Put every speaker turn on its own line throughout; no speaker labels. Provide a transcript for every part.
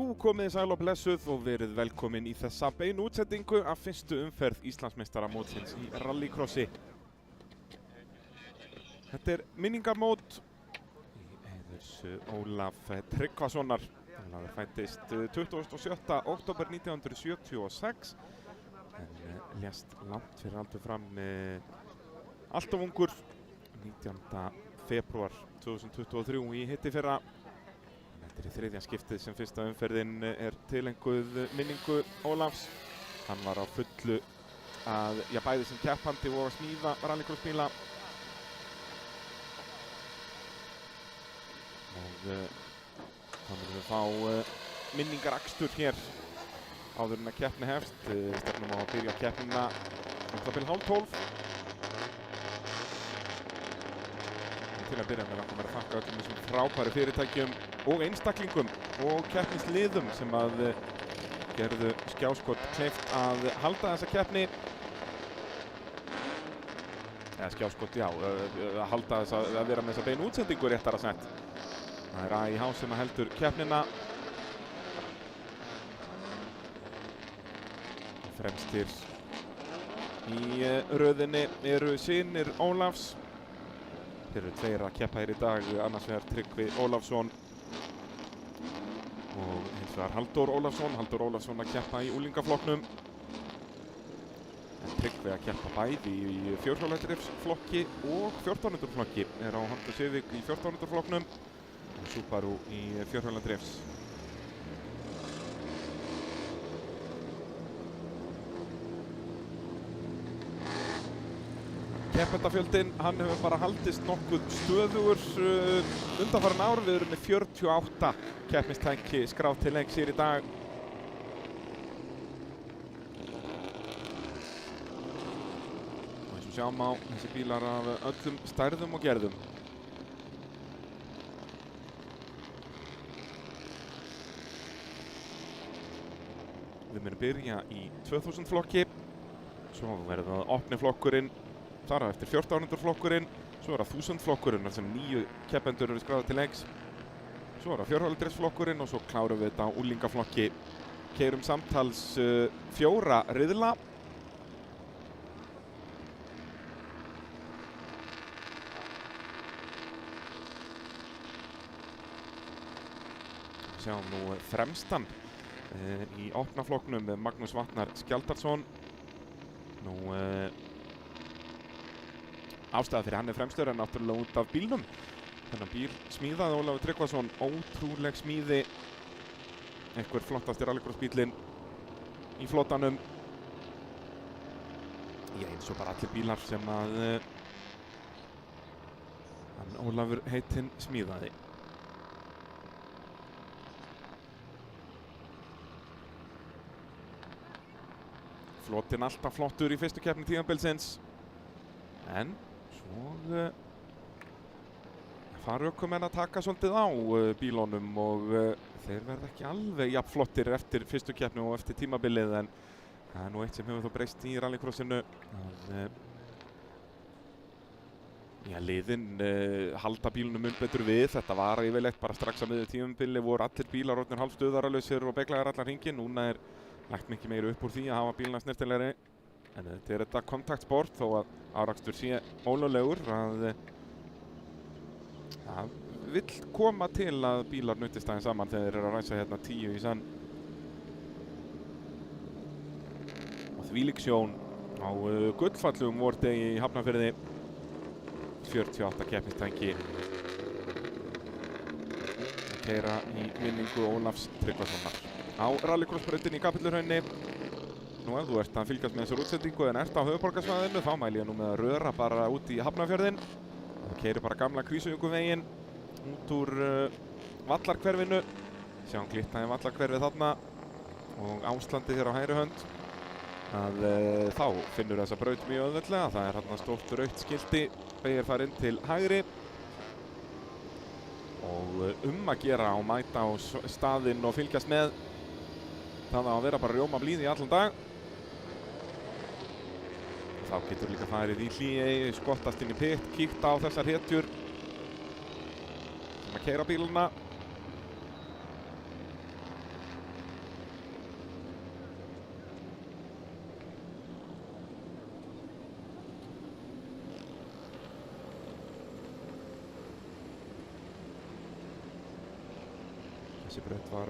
Jú, komið þið sæl og blessuð og verið velkomin í þessa beinu útsendingu af fyrstu umferð Íslandsmeistaramótsins í rallycrossi. Þetta er minningarmót í heiðurs Ólaf Tryggvasonar. Ólafur fæddist 27. október 1976 en lést langt fyrir aldur fram allt of ungur 19. febrúar 2023 í hittifyrra. Þetta er í þriðja skiptið sem fyrsta umferðin er tilenguð minningu Ólafs. Hann var á fullu að bæði sem keppandi og að smíða rallycrossbíla. Og þá munum við fá minningarakstur hér áður en að keppni hefst. Stefnum á að byrja keppnina bil 11:30. Til að byrja með langar mér að þakka öllum þessum frábæru fyrirtækjum og einstaklingum og keppnisliðum sem að gerðu Skjáskot kleift að halda þessa keppni. Eða Skjáskot, já, að halda þessa, að vera með þessa beinu útsendingu réttara sagt. Það er AIH sem að heldur keppnina. Fremstir í röðinni eru synir Ólafs. Þeir eru tveir að keppa hér í dag, annars vegar Tryggvi Ólafsson og hins vegar Halldór Ólafsson. Halldór Ólafsson að keppa í úlingaflokknum. En Tryggvi að keppa bæði í 400 flokki og 1400 flokki. Er á Honda Civic í 1400 flokknum og Subaru í 400. Keppendafjöldin, hann hefur bara haldist nokkuð stöðugur undanfarin ár. Við erum með 48 keppnistæki skráð til lengs hér í dag. Og eins og sjáum á, þessi bílar af öllum stærðum og gerðum. Við munum byrja í 2000 flokki. Svo verður það opni flokkurinn. Þar á eftir 1400 flokkurinn, svo er það 1000 flokkurinn sem 9 keppendur eru skráðir til leiks. Svo er það 400 flokkurinn og svo klárum við þetta á úlingaflokki. Keyrum samtals 4 riðla. Við sjáum nú fremstan í opna flokknum með Magnús Vatnar Skjaldarsson. Ástæða fyrir hann er fremstur en náttúrulega út af bílnum. Þennan bíl smíðaði Ólafur Tryggvason, ótrúleg smíði. Einhver flottasti rallycrossbílinn í flotanum. Eins og bara allir bílar sem að hann Ólafur heitinn smíðaði. Flotinn alltaf flottur í fyrstu keppni tímabilsins. En svo fara ökumenn að taka svolítið á bílunum og þeir verða ekki alveg jafn flottir eftir fyrstu keppni og eftir tímabilið, en það er nú eitt sem hefur þó breyst í rallycrossinu að liðin halda bílunum mun betur við. Þetta var yfirleitt bara strax á miðju tímabili voru allir bílar orðnir hálfstöðvaralausir og beyglaðir allan hringinn. Núna er lagt mikið meira upp úr því að hafa bíluna snirtilegri. En þetta er þetta kontaktsport þó að árakstur sé ólöglegur að það vill koma til að bílar nuttist aðeins saman þegar þeir eru að ræsa hérna 10 í senn. Og þvílík sjón á gullfallugum vordegi í Hafnarfirði. 48 keppnistæki að keyra í minningu Ólafs Tryggvasonar á rallycrossbrautinni í Kapellurhrauni. Nú ef þú ert að fylgjast með þessar útsendingu en ert á höfuðborgarsvæðinu, þá mæli ég nú með að röra bara út í Hafnarfjörðinn. Það keyrir bara gamla Krýsuvíkurveginn út úr vallarhverfinu. Sjáum glittaði vallarhverfið þarna og Áslandi hér á hægri hönd. Þá finnur þessa braut mjög auðveldlega. Það er hérna stórt rautt skilti, beygir þar inn til hægri. Og að gera og mæta á staðinn og fylgjast með. Það á að vera bara rjóma blíð í allan dag. Þá getur líka farið í hlýi, skottast inn í pit, kíkt á þessar hetjur sem að keyra bíluna. Þessi braut var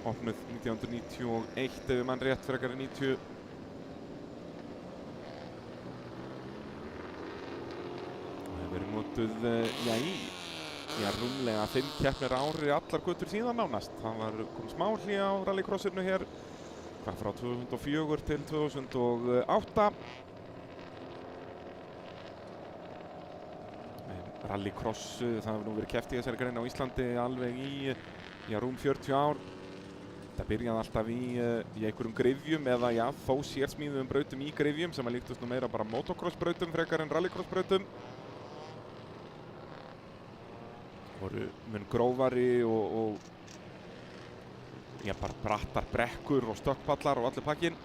opnuð 1991 ef mann rétt frekar en 90. Það hefur verið notuð rúmlega 5 keppnir á ári allar götur síðan nánast. Það kom smá hlé á rallycrossinu hér frá 2004 til 2008. Rallycross, það hefur nú verið keppt í þessari grein á Íslandi alveg í rúm 40 ár. Það byrjaði alltaf í einhverjum gryfjum eða þó sérsmíðuðum brautum í gryfjum sem að líktust nú meira bara motocross-brautum frekar en rallycross-brautum. Voru mun grófari og bara brattar brekkur og stökkpallar og allir pakkinn.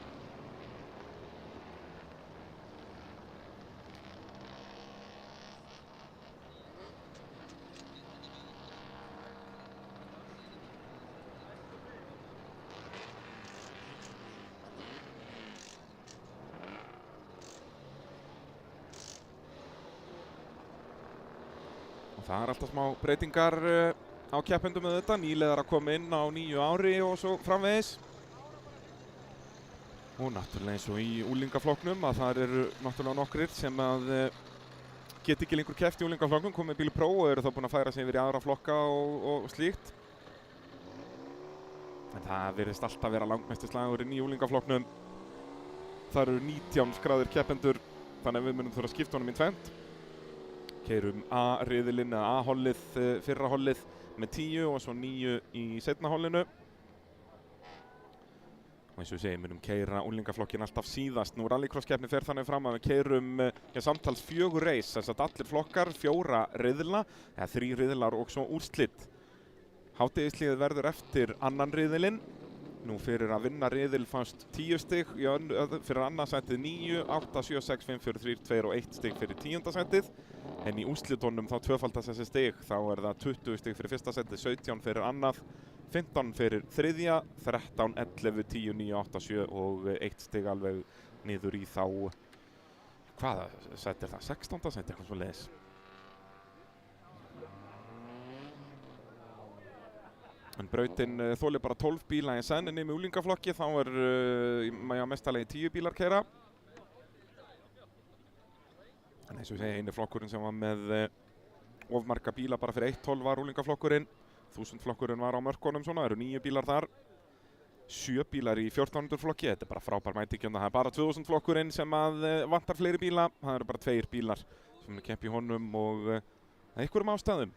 Það alltaf smá breytingar á keppendum með þetta, nýliðar að koma inn á nýju ári og svo framvegis. Og náttúrulega eins og í úlingaflokknum að það eru náttúrulega nokkrir sem að geta ekki lengur keppt í úlingaflokknum, komið með bíl Pro og eru þá búin að færa sig yfir í aðra flokka og slíkt. En það virðist alltaf vera langmesti slagurinn í úlingaflokknum. Það eru 19 skráðir keppendur, þannig að við munum þurfa að skipta honum í tvennt. Keyrum A-riðilinn eða A-hollið fyrra hollið með 10 og svo 9 í seinna hollinu. Og eins og við segjum, munum keyra úlingaflokkin alltaf síðast. Nú rallycross-keppni fer þannig fram að við keyrum samtals 4 reis, þess að allir flokkar, 4 riðla, eða 3 riðlar og svo úrslit. Hádegisliðið verður eftir annan riðilinn. Nú fyrir að vinna riðil fannst 10 stig, fyrir annað sætið 9, 8, 7, 6, 5, 4, 3, 2 og 1 stig fyrir 10. sætið. En í úrslitunum þá tvöfaldast þessi stig, þá það 20 stig fyrir fyrsta sætið, 17 fyrir annað, 15 fyrir þriðja, 13, 11, 10, 9, 8, 7 og 1 stig alveg niður í þá, hvaða sætið það, 16. sætið, eitthvað svo leiðis. En brautin þolir bara 12 bíla í senn en með úlingaflokki þá mestalegi 10 bílar keyra. En eins og ég segi, eini flokkurinn sem var með of marga bíla bara fyrir 1.12 var úlingaflokkurinn. 1000 flokkurinn var á mörkunum svona, það eru 9 bílar þar. 7 bílar í 1400 flokki, þetta er bara frábær mæting. Það er bara 2000 flokkurinn sem að vantar fleiri bíla. Það eru bara 2 bílar sem keppa í honum og einhverjum ástæðum.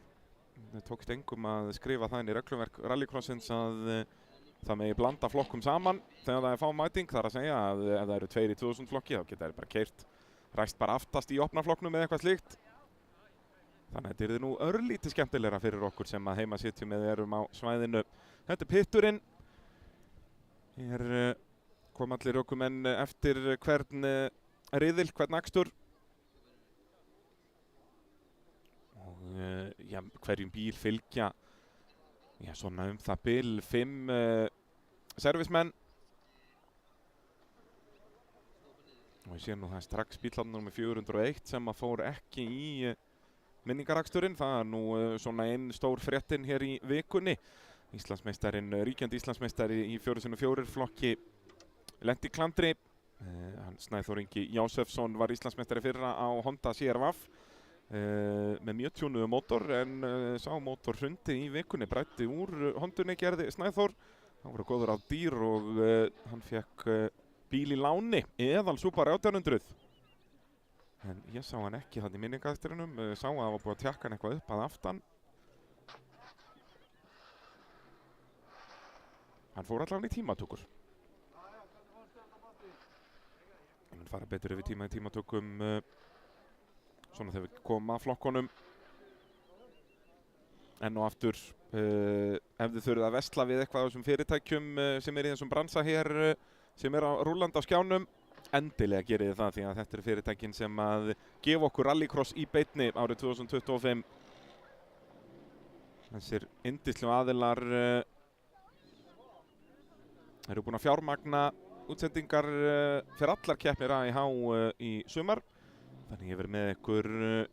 Það tókst engum að skrifa það inn í regluverk rallycrossins að það megi blanda flokkum saman þegar það er fá mæting. Það er að segja að ef það eru 2 í 2000 flokki þá geta þeir bara keyrt ræst bara aftast í opna flokknum eða eitthvað slíkt. Þannig að þetta yrði nú örlítið skemmtilegra fyrir okkur sem að heima sitjum eða erum á svæðinu. Þetta er pitturinn. Hér kom allir ökumenn eftir hvern riðil, hvern akstur. Hverjum bíl fylgja svona það bil 5 servismenn. Og ég sé nú það strax bílarnir með 401 sem að fór ekki í minningaraksturinn. Það er nú svona einn stór fréttin hér í vikunni. Ríkjandi Íslandsmeistari í 4x4 flokki lenti í klandri. Snæþór Ingi Jósefsson var Íslandsmeistari fyrra á Honda CR-V. Með mjög tjúnuðu mótor en sá mótor hrundi í vikunni, brætti úr Hondunni gerði Snæþór. Hann voru góður á dýr og hann fekk bíl í láni, eðal Subaru 1800. En ég sá hann ekki þannig í minningaðsturinnum, sá að það var búið að tjakka hann eitthvað upp að aftan. Hann fór allavega í tímatökur. Hann fara betur yfir tímatökum svona þegar við komum að flokkonum. Enn og aftur, ef þið þurfið að versla við eitthvað á þessum fyrirtækjum sem í þessum bransa hér, sem á rúllandi á skjánum, endilega gerið þið það því að þetta eru fyrirtækin sem að gefa okkur rallycross í beinni árið 2025. Þessir yndislu aðilar eru búin að fjármagna útsendingar fyrir allar keppnir AIH í sumar. Þannig ég verið með ykkur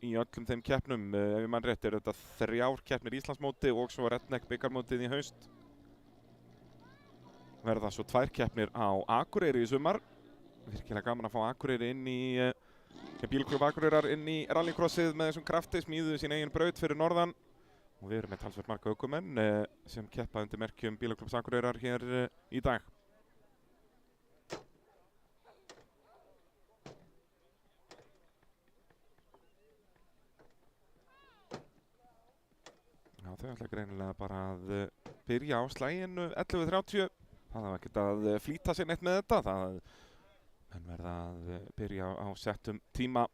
í öllum þeim keppnum. Ef ég mann rétt þetta 3 keppnir í Íslandsmóti og svo Redneck bikarmótið í haust. verða svo 2 keppnir á Akureyri í sumar. Virkilega gaman að fá Akureyri inn í, Bílklúbb Akureyrar inn í rallycrossið með þessum krafti, smíðuðu sín eigin braut fyrir norðan. Og við erum með talsvert marga ökumenn sem keppa undir merkjum Bílklúbbs Akureyrar hér í dag. Já, þau ætla greinilega bara að byrja á slaginu 11:30. Það þarf ekkert að flýta sér neitt með þetta. Menn verða að byrja á settum tíma.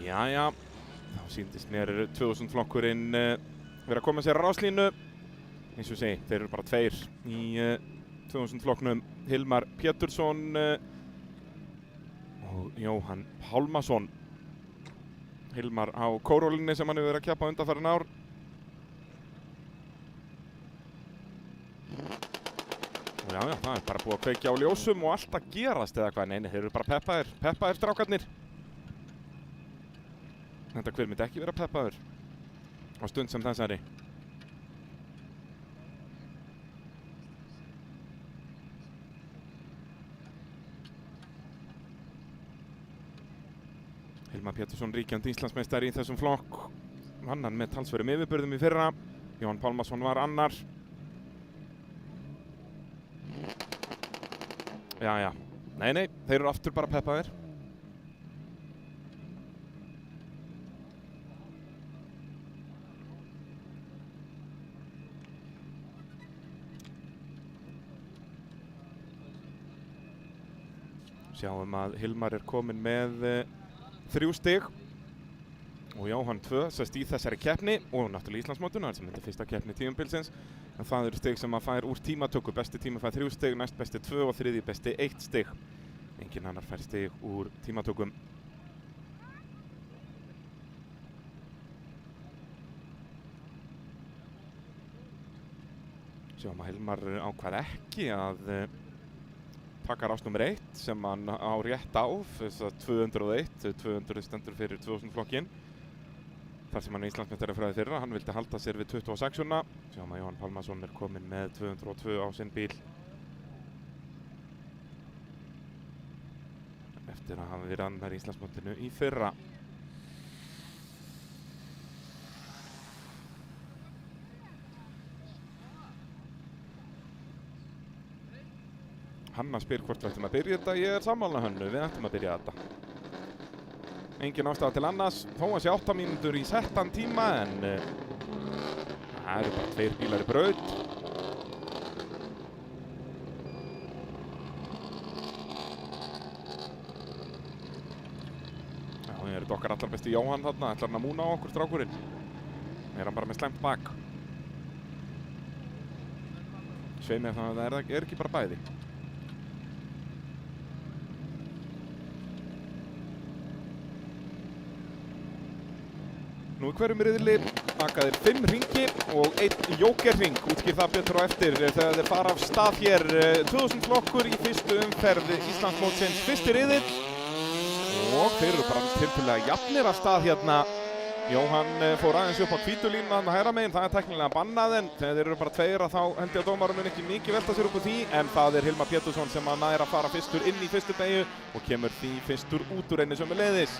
Jæja, þá sýndist mér 2000 flokkurinn vera að koma sér á ráslínu. Eins og segi, þeir eru bara tveir í 2000 flokknum. Hilmar Pétursson og Jóhann Pálmason. Hilmar á kórólinni sem hann hefur verið að keppa undanfarin ár. Og já, það er bara búið að kveikja á ljósum og allt að gerast eða hvað. Nei, þeir eru bara peppaðir strákarnir. Þetta hver myndi ekki vera peppaður á stund sem þessari. Hilmar Pétursson ríkjandi Íslandsmeistari í þessum flokk. Vann hann með talsverðum yfirburðum í fyrra. Jóhann Pálmason var annar. Jæja, nei, þeir eru aftur bara peppaðir. Sjáum að Hilmar er kominn með 3 stig og Jóhann 2 sest í þessari keppni og náttúrulega Íslandsmótinu, sem þetta er fyrsta keppni tímabilsins. En það eru stig sem að fær úr tímatöku. Besti tími fær 3 stig, næst besti 2 og þriðji besti 1 stig. Enginn annar fær stig úr tímatökum. Sjáum að Hilmar ákvað ekki að taka rás nummer 1 sem hann á rétt á, þess að 201, 200 stendur fyrir 2000 flokkinn. Þar sem hann er Íslandsmeistari frá því fyrra, hann vildi halda sér við 26-una. Sjáum að Jóhann Pálmason er kominn með 202 á sinn bíl. Eftir að hafa verið annar í Íslandsmótinu í fyrra. Hanna spyr hvort við ættum að byrja þetta. Ég er sammála Hönnu, við ættum að byrja þetta. Engin ástæða til annars. Þó að sé 8 mínútur í settan tíma en það eru bara 2 bílar í braut. Já, það eru okkar allar besti Jóhann þarna. Ætlar hann að múna á okkur strákurinn. Er hann bara með slæmt bak. Svei mér það að það er ekki bara bæði. Nú í hverjum riðli aka þeir 5 hringi og 1 jókerhring. Útskýr það betur á eftir þegar þeir fara af stað hér. 2000 flokkur í fyrstu umferð Íslandsmótsins fyrsti riðill. Og þeir eru bara tiltölulega jafnir af stað hérna. Jóhann fór aðeins upp á hvítulínu að hægra megin. Það er teknilega bannað en þegar þeir eru bara 2 þá held ég að dómarinn mun ekki mikið velta sér upp á því. En það er Hilmar Pétursson sem að nær að fara fyrstur inn í fyrstu beygju og kemur því fyrstur út úr einni sömuleiðis.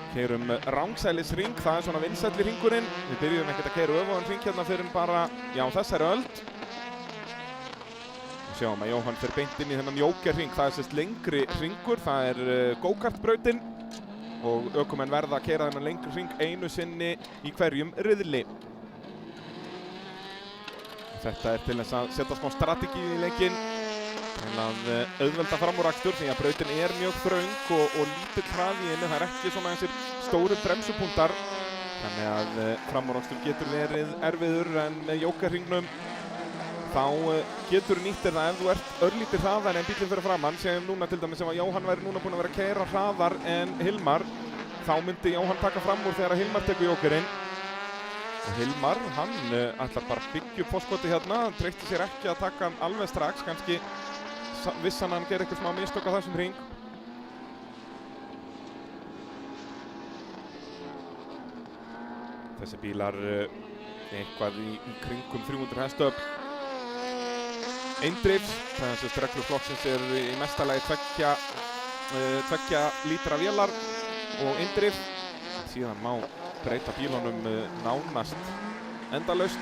Keyrum Rangsælisring, það er svona vinsælli hringurinn. Við byrjum ekkert að keyra öfugan hring hérna fyrir bara, já, þessari öld. Og sjáum að Jóhann fer beint inn í þennan jókerhring. Það er sérst lengri hringur, það er go-kartbrautin. Og ökumenn verða að keyra þennan lengri hring einu sinni í hverjum riðli. Þetta er til þess að setja smá strategi í leikinn. Til að auðvelda framúrakstur því að brautin er mjög þröng og lítill hraði í henni. Það er ekki svona þessir stóru bremsupunktar. Þannig að framúrakstur getur verið erfiður en með jókerhringnum þá getur nýttir það ef þú ert örlítið hraðar en bílinn fyrir framann. Segjum núna til dæmis ef að Jóhann væri núna búinn að vera að keyra hraðar en Hilmar. Þá myndi Jóhann taka fram úr þegar Hilmar tekur jókerinn. Og Hilmar, hann ætlar bara að byggja upp fórskoti hérna. Hann treysti sér ekki að taka hann alveg strax, kannski vissan hann gerir eitthvað smá mistök á þessum hring. Þessi bílar eitthvað í kringum 300 hestöfl. Eindrifs, þessi reglur flokksins er í mesta lagi 2 lítra vélar og eindrif. Síðan má breyta bílunum nánast endalaust.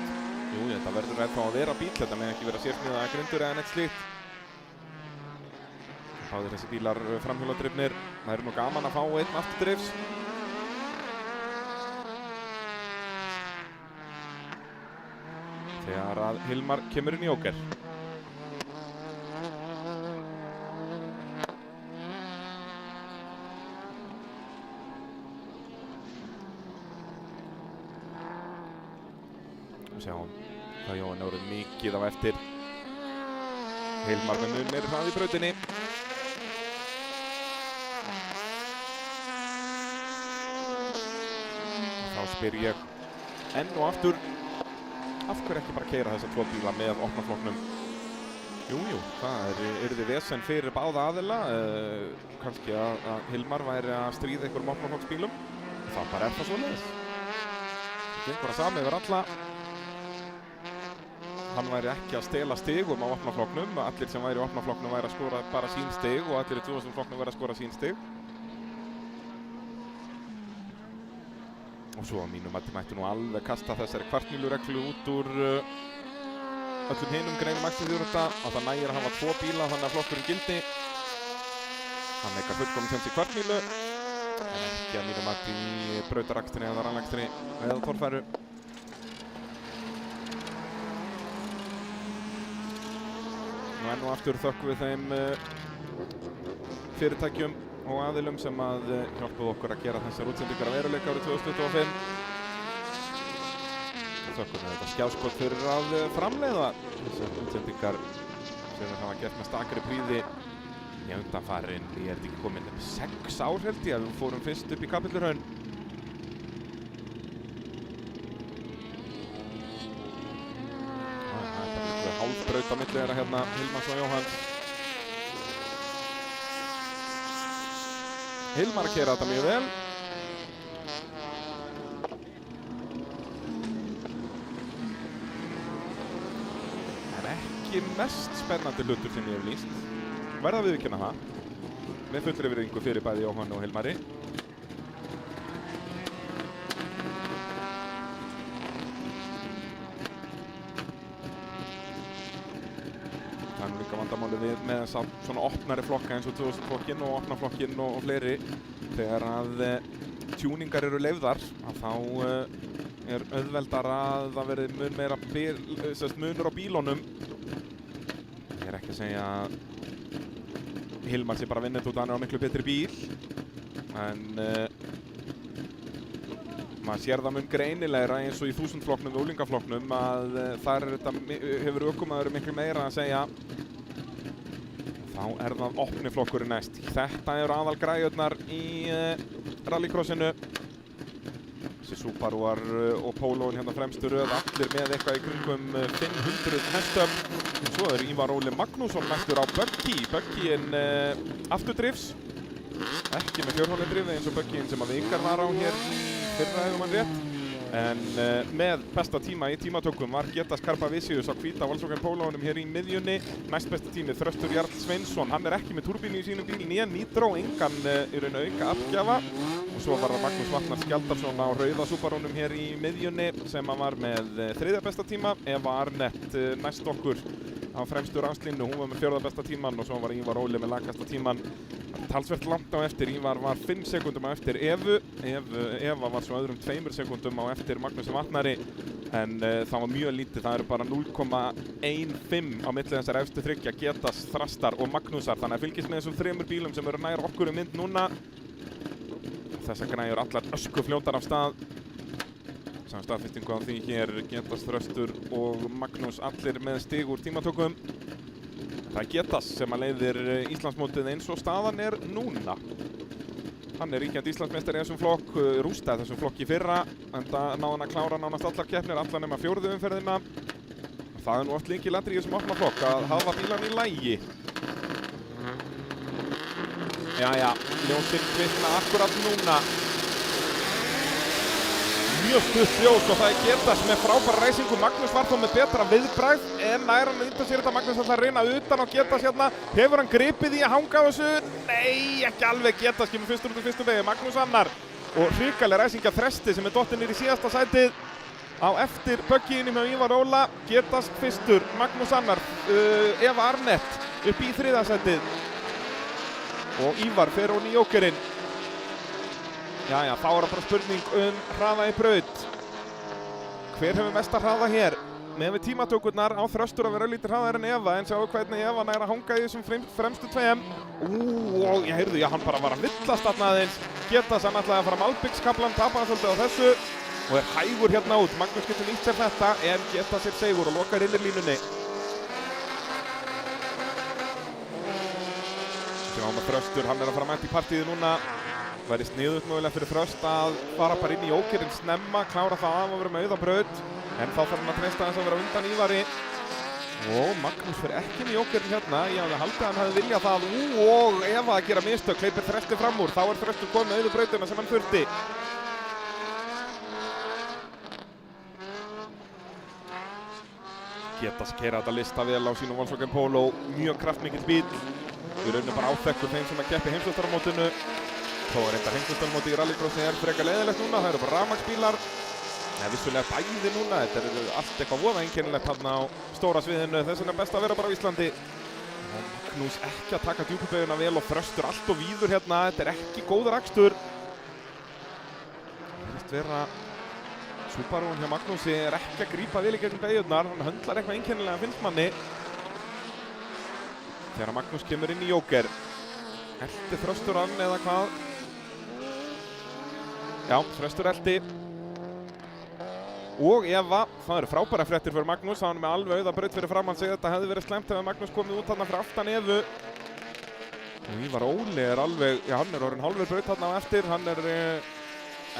Jú, þetta verður ennþá að vera bíl, þetta með ekki vera sérsmíðaða grindur eða neitt slíkt. Báðir þessi bílar framhjóladrifnir. Það er nú gaman að fá einn afturdrifs. Þegar að Hilmar kemur inn í jóker. Og sjáum það Jóhann er mikið á eftir. Hilmar með mun meiri hraði í brautinni. Þá spyr ég enn og aftur, af hverju ekki bara keyra þessa 2 bíla með opnaflokknum? Jú, það yrði vesen fyrir báða aðila. Kannski að Hilmar væri að stríða einhverjum opnaflokksbílum. Það bara er það svoleiðis. Þetta er einhverja sami yfir alla. Hann væri ekki að stela stigum á opnaflokknum. Allir sem væri á opnaflokknum væri að skora bara sín stig og allir í 2000 flokknum væri að skora sín stig. Og svo að mínum mætti nú alveg kasta þessari kvartmílureglu út úr öllum hinum greinum akstursíþrótta að það nægir að hafa 2 bíla þannig að flokkurinn gildi. Hann meikar fullkominn sens í kvartmílu en ekki að mínum mætti í brautarakstri eða rallakstri eða torfæru. Nú enn og aftur þökkum við þeim fyrirtækjum og aðilum sem að hjálpuðu okkur að gera þessar útsendingar að veruleika árið 2025. Þökkum við þetta skjáskot fyrir að framleiða þessar útsendingar sem við hafa gert með stakri prýði í undanfarin. Ég er ekki komin 6 ár held ég að við fórum fyrst upp í Kapellurhraun. á milli þeirra hérna, Hilmars og Jóhanns. Hilmar að keyra þetta mjög vel. En ekki mest spennandi hlutur sem ég hef lýst. Verða að viðurkenna það. Með fullri virðingu fyrir bæði Jóhann og Hilmari. Það er líka vandamáli við með þess að svona opnari flokka eins og 2000 flokkinn og opna flokkinn og fleiri. Þegar að tjúningar eru leyfðar, að þá er auðveldar að það verði munur á bílunum. Ég er ekki að segja að Hilmar sé bara vinnit út að hann er á miklu betri bíl. En maður sér það mun greinilegra eins og í 1000 flokknum og úlingaflokknum að þar hefur ökumaður miklu meira að segja. Þá er það opni flokkurinn næst. Þetta eru aðal græjurnar í rallycrossinu. Þessi Subaruar og Poloin hérna fremstu röð, allir með eitthvað í kringum 500 hestum. Svo er Ívar Óli Magnússon mættur á Buggyinn afturdrifs. Ekki með fjórhjólindrif eins og Buggyin sem að Vikar var á hér í fyrra hefur mann rétt. En með besta tíma í tímatökum var Getas Karpavicius á hvíta Volkswagen Poloinum hér í miðjunni. Næst besti tími Þröstur Jarl Sveinsson. Hann er ekki með turbínu í sínum bíl, nýja nýtró, engan í raun auka afgjafa. Og svo var það Magnús Vatnar Skjaldarsson á rauða Subarunum hér í miðjunni sem var með þriðja besta tíma. Eva Arnett næst okkur á fremstu ráslínu, hún var með fjórða besta tíman og svo var Ívar Óli með lakasta tíman. Talsvert langt á eftir, Ívar var 5 sekúndum á eftir Eva var svo öðrum 2 sekúndum á eftir Magnúsi Vatnari. En það var mjög lítið, það eru bara 0,15 á milli þessar efstu þriggja, Getas, Þrastar og Magnúsar. Þannig að fylgist með þessum 3 bílum sem eru nær okkur mynd núna. Þessar græjur allar öskufljótar af stað. Saman staðfestingu á því hér Getas, Þröstur og Magnús allir með stig úr tímatökum. Það er Getas sem að leiðir Íslandsmótið eins og staðan er núna. Hann er ríkjandi Íslandsmeistari í þessum flokk, rústaði þessum flokk í fyrra, enda náði hann að klára nánast allar keppnir, allar nema 4. umferðina. Það er nú oft lykilatriði í þessum opna flokk að hafa bílan í lagi. Jæja, ljósinn kvikna akkurat núna. Mjög stutt ljós og það er Getas með frábæra reysingu. Magnús var þó með betra viðbragð en nær hann undan sér þetta. Magnús ætlar að reyna utan á Getas hérna. Hefur hann gripið í að hanga á þessu? Nei, ekki alveg. Getas kemur fyrstur út úr fyrstu vegi. Magnús annar og hrikaleg reysinga Þresti sem er dottinn niður í síðasta sætið á eftir Buggyinnum hjá Ívar Óla. Getas fyrstur, Magnús annar, Eva Arnett upp í 3. sætið og Ívar fer hún í jókerinn. Jæja, þá er það bara spurning hraða í braut. Hver hefur mesta hraða hér? Með við tímatökurnar á Þröstur að vera lítið hraðar en Eva, en sjáu hvernig Eva nær að hanga í þessum fremstu 2. Og ég heyrðu, já, hann bara var að villast þarna aðeins. Getas hann ætlaði að fara Malbikskaflan, tapaði svolítið á þessu og er hægur hérna út. Magnús getur nýtt sér þetta en Getas er sigur og lokar innirlínunni. Sem á með Þröstur, hann er að fara mætt í partíði núna. Væri sniðugt mögulega fyrir Þröst að fara bara inn í jókerinn snemma, klára það af og vera með auðabraut. En þá þarf hann að treysta þess að vera undan Ívari. Og Magnús fyrir ekki inn í jókerinn hérna. Ég hafði haldið að hann hefði viljað það. Og Eva að gera mistök, hleypir Þresti fram úr. Þá er Þröstur komið með auðabrautina sem hann þurfti. Getas keyra þetta lista vel á sínum Volkswagen Polo. Mjög kraftmikill bíl. Við raunum bara áþekkur þeim sem að keppi heimsmeistaramótinu. Þó er reyndar heimsmeistaramótið í rallycrossi frekar leiðilegt núna, það eru bara rafmagnsbílar. Vissulega bæði núna, þetta er allt eitthvað voða einkennilegt þarna á stóra sviðinu, þess vegna er best að vera bara á Íslandi. Magnús ekki að taka djúpubeyguna vel og Þröstur allt og víður hérna, þetta er ekki góður akstur. Það virðist vera Subarún hjá Magnúsi er ekki að grípa vel í gegnum beygjurnar, hann höndlar eitthvað einkennilega finnst manni. Þegar Magnús kemur inn í jóker. Elti Þröstur hann eða hvað? Já, Þröstur elti. Og Eva, það eru frábæra fréttir fyrir Magnús, hann er með alveg auðabraut fyrir fram, hann segir þetta hefði verið slæmt ef Magnús komið út þarna fyrir aftan Evu. Og Ívar Óli er alveg, já hann er orðinn hálfur braut þarna á eftir, hann er,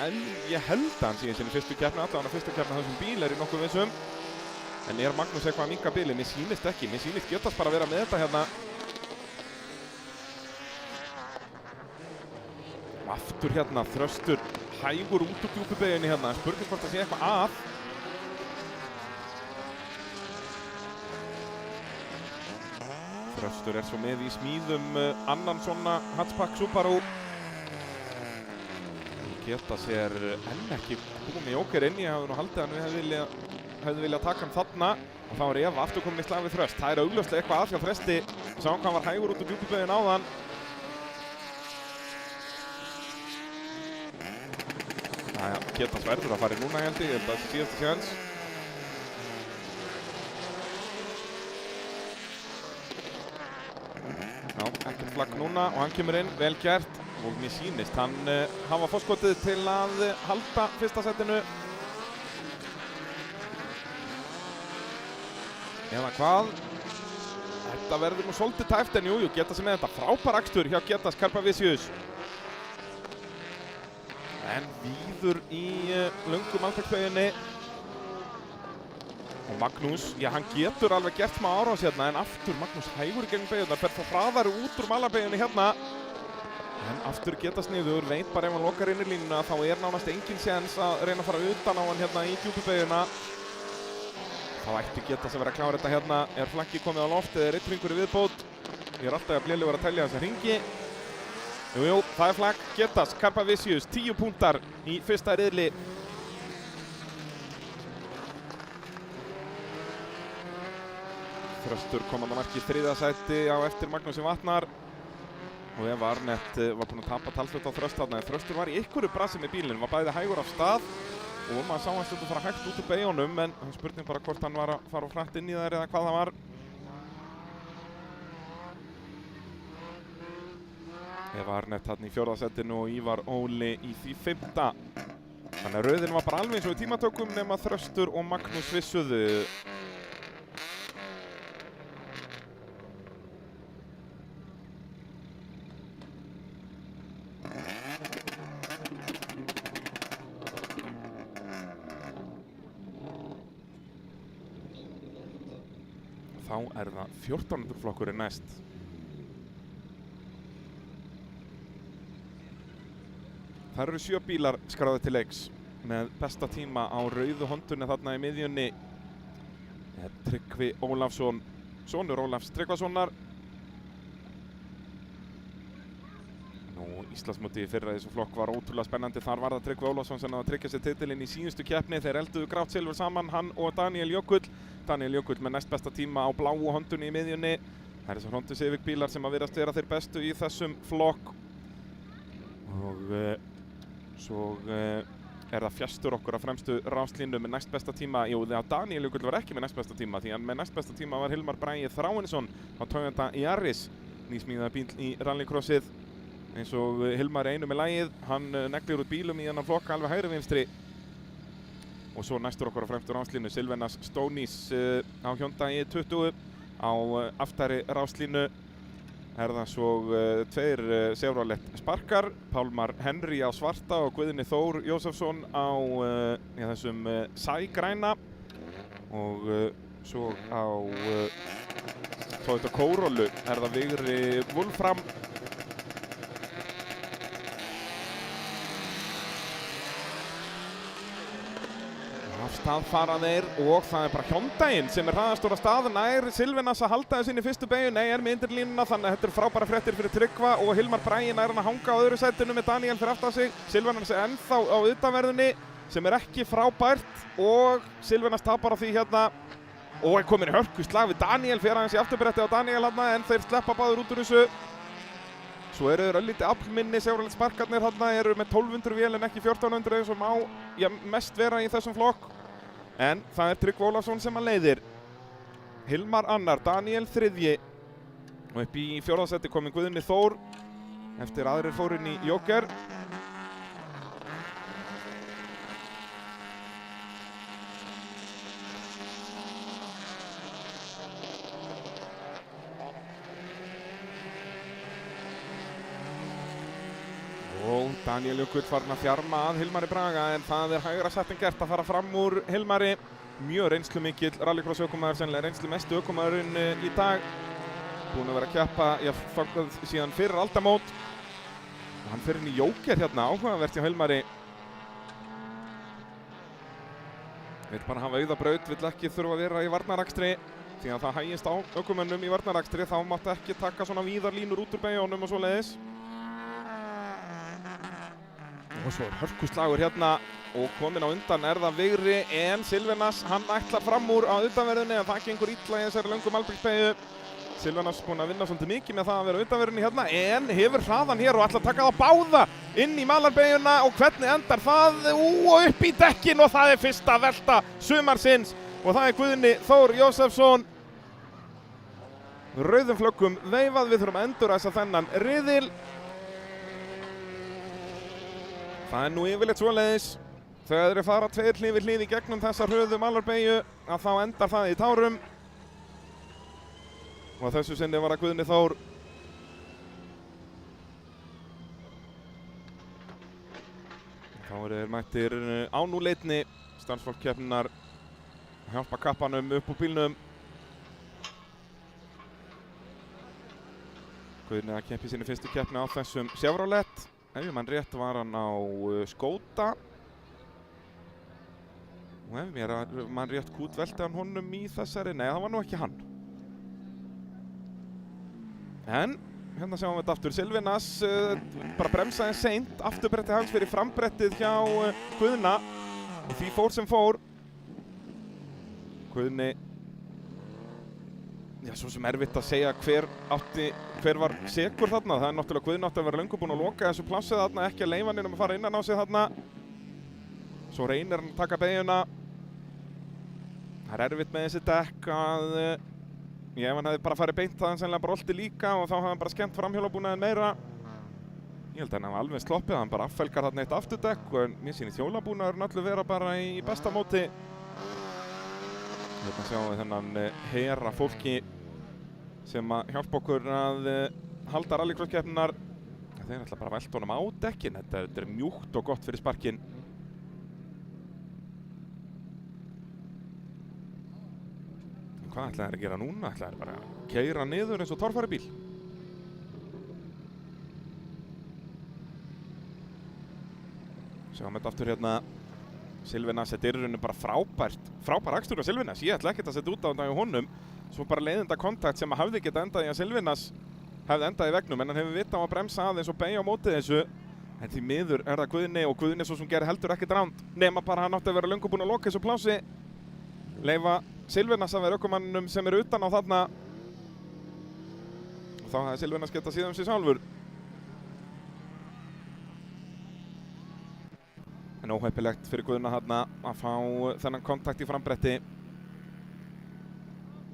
en ég held að hann sé í sinni fyrstu keppni, allavega fyrstu keppni þessum bíl er í nokkuð vissum. En Magnús eitthvað að minnka bilið? Mér sýnist ekki, mér sýnist Getast bara að vera með þetta hérna. Aftur hérna, Þröstur hægur út úr djúpubeginni hérna, spurning hvort það sé eitthvað að. Þröstur svo með í smíðum annan svona hatchback Subaru. Geta sér enn ekki komið Jóker inn, ég hafði nú haldið að við hefði viljað taka hann þarna. Og þá Eva aftur komin í slag við Þröst. Það augljóslega eitthvað að hjá Þresti, sá hann var hægur út úr djúpubegin áðan. Jæja, Getast verður að fara í núna held ég held að það sé síðasta séns. Já, ekkert flagg núna og hann kemur inn, vel gert. Og mér sýnist, hann hafa forskotið til að halda fyrsta setinu. Eða hvað? Þetta verður nú svolítið tæft en jú, Getast með þetta. Frábær akstur hjá Getast Karpavicius. En víður í löngum altaksbeyjunni. Og Magnús, já hann getur alveg gert smá árás hérna en aftur Magnús hægur í gegnum beyjurnar, fer þá hraðari út úr malabeyjunni hérna. En aftur Getast niður, veit bara ef hann lokar inn í línuna þá nánast engin séns að reyna að fara utan á hann hérna í djúpubeyjuna. Þá ætti Getast að vera að klára þetta hérna, flaggið komið á loft eða einn hringur í viðbót. Ég alltaf að Bléli að telja þessa hringi. Jú, það flagg Getast, Karpavicius, 10 púntar í fyrsta riðli. Þröstur komandi að marki í þriðja sæti á eftir Magnúsi Vatnar. Og Eva Arnett var búinn að tapa talsvert á Þröst þarna. Þröstur var í einhverju brasi með bílinn, var bæði hægur af stað. Og maður sá hann stundum fara hægt út úr beyjunum, en hann spurning bara hvort hann var að fara frætt inn í þær eða hvað það var. Eva Arnett þarna í fjórða setinu og Ívar Óli í því 5. Þannig að rauðin var bara alveg eins og í tímatökum nema Þröstur og Magnús vissuðu. Þá það 1400 flokkurinn næst. Það eru 7 bílar skráðir til leiks með besta tíma á rauðu hondunni þarna í miðjunni. Tryggvi Ólafsson, sonur Ólafs Tryggvasonar. Íslandsmótið í fyrra þessu flokk var ótrúlega spennandi. Þar var það Tryggvi Ólafsson sem að tryggja sér titilinn í síðustu keppni. Þeir elduðu grátt silfur saman, hann og Daniel Jökull. Daniel Jökull með næst besta tíma á bláu hondunni í miðjunni. Það eru svo Honda Civic bílar sem að virðast vera þeir bestu í þessum flokk. Og svo það fjastur okkur að fremstu ráslínu með næst besta tíma. Jú, Daniel Jökull var ekki með næst besta tíma því að með næst besta tíma var Hilmar Bragi Þráinsson á Toyota Yaris, nýsmíðaða bíl í rallycrossið. Eins og Hilmar einu með lagið, hann neglir út bílum í þennan flokk alveg hægri vinstri. Og svo næstur okkur á fremstu ráslínu Silvenas Stonís á Hyundai 20 á aftari ráslínu. Það svo 2 Chevrolet Sparkar, Pálmar Henry á svarta og Guðni Þór Jósefsson á þessum sægræna. Og svo á Toyota Corolla það Vigri Wolfram. Af stað fara þeir og það bara Hyundaiinn sem hraðastur af stað, nær Silvenas að halda þessu inn í fyrstu beygju, nei með undirlínuna, þannig að þetta frábæra fréttir fyrir Tryggva og Hilmar Bragi nær hann að hanga á öðru sætinu með Daniel fyrir aftan sig. Silvenas ennþá á utanverðinni sem ekki frábært og Silvenas tapar á því hérna og komin í hörkuslag við Daniel fyrir hans í afturbretti á Daniel hérna en þeir sleppa báður út úr þessu. Svo þeir örlítið aflminni Chevrolet Sparkarnir hérna, með 1200 vél en ekki 1400 eins og má mest vera í þessum flokk. En það Tryggvi Ólafsson sem að leiðir. Hilmar annar, Daniel þriðji. Og upp í fjórða seti kominn Guðni Þór eftir aðrir fóru inn í Joker. Og Daniel Jökull farin að fjarma að Hilmari Braga en það hægra setting gert að fara fram úr Hilmari. mjög reynslumikill rallycross ökumaður, sennilega reynslumesti ökumaðurinn í dag. Búinn að vera að keppa, þangað síðan fyrir aldamót. Og hann fer inn í Jóker hérna, áhugavert hjá Hilmari. Vill bara hafa auðabraut, vill ekki þurfa að vera í varnarakstri. Því að það hægist á ökumönnum í varnarakstri, þá máttu ekki taka svona víðar línur út úr beygjónum og svoleiðis. Og svo hörkuslagur hérna og komin á undan er það Vigri, en Silvenas, hann ætlar fram úr á utanverðinni en það gengur illa í þessari löngu Malbiksbeygju. Silvenas búinn að vinna svolítið mikið með það að vera utanverðinni hérna, en hefur hraðan hér og ætlar að taka það báða inn í malarbeygjuna, og hvernig endar það? Og upp í dekkin, og það er fyrsta velta sumarsins, og það er Guðni Þór Jósefsson. Rauðum flöggum veifað, við þurfum að enduræsa þennan riðil. Það er nú yfirleitt svoleiðis, þegar þeir fara tveir hlið við hlið í gegnum þessa hröðu malarbeygju, að þá endar það í tárum. Og þessu sinni var það Guðni Þór. Þá eru þeir mættir á núleitni, starfsfólkskeppninnar að hjálpa kappanum upp úr bílnum. Guðni að keppi sinni fyrstu keppni á þessum Chevrolet. Ef ég mann rétt var hann á Skoda. Og ef mér mann rétt kútvelti hann honum í þessari, nei það var nú ekki hann. En hérna sjáum við þetta aftur, Silvenas bara bremsaði seint, afturbrettið hans fyrir frambrettið hjá Guðna og því fór sem fór. Guðni, já, svo sem erfitt að segja hver var sekur þarna. Það er náttúrulega Guðni átti að vera löngu búinn að loka þessu plassið þarna, ekki að leyfa hann að fara innan á sig þarna. Svo reynir hann að taka beygjuna. Það er erfitt með þessi dekk að ef hann hefði bara farið beint það hann sennilega brolti líka og þá hafði hann bara skemmt framhjólabúnaðinn meira. Ég held að hann hafi alveg sloppið, hann bara affelgar þarna eitt afturdekk og mér sýnist hjólabúnaðurinn öllu vera bara í besta móti. Hérna sjáum við þennan hera fólki sem að hjálpa okkur að halda rallycross-keppninnar. Þeir ætla bara að velta honum á dekkin, þetta er mjúkt og gott fyrir sparkinn. Hvað ætla þeir að gera núna? Ætla þeir bara að keyra niður eins og torfæribíl? Sjáum þetta aftur hérna. Silvenas, þetta er í rauninu bara frábær akstur á Silvenas. Ég ætla ekkert að setja út á þetta hjá honum. Svo bara leiðinda kontakt sem að hafði geta endað í að Silvenas hefði endað í vegnum, en hann hefur vitað á að bremsa aðeins og beygja á móti þessu. En því miður er það Guðni, og Guðni svo sem gerir heldur ekkert ránd, nema bara hann átti að vera löngu búinn að loka þessu plási. Leyfa Silvenas að vera ökumannum sem eru utan á þarna. Og þá hefði Silvenas getað síðan sig sjálfur. En óheppilegt fyrir Guðna þarna að fá þennan kontakt í frambretti.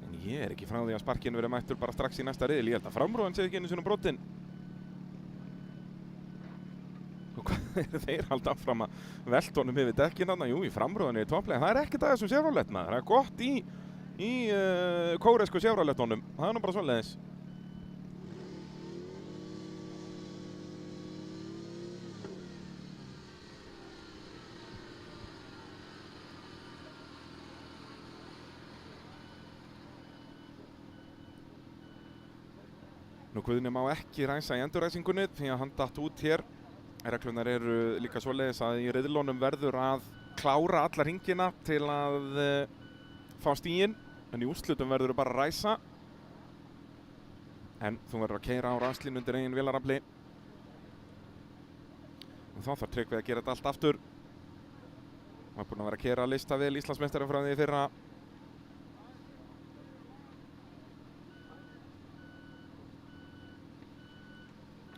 En ég er ekki frá því að sparkinn verið mættur bara strax í næsta riðil. Ég held að framrúðan sé ekki einu sinni brotin. Og hvað eru þeir halda áfram að velta honum yfir dekkin þarna? Jú, í framrúðunni í topplega. Það er ekkert að þessum Chevrolet maður. Það er gott í kóresku Chevroletunum. Það er nú bara svoleiðis. Nú Guðni má ekki ræsa í endurræsingunni því að hann datt út hér. Reglurnar eru líka svoleiðis að í riðlunum verður að klára alla hringina til að fá stíginn, en í úrslitum verður bara að ræsa. En þú verður að keyra á rafslínu undir eigin vélarafli. Og þá þarf Tryggvi að gera þetta allt aftur. Hann er búinn að vera að keyra listavél Íslandsmeistarinn frá því í fyrra.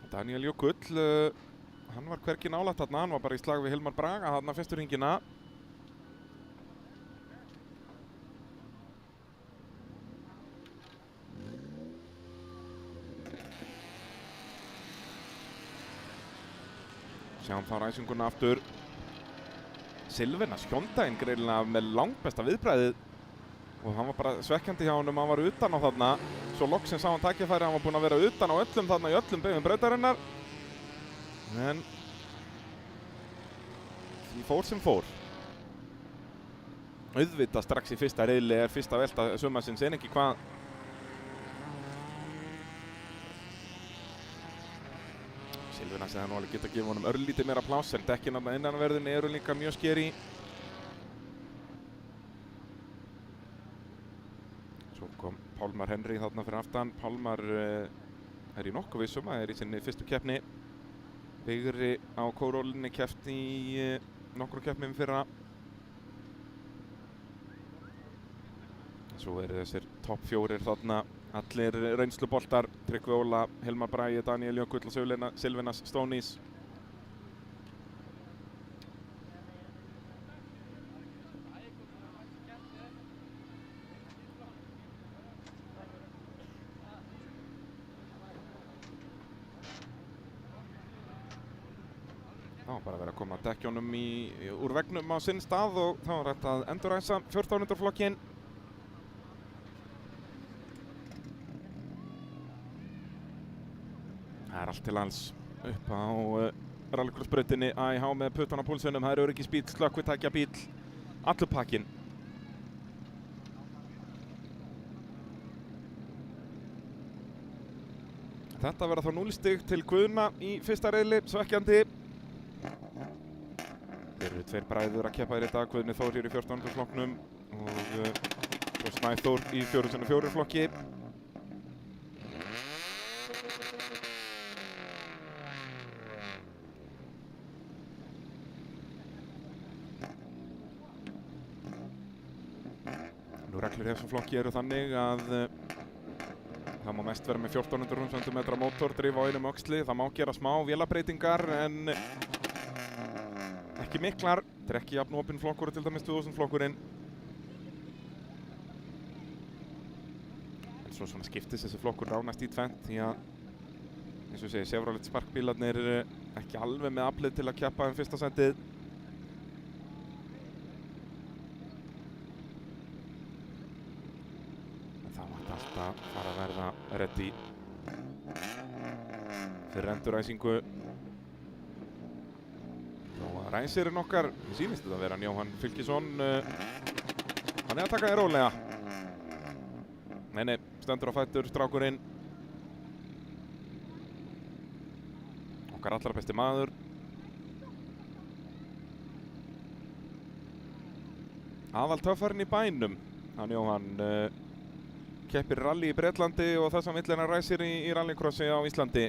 Daniel Jökull, hann var hvergi nálægt þarna, hann var bara í slag við Hilmar Braga þarna fyrstu hringina. Sjáum þá ræsinguna aftur. Silvenas Hyundaiinn greinilega með langbesta viðbræðið og hann var bara svekkjandi hjá honum, hann var utan á þarna. Svo loksins sá hann tækifæri, hann var búinn að vera utan á öllum þarna í öllum beygjum brautarinnar. En því fór sem fór. auðvitað strax í fyrsta riðli fyrsta velta sumarsins ekki hvað Silvinas eða nú alveg geta að gefa honum örlítið meira pláss en dekkin þarna innanverðinni eru líka mjög skeri. Svo kom Pálmar Henry þarna fyrir aftan. Pálmar í nokkuð vissum að í sinni fyrstu keppni. Vigri á kórólinni keppti í nokkrum keppnum fyrra. Svo eru þessir topp 4 þarna. Allir reynsluboltar, Tryggvi Óla, Hilmar Bragi, Daniel Jökull og Silvinas Stónís. Þá bara verið að koma dekkjónum úr vegnum á sinn stað og þá er þetta að enduræsa 1400 flokkinn. Það er allt til alls upp á rallycrossbrautinni AIH með puttan á púlsunum. Það er öryggisbíll, slökkvitækjabíll, allur pakkinn. Þetta verða þá 0 stig til Guðna í fyrsta riðli, svekkjandi. Þeir eru 2 bræður að keppa í dag, Guðni Þór hér í 1400 flokknum og svo Snæþór í 4x4 flokki. Reglur í þessum flokki eru þannig að það má mest vera með 1400 cm mótordrif á einum öxli. Það má gera smá vélabreitingar en ekki miklar. Þetta er ekki jafn opinn flokkur til dæmis 2000 flokkurinn. En svo svona skiptist þessi flokkur nánast í tvennt því að eins og segi, Chevrolet sparkbílarnir ekki alveg með aflið til að keppa fyrsta sætið. Að fara að verða ready fyrir enduræsingu. Jóhann Ræsirinn okkar, sýnist þetta að vera Jóhann Fylkisson. Hann að taka þér rólega. Nei, stendur á fætur strákurinn. Okkar allra besti maður. Aðal töffarinn í bænum, hann Jóhann. Keppir rally í Bretlandi og þess að millir hann ræsir í rallycrossi á Íslandi.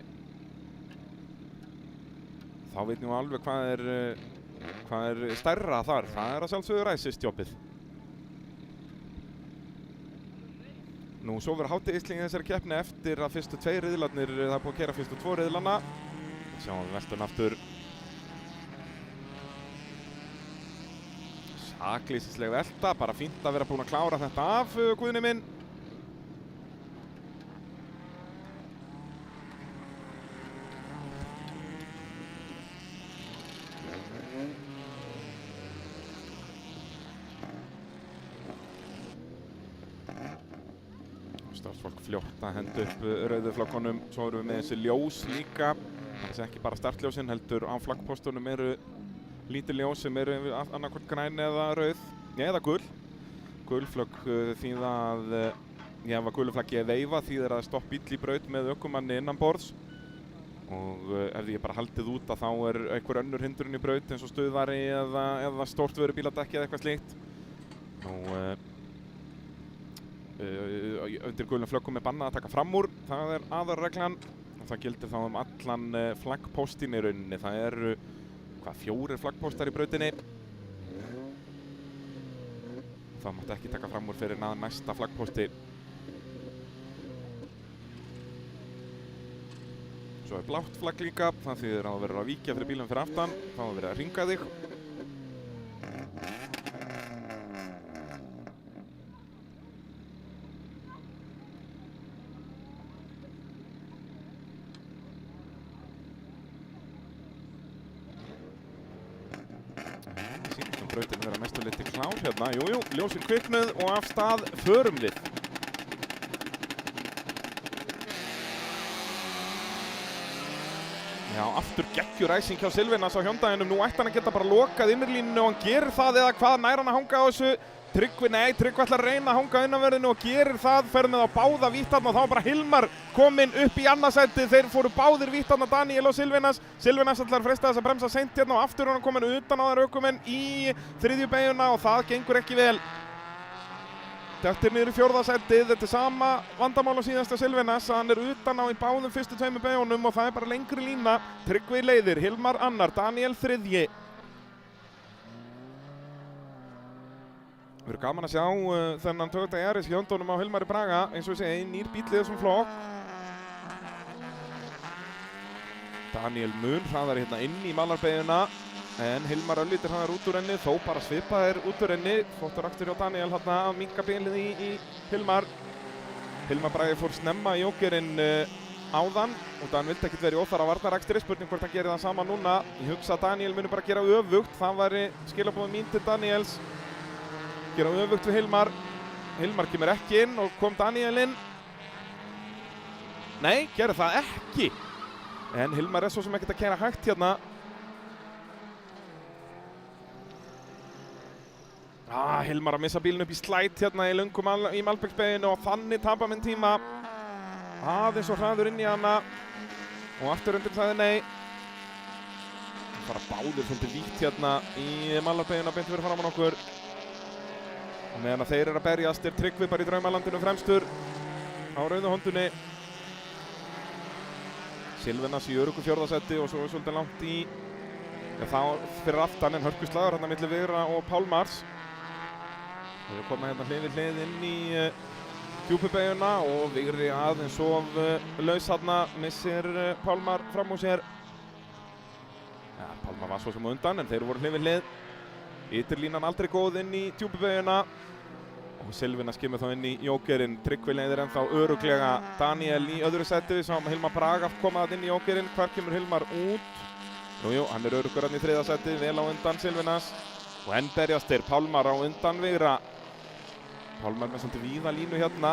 Þá veit nú alveg hvað er stærra þar. Það er að sjálfsögðu ræsistjópið. Nú svo verður hátíðisling í þessari keppni eftir að fyrstu 2 riðlarnir, það er búið að keyra fyrstu 2 riðlana. Sjáum við veltun aftur. Saklýsisleg velta, bara fínt að vera búin að klára þetta af, Guðni minn. Starfsfólk fljótt að henda upp rauðu flaggunum. Svo erum við með þessi ljós líka. Það er ekki bara startljósin, heldur á flaggpostunum eru lítið ljós sem eru annarkvort græn eða rauð, eða gul. Gulflögg þýða að ef gulu flaggi er veifa þýðir að stopp bíll í braut með ökumanni innan borðs. Og ef því er bara haldið út að þá er einhver önnur hindrun í braut eins og stöðvari eða stórt vörubíladekki eða eitthvað slíkt. Undir gulum flöggum er bannað að taka fram úr, það er aðalreglan og það gildir þá allan flaggpóstinn í rauninni. Það eru 4 flaggpóstar í brautinni. Það mátti ekki taka fram úr fyrir næsta flaggpósti. Svo er blátt flagg líka, það þýðir að það verður að víkja fyrir bílum fyrir aftan, þá er verið að hringa þig. Brautin vera mestu liti klár hérna, jújú, ljósin kviknuð og af stað förum við. Já, aftur geggjuræsing hjá Silvinas á Hyundaiinum. Nú ætti hann að geta bara lokað innurlínu og hann gerir það eða hvað, nær hann að hanga á þessu. Tryggvi, nei, Tryggvi ætlar að reyna að hanga innanverðinu og gerir það, fer með á báða vítarna og þá var bara Hilmar kominn upp í annarsæti. Þeir fóru báðir vítarna, Daniel og Silvinas. Silvinas ætlar að freista þess að bremsa seint hérna og aftur hann kominn utan á þær ökumenn í þriðju beyguna og það gengur ekki vel. Dettur niður í fjórða sætið, þetta er sama vandamál á síðasta Silvinas, hann er utan á í báðum fyrstu tveimur beygunum og það er bara lengri lína. Tryggvi leiðir, Hilmar annar, Daniel þriðji. Það verður gaman að sjá þennan Toyota Yaris í höndunum á Hilmari Braga, eins og ég segi, nýr bíll í þessum flokk. Daniel mun hraðar hérna inn í malarbeyguna, en Hilmar öllítir hraðar út úr henni, þó bara svipaðir út úr henni. Flottur akstur hjá Daniel hérna að minnka bilið í Hilmar. Hilmar Bragi fór snemma í jókerinn áðan og hann vildi ekkert verið óþarfa varnarakstri, spurning hvort hann gerir það sama núna. Ég hugsa að Daniel muni bara gera öfugt, það væri skilaboð mín til Daniels. Gera öfugt við Hilmar. Hilmar kemur ekki inn og kom Daniel inn. Nei, gerir það ekki. En Hilmar er svo sem ekkert að keyra hægt hérna. Hilmar að missa bílinn upp í slæt hérna í löngum í Malbæksbeginu og þannig tapar minn tíma. Aðeins og hraður inn í hana. Og afturöndin sagði nei. Það fara báðir svolítið vítt hérna í Malbæksbeginu beint fyrir framan okkur. Og meðan að þeir eru að berjast er Tryggvi bara í draumalandinu fremstur á rauðu hondunni. Silvinas í öruggu fjórðasæti og svo er svolítið langt í þá fyrir aftan en hörkuslagur hérna milli Vigra og Pálmars. Þeir koma hérna hlið við hlið inn í djúpubeyguna og Vigri aðeins of laus hérna, missir Pálmar fram úr sér. Ja, Pálmar var svo sem á undan en þeir voru hlið við hlið. Ytterlínan aldrei góð inn í djúpubeyguna og Silvinas kemur þá inn í jókerinn. Tryggvi leiðir ennþá öruglega Daniel í öðru sæti. Við sáum að Hilmar Braga koma inn í jókerinn. Hvar kemur Hilmar út? Jú, hann er örugur hann í þriðja sæti, vel á undan Silvinas. Og enn berjast þeir, Pálmar á undan Vigra. Pálmar með svolítið víða línu hérna.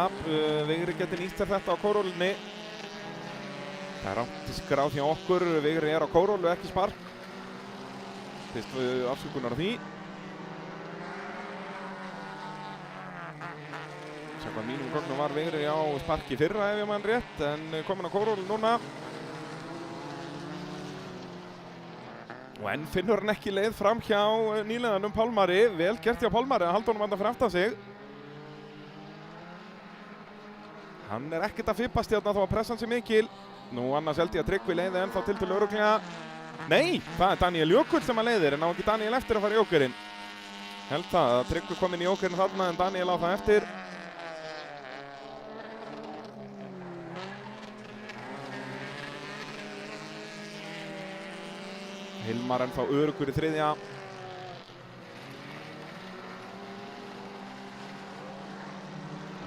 Vigri geti nýtt sér þetta á kórólinni. Það er átt í skráð hjá okkur. Vigri er á kórólu, ekki spark. Fyrst afsökunar á því. Samkvæmt mínum gögnum var Vigri á sparki fyrra ef ég man rétt, en kominn á kóról núna. Og enn finnur hann ekki leið fram hjá nýliðanum Pálmari. Vel gert hjá Pálmari að halda honum anda fyrir aftan sig. Hann er ekkert að fippast hérna þó að pressan sé mikil. Nú annars held ég að Tryggvi leiði ennþá til örugglega. Nei, það er Daniel Jökull sem að leiðir en á ekki Daniel eftir að fara í jókerinn. Held það að Tryggvi kom inn í jókerinn þarna en Daniel á það eftir. Hilmar ennþá örugur í þriðja.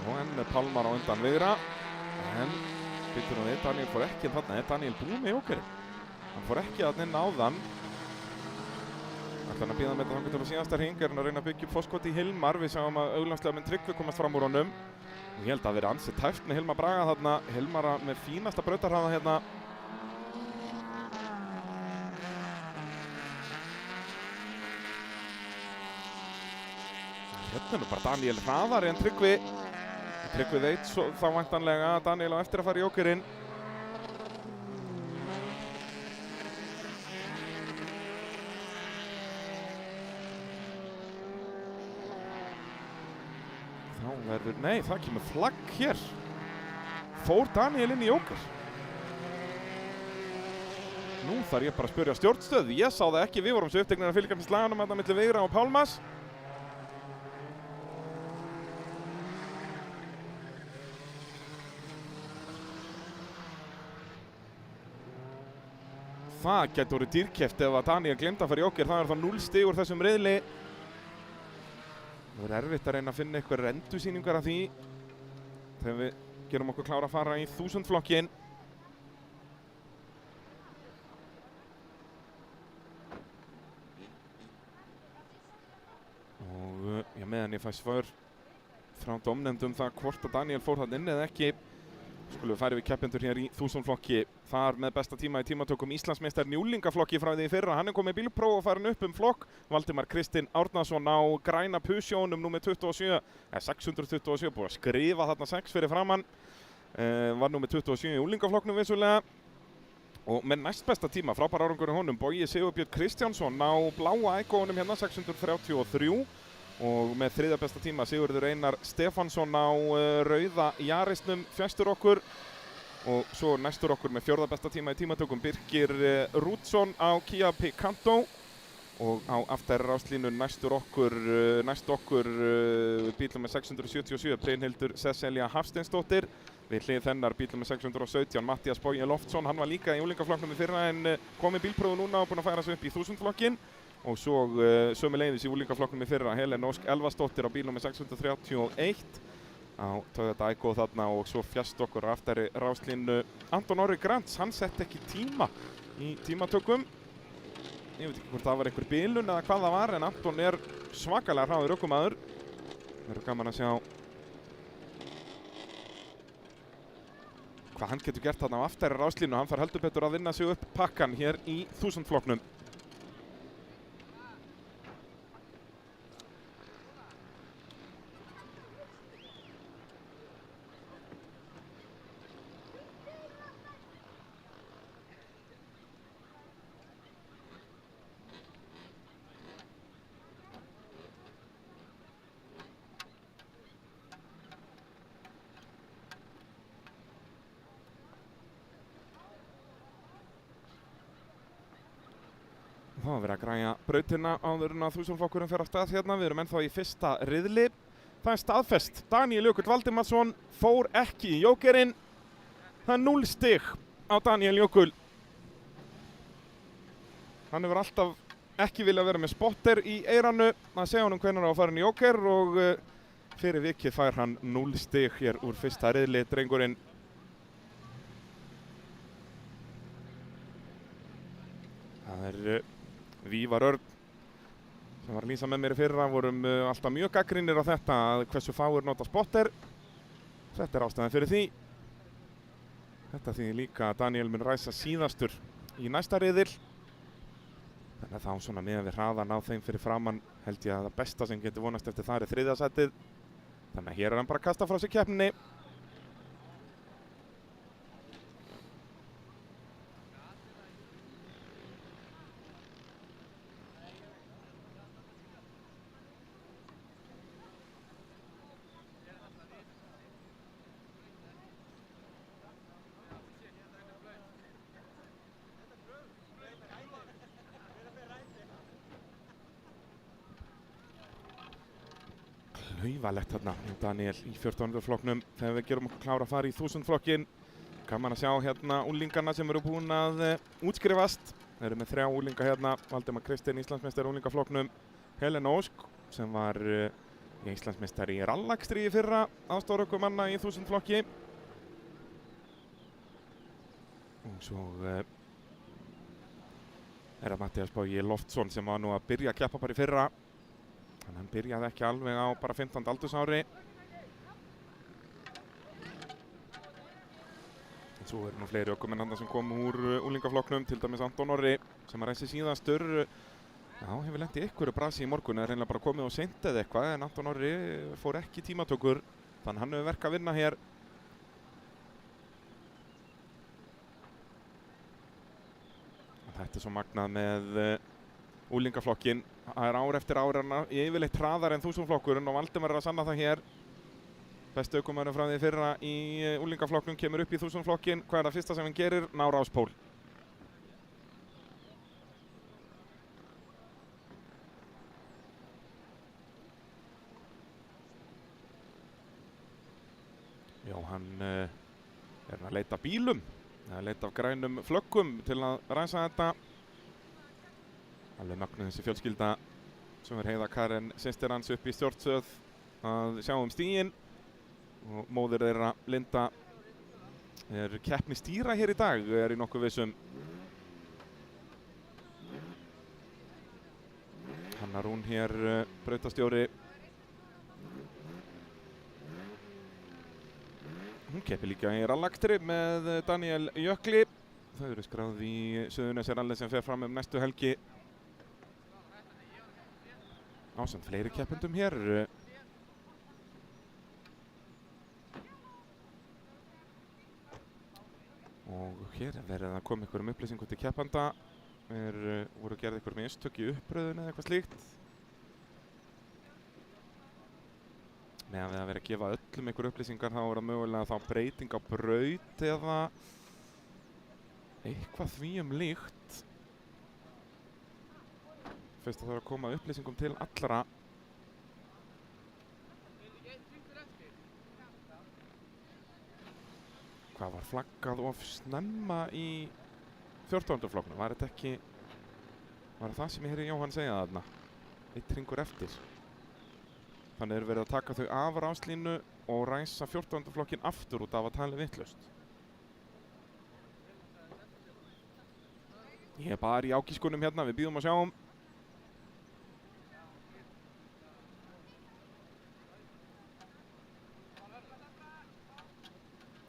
Og enn er Pálmar á undan Vigra. En byttur nú við, Daniel fór ekki inn þarna. Er Daniel búinn með jókerinn? Hann fór ekki að inn áðan. Ætlar hann að bíða með þetta þangað til á síðasta hring. Er hann að reyna að byggja upp fórskoti í Hilmar. Við sjáum að augljóslega minn Tryggvi komast fram úr honum. Og ég held að það veri ansið tæft með Hilmar Braga þarna. Hilmar með fínasta brautarhraða hérna. Hérna er nú bara Daniel hraðari en Tryggvi. Tryggvi veit þá væntanlega að Daniel á eftir að fara í jókerinn. Þá verður, nei, það kemur flagg hér. Fór Daniel inn í jóker? Nú þarf ég bara að spyrja stjórnstöð. Ég sá það ekki, við vorum svo uppteknir að fylgja með slaganum þarna milli Vigra og Pálmars. Það getur verið dýrkeypt ef að Daniel glemdi að fara í jóker. Það er þá 0 stig úr þessum riðli. Það verður erfitt að reyna að finna eitthvað endusýningar af því þegar við gerum okkur klára að fara í 1000 flokkinn. Og meðan ég fæ svör frá dómnefndum það hvort að Daniel fór þarna inn eða ekki. Skulum við færi við keppendur hér í 1000 flokki. Þar með besta tíma í tímatökum Íslandsmeistarinn í úlingaflokki frá því í fyrra. Hann komið bílpróf og farin upp flokk. Valdimar Kristinn Árnason á græna Peugeotnum númer 27, 627, búið að skrifa þarna 6 fyrir framann. Var númer 27 í úlingaflokknum vissulega. Og með næst besta tíma, frábær árangur í honum, Bogi Sigurbjörn Kristjánsson á bláa Eikónum hérna, 633. Og með þriðja besta tíma Sigurður Einar Stefánsson á rauða Yarisnum fjæstur okkur. Og svo næstur okkur með fjórða besta tíma í tímatökum Birgir Rúdsson á Kia Picanto. Og á afturráslínu næst okkur bílum með 677 Brynhildur Sesselja Hafsteinsdóttir. Við hlið þennar bílum með 617 Matthías Bogi Loftsson. Hann var líka í úlingaflokknum í fyrra en kom í bílprófu núna og búinn að færa sig upp í 1000 flokkin. Og svo sömuleiðis í úlingaflokknum í fyrra Helen Ósk Elvarsdóttir á bílum með 631 á Toyota Aygo þarna og svo fjast okkur á aftari ráslínu Anton Orri Grants. Hann sett ekki tíma í tímatökum. Ég veit ekki hvort það var einhver bilun eða hvað það var en Anton er svakalega hraður ökumaður. Það verður gaman að sjá hvað hann getur gert þarna á aftari ráslínu. Hann fær heldur betur að vinna sig upp pakkan hér í 1000 flokknum. Það var verið að græja brautina áður en að 1000 flokkurinn fer af stað hérna. Við erum ennþá í fyrsta riðli. Það er staðfest. Daníel Jökull Valdimarsson fór ekki í jókerinn. Það er 0 stig á Daníel Jökull. Hann hefur alltaf ekki viljað vera með spotter í eyranu. Það segja honum hvenær á að fara inn í jóker og fyrir vikið fær hann 0 stig hér úr fyrsta riðli, drengurinn. Það er Vívar Örn sem var að lýsa með mér í fyrra, vorum alltaf mjög gagnrýnir á þetta að hversu fáir nota spotter. Þetta er ástæðan fyrir því. Þetta þýðir líka að Daniel mun ræsa síðastur í næsta riðil. Þannig að þá svona meðan við hraðan á þeim fyrir framann held ég að það besta sem getur vonast eftir það er þriðja sætið. Þannig að hér er hann bara að kasta frá sig keppninni. Klauvalegt þarna, Daniel í 14. flokknum þegar við gerum okkur klára að fara í 1000 flokkin. Gaman að sjá hérna úlingarna sem eru búin að útskrifast. Við erum með 3 úlinga hérna, Valdimar Kristinn, Íslandsmeistari í úlingaflokknum, Helen Ósk sem var Íslandsmeistari í rallakstri í fyrra, aðstoðarökumanna í 1000 flokki. Og svo er það Matthías Bogi Loftsson sem var nú að byrja að keppa bara í fyrra. Hann byrjaði ekki alveg á bara 15. aldursári. En svo eru nú fleiri ökumenn sem kom úr úlingaflokknum, til dæmis Anton Orri sem að ræsi síðastur. Já, hefur lent í einhverju brasi í morgun eða reynilega bara komið og seint eða eitthvað en Anton Orri fór ekki tímatökur þannig hann hefur verk að vinna hér. Þetta er svo magnað með úlingaflokkin. Það er ár eftir ár yfirleitt hraðar en 1000 flokkurinn og Valdimar er að sanna það hér. Bestu ökumaðurinn frá því fyrra í úlingaflokknum kemur upp í 1000 flokkin. Hvað er það fyrsta sem hann gerir? Ná ráspól. Já, hann er að leita bílum. Að leita af grænum flöggum til að ræsa þetta. Alveg mögnuð þessi fjölskylda sem er Heiða Karen systir hans upp í stjórnstöð að sjá stíginn og móðir þeirra Linda er keppnistýra hér í dag, er í nokkuð vissum. Hanna Rún hér brautastjóri. Hún keppi líka í rallakstri með Daniel Jökli. Þau eru skráð í Suðurnesjaralli sem fer fram næstu helgi. Ásamt fleiri keppendum hér. Og hér er verið að koma ykkur upplýsingum til keppanda. Voru gerð ykkur mistök í uppröðun eða eitthvað slíkt. Meðan við að vera að gefa öllum ykkur upplýsingar þá er það mögulega þá breyting á braut eða eitthvað því líkt. Fyrst að það er að koma upplýsingum til allra. Hvað var flaggað of snemma í 14. flokknum? Var þetta ekki... Var það sem ég heyrði Jóhann segja þarna? Eitt hringur eftir. Þannig er verið að taka þau af ráslínu og ræsa 14. flokkin aftur út af að tala vitlaust. Ég er bara í ágískunum hérna, við bíðum að sjáum.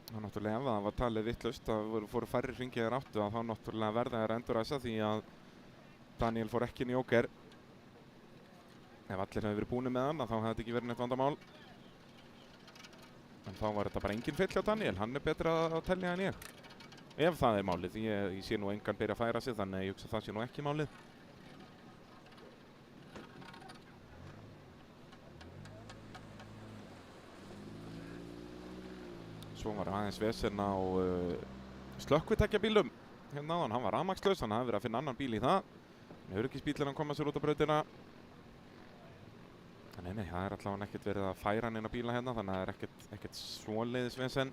Það náttúrulega ef það var talið vitlaust að fóru færri hringir áttu að þá náttúrulega verða þær enduræsa því að Daniel fór ekki inn í jóker. Ef allir hefði verið búinir með hann þá hefði þetta ekki verið neitt vandamál. En þá var þetta bara engin feill hjá Daniel, hann er betra að telja en ég. Ef það er málið, ég sé nú engan byrja að færa sig þannig að ég hugsa það sé nú ekki málið. Svo var aðeins vesen á slökkvitækjabílum hérna áðan, hann var rafmagnslaus, hann hafði verið að finna annan bíl í það. Öryggisbílinn hann koma sér út á brautina. Nei, það er allavega ekkert verið að færa hann inn á bíla hérna, þannig að það er ekkert svoleiðis vesen.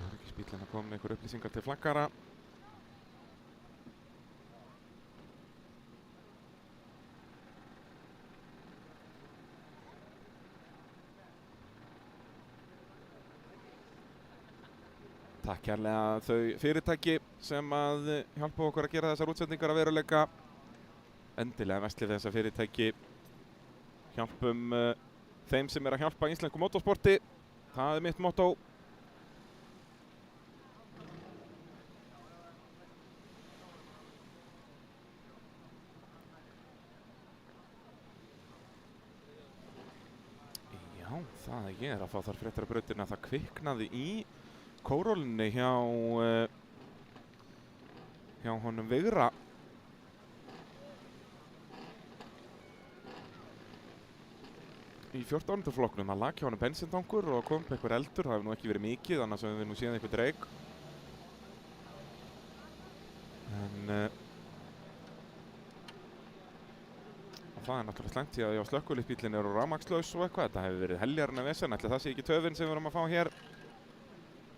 Öryggisbílinn hann kom með ykkur upplýsingar til flaggara. Takk kærlega þau fyrirtæki sem að hjálpa okkur að gera þessar útsendingar að veruleika. Endilega veslið þessar fyrirtæki. Hjálpum þeim sem að hjálpa íslensku motorsporti. Það er mitt motto. Já, það ég er að fá þar fréttar af brautina að það kviknaði í kórólinni hjá honum Vigra. Í 14. flokknum, það lag hjá honum bensintankur og kom upp einhver eldur, það hefur nú ekki verið mikið, annars hefum við nú séð einhver dreik. En það er náttúrulega slæmt því að slökkviliðsbíllinn er rafmagnslaus og eitthvað, þetta hefur verið heljarna vesen, ætli það sé ekki töfin sem við erum að fá hér.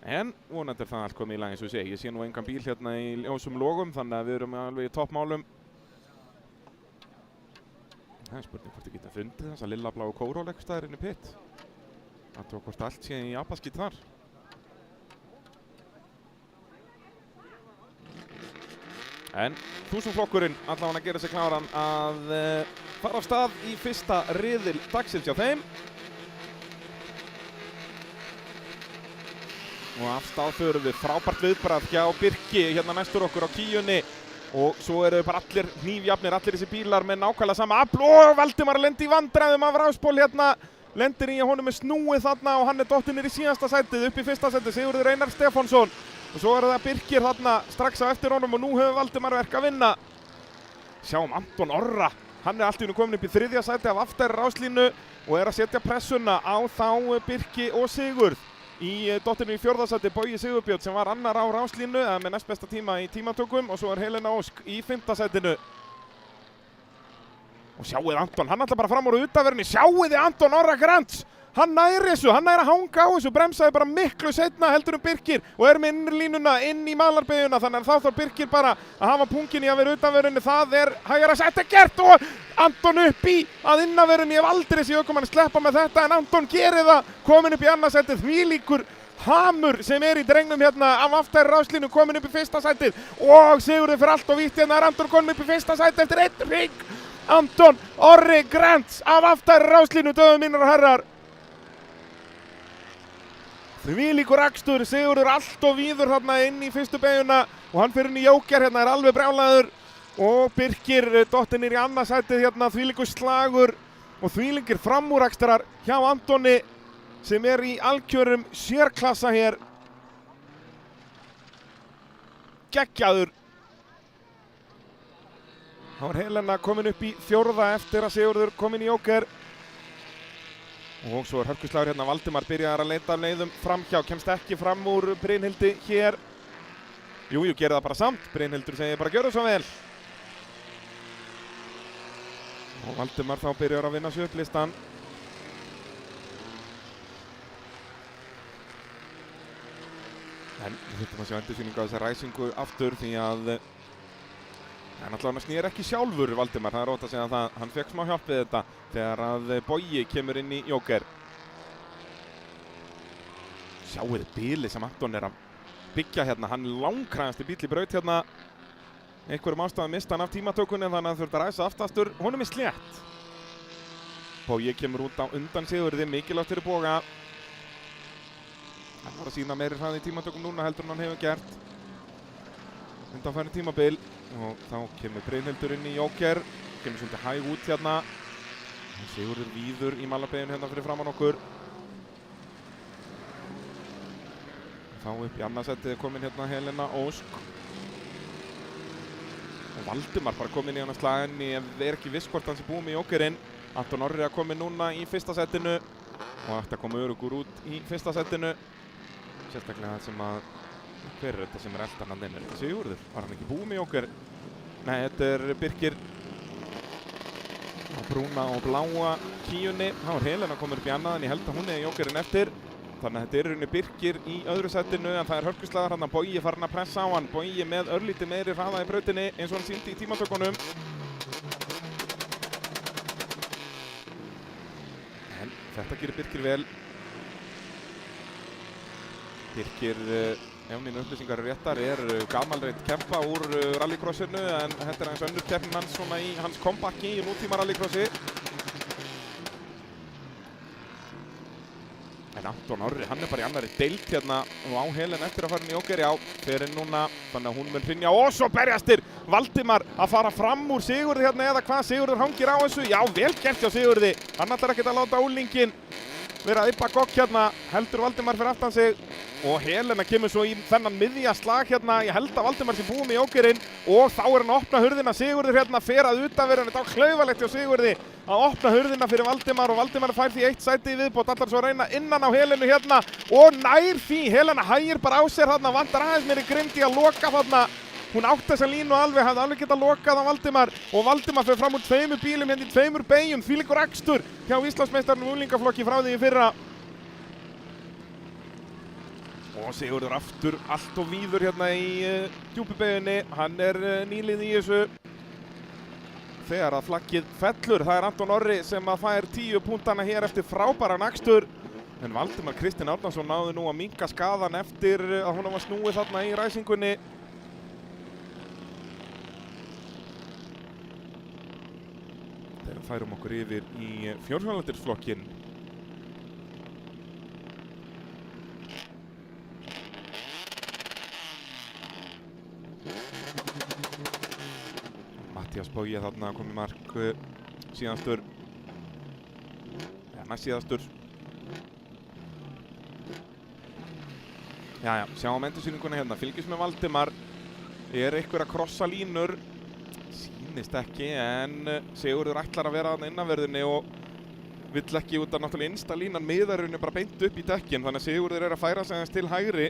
En vonandi er það allt komið í lag eins og ég segi. Ég sé nú engan bíl hérna í ljósum logum þannig að við erum alveg í toppmálum. Það er spurning hvort ég geta fundið þessa lilla bláu kóról eitthvað staðar inn í pit. Það tók hvort allt sé í apaskít þar. En 1000 flokkurinn allavega að gera sig kláran að fara á stað í fyrsta riðil dagsins hjá þeim. Og af stað förum við frábært viðbragð hjá Birki hérna næstur okkur á kíunni. Og svo eru bara allir hnífjafnir, allir þessi bílar með nákvæmlega sama afl. Og Valdimar lendi í vandræðum af rafsból hérna. Lendir í að honum er snúið þarna og hann er dottinn niður í síðasta sætið, upp í fyrsta sætið, Sigurður Einar Stefánsson. Og svo eru það Birkir þarna strax á eftir honum og nú hefur Valdimar verk að vinna. Sjáum Anton Orra, hann er allt í einu komin upp í 3. sæti af aftari ráslínu og er að setja pressuna á þá Birki og Sigurð. Í dottinu í 4. sæti Bogi Sigurbjörn sem var annar á ráslínu eða með næst besta tíma í tímatökum og svo er Helena Ósk í 5. sætinu. Og sjáuði Anton, hann ætla bara fram úr utaverðinni, sjáuði Anton Orra Grants. Hann næri þessu, hann næri að hanga á þessu, bremsaði bara miklu seinna heldur Birkir og er með innlínuna inn í malarbeyguna þannig að þá þarf Birkir bara að hafa punktinn í að vera utanverðinni, það er hægara sætt að gert og Anton upp í að innanverðinni, ég hef aldrei séð ökumann sleppa með þetta en Anton gerir það, komin upp í annarsætið, þvílíkur hamur sem er í drengnum hérna af aftæri ráslínu, komin upp í 1. sætið og Sigurður fyrir allt og vítt hérna er Anton komin upp í 1. sætið eftir 1 hring. Anton Orri Grants af aftæri ráslínu, döðum mínir og herrar. Þvílíkur akstur, Sigurður allt og víður þarna inn í fyrstu beyguna og hann fyrir inn í Jóker, hérna er alveg brjálaður og Birkir dottinn í annað sætið hérna, þvílíkur slagur og þvílíkir framúrakstrar hjá Antoni sem er í algjörum sérklassa hér. Geggjaður. Þá er Helena komin upp í 4. eftir að Sigurður komin í Jóker. Og svo er hörkuslagur hérna, Valdimar byrjar að leita leiðum framhjá, kemst ekki fram úr Brynhildi hér. Jú, gerir það bara samt, Brynhildur segir bara gjörðu svo vel. Og Valdimar þá byrjar að vinna sig upp listan. En við þurfum að sjá endursýningu á þessa ræsingu aftur því að en allavega hann snýr ekki sjálfur Valdimar, það er ótt að segja það, hann fekk smá hjálp við þetta þegar að Bogi kemur inn í Jóker. Sjáuð bíli sem Anton er að byggja hérna, hann er langkræðasti bíl í braut hérna. Einhverjum ástæðum mista hann af tímatökunni þannig að hann þurfti að ræsa aftastur, honum er slétt. Bogi kemur út á undan Sigurði, mikilvægt fyrir Boga. Hann var að sína meiri hraði í tímatökum núna heldur en hann hefur gert undanfæri tímabil. Og þá kemur Brynhildur inn í Jóker, kemur svolítið hæg út hérna. Sigurður víður í malabeginu hérna fyrir framan okkur. Þá upp í annarsætið komin hérna Helena Ósk. Og Valdimar bara komin í hann að slaga henni, ég er ekki viss hvort hann sé búið með Jókerinn. Anton Orri að komin núna í fyrsta sætinu og ætti að koma örugur út í fyrsta sætinu. Sérstaklega það sem að hver er þetta sem er eldan hann inn? Er þetta Sigurður? Var hann ekki búið með Jóker? Nei, þetta er Birkir á brúna og bláa kíunni. Þá er Helena komin upp í annað en ég held að hún er Jókerinn eftir. Þannig að þetta er rauninni Birkir í öðru sætinu en það er hörkuslagar hann að Bogi farin að pressa á hann. Bogi með örlítið meiri hraða í brautinni eins og hann sýndi í tímatökunum. En þetta gerir Birkir vel. Birkir, ef mínu upplýsingar eru réttar, er gamalreitt kempa úr rallycrossinu en þetta er aðeins önnur keppnin hans svona í hans kompakki í nútíma rallycrossi. En Anton Orri, hann er bara í annari deild hérna og á Helen eftir að fara inn í Jóker, já, fyrir núna, þannig að hún mun hrynja og svo berjastir Valdimar að fara fram úr Sigurði hérna eða hvað, Sigurður hangir á þessu, já, vel gert hjá Sigurði, hann ætlar ekkert að láta úlinginn vera að yppa gogg hérna, heldur Valdimar fyrir aftan sig og Helena kemur svo í þennan miðja slag hérna, ég held að Valdimar sé búið með Jókerinn og þá er hann að opna hurðina, Sigurður hérna fer að utanverðinu, þetta á klaufalegt hjá Sigurði að opna hurðina fyrir Valdimar og Valdimar fær því 1 sæti í viðbót, allar svo að reyna innan á Helenu hérna og nær því, Helena hægir bara á sér þarna, vantar aðeins meiri grimmd í að loka þarna. Hún átti þessa línu alveg, hafði alveg getað lokað á Valdimar og Valdimar fyrir fram úr 2 bílum hérna í 2 beygjum, þvílíkur akstur hjá Íslandsmeistarinn unglingaflokki frá því í fyrra. Og Sigurður aftur allt og víður hérna í djúpubeyjunni, hann er nýlið í þessu. Þegar að flaggið fellur, það er Anton Orri sem að fær 10 púntana hér eftir frábæran akstur. En Valdimar Kristinn Árnason náði nú að minnka skaðan eftir að hún var snúið þarna í ræsingunni. Færum okkur yfir í fjórhjólandirsflokkinn. Matthías Bogi þarna kom í mark síðastur. Næst síðastur. Jæja, sjáum endursýninguna hérna. Fylgjast með Valdimar. Er einhver að krossa línur? Sýnist ekki, en Sigurður ætlar að vera þarna innanverðinni og vill ekki út af náttúrulega innsta línan miðarunni bara beint upp í dekkin, þannig að Sigurður er að færa sig aðeins til hægri.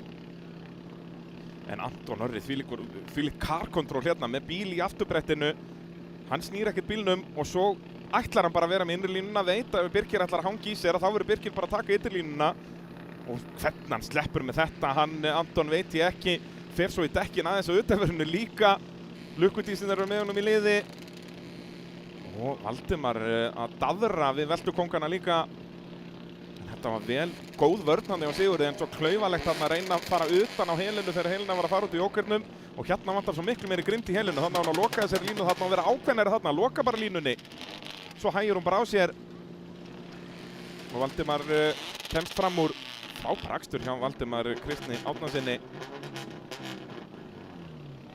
En Anton Orri, þvílíkt car-control hérna með bíl í afturbrettinu. Hann snýr ekkert bílnum og svo ætlar hann bara að vera með innri línuna, veit að ef Birkir ætlar að hanga í sér að þá verður Birkir bara að taka ytri línuna. Og hvernig hann sleppur með þetta, Anton veit ég ekki, fer svo í dekkin aðeins á utanverðinu líka. Lukkudísinn eru með honum í liði og Valdimar að daðra við veltukongana líka. En þetta var vel góð vörn hann hjá Sigurði en svo klaufalegt hann að reyna að fara utan á Helenu þegar Helena var að fara út í Jókernum og hérna vantar svo miklu meiri grimmd í Helenu, þannig að hann að loka þessari línu, þarna að vera ákveðnari þarna, loka bara línunni. Svo hægir hún bara á sér og Valdimar kemst fram úr frábærakstur hjá Valdimar Kristni Árnasyni.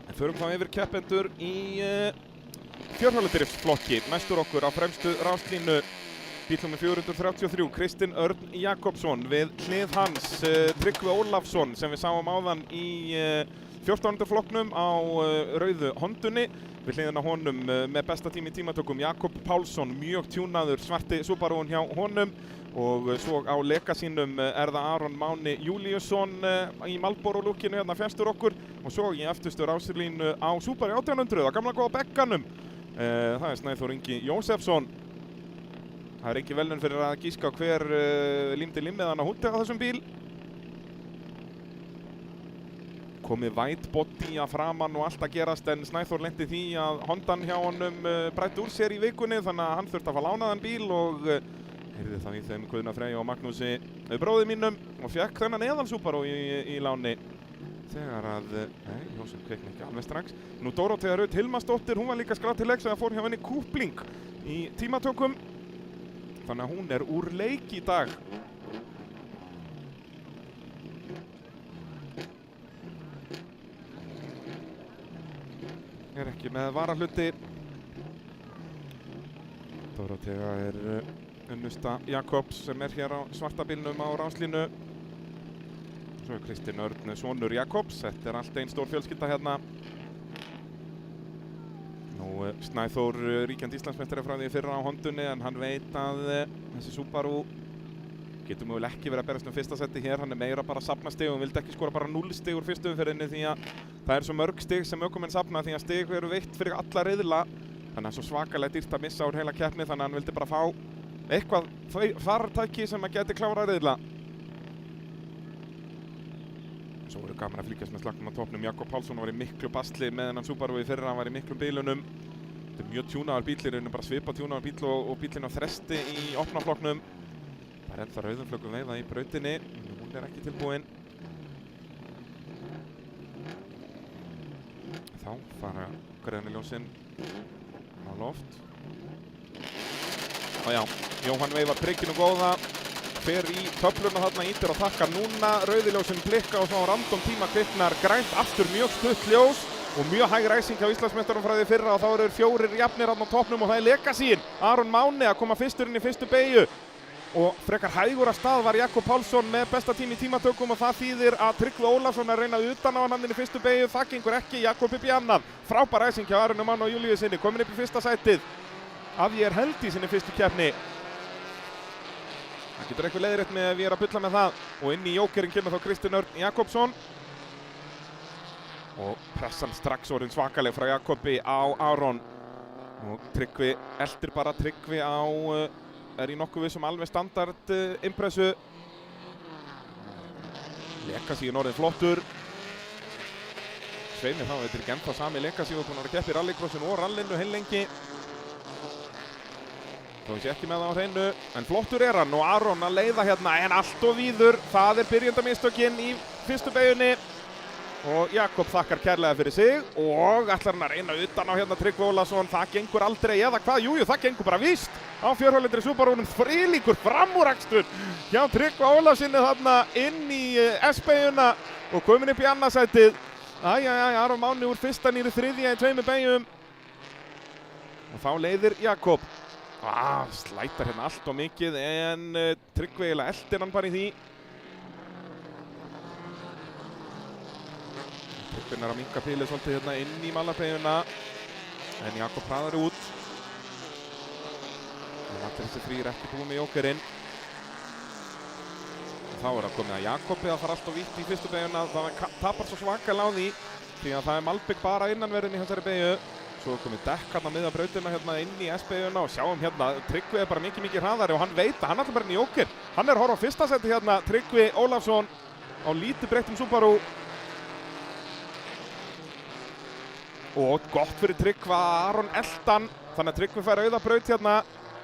En förum þá yfir keppendur í fjórhjóladrifsflokki. Næstur okkur á fremstu ráslínu bíll númer 433, Kristinn Örn Jakobsson. Við hlið hans Tryggvi Ólafsson sem við sáum áðan í 14. flokknum á rauðu Hondunni. Við hliðina honum með besta tími í tímatökum Jakob Pálsson, mjög tjúnaður svarti Subaruun hjá honum. Og svo á leka sínum það Aron Máni Júlíusson í Marlboro-lúkinu hérna fjærstur okkur. Og svo í eftirstu ráslínu á Subaru 1800 á gamla góða bekkanum. Það Snæþór Ingi Jósefsson. Það ekki velun fyrir að gíska hver límdi limmiðan á húti á þessum bíl. Komið white body að framan og allt að gerast, en Snæþór lenti því að Hondan hjá honum brætti úr sér í vikunni, þannig að hann þurfti að fá lánaðan bíl og heyrði það í þeim Guðna Freyju og Magnúsi bróði mínum og fekk þennan eðal Subaru í láni. Þegar að, Jósef kveikni ekki alveg strax. Nú Dórótea Rut Hilmarsdóttir, hún var líka skráð til leiks eða fór hjá henni kúpling í tímatökum. Þannig að hún úr leik í dag. Ekki með varahluti. Dórótea unnusta Jakobs sem hér á svarta bílnum á ráslínu. Svo Kristinn Örn, sonur Jakobs. Þetta allt einn stór fjölskylda hérna. Nú Snæþór ríkjandi Íslandsmeistari frá því fyrra á Hondunni, en hann veit að þessi Subaru getur mögulega ekki verið að berast fyrsta seti hér. Hann meira bara að safna stig og vildi ekki skora bara 0 stig úr fyrstu umferðinni, því að það svo mörg stig sem ökumenn safna, því að stig veitt fyrir alla riðla. Þannig að svo svakalega dýrt að missa úr heila keppni, þannig að hann vildi bara fá eitthvað farartæki sem að geti klára riðla. Svo voru gaman að fylgjast með slagnum á toppnum. Jakob Pálsson var í miklu basli með hennan Subaru í fyrra, hann var í miklum bílunum. Þetta mjög tjúnaður bíl, bara svipa tjúnaður bíl og bílinn á þresti í opnaflokknum. Það ennþá rauðumflöggum veiða í brautinni, hún ekki tilbúin. Þá fara greiðaniljósin á loft. Og já, Jóhann veifar prikkinu góða, fer í töfluna þarna, ítir og takkar núna, rauðiljósin blikka og svo á random tíma kviknar grænt aftur mjög stutt ljós og mjög hæg ræsing hjá Íslandsmeistarum frá því fyrra, og þá eru 4 jafnir þarna á toppnum og það legacy Aron Máni að koma fyrstur inn í fyrstu beygju. Og frekar hægur að stað var Jakob Pálsson með besta tími í tímatökum, og það þýðir að Tryggvi Ólafsson reyna utan á hann í fyrstu beygju. Það gengur ekki, Jakob upp í annað. Frábær ræsing hjá Aronu Mána og Júlíusinni, komin upp í fyrsta sætið. Að ég held í sinni fyrstu keppni. Það getur eitthvað leiðrétt með ef ég að bulla með það. Og inn í jókerinn kemur þá Kristinn Örn Jakobsson. Og pressan strax orðin svakaleg frá Jakobi á Aron. Og Tryggvi eldir bara Tryggvi á í nokkuð vissum alveg standard impressu. Legacy orðin flottur. Sveimir þá, þetta ekki ennþá sami Legacy og búinn að keppa í rallycrossin og rallinu heillengi. Þó sé ekki með það á hreinu, en flottur hann og Aron að leiða hérna, en allt og víður. Það byrjandamistökin í fyrstu beygjunni. Og Jakob þakkar kærlega fyrir sig og ætlar hann að reyna utan á hérna Tryggvi Ólafsson. Það gengur aldrei, eða hvað? Jújú, það gengur bara víst á fjórhjólindri Subaruunum. Þvílíkur framúrakstur hjá Tryggva Ólafssyni þarna inn í S-beygjuna og komin upp í annarsætið. Aron Máni úr fyrsta nýri þriðja í 2 beygjum. Og þá leiðir Jakob. Slætar hérna allt og mikið, en Tryggvi eiginlega eldir hann bara í því. Tryggvin að minka pilið svolítið hérna inn í malarbeyguna, en Jakob hraðar út. Þessi 3 ekki búið með jókerinn. Þá það komið að Jakobi að fara allt og vítt í fyrstu beyguna. Það tapar svo svakalega á því, því að það Malbik bara innanverðin í þessari beygju. Svo komið dekk hérna miða brautina hérna inn í S-beyguna og sjáum hérna Tryggvi bara mikið hraðari og hann veit að hann ætlar bara inn í jóker. Hann að horfa á fyrsta seti hérna, Tryggvi Ólafsson á lítið breyttum Subaru. Og gott fyrir Tryggva Aron eldan, þannig að Tryggvi fær auða braut hérna.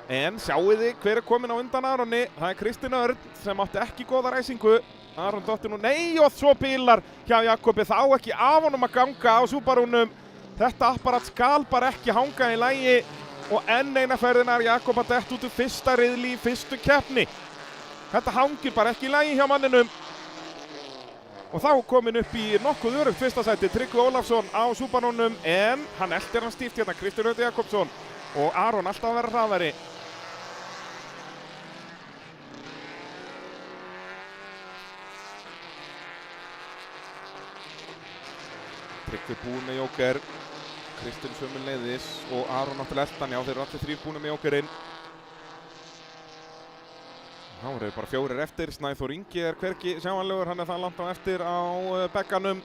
En sjáu þið hver komin á undan Aroni, það Kristinn Örn sem átti ekki góða ræsingu. Aron dotti nú, nei, og svo bílar hjá Jakobi, þá ekki af honum að ganga á Subarunum. Þetta apparat skal bara ekki hanga í lagi og enn eina ferðina Jakob að detta út úr fyrsta riðli í fyrstu keppni. Þetta hangir bara ekki í lagi hjá manninum. Og þá komin upp í nokkuð örugt fyrsta sæti Tryggvi Ólafsson á Subarúnum, en hann eltir hann stíft hérna, Kristinn Örn Jakobsson og Aron alltaf að vera hraðari. Tryggvi búinn með jóker, Kristinn sömuleiðis og Aron náttúrulega eldan, já þeir eru allir þrír búinir með jókerinn. Þá eru bara 4 eftir, Snæþór Ingi er hvergi sjáanlegur, hann er það langt á eftir á begganum.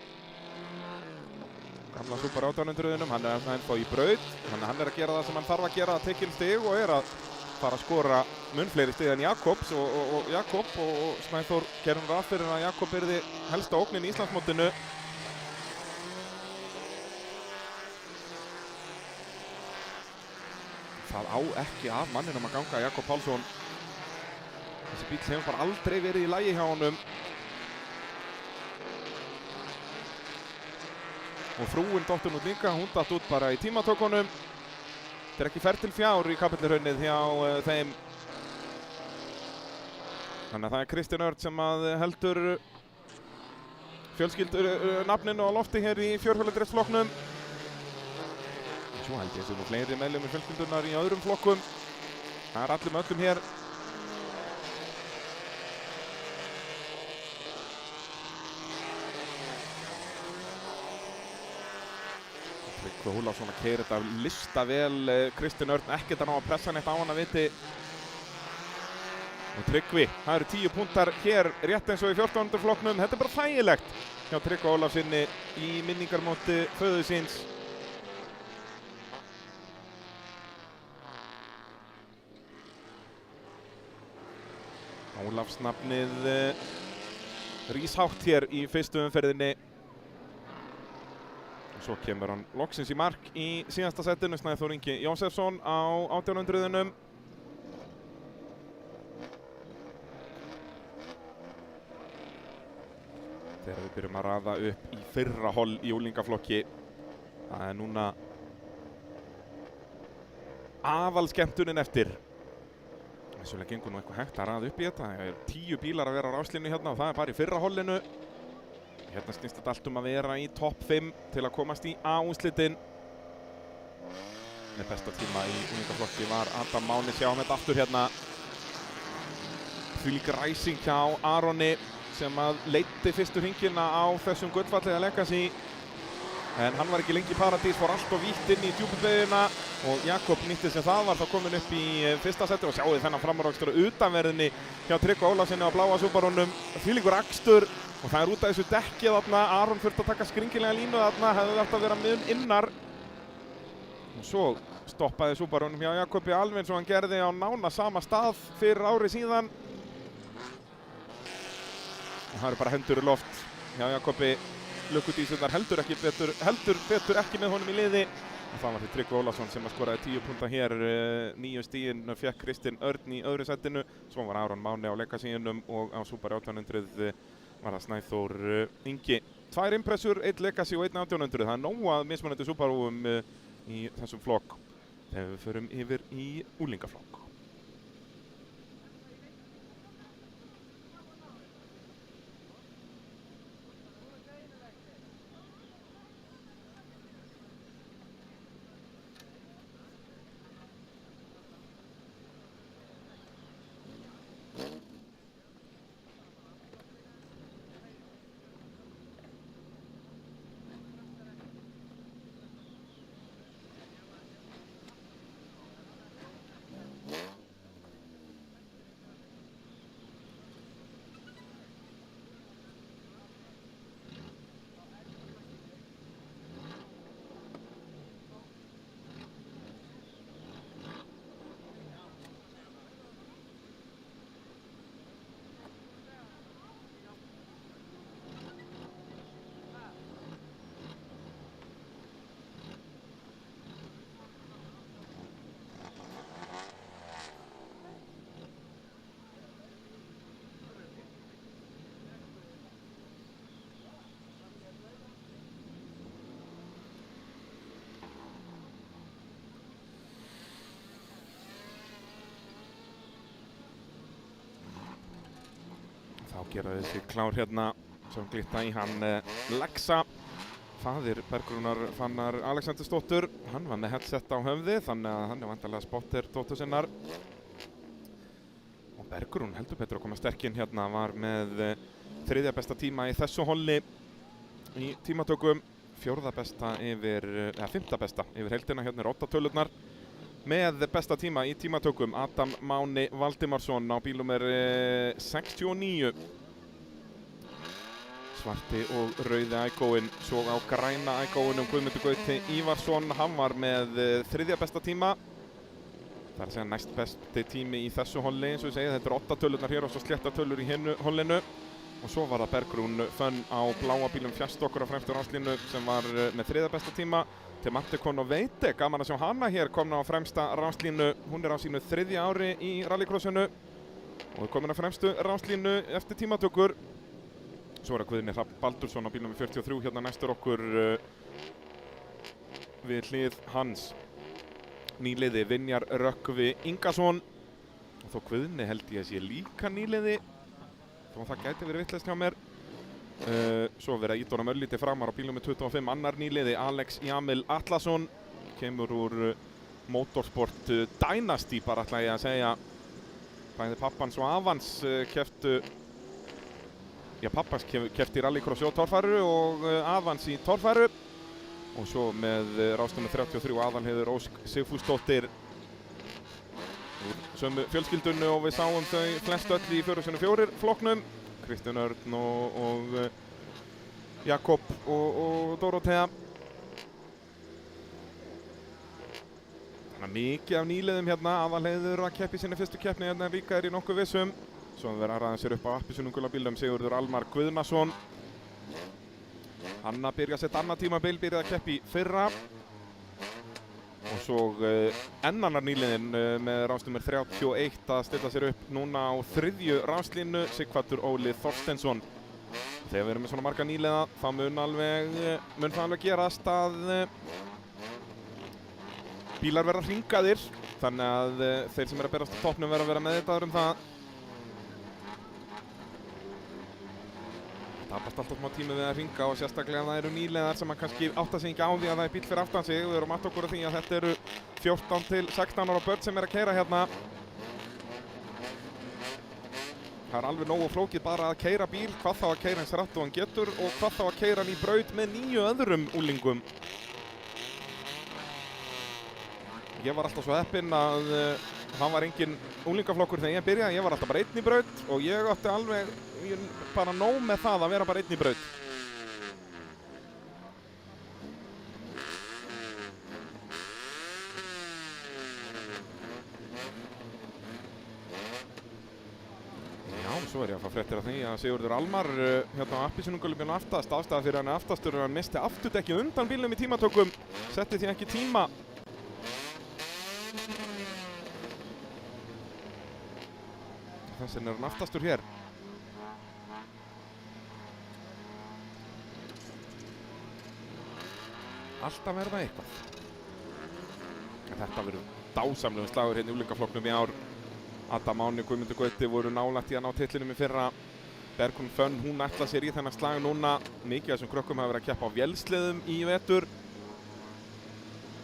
Gamla Super 1800-unum, hann er ennþá í braut, þannig að hann er að gera það sem hann þarf að gera, að tekja stig og er að fara að skora mun fleiri stig en Jakobs og Jakob og Snæþór gerum ráð fyrir að Jakob yrði helsta ógnin í Íslandsmótinu. Það á ekki af manninum að ganga, Jakob Pálsson. Þessi bíll hefur bara aldrei verið í lagi hjá honum. Og frúin dóttir nú líka, hún datt út bara í tímatökunum. Þetta er ekki ferð til fjár í Kapellihraunið hjá þeim. Þannig að það er Kristinn Örn sem að heldur fjölskyldunafninu á lofti hér í fjórhjóladrifsflokknum. Svo held ég sem nú fleiri meðlimir fjölskyldunar í öðrum flokkum. Það er allir með öllum hér. Tryggvi Ólafsson að keyra þetta lista vel, Kristinn Örn ekkert að ná að pressa neitt á hann að viti. Og Tryggvi, það eru 10 púntar hér rétt eins og í 14. flokknum. Þetta er bara þægilegt hjá Tryggva Ólafssoni í minningarmóti föður síns. Ólafsnafnið rís hátt hér í fyrstu umferðinni. Og svo kemur hann loksins í mark í síðasta setinu, Snæþór Ingi Jósefsson á 1800-unum. Þegar við byrjum að raða upp í fyrra holl í úlingaflokki. Það er núna aðalskemmtunin eftir. Þessulega gengur nú eitthvað hægt að raða upp í þetta. Það er 10 bílar að vera á ráslínu hérna og það er bara í fyrra hollinu. Hérna snýst þetta allt að vera í topp 5 til að komast í A-úrslitin. Með besta tíma í úlingaflokki var Adam Máni, sjáum þetta aftur hérna. Þvílík ræsing hjá Aroni sem að leiddi fyrstu hringina á þessum gullfallega Legacy. En hann var ekki lengi í paradís, fór allt og vítt inn í djúpubeyguna og Jakob nýtti sem það var þá komin upp í fyrsta seti og sjáu þennan framúrakstur utanverðinni hjá Tryggva Ólafssoni á bláa Subarúnum. Þvílíkur akstur og það er út af þessu dekkið þarna. Aron þurfti að taka skringilega línu þarna, hefði þarft að vera mun innar. Og svo stoppaði Subarúnum hjá Jakobi alveg eins og hann gerði á nána sama stað fyrir ári síðan. Og það eru bara hendur í loft hjá Jakobi. Lukkudísurnar heldur betur ekki með honum í liði. Og það var því Tryggvi Ólafsson sem skoraði 10 púnta hér. 9 stigin fekk Kristinn Örn í öðru setinu. Svo var Aron Máni á Legacy-unum og á Super 1800 var það Snæþór Ingi. 2 impressur, 1 Legacy og 1 1800. Það er nóg að mismunandi Subarúum í þessum flokk. Þegar við förum yfir í úlingaflokk. gera þessi klár hérna sem glitta í hann Lexa, faðir Bergrúnar Fannar Alexandersdóttur. Hann var með headset á höfði þannig að hann væntanlega spotter dóttur sinnar. Og Bergrún heldur betur að koma sterkinn hérna, var með 3. besta tíma í þessu holli í tímatökum, 4. besta yfir, eða 5. besta yfir heildina. Hérna 8 tölurnar. Með besta tíma í tímatökum Adam Máni Valdimarsson á bílnúmer 69. Svarti og rauði ægóinn, svo á græna ægóinnum Guðmundur Gauti Ívarsson. Hann var með 3. besta tíma. Það er að segja næst besti tími í þessu holli, eins og ég segi. Þetta eru 8 tölurnar hér og svo slétta tölur í hinnu hollinu. Og svo var það Bergrún Fönn á bláa bílum fjastokkur á fremstu ráslínu sem var með 3. besta tíma. Temante Konoveite, gaman að sjá hana hér, komna á fremsta ráslínu. Hún á sínu 3. ári í rallycrossinu og er komin á fremstu ráslínu eftir tímatökur. Svo er Guðni Hrafn Baldursson á bílnum 43 hérna næstur okkur við hlið hans. Nýliði Vinjar Rökkvi Ingason. Og þó Guðni held ég að sé líka nýliði, þó það gæti verið vitlaust hjá mér. Svo verið að íta honum örlítið framar á bílnúmer 25 annar nýliði Alex Jamil Atlason, kemur úr Motorsport Dynasty bara ætla ég að segja. Bæði pappans og afans kepptu, já pappans keppti í rallycross og torfæru og afans í torfæru. Og svo með ráðsnúmer 33 Aðalheiður Ósk Sigfúsdóttir úr sömu fjölskyldunni og við sáum þau flest öll í 4x4 flokknum. Kristján Örn og Jakob og Dorothea. Þannig að mikið af nýliðum hérna. Aðalheiður að keppa í sinni fyrstu keppni hérna líka í nokkuð vissum. Svo verður að ræða sér upp á appisínum gula bílnum Sigurður Almar Guðnason. Hann að byrja sitt annað tímabil, byrjaði að keppa í fyrra. Og svo ennanar nýliðin með ráðsnúmer 31 að stilla sér upp núna á 3. ráðslínu, Sigvartur Óli Þorsteinsson. Þegar við erum með svona marga nýliða þá mun það alveg gerast að bílar verða hringaðir, þannig að þeir sem eru að berast á toppnum verða að vera meðvitaðir um það. Það tapast alltaf smá tími við að hringa og sérstaklega ef það eru nýliðar sem kannski átta sig ekki á því að það er bíl fyrir aftan sig. Við erum átt okkur á því að þetta eru 14 til 16 ára börn sem er að keyra hérna. Það er alveg nógu flókið bara að keyra bíl, hvað þá að keyra eins hratt og hann getur og hvað þá að keyra hann í braut með 9 öðrum úlingum. Ég var alltaf svo heppinn að það var engin úlingaflokkur þegar ég byrjaði. Ég var alltaf bara einn í braut og ég átti alveg bara nóg með það að vera bara einn í braut. Já, svo er ég að fá fréttir af því að Sigurður Almar hérna á appisínugulubjörn aftast, ástæða fyrir hann aftastur hann misti afturdekkið undan bílnum í tímatökum, setti því ekki tíma. Þess vegna er hann aftastur hér. Alltaf verða eitthvað. En þetta verður dásamlegur slagur hérna í úlingaflokknum í ár. Adam Máni og Guðmundur Gauti voru nálægt í að ná titlinum í fyrra. Bergrún Fönn, hún ætla sér í þennan slag núna. Mikið af þessum krökkum hafa verið að keppa á vélsleðum í vetur.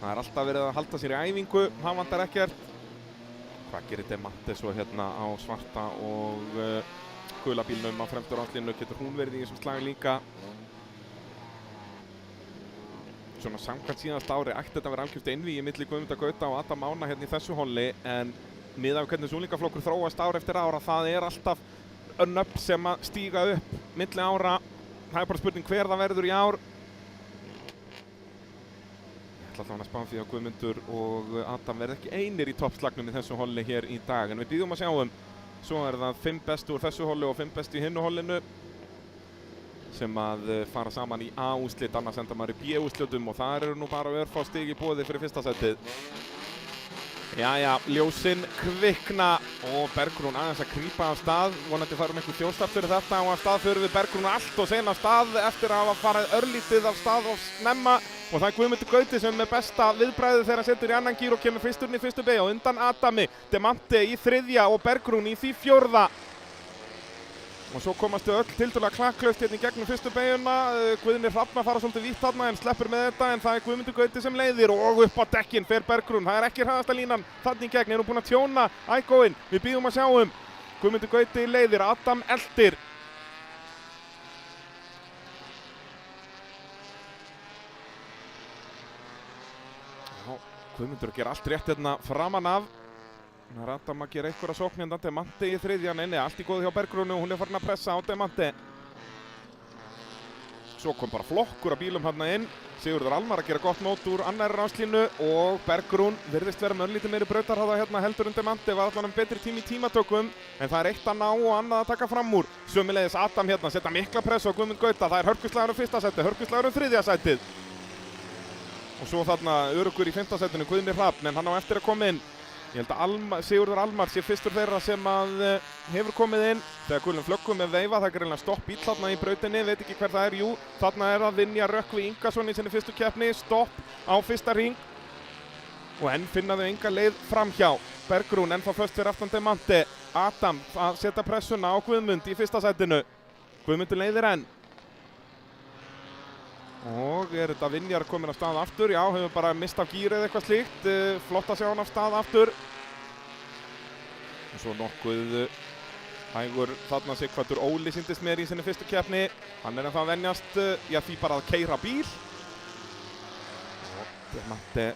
Það er alltaf verið að halda sér í æfingu, hann vantar ekkert. Hvað gerir Temante svo hérna á svarta og gula bílnum á fremstu ráslínu? Getur hún verið í þessum slag líka? Svona samkvæmt síðast ári ætti þetta að vera algjört einvígi milli Guðmundar Gauta og Adam Mána hérna í þessu holli, en miðað við hvernig þessu úlingaflokkur þróast ár eftir ára, það er alltaf nöfn sem að stíga upp milli ára. Það er bara spurning hver það verður í ár. Ég ætla allavega að spá því að Guðmundur og Adam verði ekki einir í toppslagnum í þessu holli hér í dag, en við bíðum að sjáum. Svo er það 5 bestu úr þessu holli og 5 bestu í hinnu hollinu sem að fara saman í A-úrslit, annars enda maður í B-úrslitum og það eru nú bara örfá stig í boði fyrir fyrsta setið. Jæja, ljósin kvikna og Bergrún aðeins að krýpa af stað, vonandi farum einhver þjóðstart fyrir þetta og af stað fyrir við Bergrún allt og sen af stað eftir að hafa farið örlítið af stað og snemma, og það er Guðmundur Gauti sem er með besta viðbragðið þegar hann setur í annan gír og kemur fyrsturinn í fyrstu beygju og undan Adami, Temante í 3. og Bergrún í því 4. Og svo komast þau öll tiltölulega klakklaust hérna í gegnum fyrstu beyguna. Guðni Hrafn að fara svolítið vítt þarna en sleppur með þetta, en það er Guðmundur Gauti sem leiðir og upp á dekkin fer Bergrún. Það er ekki hraðasta línan þarna í gegn, er hún búin að tjóna Ægóinn. Við bíðum að sjá Guðmundur Gauti leiðir, Adam eldir. Já, Guðmundur ger allt rétt hérna framan af. Það er Adam að gera einhverja sókn hérna, Demanti í þriðja, nei, allt í góðu hjá Bergrúnu og hún er farin að pressa á Demanti. Svo kom bara flokkur af bílum hérna inn. Sigurður Almar að gera gott mót úr annarri ráslínu og Bergrún virðist vera með örlítið meiri brautarhraða hérna heldur en Demanti, var allan betri tími í tímatökum, en það er eitt að ná og annað að taka fram úr. Sömuleiðis Adam hérna, setja mikla press á Guðmund Gauta, það er hörkuslagur fyrsta sæti, hörkuslagur þriðja sætið. Og svo þarna öruggur í fimmta sætinu Guðni Hrafn, en hann á eftir að koma inn. Ég held að Sigurður Almar sé fyrstur þeirra sem að hefur komið inn. Þegar gulum flöggum með veifa, það er greinlega stopp bíl þarna í brautinni, veit ekki hver það er, jú. Þarna er að Vinja Rökkvi Ingason í sinni fyrstu keppni, stopp á fyrsta hring. Og enn finna þau enga leið framhjá. Bergrún ennþá föst fyrir aftan Demanti. Adam að setja pressuna á Guðmund í fyrsta sætinu. Guðmundur leiðir enn. Og er þetta Vinjar komin af stað aftur? Já, hefur bara mist af gír eða eitthvað slíkt. Flott að sjá hann af stað aftur. Og svo nokkuð hægur þarna Sighvatur Óli sýndist mér í sinni fyrstu keppni. Hann er ennþá að venjast, já, því bara að keyra bíl. Og Demanti.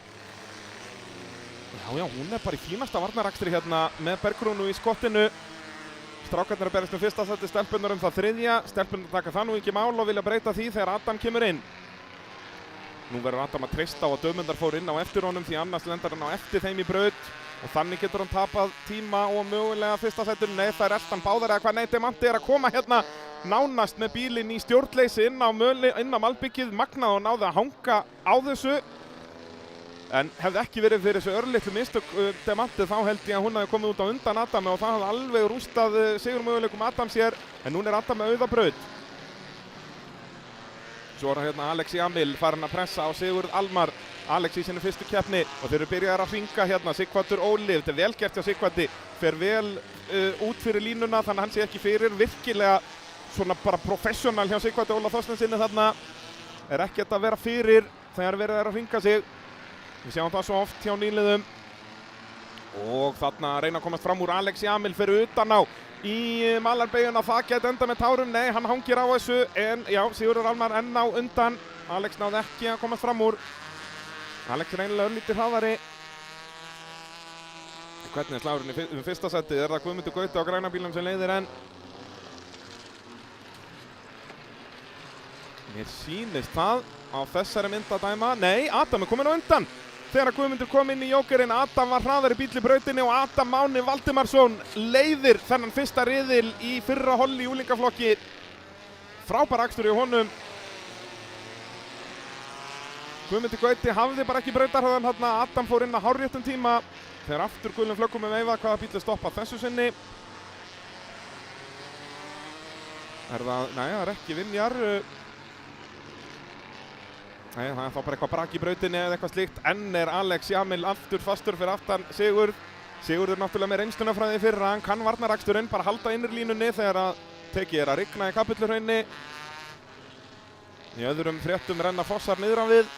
Já, hún er bara í fínasta varnarakstri hérna með Bergrúnu í skottinu. Strákarnir að berast fyrsta sæti, stelpunnar það þriðja. Stelpunnar taka það nú ekki mál og vilja breyta því þegar Adam kemur inn. Nú verður Adam að treysta á að Dömundar fór inn á eftir honum því annars lendar hann á eftir þeim í braut. Og þannig getur hann tapað tíma og mögulega fyrsta sætinu. Nei, það er eldan báðar eða hvað. Nei, Demanti er að koma hérna nánast með bílinn í stjórnleysi inn á malbyggið. Magnað og náði að hanga á þessu. En hefði ekki verið fyrir þessu örlitlu mistök Demanti, þá held ég að hún hefði komið út á undan Adami og það hefði alveg rústað sigurmöguleikum Adams hér, en núna er Adam með auða braut. Svo er hérna Alex Jamil farin að pressa á Sigurð Almar. Alex í sinni fyrstu keppni og þeir eru byrjaðir að hringa hérna. Sighvatur Óli, þetta er vel gert hjá Sighvati, fer vel út fyrir línuna þannig að hann sé ekki fyrir. Virkilega svona bara professional hjá Sighvati Óla Þorsteinsinni þarna. Er ekkert að vera fyrir þegar verið er að hringa sig. Við sjáum það svo oft hjá nýliðum. Og þarna reyna að komast fram úr Alex Jamil fyrir utan á í malarbeyguna. Það geti enda með tárum. Nei, hann hangir á þessu. En já, Sigurður Almar enn á undan. Alex náði ekki að komast fram úr. Alex reynilega örlítið hraðari. Hvernig er slagurinn í fyrsta seti? Er það Guðmundur Gauti á græna bílum sem leiðir enn? Mér sýnist það á þessari mynd að dæma. Nei, Adam er komin á undan. Þegar Guðmundur kom inn í jókerinn, Adam var hraðari bíl í brautinni og Adam Máni Valdimarsson leiðir þennan fyrsta riðil í fyrra holli í úlingaflokki. Frábær akstur í honum. Guðmundur Gauti hafði bara ekki brautarhraðan þarna. Adam fór inn á hárréttum tíma. Þegar aftur gulum flöggum með veifa hvaða bíl stoppa þessu sinni. Er það, nei, það er ekki Vinjar. Nei, það er þá bara eitthvað brak í brautinni eða eitthvað slíkt. Enn er Alex Jamil aftur fastur fyrir aftan Sigurð. Sigurður náttúrulega með reynslunafræði fyrra. Hann kann varnaraksturinn, bara halda innurlínunni þegar að tekið er að rigna í Kapellurhrauni. Í öðrum fréttum renna fossar niður á við.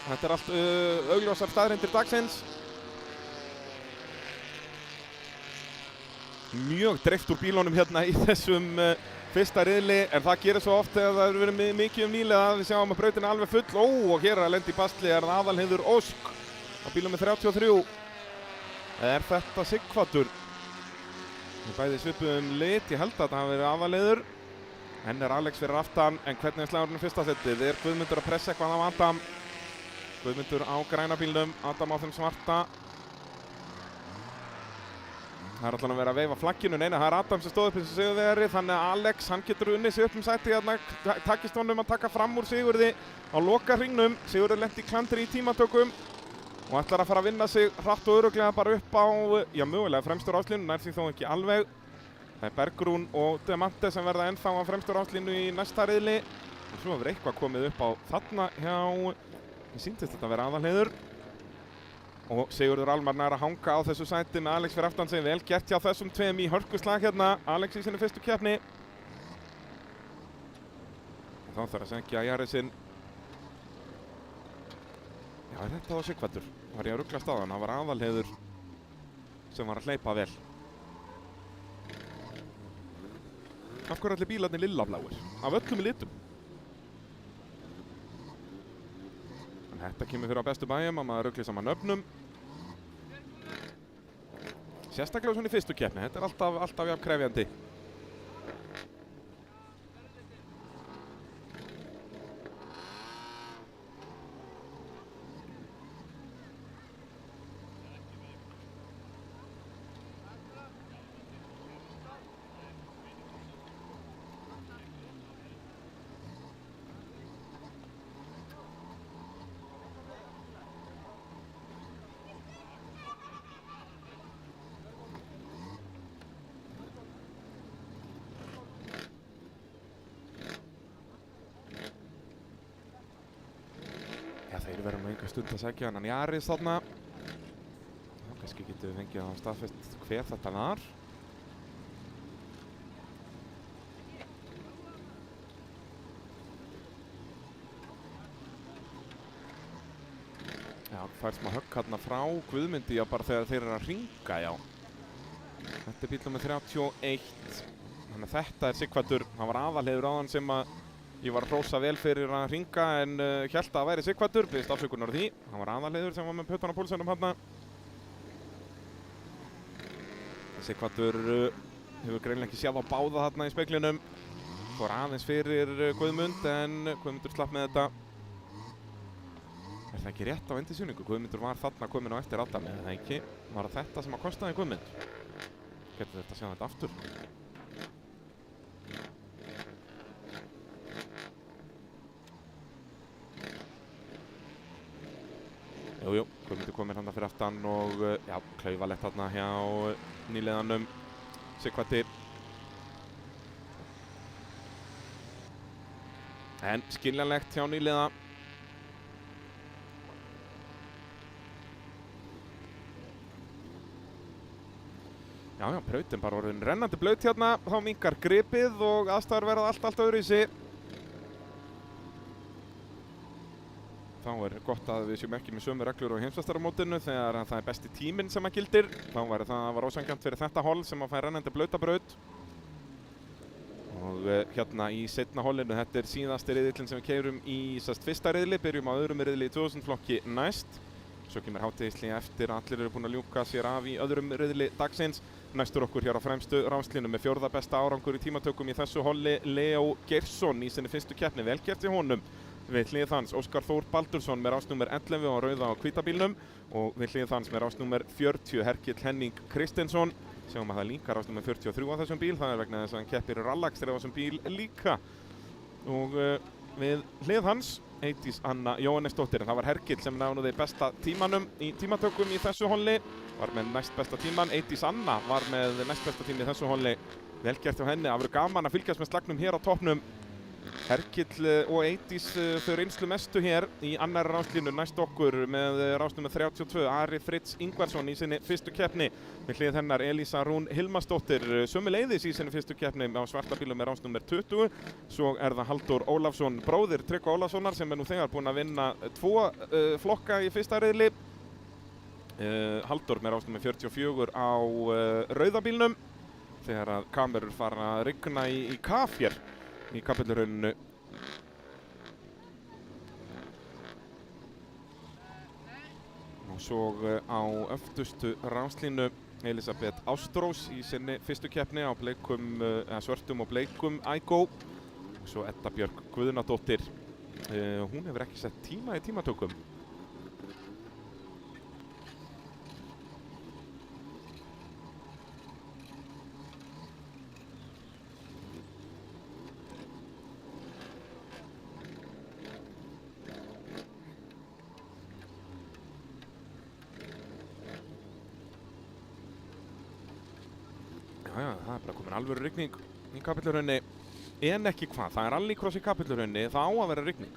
Þetta er allt augljósar staðreyndir dagsins. Mjög dreift úr bílunum hérna í þessum fyrsta riðli, en það gerir svo oft þegar það hefur verið mikið nýliða að við sjáum að brautin er alveg full. Og hér er að lenda í basli er það Aðalheiður Ósk á bílum með 33. Er þetta Sighvatur? Bæði svipuðum lit, ég held að þetta hafi verið Aðalheiður. Henn er Alex fyrir aftan, en hvernig er slagurinn í fyrsta setið? Er Guðmundur að pressa eitthvað á Adam? Guðmundur á græna bílnum, Adam á þeim svarta. Það er allan að vera að veifa flagginu. Neina, það er Adam sem stóð upp eins og sigurvegari, þannig að Alex, hann getur unnið sig upp sæti hérna. Takist honum að taka fram úr Sigurði á loka hringnum. Sigurður lenti í klandri í tímatökum og ætlar að fara að vinna sig hratt og örugglega bara upp á, já, mögulega fremstur áslínu, nær því þó ekki alveg. Það er Bergrún og Demanti sem verða ennþá á fremstur áslínu í næsta riðli. Og svo hefur eitthvað komið upp á þarna hjá, ég sýndist þetta að vera Aðalheiður. Og Sigurður Almar nær að hanga á þessu sæti með Alex fyrir aftan sig. Vel gert hjá þessum tveim í hörkuslag hérna. Alex í sinni fyrstu keppni. Þá þarf að segja Jarisinn. Já, þetta var Sighvatur. Var ég að rugla staðan. Það var Aðalheiður sem var að hleypa vel. Af hverju allir bílarnir lillabláir? Af öllum litum. En þetta kemur fyrir á bestu bæjum að maður rugli saman nöfnum. Sérstaklega svona í fyrstu keppni. Þetta er alltaf jafn krefjandi. Þeir verðum einhver stund að segja hann Jaris þarna. Kannski getum við fengið að staðfest hver þetta var. Já, fær smá högg hérna frá Guðmundi, já, bara þegar þeir eru að hringa, já. Þetta er bíl númer 31. Þannig að þetta er Sighvatur. Hann var Aðalheiður áðan sem að ég var að hrósa vel fyrir að hringa en hélt að það væri Sighvatur, biðst afsökunar á því. Hann var Aðalheiður sem var með puttan á púlsunum hérna. Sighvatur hefur greinilega ekki séð á báða þarna í speglinum. Fór aðeins fyrir Guðmund en Guðmundur slapp með þetta. Er það ekki rétt á endisynningu? Guðmundur var þarna komin á eftir Adam, eða ekki? Var það þetta sem að kostaði Guðmund? Getur þetta að sjá þetta aftur? Jú, Guðmundur komir hann fyrir aftan og já, klaufalegt þarna hjá nýliðanum Sighvati. En skiljanlegt hjá nýliða. Já, brautin bara orðin rennandi blaut hérna, þá minnkar gripið og aðstæður verða allt öðruvísi. Þá er gott að við séum ekki með sömu reglur á heimsmeistaramótinu þegar það er besti tíminn sem að gildir. Þá var það ósanngjarnt fyrir þetta hol sem að fær rennandi blauta braut. Og hérna í seinna holinu, þetta er síðasti riðillinn sem við keyrum í fyrsta riðli, byrjum á öðrum riðli í 2000 flokki næst. Svo kemur hátíðisli eftir að allir eru búin að ljúka sér af í öðrum riðli dagsins. Næstur okkur hér á fremstu ráslínu með fjórða besta árangur í tímatökum í þessu holi, Leo Geirsson í sinni fyrstu keppni. Vel gert í honum. Við hlið hans Óskar Þór Baldursson með rásnúmer 11 á rauða og hvíta bílnum og við hlið hans með rásnúmer 40 Hergill Henning Kristinsson. Sjáum að það líka rásnúmer 43 á þessum bíl, það er vegna þess að hann keppir rallakstri á þessum bíl líka. Og við hlið hans Eydís Anna Jóhannesdóttir, en það var Hergill sem náði besta tímanum í tímatökum í þessu holi, var með næst besta tíman. Eydís Anna var með næst besta tíma í þessu holi. Vel gert hjá henni, það verður gaman að fylgjast með slagnum hér á toppnum. Hergill og Eydís þau reynslu mestu hér í annarri ráslínu. Næst okkur með rásnúmer 32 Ari Fritz Ingvarsson í sinni fyrstu keppni. Við hlið hennar Elísa Rún Hilmarsdóttir sömuleiðis í sinni fyrstu keppni á svarta bílum með rásnúmer 20. Svo er það Halldór Ólafsson, bróðir Tryggva Ólafssonar, sem er nú þegar búinn að vinna 2 flokka í fyrsta riðli. Halldór með rásnúmer 44 á rauða bílnum þegar að kamerur fara að rigna í kaf hér í Kapellurauninu. Og svo á öftustu ráslínu Elisabeth Ástrós í sinni fyrstu keppni á bleikum, svörtum og bleikum Ægó. Og svo Edda Björk Guðnadóttir. Hún hefur ekki sett tíma í tímatökum. Já, það er bara komin alvöru rigning í Kapelluraunni. En ekki hvað, það er rallycross í Kapelluraunni, það á að vera rigning.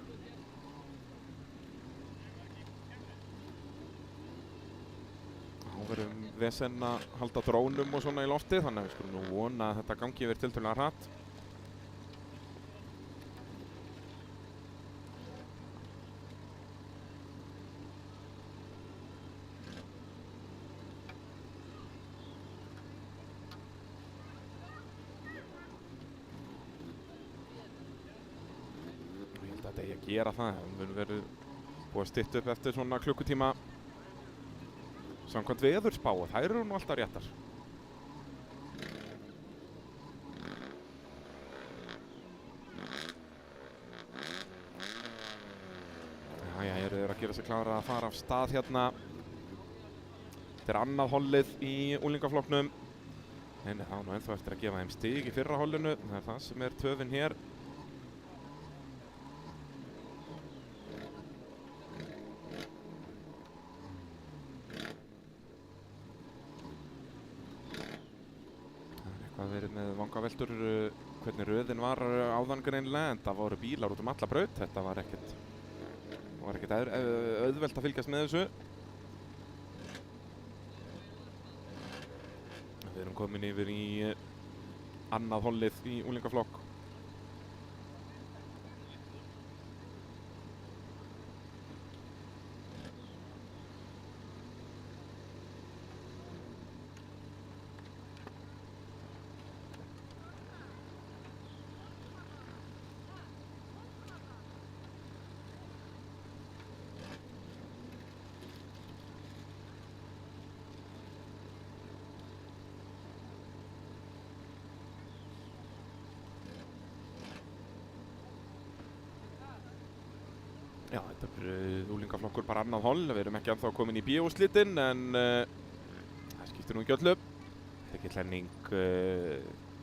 Þá verðum vesen að halda drónum og svona í lofti, þannig að við skulum nú vona að þetta gangi yfir tiltölulega hratt. gera það. Það mun verið búið að stytta upp eftir svona klukkutíma samkvæmt veðurspá og þær eru nú alltaf réttar. Jæja, eru þeir að gera sig klára að fara af stað hérna. Þetta er annað hollið í unglingaflokknum. En það á nú ennþá eftir að gefa þeim stig í fyrra hollinu. Það er það sem er töfin hér. Það er eitthvað verið með vangaveltur hvernig röðin var áðan greinilega, en það voru bílar út alla braut. Þetta var ekkert auðvelt að fylgjast með þessu. Við erum komin yfir í annað hollið í unglingaflokk. Já, þetta er unglingaflokkur bara annað holl. Við erum ekki ennþá komin í bíóúrslitin, en það skiptir nú ekki öllu. Hergill Henning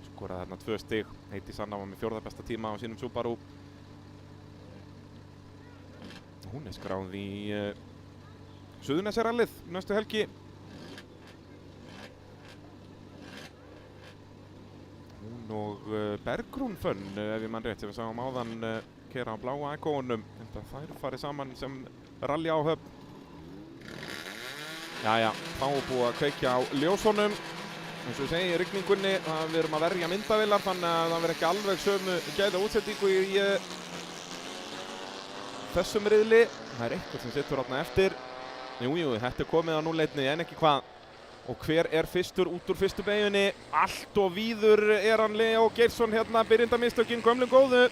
skoraði þarna 2 stig. Eydís Anna var með 4. besta tíma á sínum Subaru. Hún er skráð í Suðurnesjarallið næstu helgi. Hún og Bergrún Fönn, ef ég mann rétt, sem við sáum áðan keyra á bláa Eikónum. Þær farið saman sem rally áhöfn. Jæja, þá er búið að kveikja á ljósunum. Eins og ég segi í rigningunni, við erum að verja myndavélar, þannig að það verður ekki alveg sömu gæða útsendingu í þessum riðli. Það er eitthvað sem sittur þarna eftir. Jú, þetta er komið á núleitni, en ekki hvað. Og hver er fyrstur út úr fyrstu beygjunni? Allt og víður er hann Leo Geirsson hérna, byrjendamistökin, gömlum góðu.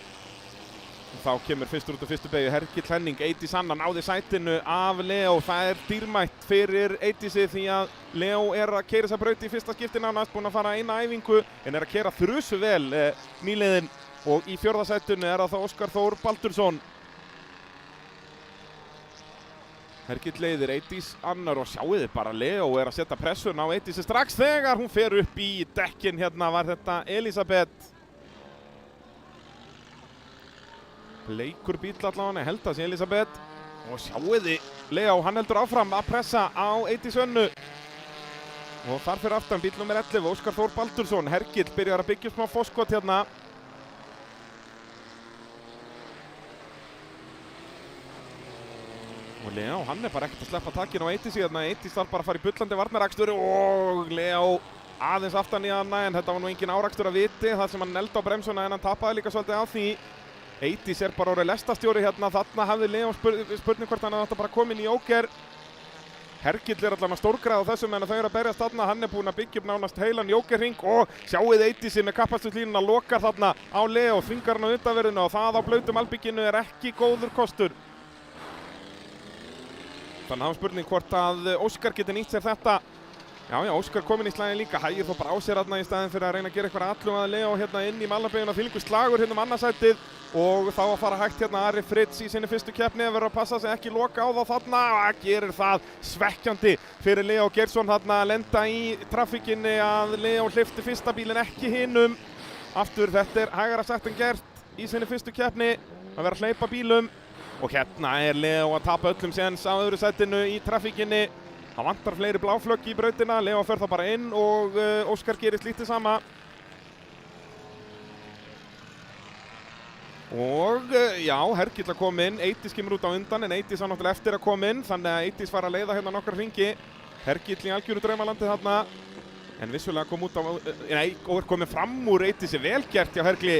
Þá kemur fyrstur út úr fyrstu beygju Hergill Henning. Eydís Anna náði sætinu af Leo. Það er dýrmætt fyrir Eydísi því að Leo er að keyra þessa braut í fyrsta skipti nánast, búinn að fara eina æfingu, en er að keyra þrusu vel nýliðinn. Og í 4. sætinu er það Óskar Þór Baldursson. Hergill leiðir Eydís Annar og sjáuði bara Leo er að setja pressun á Eydísi strax þegar hún fer upp í dekkin. Hérna var þetta Elisabeth. Leikur bíl allavega, held að sé Elisabeth. Og sjáuði Leo, hann heldur áfram að pressa á Eydís Önnu. Og þar fyrir aftan bíl nummer 11, Óskar Þór Baldursson. Hergill byrjar að byggja smá fórskot hérna. Og Leo, hann er bara ekkert að sleppa takkinu á Eydísi hérna. Eydís þarf bara að fara í bullandi varnarakstur og Leo aðeins aftan í hana, en þetta var nú engin árakstur að viti. Það sem hann neldi á bremsuna, en hann tapaði líka svolítið á því. Eydís er bara orðið lestastjóri hérna. Þarna hafði Leo spurning hvort hann átti bara komin í jóker. Hergill er allavega stórgræð á þessum, en þau eru að berjast þarna. Hann er búinn að byggja upp nánast heilan jókerhring og sjáuð Eydísi með kappastuslínuna lokar þarna á Leo, þvingar hann á undanverðinu og það á blautum albygginu er ekki góður kostur. Þannig að hann spurning hvort að Óskar geti nýtt sér þetta. Já, Óskar kominn í slaginn líka, hægir þó bara á sér hérna í staðinn fyrir að reyna að gera eitthvað allum að Leo hérna inn í Malnabeyguna. Þvílíkur slagur hérna annarsætið og þá að fara hægt hérna Ari Fritz í sinni fyrstu keppni, verður að passa sig ekki loka á þá þarna og að gerir það svekkjandi fyrir Leo Geirsson þarna að lenda í trafíkinni, að Leo hleypti fyrsta bílinn ekki hinum. Aftur, þetta er hægara sagt en gert í sinni fyrstu keppni að vera að hleypa bílum og hérna er Leo að tapa öllum séns á öðru sætinu í trafíkinni. Það vantar fleiri bláflögg í brautina, Leo fer það bara inn og Óskar gerir slítið sama. Og já, Hergill að koma inn, Eydís kemur út á undan en Eydís á náttúrulega eftir að koma inn, þannig að Eydís var að leiða hérna nokkra hringi. Hergill í algjöru draumalandi þarna, en vissulega kom út á, og er komið fram úr Eydísi, vel gert hjá Hergli.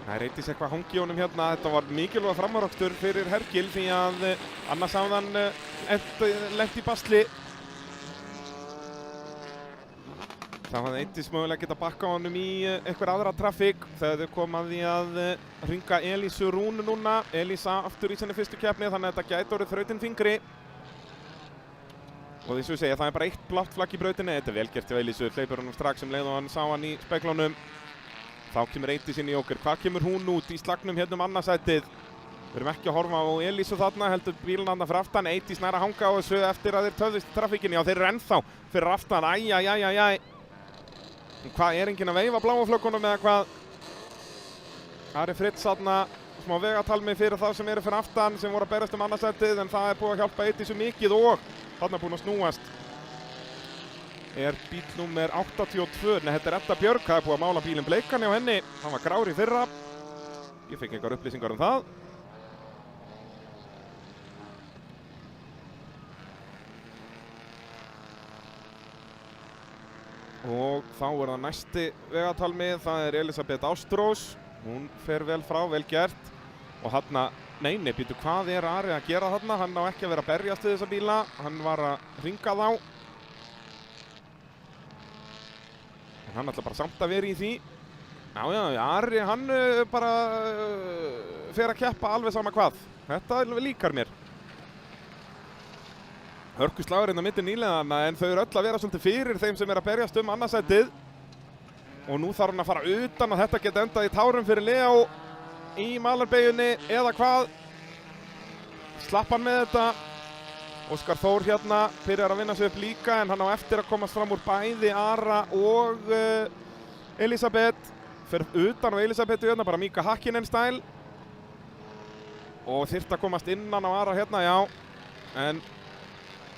Það er Eydís eitthvað hangi í honum hérna, þetta var mikilvæg framúrakstur fyrir Hergill því að annars hafði hann lent í basli. Það hafði Eydís mögulega geta bakka honum í einhver aðra trafík þegar þau kom að því að hringa Elísu Rún núna. Elísa aftur í sinni fyrstu keppni þannig að þetta gæti orðið þrautin þyngri. Og því sem ég segja, það er bara eitt blátt flagg í brautinni. Þetta er vel gert hjá Elísu, hleypur honum strax leið og hann sá hann í speglunum. Þá kemur Eydís inn í okkur. Hvað kemur hún út í slagnum hérna annarsætið? Við erum ekki að horfa á Elísu þarna, heldur bílinn þarna fyrir aftan. Eydís nær að hanga á þessu eftir að þeir töfðust í trafíkinni. Já, þeir eru ennþá fyrir aftan. Æ. Hvað, er enginn að veifa bláu flöggunum eða hvað? Ari Fritz þarna, smá vegatalmi fyrir þá sem eru fyrir aftan, sem voru að berast annarsætið, en það er búið að hjálpa Eydísu mikið og þarna búin að snúast. Er bíl númer 82, nei þetta er Edda Björk, það er búið að mála bílinn bleikan hjá henni. Hann var grár í fyrra. Ég fekk einhver upplýsingar það. Og þá er það næsti vegatalmi, það er Elisabeth Ástrós. Hún fer vel frá, vel gert. Og þarna, nei, býtu, hvað er Ari að gera þarna? Hann á ekki að vera að berjast við þessa bíla. Hann var að hringa þá. En hann ætla bara samt að vera í því. Já, Ari, hann bara fer að keppa alveg sama hvað. Þetta líkar mér. Hörkuslagur inn á milli nýliðanna, en þau eru öll að vera svolítið fyrir þeim sem er að berjast annarsætið. Og nú þarf hann að fara utan og þetta geti endað í tárum fyrir Leo í malarbeginni eða hvað. Slapp hann með þetta. Óskar Þór hérna byrjar að vinna sig upp líka, en hann á eftir að komast fram úr bæði Ara og Elisabeth. Fer utan á Elisabeth hérna, bara Mika Hakkinen stæl. Og þyrft að komast innan á Ara hérna, já. En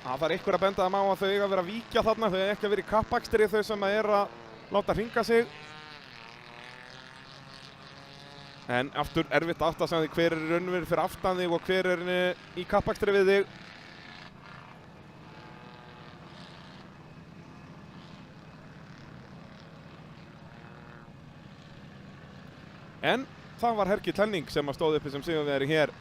það er ykkur að benda þeim á að þau eiga að vera að víkja þarna, þau eiga ekki að vera í kappakstri þau sem er að láta hringa sig. En aftur erfitt að átta sig á því hver er raunverulega fyrir aftan þig og hver er í kappakstri við þig. En það var Hergill Henning sem að stóð uppi sem sigurvegari hér.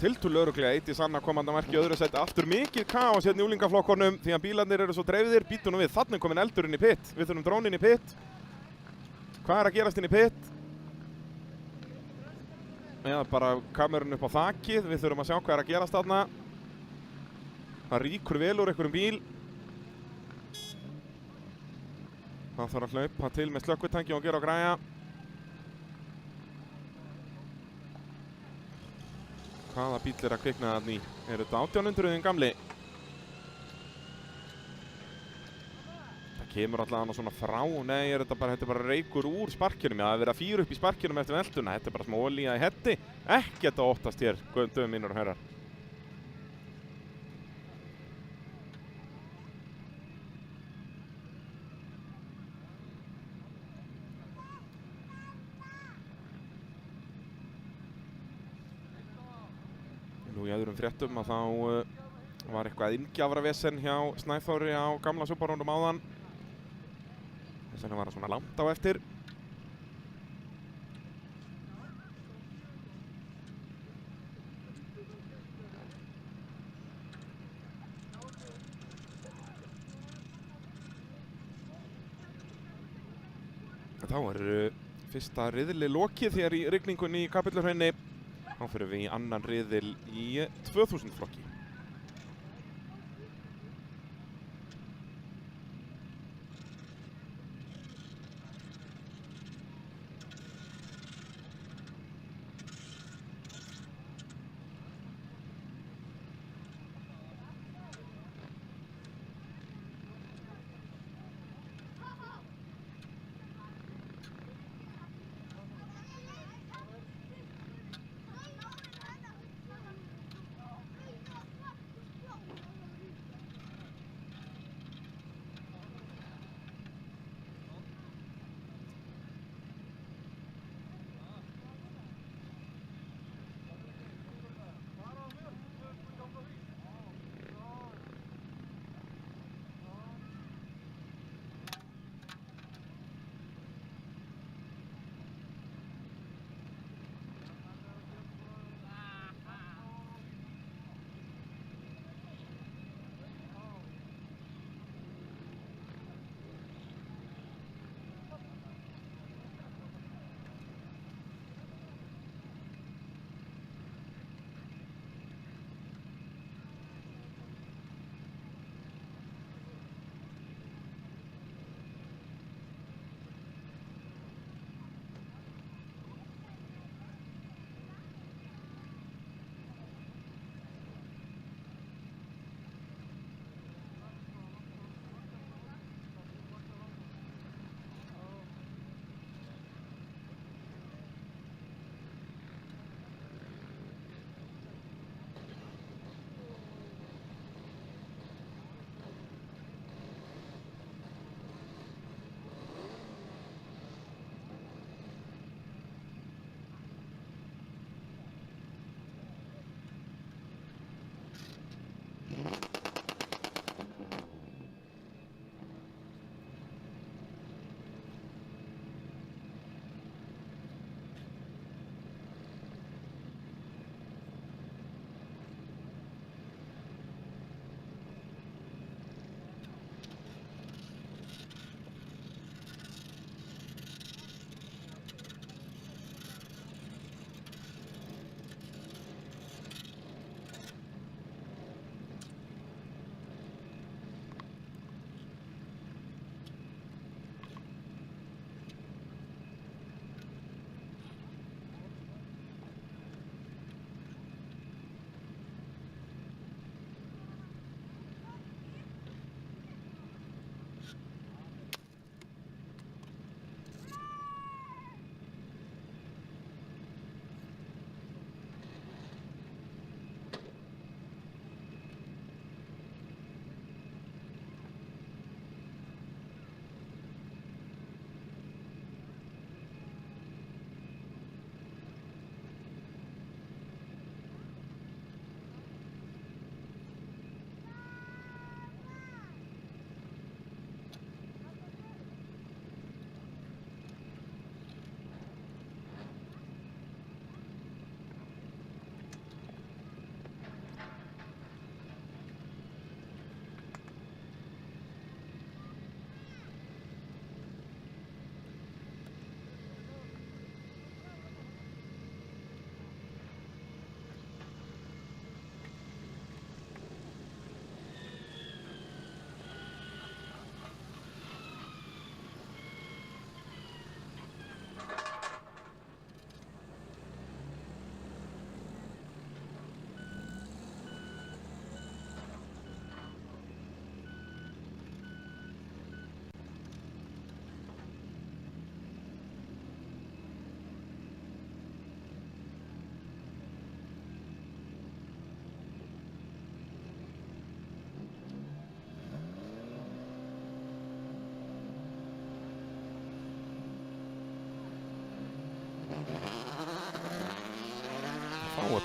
Tiltölulega örugglega Eydís Anna komandi að marki í öðru sæti. Aftur mikið kaos hérna í úlingaflokkunum því að bílarnir eru svo dreifðir. Býtum nú við, þarna er komin eldurinn í pit. Við þurfum drónin í pit. Hvað er að gerast inn í pit? Eða bara kamerun upp á þakið. Við þurfum að sjá hvað er að gerast þarna. Það rýkur vel úr einhverjum bíl. Það þarf að hlaupa til með slökkvitangi og gera og græja. Hvaða bíl er að kvikna þarna í? Er þetta 1800-in gamli? Það kemur allavega svona frá. Nei, þetta er bara reykur úr sparkinum. Já, það er verið að fýra upp í sparkinum eftir veltuna. Þetta er bara smá olía í hetti. Ekkert að óttast hér, dömum mínir og herrar. Nú í öðrum fréttum að þá var eitthvað inngjafravesen hjá Snæþóri á gamla Subaru-num áðan. Þess vegna var það svona langt á eftir. Þá er fyrsta riðli lokið hér í rigningunni í Kapelluhrauni. Þá fyrir við í annan riðil í 2000 flokki.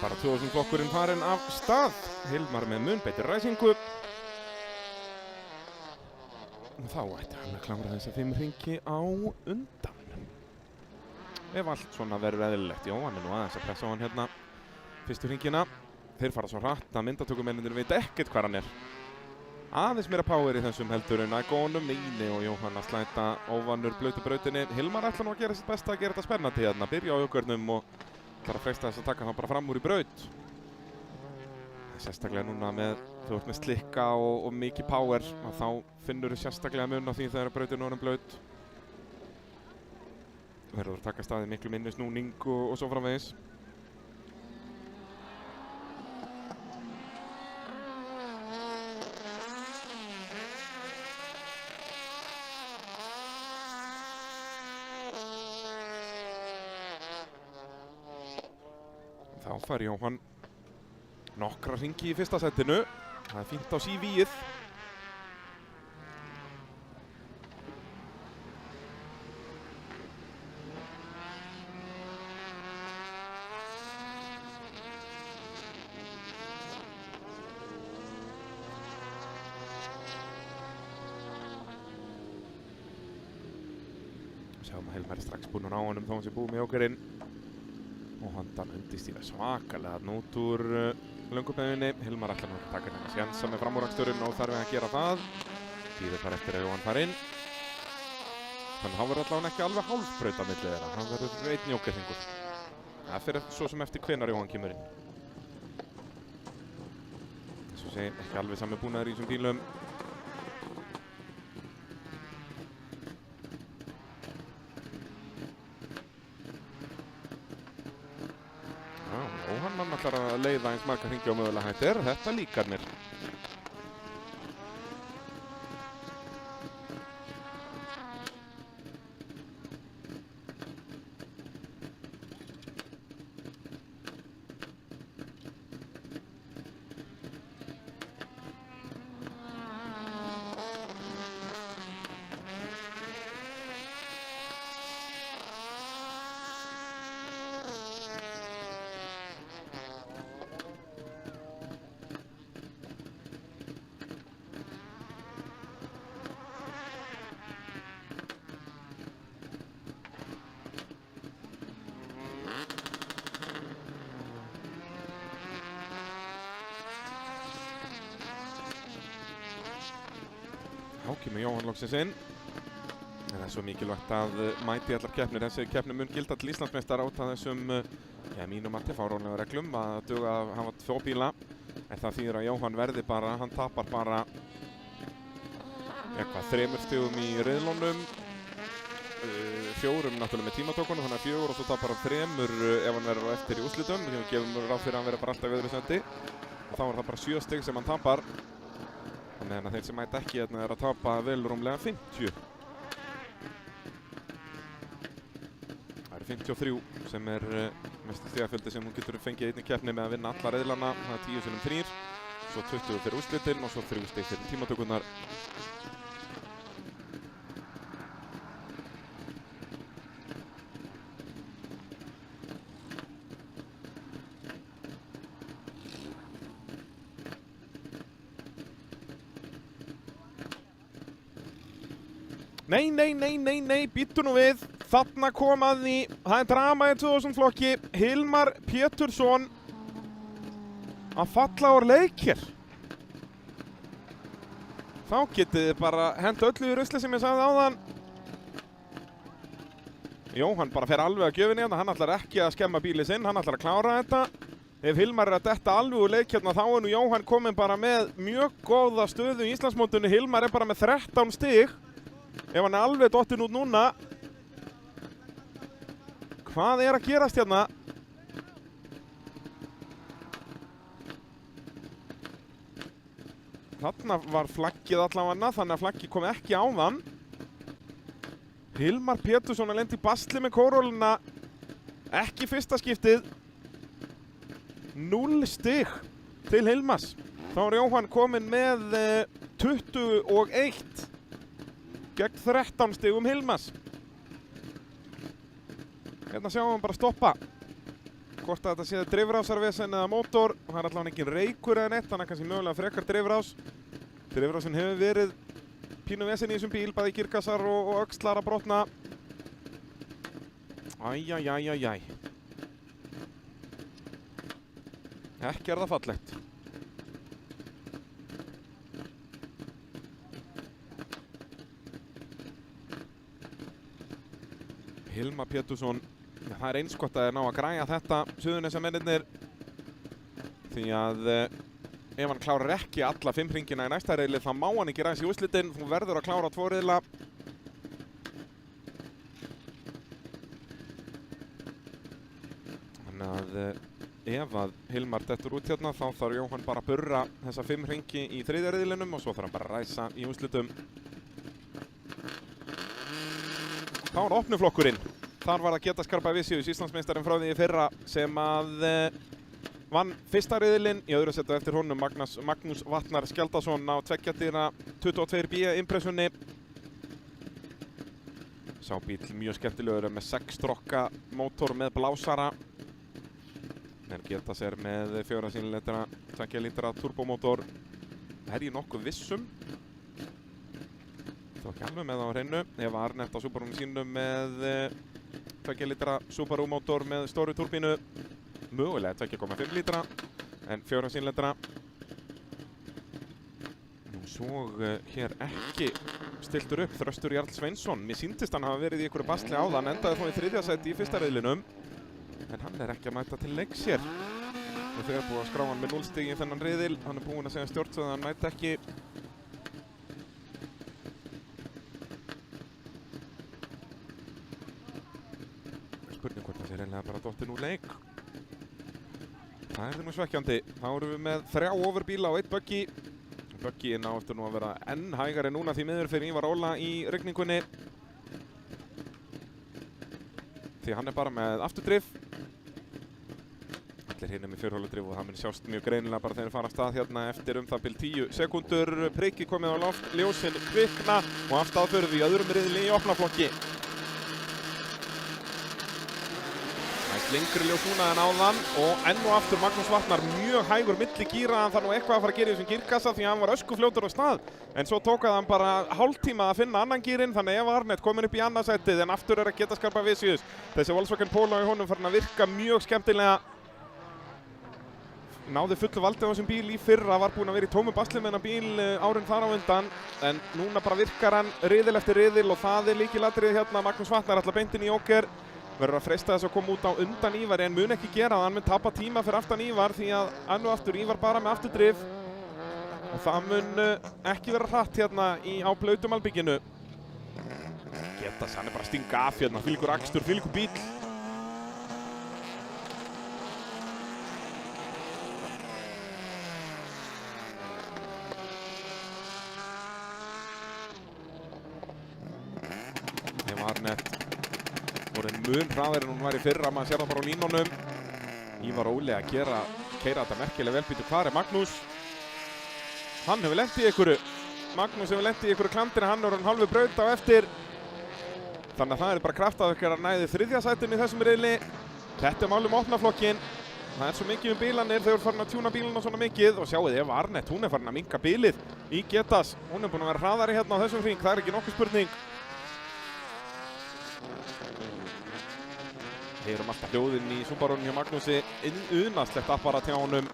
bara 2000 flokkurinn farinn af stað. Hilmar með mun betri ræsingu. Þá ætti hann að klára þessa 5 hringi á undan. Ef allt svona verður eðlilegt. Já, hann nú aðeins að pressa á hann hérna fyrstu hringina. Þeir fara svo hratt að myndatökumennir veit ekkert hvar hann er. Aðeins meira power í þessum heldur en Agonum, Neini og Jóhann að slæta óvanur blautu brautinni. Hilmar ætla nú að gera sitt besta að gera þetta spennandi hérna. Byrja á ökurnum og ætlar að freista þess að taka hann bara fram úr í braut. Sérstaklega núna með, þú ert með slikka og mikið power, að þá finnur þú sérstaklega mun á því þegar brautin er orðin blaut. Verður að taka staði miklu minni snúning og svo framvegis. Þá fær Jóhann nokkra hringi í fyrsta setinu. Það er fínt á CV-ið. Sjáum að Hilmar er strax búinn á honum þó hann sé búið með jókerinn. Og handan undirstíla svakalega nút úr löngubeginni. Hilmar ætlar nú að taka hérna sjensa með framúraksturinn og þarf að gera það. Bíður bara eftir að Jóhann fari inn. Þannig að hann verður allavega ekki alveg hálfbraut á milli þeirra. Hann verður einn jókerhringur. Það fyrir svo sem eftir hvenær Jóhann kemur inn. Eins og segi, ekki alveg sami búnaður í þessum bílum. Hann ætlar að leiða eins marga hringi á mögulega hættir. Þetta líkar mér. Þá kemur Jóhann loksins inn. En það er svo mikilvægt að mæti allar keppnir. Þessi keppni mun gilda til Íslandsmeistara út af þessum, mínum að fáránlega reglum að duga að hafa 2 bíla. En það þýðir að Jóhann verði bara, hann tapar bara 3 stigum í riðlunum, 4 náttúrulega með tímatökunum, þannig að 4 og svo tapar hann 3 ef hann verður á eftir í úrslitum. Við gefum ráð fyrir að hann verður bara alltaf í öðru seti. Og þá er það bara 7 stig sem hann tapar. Meðan að þeir sem mæta ekki hérna er að tapa vel rúmlega 50. Það eru 53 sem er mest stigafjöldi sem hún getur fengið einni keppni með að vinna alla riðlana. Það er 10 sinnum 3, svo 20 fyrir úrslitin og svo 3 stig fyrir tímatökurnar. Nei, býttu nú við. Þarna kom að því. Það er drama í 2000 flokki. Hilmar Pétursson að falla úr leikir. Þá getið þið bara hent öllu í rusli sem ég sagði áðan. Jóhann bara fer alveg að gjöfinni hérna. Hann ætlar ekki að skemma bílið sinn. Hann ætlar að klára þetta. Ef Hilmar er að detta alveg úr leik hérna, þá er nú Jóhann komin bara með mjög góða stöðu í Íslandsmótinu. Hilmar er bara með 13 stig. Ef hann er alveg dottinn út núna. Hvað er að gerast hérna? Þarna var flaggið allavega, þannig að flaggið kom ekki á þann. Hilmar Pétursson að lendi í basli með kóróluna. Ekki fyrsta skiptið. 0 stig til Hilmars. Þá er Jóhann kominn með 21 gegn 13 stigum Hilmars. Hérna sjáum við bara stoppa. hvort að þetta séð drifrásarvesen eða mótor. Það er allavega engin reykur eða neitt, þannig að kannski mögulega frekar drifrás. Drifrásin hefur verið pínu vesen í þessum bíl, bæði girkassar og öxlar að brotna. Æjæjæjæjæj. Ekki er það fallegt. Hilmar Pétursson, það er eins gott að ná að græja þetta, Suðurnesjamennirnir. Því að ef hann klárar ekki alla 5 hringina í næsta riðli, þá má hann ekki ræsa í úrslitin. Þú verður að klára 2 riðla. Þannig að ef að Hilmar dettur út hérna, þá þarf Jóhann bara að burra þessa 5 hringi í 3. riðlinum og svo þarf hann bara að ræsa í úrslitum. Þá er opnuflokkurinn. Þar var það Geta Skarpa Vicious, Íslandsmeistarinn frá því í fyrra, sem að vann 1. riðilinn. Í öðru setu eftir honum Magnús Vatnar Skjaldason á 2 dýra 22B impressunni. Sá bíl mjög skemmtilegur með 6 strokka mótor með blásara. En Geta sér með 4 sýnilegra 2 lítra turbomótor. Er ég nokkuð vissum. Það var ekki alveg með það á hreinu. Eva Arnett á Subarúnu sínum með 2 lítra Subaru mótor með stóru turbínu. Mögulega 2,5 lítra en 4 sýnilegra. Nú svo hér ekki stiltur upp Þröstur Jarl Sveinsson. Mér sýndist hann hafa verið í einhverju basli áðan, endaði þó í 3. sæti í 1. riðlinum. En hann er ekki að mæta til leiks hér. Og þegar búið að skrá hann með 0 stig í þennan riðil. Hann er búinn að segja stjórnstöð að hann mæti ekki. Spurning hvort það sé reynilega bara dottin úr leik. Það er nú svekkjandi. Þá erum við með 3 overbíla og 1 buggy. Buggyin á eftir nú að vera enn hægari núna því miður fyrir Ívar Óla í rigningunni. Því hann er bara með afturdrif. Allir hinni með fjórhjóladrif og það mun sjást mjög greinilega bara þegar þeir fara af stað hérna eftir það bil 10 sekúndur. Prikki komið á loft, ljósin kvikna og af stað fyrir því öðrum riðli í opnaflokki. Lengri ljós núna en áðan og enn og aftur Magnús Vatnar mjög hægur milli gíra. Hann þarf nú eitthvað að fara að gera í þessum gírkassa því að hann var öskufljótur á stað. En svo tók hann bara hálftíma að finna annan gírinn, þannig Eva Arnett komin upp í annað sætið en aftur er að Geta Skarpa Vicious. Þessi Volkswagen Polo í honum farin að virka mjög skemmtilega. Náði fullu valdi á þessum bíl í fyrra, var búinn að vera í tómu basli með þennan bíl árin þar á undan. En núna bara virkar hann riðil eftir riðil og það er lykilatriðið hérna. Magnús Vatnar ætlar beint inn í Joker. Verður að freista þess að koma út á undan Ívari en mun ekki gera það. Hann mun tapa tíma fyrir aftan Ívar því að enn og aftur Ívar bara með afturdrif. Og það mun ekki vera hratt hérna á blautu malbygginu. Getas, hann er bara að stinga af hérna. Fylgur akstur, fylgur bíl. Eva Arnett voru mun hraðari en hún var í fyrra, maður sér það bara á línunum. Ívar Óli að keira þetta merkilega vel. Býtu, hvar er Magnús? Hann hefur lent í einhverju. Magnús hefur lent í einhverju klandri, hann er halvu braut á eftir. Þannig að það er bara kraftaverkar að næði 3. sætinu í þessum riðli. Þetta er málum opnaflokkin. Það er svo mikið bílanir, þau eru farin að tjúna bíluna svona mikið. Og sjáuð, Eva Arnett, hún er farin að minnka bílið í Getas. Hún er búin að vera hraðari hérna á þessum hring, það er ekki nokkuð spurning. Heyrum alltaf hljóðinn í Subarúnu hjá Magnúsi, unaðslegt apparat hjá honum.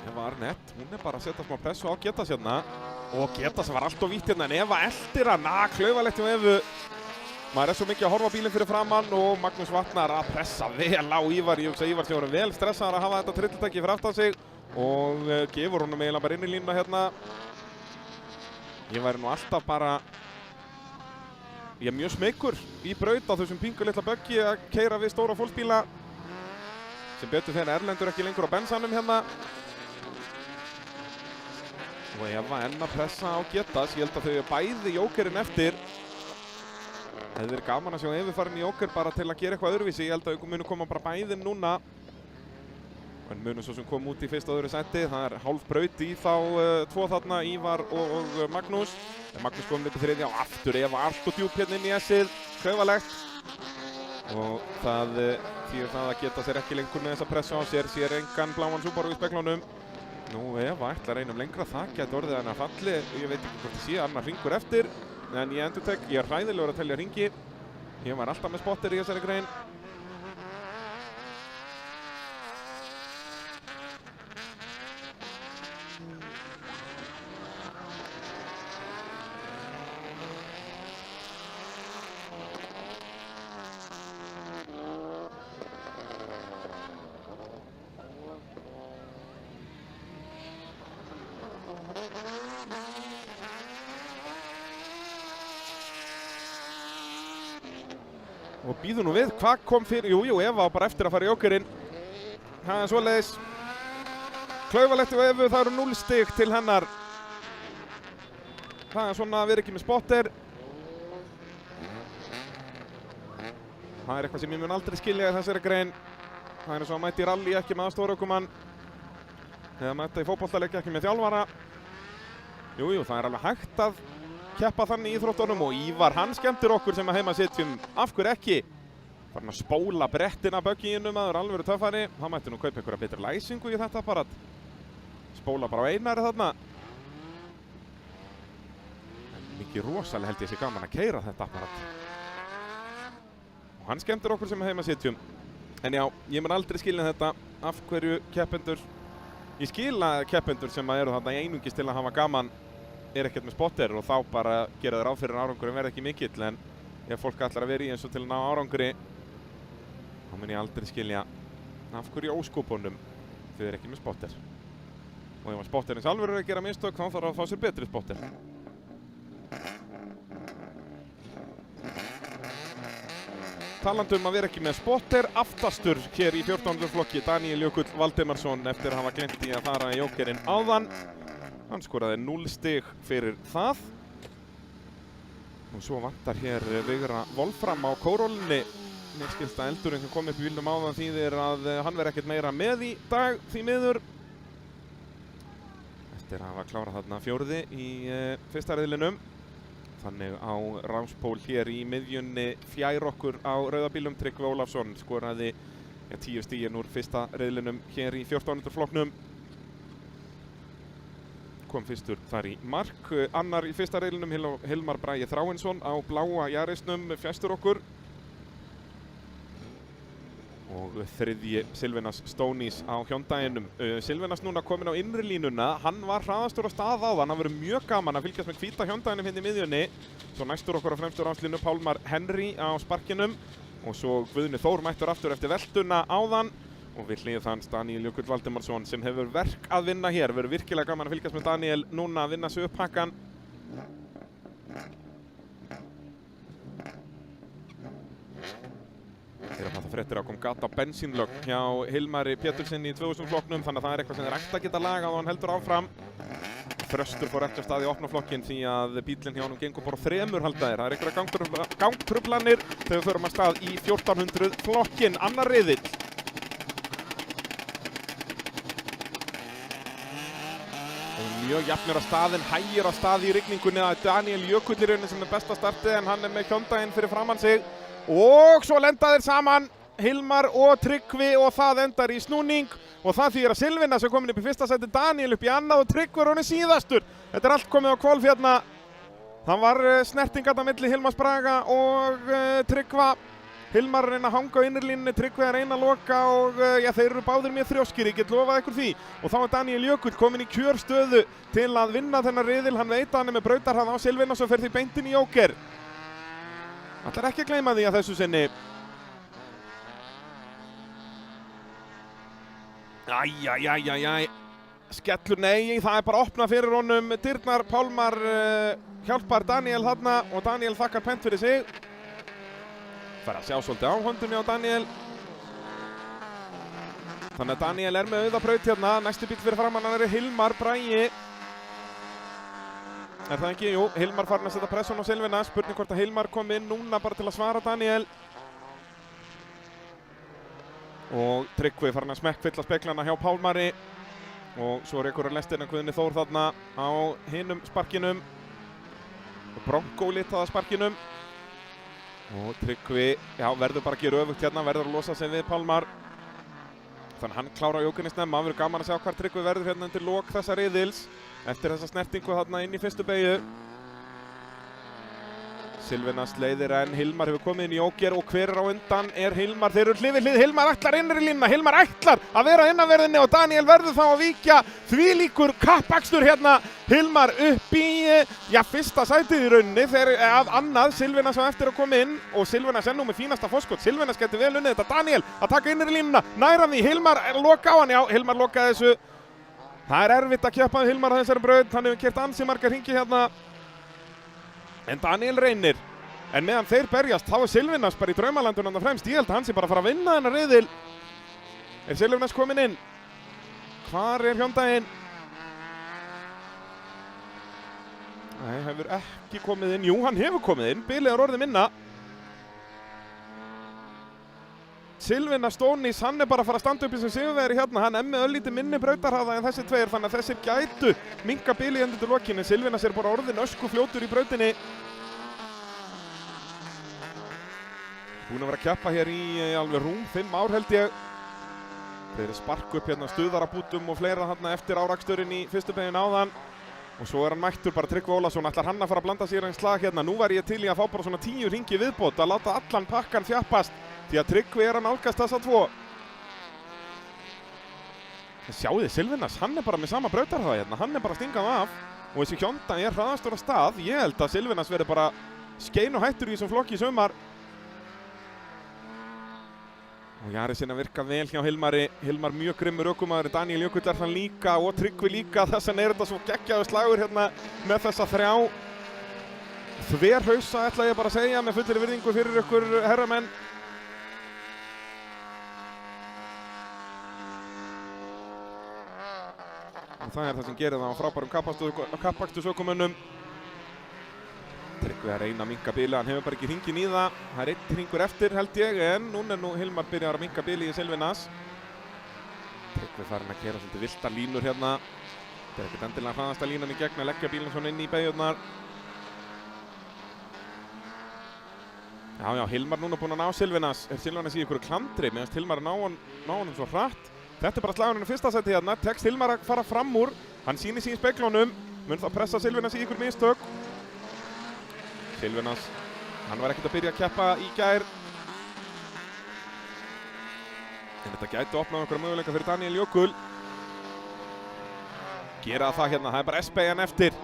Eva Arnett, hún er bara að setja smá pressu á Getas hérna. Og Getas var allt of vítt hérna, en Eva eldir hann, klaufalegt hjá Evu. Maður er svo mikið að horfa bílinn fyrir framann og Magnús Vatnar að pressa vel á Ívar. Ég hugsa Ívar sé voru vel stressaðar að hafa þetta trilltæki fyrir aftan sig. Og gefur honum eiginlega bara inn í línuna hérna. Ég væri nú alltaf bara mjög smeykur í braut á þessum pingu litla buggy að keyra við stóra fólksbíla. Sem betur þegar Erlendur ekki lengur á bensanum hérna. Og Eva enn að pressa á Getas. Ég held að þau er bæði Jokerinn eftir. Það hefði verið gaman að sjá Evu farin í Joker bara til að gera eitthvað öðruvísi. Ég held að þau munu koma bara bæðin núna. En munum svo sem kom út í fyrsta og öðru sæti, það hálf braut í þá tvo þarna, Ívar og Magnús. Magnús kom upp í þriðja og aftur Eva allt og djúp hérna inn í S-ið, klaufalegt. Og það þýðir það að geta sér ekki lengur með þessa pressu á sér, sér engan bláan Subaru í speklunum. Nú Eva ætlar einum lengra, það geti orðið hennar falli, ég veit ekki hvort það sé, annar hringur eftir. En ég endurtek, ég hræðilegur að telja hringi. Ég var alltaf með spotter í þessari grein. Og býðu nú við, hvað kom fyrir, jú, Eva var bara eftir að fara í jókerinn. Það er svoleiðis. Klaufalegt og Evu, það eru 0 stig til hennar. Það er svona að vera ekki með spotter. Það er eitthvað sem ég mun aldrei skilja í þessari grein. Það er eins og að mæta í rally ekki með aðstofurökumann. Eða mæta í fótboltaleik ekki með þjálfara. Jú, það er alveg hægt að keppa þannig í íþróttunum og Ívar, hann skemmtir okkur sem að heima sitjum, af hverju ekki? Farin að spóla brettina böggíinu maður, alveg töffari. Það mætti nú kaupa einhverja betri læsingu í þetta apparat. Spóla bara á Einari þarna. En mikið rosalega held ég sé gaman að keyra þetta apparat. Og hann skemmtir okkur sem að heima sitjum. En já, ég mun aldrei skilja þetta, af hverju keppendur. Ég skila keppendur sem að eru þarna einungis til að hafa gaman er ekkert með spotter og þá bara gera þeir ráð fyrir árangurinn verði ekki mikill, en ef fólk ætlar að vera í eins og til að ná árangri þá mun ég aldrei skilja af hverju óskúpunum þið er ekki með spotter. Og ef spotterins alveg er að gera mistök þá þarf að fá sér betri spotter. Talandi að vera ekki með spotter, aftastur hér í 14. flokki Daníel Jökull Valdimarsson eftir að hafa gleymt í að fara í jókerinn áðan. Hann skoraði 0 stig fyrir það. Og svo vantar hér Vigra Wolfram á kórólinni. Mér skilst að eldurinn sem kom upp í bílnum áðan þýðir að hann verði ekkert meira með í dag því miður. Eftir að hafa klárað þarna fjórði í fyrsta riðlinum. Þannig á ráspól hér í miðjunni fjær okkur á rauðabílum. Tryggvi Ólafsson skoraði 10 stigin úr fyrsta riðlinum hér í 14. flokknum. Kom fyrstur þar í mark. Annar í fyrsta riðlinum Hilmar Bragi Þráinsson á bláa Jarisnum fjæstur okkur. Og þriðji Silvinas Stonís á Hyundaiinum. Silvinas núna komin á innri línuna. Hann var hraðastur á stað áðan. Það verður mjög gaman að fylgjast með hvíta Hyundaiinum hérna í miðjunni. Svo næstur okkur á fremstur áslínu Pálmar Henry á sparkinum. Og svo Guðni Þór mættur aftur eftir veltuna áðan. Og við hlið hans Daníel Jökull Valdimarsson sem hefur verk að vinna hér. Verður virkilega gaman að fylgjast með Daníel núna að vinna sig upp hakkan. Þeir að það fréttir að kom gata á bensínlögn hjá Hilmari Pétursinni í 2000 flokknum, þannig að það er eitthvað sem þeir ætti að geta lagað og hann heldur áfram. Þröstur fór ekki af stað í opna flokkinn því að bílinn hjá honum gengur bara 3 haldaðir. Það er einhverja gangtruflanir þegar við förum að stað í 1400 flokkinn. Annar riðill. Mjög jafnir á staðinn, hægir á stað í rigningunni. Það er Daníel Jökull í rauninni sem er besta startið en hann er með Hyundaiinn fyrir framann sig. Og svo lenda þeir saman, Hilmar og Tryggvi og það endar í snúning. Og það þýðir að Silvina sem komin upp í fyrsta sæti, Daníel upp í annað og Tryggvi er honum síðastur. Þetta er allt komið á hvolf hérna. Það var snertingat á milli Hilmars Braga og Tryggva. Hilmar reyna að hanga á innirlínunni, Tryggvi að reyna að loka og þeir eru báðir mjög þrjóskir, ég get lofað ykkur því. Og þá er Daníel Jökull komin í kjörstöðu til að vinna þennan riðil. Hann veit að hann er með brautarhraða á Silvina svo fer því beint inn í jóker. Ætlar ekki að gleyma því að þessu sinni. Æjæjæjæjæj. Skellur nei, það er bara að opna fyrir honum. Dyrnar Pálmar hjálpar Daníel þarna og Daníel þakkar pent fyrir sig. Það að sjá svolítið á höndunni á Daníel. Þannig að Daníel er með auðabraut hérna. Næsti bíl fyrir framann er Hilmar Bragi. Er það ekki? Jú, Hilmar farin að setja pressun á Silvina. Spurning hvort að Hilmar kom inn núna bara til að svara Daníel. og Tryggvi farin að smekkfylla speglana hjá Pálmari og svo rekur lestina Guðni Þór þarna á hinum sparkinum og Bronco litaða sparkinum og Tryggvi, já, verður bara að gera öfugt hérna, verður að losa sig við Pálmar þannig hann klára jókunni snemma, verður gaman að sjá hvar Tryggvi verður hérna undir lok þessa riðils eftir þessa snertingu þarna inn í fyrstu beygju. Silvinas leiðir en Hilmar hefur komið inn í óger og hver á undan Hilmar. Þeir eru hlið við hlið, Hilmar ætlar innri línuna, Hilmar ætlar að vera innanverðinni og Daniel verður þá að víkja. Þvílíkur kappakstur hérna, Hilmar upp í, fyrsta sætið í rauninni þegar annað Silvinas á eftir að koma inn og Silvinas nú með fínasta forskot. Silvinas getur vel unnið þetta, Daniel að taka innri línuna, næra því, Hilmar loka á hann, já, Hilmar lokaði þessu. Það erfitt að keppa við Hilmar á þessari braut, hann hefur keyrt ansi marga hringi hérna. En Daniel reynir, en meðan þeir berjast þá Silvinas bara í draumalandunum þarna fremst. Ég held að hann sé bara að fara að vinna þennan riðil. Silvinas kominn inn? Hvar Hyundaiinn? Nei, hefur ekki komið inn. Jú, hann hefur komið inn, bilið orðið minna. Silvinas Stónis, hann bara að fara að standa upp í sem sigurvegari hérna. Hann með öllítið minni brautarhraða en þessi tveir, þannig að þessir gætu minka bilið endur til lokinu. Silvinas bara orðin ösku fljótur í brautinni. Búin að vera að keppa hér í alveg rúm 5 ár held ég. Þeir sparku upp hérna stuðarabútum og fleira hérna eftir áraksturinn í fyrstu beygju áðan. Og svo hann mættur bara Tryggvi Ólafsson, ætlar hann að fara að blanda sér einn slag hérna. Nú var ég til í að fá bara svona 10 hringi viðbót, að láta allan pakkan þjappast. Því að Tryggvi að nálgast þessa tvo. Sjáðu þið, Silvinas, hann bara með sama brautarhraða hérna, hann bara að stinga það af. Og þessi Hyundai hraðastur af stað, ég held að Silvinas verði bara skein og hættur í þessum flokki í sumar. Og Jarisinn að virka vel hjá Hilmari, Hilmar mjög grimmur ökumaður, Daniel Jökull þann líka og Tryggvi líka, þess vegna þetta svo geggjaður slagur hérna með þessa þrjá. Þverhausa ætla ég bara að segja með fullri virðingu fyrir ykkur herramenn. Og það það sem gerir það á frábærum kappakstusökumönnum. Tryggvi að reyna að minnka bilið, hann hefur bara ekki hringinn í það. Það einn hringur eftir held ég, en núna er Hilmar byrjar að minnka bilið í Silvinas. Tryggvi farin að keyra svolítið villtar línur hérna. Þetta ekkert endilega hraðasta línan í gegn að leggja bílinn svona inn í beygjurnar. Já, Hilmar núna búinn að ná Silvinas. Silvinas í ykkur klandri, meðan Hilmar ná honum svo hratt. Þetta bara slagurinn í fyrsta seti hérna. Tekst Hilmar að fara fram úr. Hann sýnir sig í speglunum. Mun þá pressa Silvinas í ykkur mistök. Silvinas, hann var ekkert að byrja að keppa í gær. En þetta gæti opnað okkur möguleika fyrir Daniel Jökull. Gera það hérna, það bara SBN eftir.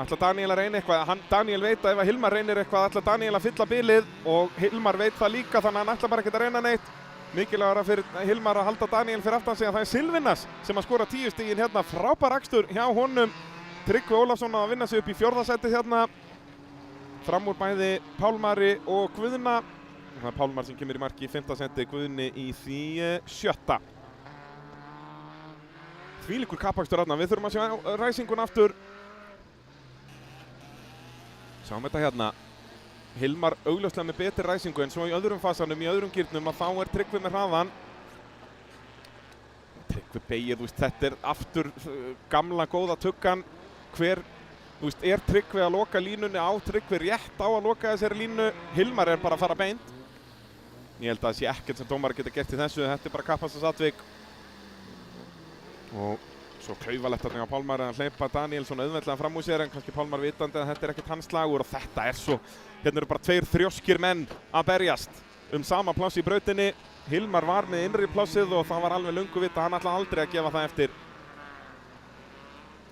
Ætla Daniel að reyna eitthvað, Daniel veit að ef Hilmar reynir eitthvað, ætla Daniel að fylla bilið og Hilmar veit það líka, þannig að hann ætla bara ekkert að reyna neitt. Mikilvægara fyrir Hilmar að halda Daniel fyrir aftan sig að það Silvinas sem að skora 10 stigin hérna. Frábær akstur hjá honum. Tryggvi Ólafsson að vinna sig upp í 4. sæti hérna. Fram úr bæði Pálmari og Guðna. Það er Pálmar sem kemur í marki í 5. seti, Guðni í því 7. Þvílíkur kappakstur þarna. Við þurfum að sjá ræsingun aftur. Sjáum þetta hérna. Hilmar augljóslega með betri ræsingu en svo í öðrum fasanum, í öðrum gírnum að þá Tryggvi með hraðan. Tryggvi beygir, þetta er aftur gamla góða tuggan. Tryggvi að loka línunni á Tryggvi rétt á að loka þessari línu. Hilmar bara að fara beint. Ég held að það sé ekkert sem dómari geta gert í þessu. Þetta bara kappastasatvik. Og svo klaufalegt þarna á Pálmar að hleypa Daniel svona auðveldlega fram úr sér en kannski Pálmar vitandi að þetta er ekkert hans slagur og þetta er svo. Hérna eru bara 2 þrjóskir menn að berjast sama pláss í brautinni. Hilmar var með innri plássið og það var alveg löngu vita, hann ætlaði aldrei að gefa það eftir.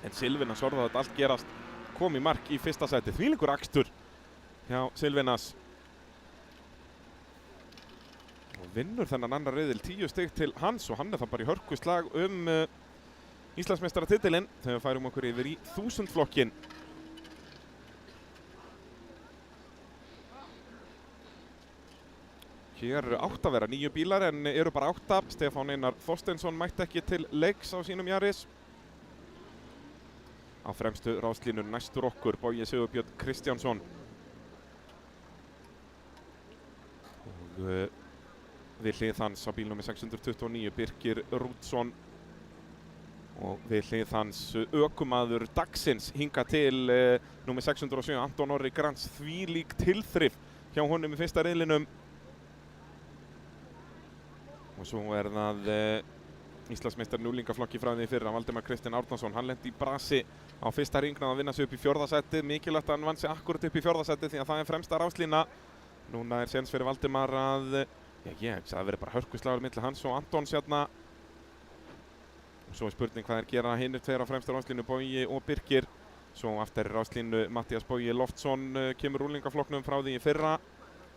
En Silvinas orðaði þetta allt gerast. Kom í mark í 1. sæti, þvílíkur akstur hjá Silvinas. Og vinnur þennan annar riðil 10 stig til hans og hann er það bara í hörkuslag Íslandsmeistaratitilinn þegar við færum okkur yfir í 1000 flokkin. Hér átt að vera 9 bílar en eru bara 8. Stefán Einar Þorsteinsson mætti ekki til leiks á sínum Yaris. Á fremstu ráðslínu næstur okkur Bogi Sigurbjörn Kristjánsson. Og við hlið hans á bílnúmer 629 Birkir Rúdsson og við hlið hans ökumaður dagsins hinga til númer 607 Anton Orri Grants, þvílík tilþrif hjá honum í fyrsta riðlinum. Og svo það Íslandsmeistarinn í unglingaflokki frá því í fyrra, Valdimar Kristinn Árnason. Hann lenti í brasi á fyrsta hringnum að vinna sig upp í 4. sætið. Mikilvægt að hann vann sig akkurat upp í 4. sætið því að það fremsta ráslína. Núna séns fyrir Valdimar að, það verið bara hörkuslagur milli hans og Antons hérna. Og svo spurning hvað gera hinir tveir á fremsta ráslínu, Bogi og Birkir. Svo aftur ráslínu Matthías Bogi Loftsson kemur úr unglingaflokknum frá því í fyrra.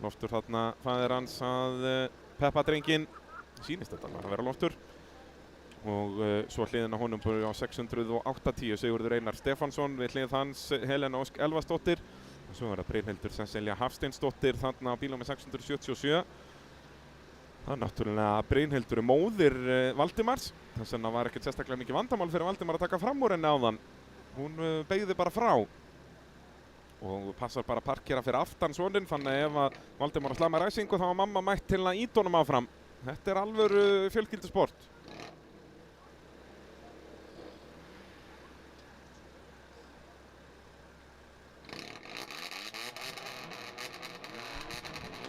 Loftur þarna faðir hans að peppa drenginn. Sýnist þetta að vera Loftur. Og svo hliðina honum á 680 Sigurður Einar Stefánsson, við hlið hans Helena Ósk Elvarsdóttir. Og svo það Brynhildur Cecilia Hafsteinsdóttir þarna á bílnúmer 677. Það náttúrulega Brynhildur móðir Valdimars. Þess vegna var ekkert sérstaklega mikið vandamál fyrir Valdimar að taka fram úr henni áðan. Hún beygði bara frá. Og passar bara að parkera fyrir aftan soninn, þannig ef að Valdimar slamma ræsingu þá var mamma mætt til að ýta honum áfram. Þetta alvöru fjölskyldusport.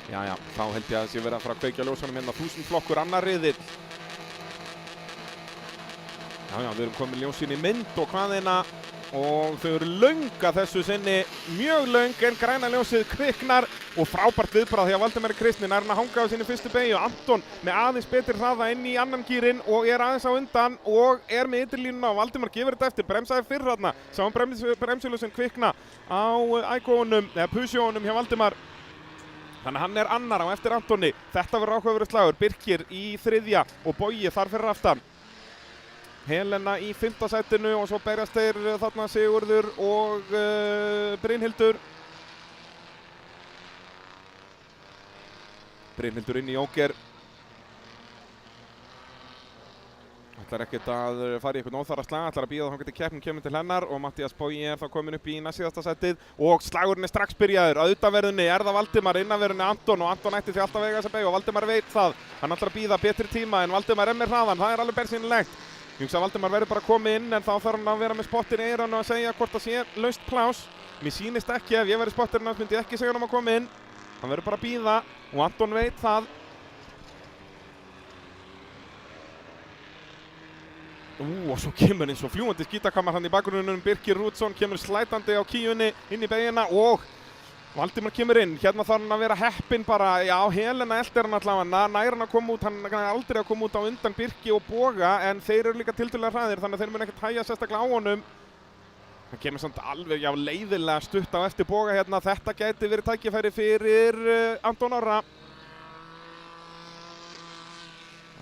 Jæja, þá held ég að þessi verið að fara að kveikja ljósunum hérna 1000 flokkur annar riðill. Jæja, við erum komin ljósin í mynd og hvaðina og þau eru löng að þessu sinni, mjög löng en græna ljósið kviknar og frábært viðbragð því að Valdimar Kristinn er hann að hanga á sinni fyrstu beygju. Anton með aðeins betri hraða inn í annan gírinn og er aðeins á undan og er með ytrirlínuna og Valdimar gefur þetta eftir, bremsaði fyrr þarna, sáum bremsuljósin kvikna á Ægóunum, eða Pusjóunum hjá Valdimar. Þannig að hann er annar á eftir Antoni. Þetta verður áhugaverður slagur. Birkir í 3. og Bogi þar fyrir aftan. Helena í 5. sætinu og svo berjast þeir þarna Sigurður og Brynhildur. Brynhildur inn í Jóker. Ætlar ekkert að fara í eitthvað óþarfa slag, ætlar að bíða þangað til keppnin kemur til hennar og Matthías Bogi er þá komin upp í næstsíðasta sætið og slagurinn er strax byrjaður. Að utanverðinni er það Valdimar, innanverðinni Anton og Anton ætti því alltaf að vega þessa beygju og Valdimar veit það. Hann ætlar að bíða betri tíma en Valdimar er með hraðan, það er alveg bersýnilegt. Ég hugsa að Valdimar verður bara að koma inn en þá þarf hann að vera með spottin í eyranu og að segja hvort það sé laust pláss. Mér sýnist ekki, ef ég verið spottirinn hans myndi ég ekki segja hann að koma inn. Hann verður bara að bíða og Anton veit það. Og svo kemur eins og fljúgandi skítakamar hann í bakgrunninum. Birkir Rúdsson kemur slætandi á kíunni inn í beygina og Valdimar kemur inn. Hérna þarf hann að vera heppinn bara. Já, Helena eldir hann allavega. Nær hann að koma út. Hann er aldrei að koma út á undan Birki og Boga en þeir eru líka tiltölulega hraðir þannig að þeir mun ekkert hægja sérstaklega á honum. Hann kemur samt alveg leiðilega stutt á eftir Boga hérna. Þetta gæti verið tækifæri fyrir Anton Orra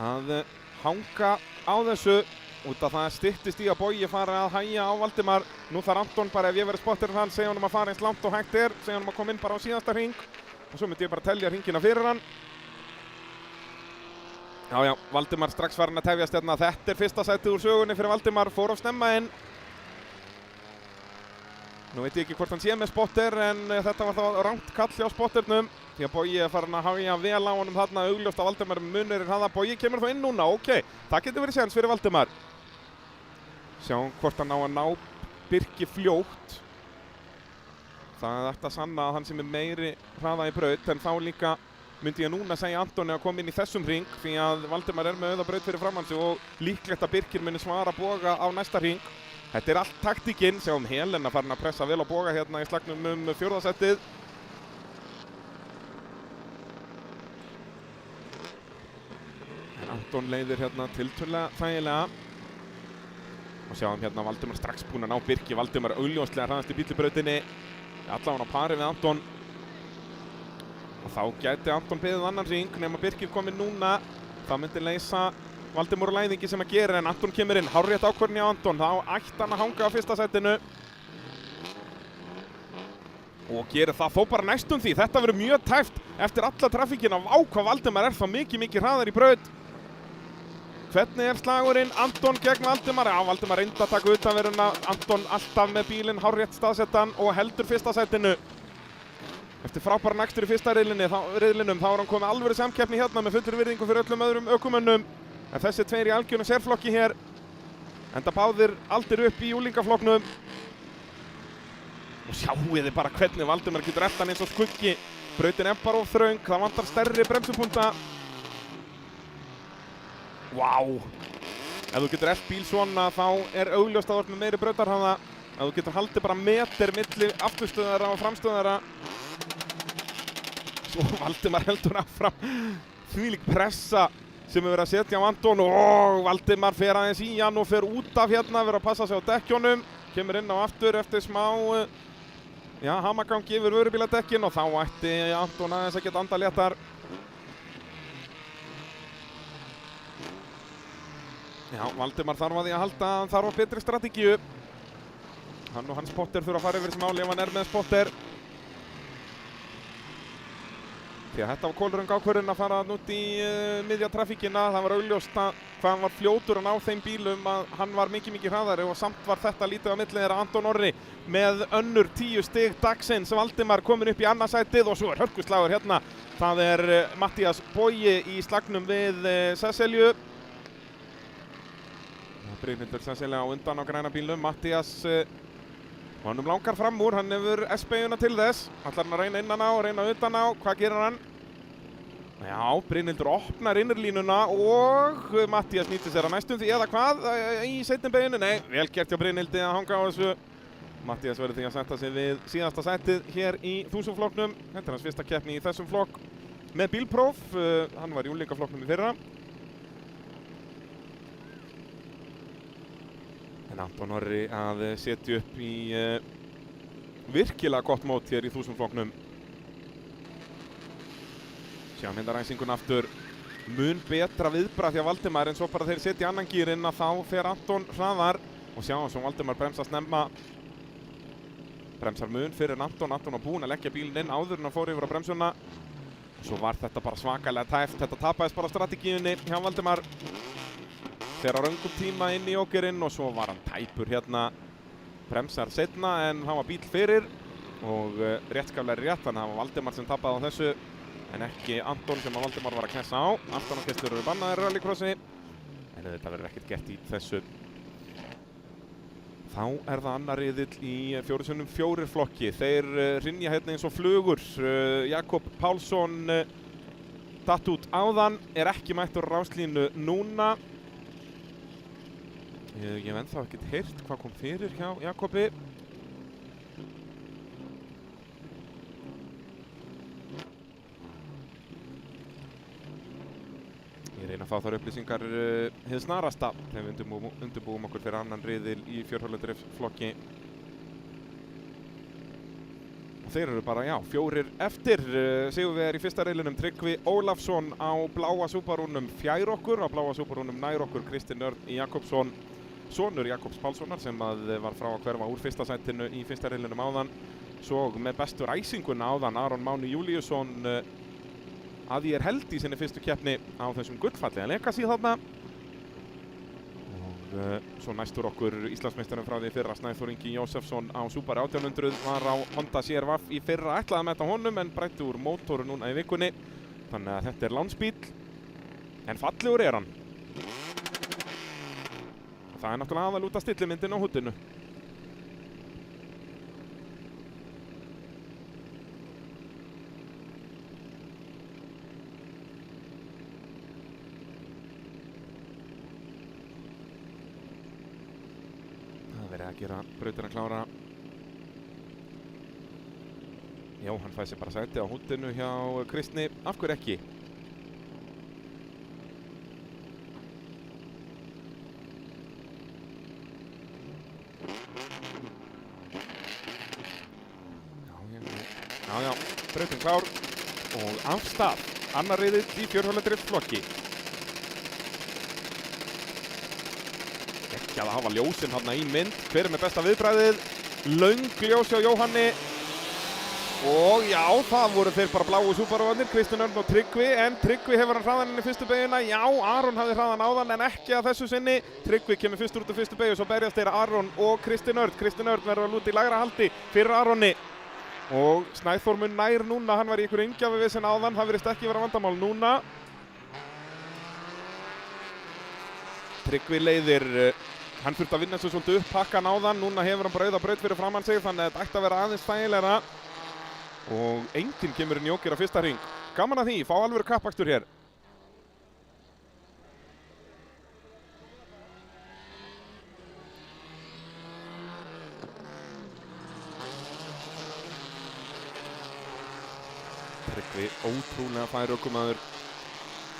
að hanga á þessu. Út af það styttist í að Bogi fara að hægja á Valdimar. Nú þarf Anton bara, ef ég verið spottirinn hann, segja honum að fara eins langt og hægt er. Segja honum að koma inn bara á síðasta hring. Og svo myndi ég bara telja hringina fyrir hann. Já, Valdimar strax farin að tefjast hérna. Þetta er fyrsta sætið úr sögunni fyrir Valdimar. Fór á snemma inn. Nú veit ég ekki hvort hann sé með spotter, en þetta var þá rangt kall hjá spotternum. Því að Bogi er farin að hægja vel á honum þarna. Augljóst að Valdimar munir hraða. Bogi kemur þá inn núna, ok. Það getur verið séns fyrir Valdimar. Sjáum hvort hann á að ná Birki fljótt. Það ætti að sanna að hann sem er meiri hraða í braut, en þá líka myndi ég núna segja Antoni að koma inn í þessum hring því að Valdimar er með auða braut fyrir framan sig og líklegt að Birkir muni svara Boga á næsta hring. Þetta er allt taktíkinn. Sjáum Helena farin að pressa vel á Boga hérna í slagnum 4. sætið. En Anton leiðir hérna tiltölulega þægilega. Og sjáum hérna Valdimar strax búinn að ná Birki. Valdimar augljóslega hraðast í bílbrautinni. Allavega á pari við Anton. Og þá gæti Anton beðið annan hring nema Birkir kominn núna. Það myndi leysa Valdimar úr læðingi sem að gera en Anton kemur inn. Hárrétt ákvörðun hjá Anton. Þá ætti hann að hanga á fyrsta sætinu. Og gerir það þó bara næstum því. Þetta verður mjög tæft eftir alla traffíkina. Vá hvað Valdimar er þá mikið hraðar í braut. Hvernig er slagurinn? Anton gegn Valdimar. Já, Valdimar reyndi að taka utanverðina. Anton alltaf með bílinn, hárrétt staðsettan og heldur fyrsta sætinu. Eftir frábæran akstur í fyrsta riðlinum þá er hann komið alvöru samkeppni hérna með fullri virðingu fyrir öllum öðrum ökumönnum. En þessi tveir í algjörnum sérflokki hér. Enda báðir aldir upp í úlingaflokknum. Og sjáu þið bara hvernig Valdimar getur eftir hann eins og skuggi. Brautin er bara of þröng, það vantar stærri bremsupunta. Vá! Ef þú getur eftir bíl svona þá er augljóst að þú ert með meiri brautarhraða. Ef þú getur haldið bara meter milli afturstöðara og framstöðara. Svo Valdimar heldur áfram. Þvílík pressa sem er verið að setja á Anton og Valdimar fer aðeins í hann og fer út af hérna, verið að passa sig á dekkjónum. Kemur inn á aftur eftir smá hamagangi yfir vörubíladekkin og þá ætti Anton aðeins að geta andað léttar. Já, Valdimar þarf að því að halda, hann þarf á betri strategíu. Hann og hans spotter þurfa að fara yfir þessi mál ef hann er með spotter. Því að þetta var kolröng ákvörðun að fara út í miðja trafíkina. Það var augljóst hvað hann var fljótur að ná þeim bílum að hann var mikið hraðari og samt var þetta lítið á milli þeirra. Anton Orri með önnur 10 stig dagsins. Valdimar komin upp í annað sætið og svo er hörkuslagur hérna. Það er Matthías Bogi í slagnum við Sesselju. Brynhildur Sesselja á undan á græna bílnum. Matthías honum langar fram úr, hann hefur S-beyguna til þess. Ætlar hann að reyna innan á og reyna utan á. Hvað gerir hann? Já, Brynhildur opnar innurlínuna og Matthías nýtir sér að næstum því eða hvað í seinni beyginu. Nei, vel gert hjá Brynhildi að hanga á þessu. Matthías verður því að setja sig við síðasta sætið hér í 1000-flokknum. Þetta er hans fyrsta keppni í þessum flokk með bílpróf. Hann var í úlingaflokknum í fyrra. En Anton Orri að setja upp í virkilega gott mót hér í 1000-flokknum. Sjáum hérna ræsingun aftur. Mun betra viðbragð hjá Valdimar en svo bara þeir setja í annan gírinn að þá fer Anton hraðar. Og sjáum svo Valdimar bremsa snemma. Bremsar mun fyrir Anton. Anton var búinn að leggja bílinn inn áður en hann fór yfir á bremsuna. Svo var þetta bara svakalega tæft. Þetta tapaðist bara strategíunni hjá Valdimar. Þegar á röngum tíma inn í jókerinn og svo var hann tæpur hérna. Bremsar setna en hann var bíl fyrir og réttskaflega rétt, þannig að það var Valdimar sem tapaði á þessu en ekki Anton sem að Valdimar var að knessa á. Anton og Kristur eru bannaðir rallycrossi en þetta verður ekkert gert í þessu. Þá er það annar riðill í 4x4 flokki. Þeir hrynja hérna eins og flugur. Jakob Pálsson datt út áðan, er ekki mættur á ráslínu núna. Ég hef ennþá ekkert heyrt hvað kom fyrir hjá Jakobi. Ég reyna að fá þar upplýsingar hið snarasta þegar við undirbúum okkur fyrir annan riðil í fjórhjóladrifsflokki. Þeir eru bara, já, 4 eftir. Sigurvegari í fyrsta riðlinum Tryggvi Ólafsson á bláa Subarúnum fjær okkur, á bláa Subarúnum nær okkur Kristinn Örn Jakobsson, sonur Jakobs Pálssonar sem var frá að hverfa úr fyrsta sætinu í fyrsta riðlinum áðan. Svo með bestu ræsinguna áðan Aron Máni Júlíusson að ég held í sinni fyrstu keppni á þessum gullfallega legacy þarna. Og svo næstur okkur Íslandsmeistarum frá því fyrra Snæþór Ingi Jósefsson á Subaru 1800 var á Honda CR-V í fyrra, ætlaði að mæta honum en breytti úr mótoru núna í vikunni. Þannig að þetta er lánsbíl en fallegur er hann. Það er náttúrulega aðal út af stillimyndin á húddinu. Það verið að gera brautina klára. Já, hann fæði sér bara sæti á húddinu hjá Kristni. Af hverju ekki? Já, brautin klár og af stað. Annar riðill í fjórhjóladrifsflokki. Ekki að hafa ljósinn þarna í mynd. Hver er með besta viðbragðið? Löng ljós hjá Jóhanni. Og já, það voru þeir bara bláu Subaruarnir, Kristinn Örn og Tryggvi. En Tryggvi hefur hann hraðan inn í fyrstu beygina. Já, Aron hafði hraðan áðan en ekki að þessu sinni. Tryggvi kemur fyrstur út af fyrstu beygju, svo berjast þeir Aron og Kristinn Örn. Kristinn Örn verður að lúta í lægra haldi fyrir Aroni. Og Snæþór mun nær núna, hann var í einhverju inngjafarvesen áðan, það virðist ekki vera vandamál núna. Tryggvi leiðir, hann þurfti að vinna svo svolítið upp pakkan áðan, núna hefur hann bara auða braut fyrir framann sig, þannig að þetta ætti að vera aðeins þægilegra. Og enginn kemur inn í Jóker á fyrsta hring. Gaman að því, fá alvöru kappakstur hér. Tryggvi, ótrúlega fær ökumaður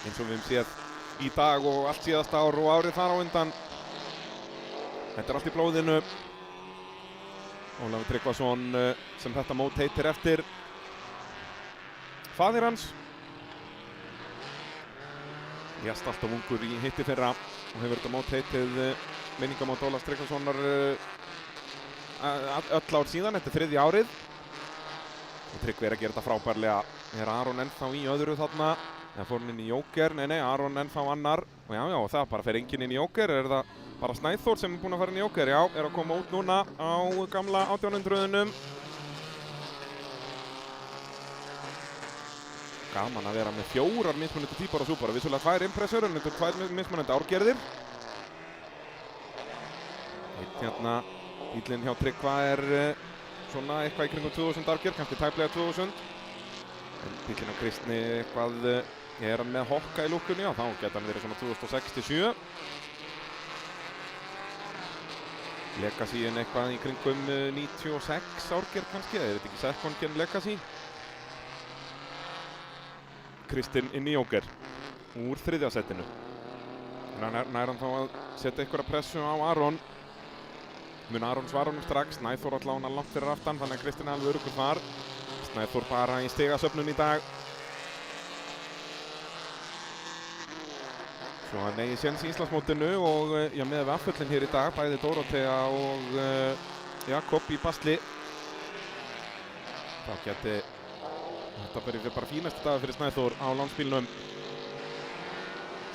eins og við höfum séð í dag og allt síðasta ár og árið þar á undan. Þetta er allt í blóðinu. Ólafur Tryggvason sem þetta mót heitir eftir faðir hans. Lést alltaf ungur í hitti fyrra og hefur þetta mót heitið minningamót Ólafs Tryggvasonar öll ár síðan, þetta er 3. árið. Og Tryggvi er að gera þetta frábærlega. Er Aron ennþá í öðru þarna? Eða fór hann inn í Jóker? Nei, Aron ennþá annar. Og já, það bara fer enginn inn í Jóker. Er það bara Snæþór sem er búinn að fara inn í Jóker? Já, er að koma út núna á gamla 1800-unum. Gaman að vera með 4 mismunandi típar á Subaru. Vissulega 2 impressur, en þetta er 2 mismunandi árgerðir. Eitt hérna, bílinn hjá Tryggva er svona eitthvað í kringum 2000 árgerð, kannski tæplega 2000. En bílinn á Kristni eitthvað, er hann með hokka í lúkunni, já þá geta hann verið svona 2006-07. Legacy-in eitthvað í kringum 96 árgerð kannski, eða er þetta ekki Second Gen Legacy? Kristinn inn í Jóker, úr 3. setinu. Nær hann þá að setja einhverja pressu á Aron. Mun Aron svara honum strax, Snæþór allavega langt fyrir aftan, þannig að Kristinn er alveg öruggur þar. Snæþór bara í stigasöfnun í dag. Svo hann eigi séns í Íslandsmótinu og já, með við afföllin hér í dag, bæði Dórótea og Jakob í basli. Þá geti þetta verið bara fínasti dag fyrir Snæþór á landsbílnum.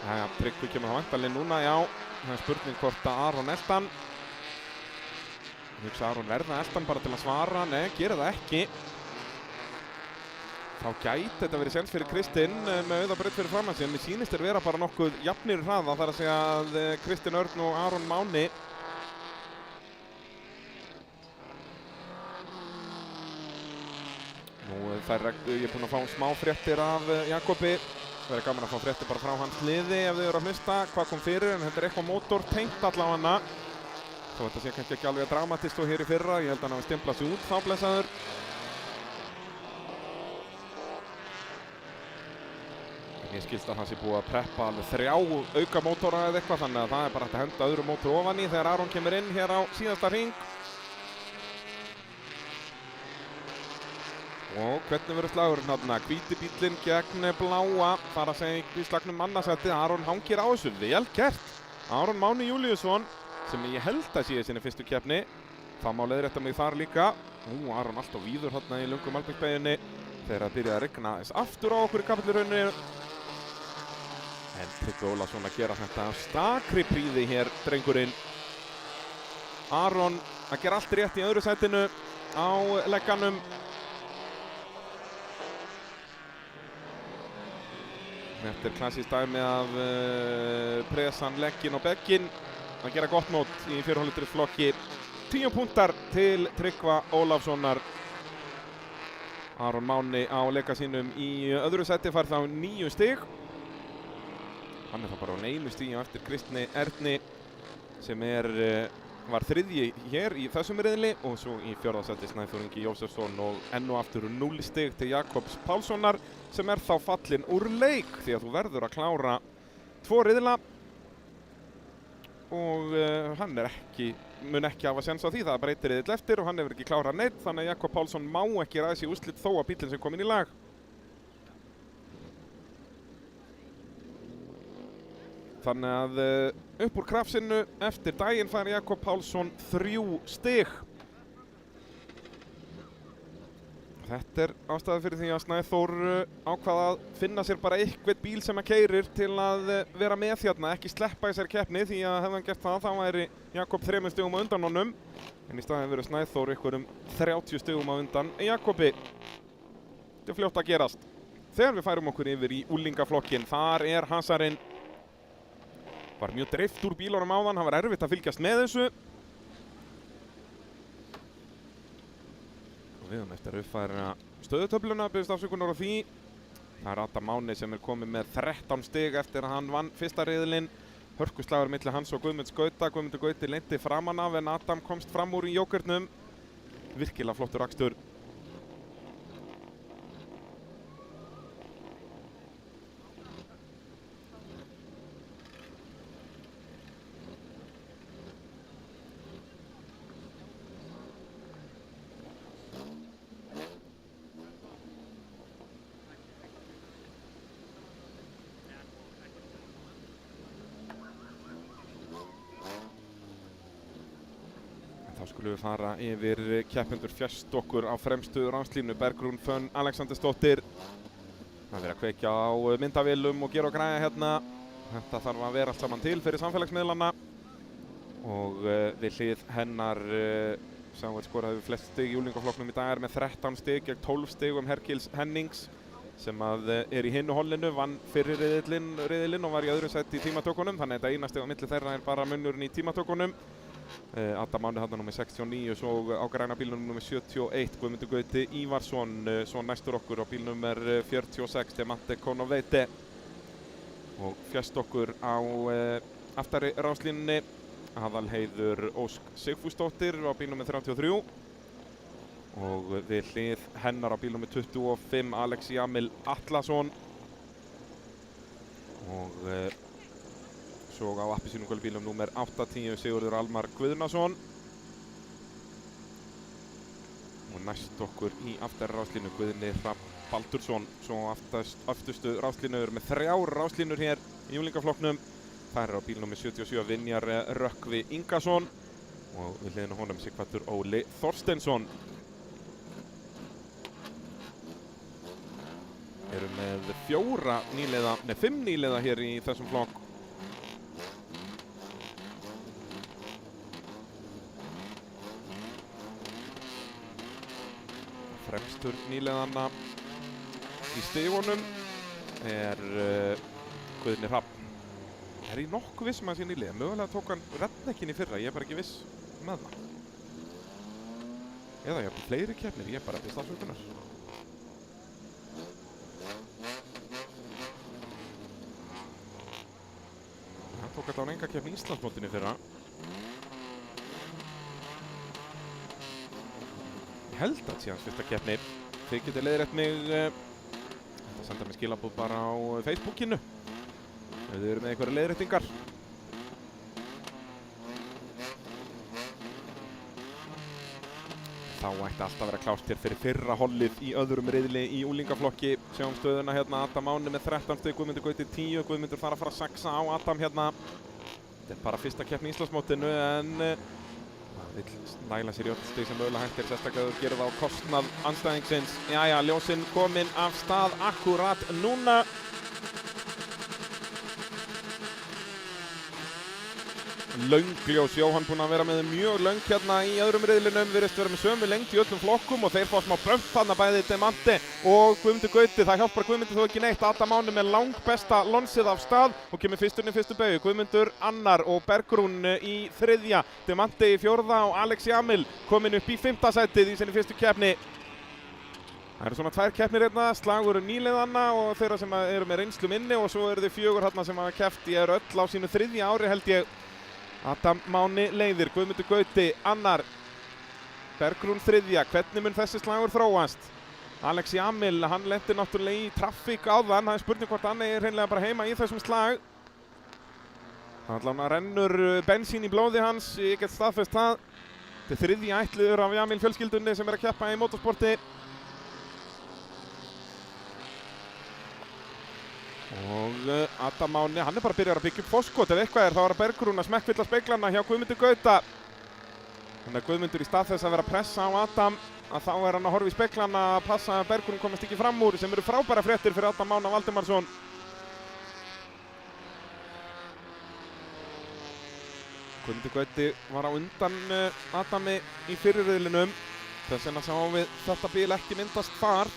Jæja, Tryggvi kemur á væntanlega núna, já. Það er spurning hvort að Aron eldan. Hugsa Aron verða eldan bara til að svara, nei, gera það ekki. Þá gæti þetta verið séns fyrir Kristinn með auða braut fyrir framan sig, en mér sýnist þeir vera bara nokkuð jafnir hraða, þar að segja að Kristinn Örn og Aron Máni. Nú, ég er búinn að fá smá fréttir af Jakobi. Það verður gaman að fá fréttir bara frá hans liði ef þau eru að hlusta hvað kom fyrir, en þetta er eitthvað mótortengt allavega. Þó þetta sé kannski ekki alveg dramatist og hér í fyrra, ég held að hann hafi stimplað sig út þá blessaður. En ég skilst að það sé búið að preppa alveg 3 auka mótora eða eitthvað, þannig að það er bara hægt að henda öðru mótor ofan í þegar Aron kemur inn hér á síðasta hring. Og hvernig verður slagurinn þarna? Hvíti bíllinn gegn bláa, þar að segja í slagnum annarsætið. Aron hangir á þessu, vel gert. Aron Máni Júlíusson, sem ég held að sé í sinni fyrstu keppni. Það má leiðrétta mig þar líka. Aron alltaf víður þarna í löngum Malbiksbeginni þegar það byrjaði að rigna aðeins aftur á okkur í kapellurhrauninu. En Tryggvi Ólafsson að gera þetta af stakri prýði hér, drengurinn. Aron að gera allt rétt í öðru sætinu á legganum. Þetta er klassískt dæmi af presan, legginn og begginn. Að gera gott mót í fyrirhólutri flokki. 10 punktar til Tryggva Ólafssonar. Aron Máni á legasínum í öðru sæti fær þá 9 stig. Hann er þá bara á 1 stigi á eftir Kristni Erni sem var 3. hér í þessum riðli og svo í 4. sæti Snæþór Ingi Jósefsson og enn og aftur 0 stig til Jakobs Pálssonar sem er þá fallinn úr leik því að þú verður að klára 2 riðla og hann mun ekki hafa séns á því, það breytir riðill eftir og hann hefur ekki klárað neitt, þannig að Jakob Pálsson má ekki ræða sig í úrslit þó að bíllinn sem kom inn í lag. Þannig að upp úr krafsinu eftir daginn fær Jakob Pálsson 3 stig. Þetta er ástæða fyrir því að Snæþór ákvað að finna sér bara eitthvað bíl sem að keyrir til að vera með hérna, ekki sleppa í þessari keppni því að hefði hann gert það þá væri Jakob 3 stigum á undan honum. En í staðinn verður Snæþór ykkur 30 stigum á undan Jakobi. Þetta fljótt að gerast. Þegar við færum okkur yfir í úlingaflokkin, þar hasarinn. Var mjög dreift úr bílunum áðan, hann var erfitt að fylgjast með þessu. Og við höfum eftir að uppfæra stöðutöfluna, biðst afsökunar á því. Það Adam Máni sem komið með 13 stig eftir að hann vann fyrsta riðilinn. Hörkuslagur milli hans og Guðmunds Gauta. Guðmundur Gauti leiddi framan af en Adam komst fram úr í jókernum. Virkilega flottur akstur. Þá skulum við fara yfir keppendur fjærstokkur á fremstu ránslínu. Bergrún Fönn Alexandersdóttir. Það verið að kveikja á myndavélum og gera og græja hérna. Þetta þarf að vera allt saman til fyrir samfélagsmiðlana. Og við hlið hennar sem skoraði flest stig í úlingaflokknum í dag með 13 stig gegn 12 stigum Herkils Hennings sem í hinu hollinu, vann fyrir riðilinn og var í öðru sæti í tímatökunum. Þannig að þetta eina stig á milli þeirra bara munnurinn í tímatökunum. Adam Máni þarna nummer 69, svo á græna bílnum nummer 71 Guðmundur Gauti Ívarsson, svo næstur okkur á bíl nummer 46 Demante Konoveite. Og fjærstokkur á aftari ráslínunni Aðalheiður Ósk Sigfúsdóttir á bíl nummer 33 og við hlið hennar á bíl nummer 25 Alex Jamil Atlason og svo á appelsínugulu bílum númer 80 Sigurður Almar Guðnason. Og næst okkur í aftari ráslínu Guðni Hrafn Baldursson. Svo aftustu ráslínu með 3 ráslínur hér í úlingaflokknum. Það á bíl númer 77 Vinjar Rökkvi Ingason og við hliðina honum Sighvatur Óli Þorsteinsson. Erum með 5 nýliða hér í þessum flokk. Fremstur nýliðanna í stigunum Guðni Hrafn. Ég nokkuð viss að sé nýliða. Mögulega tók hann Redneckinn í fyrra, ég bara ekki viss með það. Eða ég fleiri keppnir, ég bara biðst afsökunar. Hann tók alltaf á enga keppni í Íslandsmótinu í fyrra. Ég held að sé hans fyrsta keppni. Þið getið leiðrétt mig, þetta senda mig skilabóð bara á Facebookinu. Ef þið eru með einhverja leiðréttingar. Þá ætti alltaf að vera klárt hér fyrir fyrra hollið í öðrum riðli í úlingaflokki. Sjáum stöðuna hérna, Adam Máni með 13 stig, Guðmundur Gauti 10, Guðmundur fara að fara að saxa á Adam hérna. Þetta bara fyrsta keppni í Íslandsmótinu en það vill næla sér í öll stig sem mögulega hægt sérstaklega að gera það á kostnað andstæðingsins. Jæja, ljósinn kominn af stað akkúrat núna. Löng ljós, Jóhann búinn að vera með mjög löng hérna í öðrum riðlinum, virðist vera með sömu lengd í öllum flokkum og þeir fá smá bömp þarna bæði Demante og Guðmundur Gauti. Það hjálpar Guðmundur þó ekki neitt. Adam Máni með langbesta lonsið af stað og kemur fyrsturinn í fyrstu beygju. Guðmundur annar og Bergrún í þriðja, Demante í fjórða og Alex Jamil kominn upp í 5. sætið í sinni fyrstu keppni. Það eru svona 2 keppnir hérna, slagur nýliðanna og þeirra sem eru með reynslu minni og svo eru þið 4 hérna sem hafa keppt. Ég eru öll á sínu 3. ári held ég. Adam Máni leiðir, Guðmundur Gauti annar, Bergrún þriðja. Hvernig mun þessi slagur þróast? Alex Jamil, hann lenti náttúrulega í traffík áðan. Það er spurning hvort hann hreinlega bara heima í þessum slag. Allan rennur bensín í blóði hans, ég get staðfest það. Þetta er 3. ættliður af Jamil fjölskyldunni sem að keppa í motorsporti. Og Adam Máni, hann bara byrjar að byggja upp fórskot. Ef eitthvað þá að Bergrún að smekkfylla speglana hjá Guðmundur Gauta. Þannig að Guðmundur í stað þess að vera að pressa á Adam, að þá hann að horfa í speglana að passa að Bergrún komast ekki fram úr, sem eru frábæra fréttir fyrir Adam Mána Valdimarsson. Guðmundur Gauti var á undan Adami í fyrirriðlinum. Þess vegna sáum við þetta bíl ekki myndast þar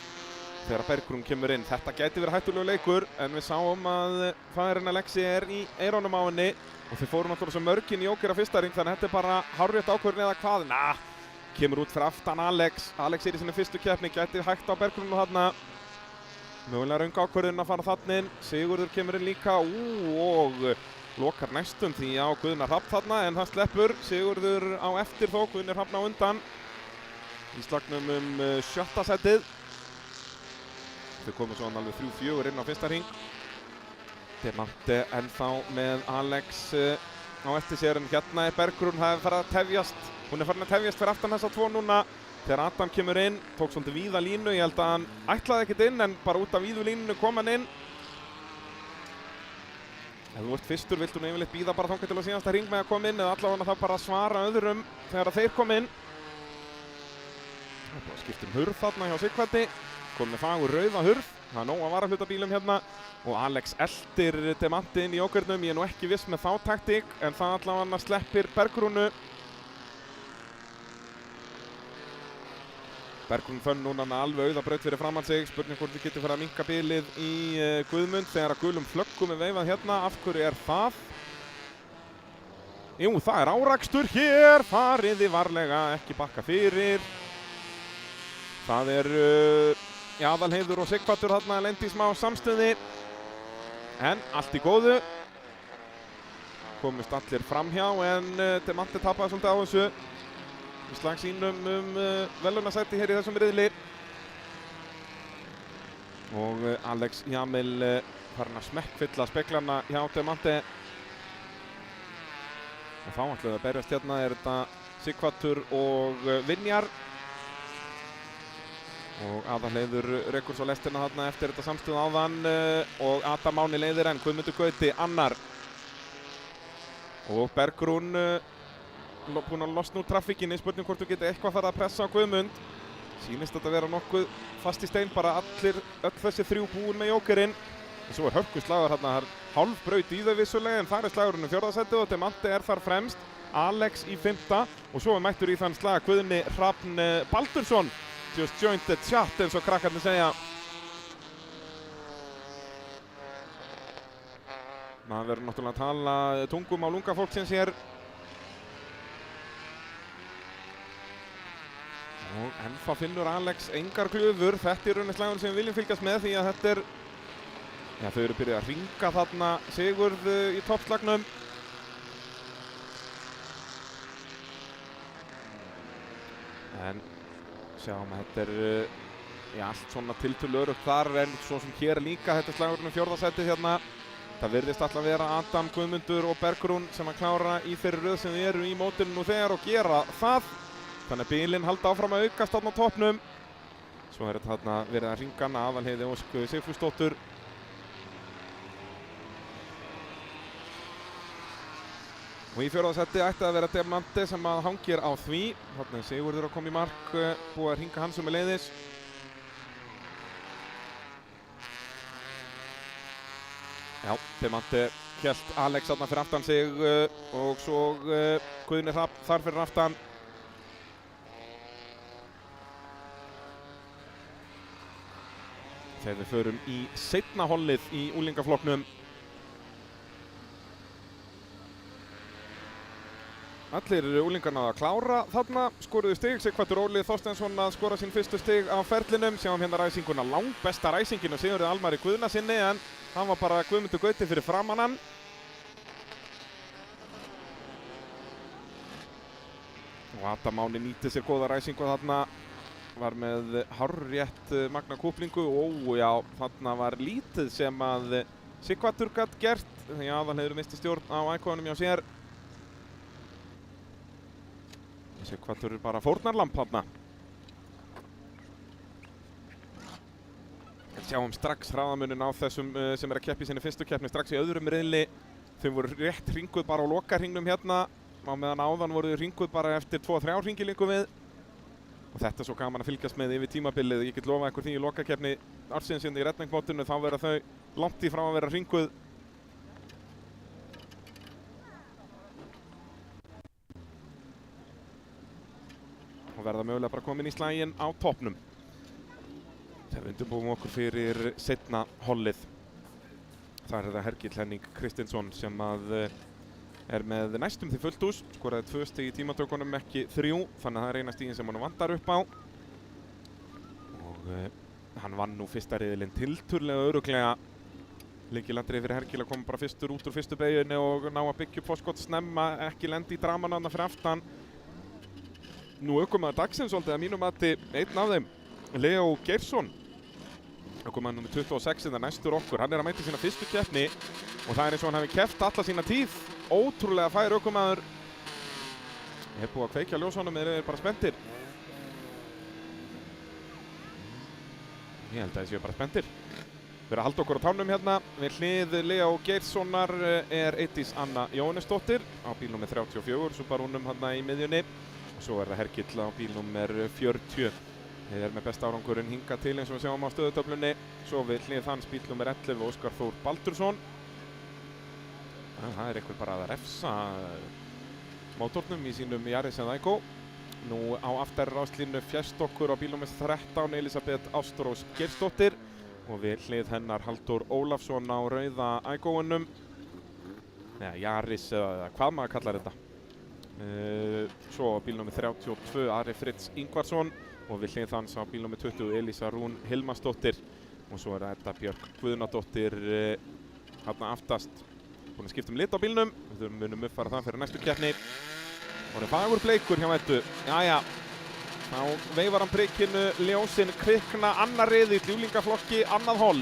þegar Bergrún kemur inn. Þetta gæti verið hættulegur leikur en við sáum að faðirinn Alexi í eyrunum á henni og þau fóru náttúrulega svo mörgin í Joker á fyrsta ring, þannig að þetta bara hárrétt ákvörðun eða hvað. Kemur út fyrir aftan Alex í sinni fyrstu keppni, gæti hægt á Bergrúnu þarna. Mögulega röng ákvörðun að fara þarna inn. Sigurður kemur inn líka og lokar næstum því á Guðna Hrafn þarna en það sleppur. Sigurður á eftir þó, Guðni Hrafn á undan í slagnum 7. sætið. Þau komu svo alveg 3-4 inn á fyrsta hring. Demante ennþá með Alex á eftir sér en hérna Bergrún farin að tefjast. Hún farin að tefjast fyrir aftan þessa 2 núna. Þegar Adam kemur inn, tók svolítið víða línu. Ég held að hann ætlaði ekkert inn en bara út af víðu línunu kom hann inn. Ef þú ert fyrstur viltu nú yfirleitt bíða bara þangað til að síðasta hring með að koma inn eða allavega þá bara svara öðrum þegar þeir kom inn. Það er bara skipt hurð þarna hjá Sighvati. Komið með fagur rauða hurð. Það er nóg að varahlutabílum hérna og Alex eldir Demante inn í Jokernum. Ég er nú ekki viss með þá taktík en það allavega sleppir Bergrúnu. Bergrún fönn núna með alveg auða braut fyrir framann sig. Spurning hvort við getum fyrir að minnka bilið í Guðmund þegar að gulum flöggum er veifað hérna. Af hverju er það? Jú, það er árakstur hér. Fariði varlega, ekki bakka fyrir. Það er Aðalheiður og Sighvatur þarna lendi í smá samstöði. En allt í góðu. Komust allir framhjá en Demante tapaði svolítið á þessu. Í slag sínum velunasæti hér í þessum riðli. Og Alex Jamil farin að smekkfylla speglana hjá Demante. Og þá ætluðu að berjast hérna er þetta Sighvatur og Vinjar. Og Aðalheiður rekur svo lestina þarna eftir þetta samstöð áðan og Adam Máni leiðir en Guðmundur Gauti annar. Og Bergrún búinn að losna úr traffíkinni, spurning hvort þú geti eitthvað farið að pressa á Guðmund. Sýnist þetta vera nokkuð fast í stein, bara öll þessi 3 búin með Jokerinn. Og svo er hörkuslagur þarna, það er hálf braut í þau vissulega en þar er slagurinn í 4. sætið og Demante er þar fremst. Alex í 5. og svo er mættur í þann slag Guðni Hrafn Baldursson. Just joined the chat eins og krakkarnir segja. Maður verður náttúrulega að tala tungum á lunga fólksins hér. Og ennþá finnur Alex engar glufur. Þetta er rauninni slagur sem við viljum fylgjast með því að þetta er... Já, þau eru byrjuð að hringa þarna Sigurð í toppslagnum. En sjáum að þetta er allt svona tiltölu öruggt þar en svo sem hér líka þetta er slagurinn 4. sætið hérna. Það virðist alltaf vera Adam, Guðmundur og Bergrún sem að klára í þeirri röð sem við eru í mótinu nú þegar og gera það. Þannig að bílinn halda áfram að aukast þarna á toppnum. Svo er þetta þarna verið að hringa hana Aðalheiði Ósk Sigfúsdóttur. Og í 4. sæti ætti að vera Demante sem að hangir á því. Þarna er Sigurður að koma í mark, búið að hringa hann sömuleiðis. Já, Demante hélt Alex þarna fyrir aftan sig og svo Guðni Hrafn þar fyrir aftan. Þegar við förum í seinna hollið í úlingaflokknum. Allir úlingarna að klára þarna, skoruðu stig, Sighvatur Óli Þorsteinsson að skora sín fyrstu stig á ferlinum. Sjáum hérna ræsinguna, langbesta ræsingin og Sigurði Almari Guðnasinni en hann var bara Guðmundur Gauti fyrir framan hann. Og Adam Máni nýtti sér góða ræsingu þarna, var með hárrétt magna kúplingu og já, þarna var lítið sem að Sighvatur gat gert. Því Aðalheiður misti stjórn á ækonum hjá sér. Sighvatur er bara fórnarlamb þarna. Sjáum strax hraðamunin á þessum sem er að keppa í sinni fyrstu keppni strax í öðrum riðli. Þau voru rétt hringuð bara á lokahringnum hérna. Á meðan áðan voru þau hringuð bara eftir 2-3 hringi líku við. Og þetta er svo gaman að fylgjast með yfir tímabilið. Ég get lofað ykkur því í lokakeppni ársins í Redneck-mótinu þá verða þau langt í frá að vera hringuð. og verða mögulega bara komin í slaginn á toppnum. Þegar við undirbúum okkur fyrir seinna hollið. Þar það Hergill Henning Kristinsson sem er með næstum því fullt hús, skoraði 2 stig í tímatökunum, ekki 3, þannig að það eina stigin sem hann vantar upp á. Og hann vann nú fyrsta riðilinn tilturlega örugglega. Lykilatriði fyrir Hergill að koma bara fyrstur út úr fyrstu beygjunni og ná að byggja upp forskot snemma, ekki lendi í draman þarna fyrir aftan. Nú ökumaður dagsins svolítið að mínum mati einn af þeim, Leo Geirsson. Ökumaður númer 26 það næstur okkur, hann er að mæta sína fyrstu keppni og það er eins og hann hafi keppt alla sína tíð. Ótrúlega fær ökumaður. Ég hef búið að kveikja ljósunum, þeir eru bara spenntir. Ég held að þeir séu bara spenntir. Við erum að halda okkur á tánum hérna. Við hlið Leo Geirssonar er Eydís Anna Jóhannesdóttir á bíl númer 34, Subarúnum hérna í miðjunni. Og svo er það Hergill á bíl númer 40. Þeir eru með besta árangurinn hingað til eins og við sjáum á stöðutöflunni. Svo við hlið hans bíl númer 11, Óskar Þór Baldursson. Það er eitthvað bara að refsa mótornum í sínum Yaris eða Aygo. Nú á aftarráslínu fjæst okkur á bíl númer 13, Elisabeth Ástrós Geirsdóttir. Og við hlið hennar Halldór Ólafsson á rauða Aygounum. Eða Yaris eða hvað maður kallar þetta. Svo á bíl númer 32, Ari Fritz Ingvarsson. Og við hlið hans á bíl númer 20, Elísa Rún Hilmarsdóttir. Og svo er þetta Björk Guðnadóttir hérna aftast. Búin að skipta lit á bílnum. Við munum uppfæra það fyrir næstu keppni. Og það er fagur bleikur hjá Eddu. Jæja. Þá veifar hann prikkinu, ljósin krikna, annar riðill í úlingaflokki, annað holl.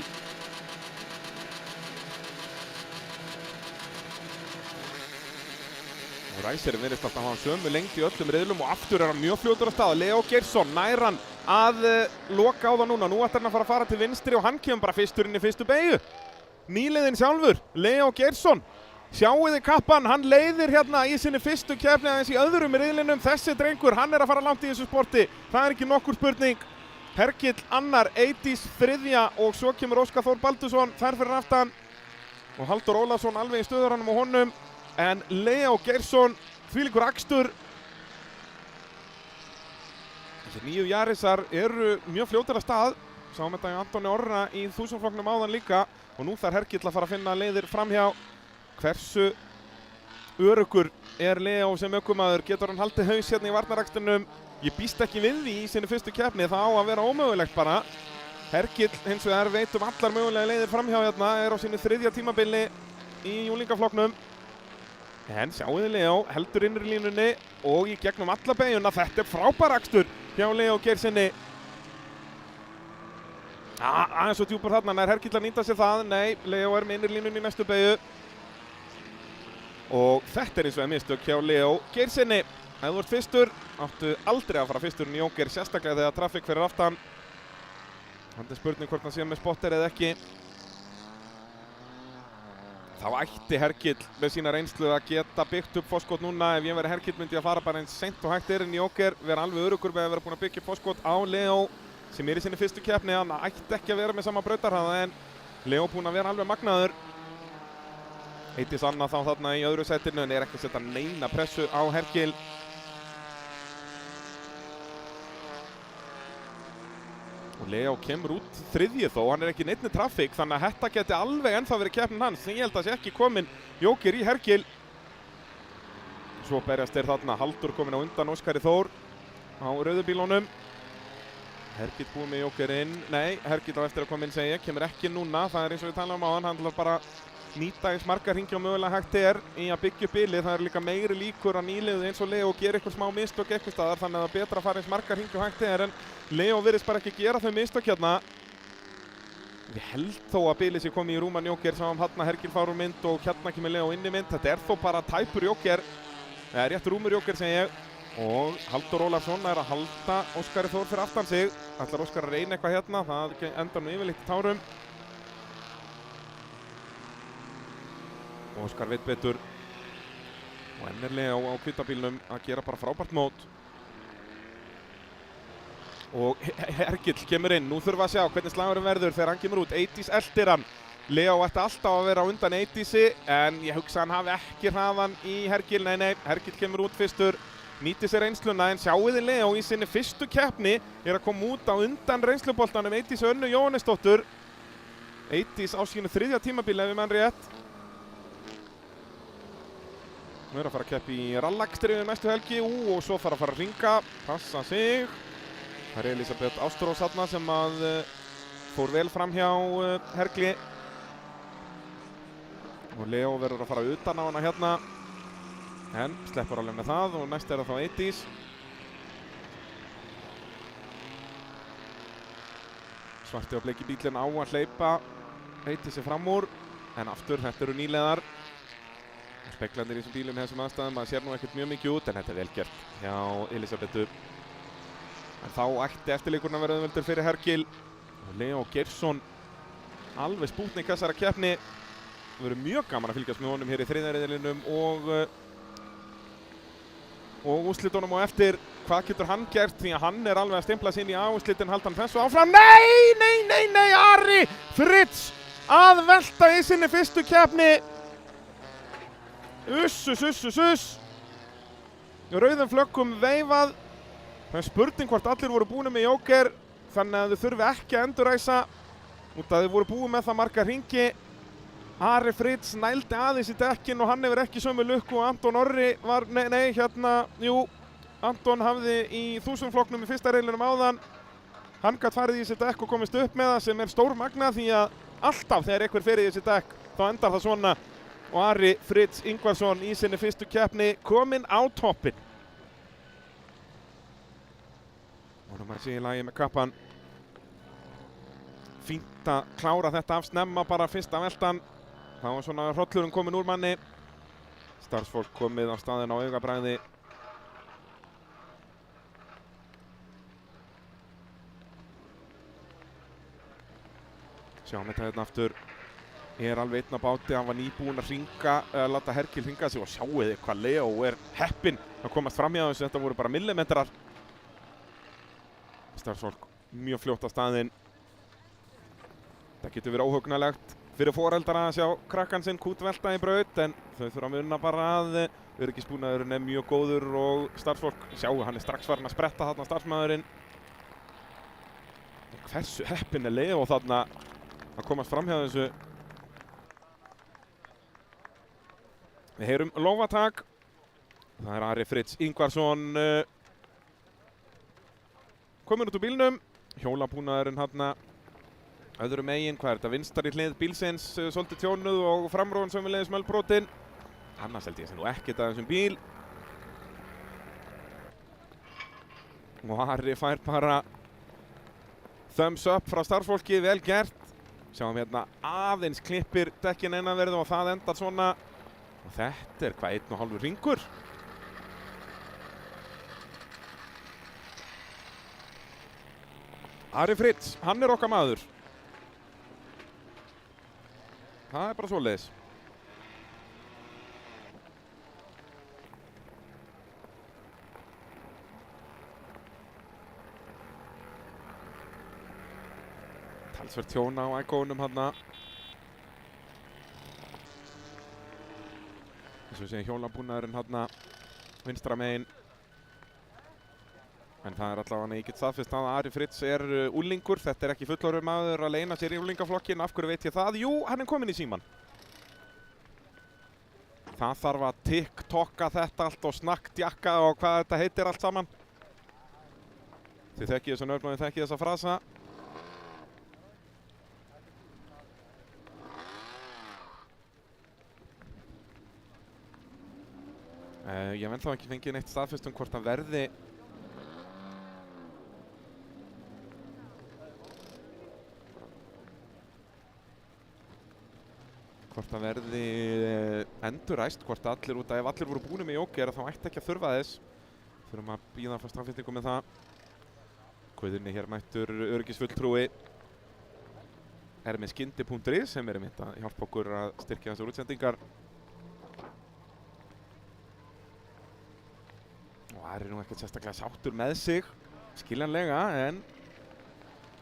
Og Ræsirinn virðist alltaf hafa sömu lengd í öllum riðlum og aftur er hann mjög fljótur á stað. Leo Geirsson nær hann að loka á það núna. Nú ætlar hann að fara til vinstri og hann kemur bara fyrstur inn í fyrstu beygju. Nýliðinn sjálfur, Leo Geirsson. Sjáuði kappan, hann leiðir hérna í sinni fyrstu keppni aðeins í öðrum riðlinum. Þessi drengur, hann er að fara langt í þessu sporti. Það er ekki nokkur spurning. Hergill annar, Eydís þriðja og svo kemur Óskar Þór Baldursson þær fyrir aftan. Og Halldór Ólafsson alveg í stöðuranum á honum. En Leo Geirsson, þvílíkur akstur. Þessi nýju Yarisar eru mjög fljótir að stað. Sáum þetta í Antoni Orra í 1000-flokknum áðan líka. Og nú þarf Hergill að fara að finna leiðir framhjá. Hversu öruggur er Leo sem ökumaður? Getur hann haldið haus hérna í varnarakstinum? Ég býst ekki við því í sinni fyrstu keppni, það á að vera ómögulegt bara. Hergill hins vegar veit allar mögulega leiðir framhjá hérna, er á sínu 3. tímabili í júlingaflokknum. En sjáuði Leo, heldur innri línunni og í gegnum alla beygjuna. Þetta er frábær akstur hjá Leo Geirssoni. Aðeins svo djúpur þarna, nær Hergill að nýta sér það? Nei, Leo er með innri línunni í næstu beygju. Og þetta er eins og mistök hjá Leo Geirssoni. Ef þú ert fyrstur, áttu aldrei að fara fyrstur en Jóker, sérstaklega þegar trafík fyrir aftan. Það er spurning hvort hann sé með spotter eða ekki. Þá ætti Hergill með sína reynslu að geta byggt upp forskot núna. Ef ég væri Hergill myndi ég að fara bara eins seint og hægt en Jóker. Vera alveg öruggur með að vera búin að byggja upp forskot á Leo sem er í sinni fyrstu keppni. Hann ætti ekki að vera með sama brautarhraða en Leo búin að vera alveg magnaður. Eydís Anna þá þarna í öðru sætinu en er ekki að setja neina pressu á Hergill. Og Leo kemur út þriðji þó, hann er ekki neinni trafík þannig að þetta geti alveg ennþá verið keppnin hans. Ég held að það sé ekki komin Jóker í Hergill. Svo berjast þeir þarna, Halldór komin á undan Óskari Þór á rauðubílunum. Hergill búið með Jóker inn, nei, Hergill á eftir að koma inn segi ég, kemur ekki núna, það er eins og við talaðum á hann ætlar bara nýta eins margar hringi og mögulega hægt er í að byggja upp bilið. Það er líka meiri líkur að nýliðu eins og Leo gerir eitthvað smá mistök eitthvað staðar þannig að það er betra að fara eins margar hringi og hægt er en Leo virðist bara ekki gera þau mistök hérna. Ég held þó að bilið sé komið í rúman Jóker sáum hérna Hergill fár úr mynd og hérna kemur Leo inn í mynd. Þetta er þó bara tæpur Jóker, eða rétt rúmur Jóker segi ég. Og Halldór Ólafsson er að halda Óskari Þór fyrir aftan sig. Ætlar Óskar að reyna eitthvað hérna, það endar nú yfirleitt í tárum. Óskar veit betur og enn er Leo á hvítabílnum að gera bara frábært mót. Og Hergill kemur inn, nú þurfum við að sjá hvernig slagurinn verður þegar hann kemur út. Eydís eltir hann. Leo ætti alltaf að vera á undan Eydísi en ég hugsa hann hafi ekki hraðan í Hergill. Nei, Hergill kemur út fyrstur. nýti sér reynsluna, en sjáuði Leo í sinni fyrstu keppni að koma út á undan reynsluboltanum Eydís Önnu Jóhannesdóttur. Eydís á sínu 3. tímabili ef ég man rétt. Hún að fara að keppa í rallakstri næstu helgi og svo fara að hringa, passa sig. Það Elisabeth Ástrós þarna sem að fór vel fram hjá Hergli. Og Leo verður að fara utan á hana hérna. En sleppur alveg með það og næst það þá Eydís. Svarti og bleiki bílinn á að hleypa Eydísi fram úr. En aftur, þetta eru nýleðar. Speklandir í þessum bílum í þessum aðstæðum, maður sér nú ekkert mjög mikið út, en þetta vel gert hjá Elisabethu. En þá ætti eftirleikurinn að vera auðveldur fyrir Hergil. Og Leo Geirsson, alveg spútnik þessara keppni. Það verður mjög gaman að fylgjast með honum hér í 3. riðlinum og úrslitunum á eftir. Hvað getur hann gert, því að hann alveg að stimpla sig inn í A-úrslitin, halda hann þessu áfram. Nei, Ari Fritz að velta í sinni fyrstu keppni. Uss. Rauðum flöggum veifað. Það er spurning hvort allir voru búin með jóker, þannig að þau þurfi ekki að endurræsa út að þau voru búin með það marga hringi. Ari Fritz nældi aðeins í dekkin og hann hefur ekki sömu lukku og Anton Orri var, Anton hafði í 1000 flokknum í fyrsta riðlinum áðan. Hann gat farið í þessi dekk og komist upp með það sem er stór magna, því að alltaf þegar einhver fer í þessi dekk þá endar það svona. Og Ari Fritz Ingvarsson í sinni fyrstu keppni kominn á toppinn. Og nú maður sé í lagi með kappan. Fínt að klára þetta af snemma, bara fyrsta veltan. Þá var svona hrollurinn kominn úr manni. Starfsfólk komið á staðinn á augabragði. Sjáum þetta hérna aftur. Alveg einn á báti, hann var nýbúinn að hringa, láta Hergil hringa sig og sjáuði hvað Leo heppinn að komast fram í þessu, þetta voru bara millimetrar. Starfsfólk mjög fljótt á staðinn. Það getur verið óhugnalegt fyrir foreldra að sjá krakkan sinn kútvelta í braut, en þau þurfa að muna bara að öryggisbúnaðurinn mjög góður og starfsfólk, sjáu hann strax farin að spretta þarna starfsmaðurinn. Hversu heppinn Leo þarna að komast fram hjá þessu. Við heyrum lófatak. Það Ari Fritz Ingvarsson kominn út úr bílnum. Hjólabúnaðurinn hérna öðru megin. Hvað þetta? Vinstari hlið bílsins svolítið tjónuð og framróðan sömuleiðis mölbrotin. Annars held ég sé nú ekkert að þessum bíl. Og Ari fær bara thumbs up frá starfsfólki, vel gert. Sjáum hérna aðeins klippir dekkin innanverðu og það endar svona. Og þetta hvað 1,5 hringur. Ari Fritz, hann okkar maður. Það bara svoleiðis. Talsvert tjón á ægónum hérna. Eins og við segjum hjólabúnaðurinn hérna vinstra megin. En það allavega ég get staðfest að Ari Fritz úlingur. Þetta ekki fullorðinn maður að leyna sér í úlingaflokkin. Af hverju veit ég það? Jú, hann kominn í símann. Það þarf að TikTokka þetta allt og snakkdjakka og hvað þetta heitir allt saman. Þið þekkið þessu nöfn og þið þekkið þessa frasa. Ég hef ennþá ekki fengið neitt staðfest hvort það verði enduræst, hvort allir út að ef allir voru búin með jóker þá ætti ekki að þurfa þess. Þurfum að bíða að fá staðfestingu með það. Guðinni hér mættur öryggisfulltrúi með skyndi.is sem mynd að hjálpa okkur að styrkja þessar útsendingar. Og það nú ekkert sérstaklega sáttur með sig, skiljanlega, en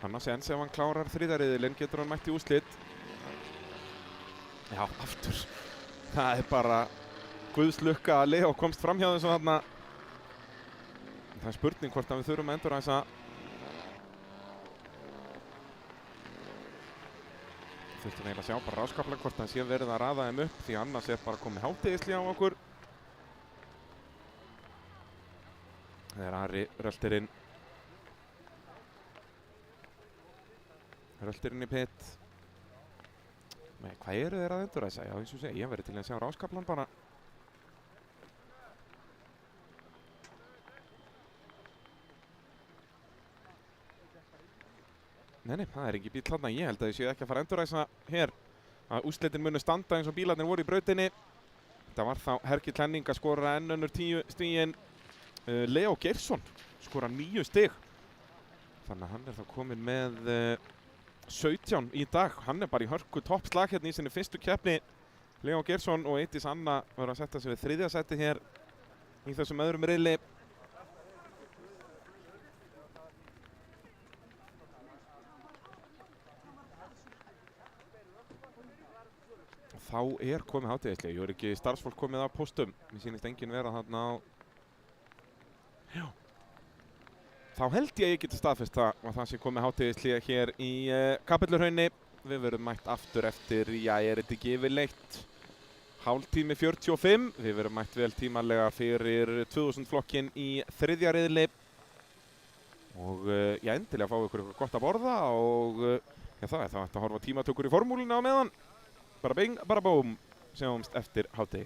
annars ef hann klárar þriðariðilinn getur hann mætt í úrslit. Já, aftur. Það bara guðslukka að Leo komst fram hjá þessu þarna. Það er spurning hvort að við þurfum að enduræsa. Þurftum eiginlega að sjá bara ráskaplega hvort það sé verið að raða þeim upp, því annars er bara komið hádegisli á okkur. Þegar Ari röltir inn í pit. Nei, hvað eru þeir að enduræsa? Já, eins og segja, ég verið til að sjá ráskaplan bara. Nei, það er ekki bíl þarna. Ég held að þið séu ekki að fara að enduræsa hér. Að úrslitin munu standa eins og bílarnir voru í brautinni. Þetta var þá Hergill Henning að skora enn önnur 10 stigin. Leo Geirsson skora 9 stig. Þannig að hann er þá komin með 17 í dag. Hann er bara í hörku toppslag hérna í sinni fyrstu keppni. Leo Geirsson og Eydís Anna verður að setja sig við 3. seti hér í þessum öðrum riðli. Þá er komið hátíðislega. Jú, er ekki starfsfólk komið á póstum. Mér sýnist enginn vera þarna á... Já. Þá held ég geti staðfest að það sé komið hátíðislega hér í Kapellurhrauni. Við verðum mætt aftur eftir, já, er þetta ekki yfirleitt hálftími 45. Við verðum mætt vel tímalega fyrir 2000 flokkinn í 3. riðli. Og já, endilega fá ykkur gott að borða og já, það er þá hægt að horfa tímatökur í formúluna á meðan. Bara bing, bara búm, sjáumst eftir hádegi.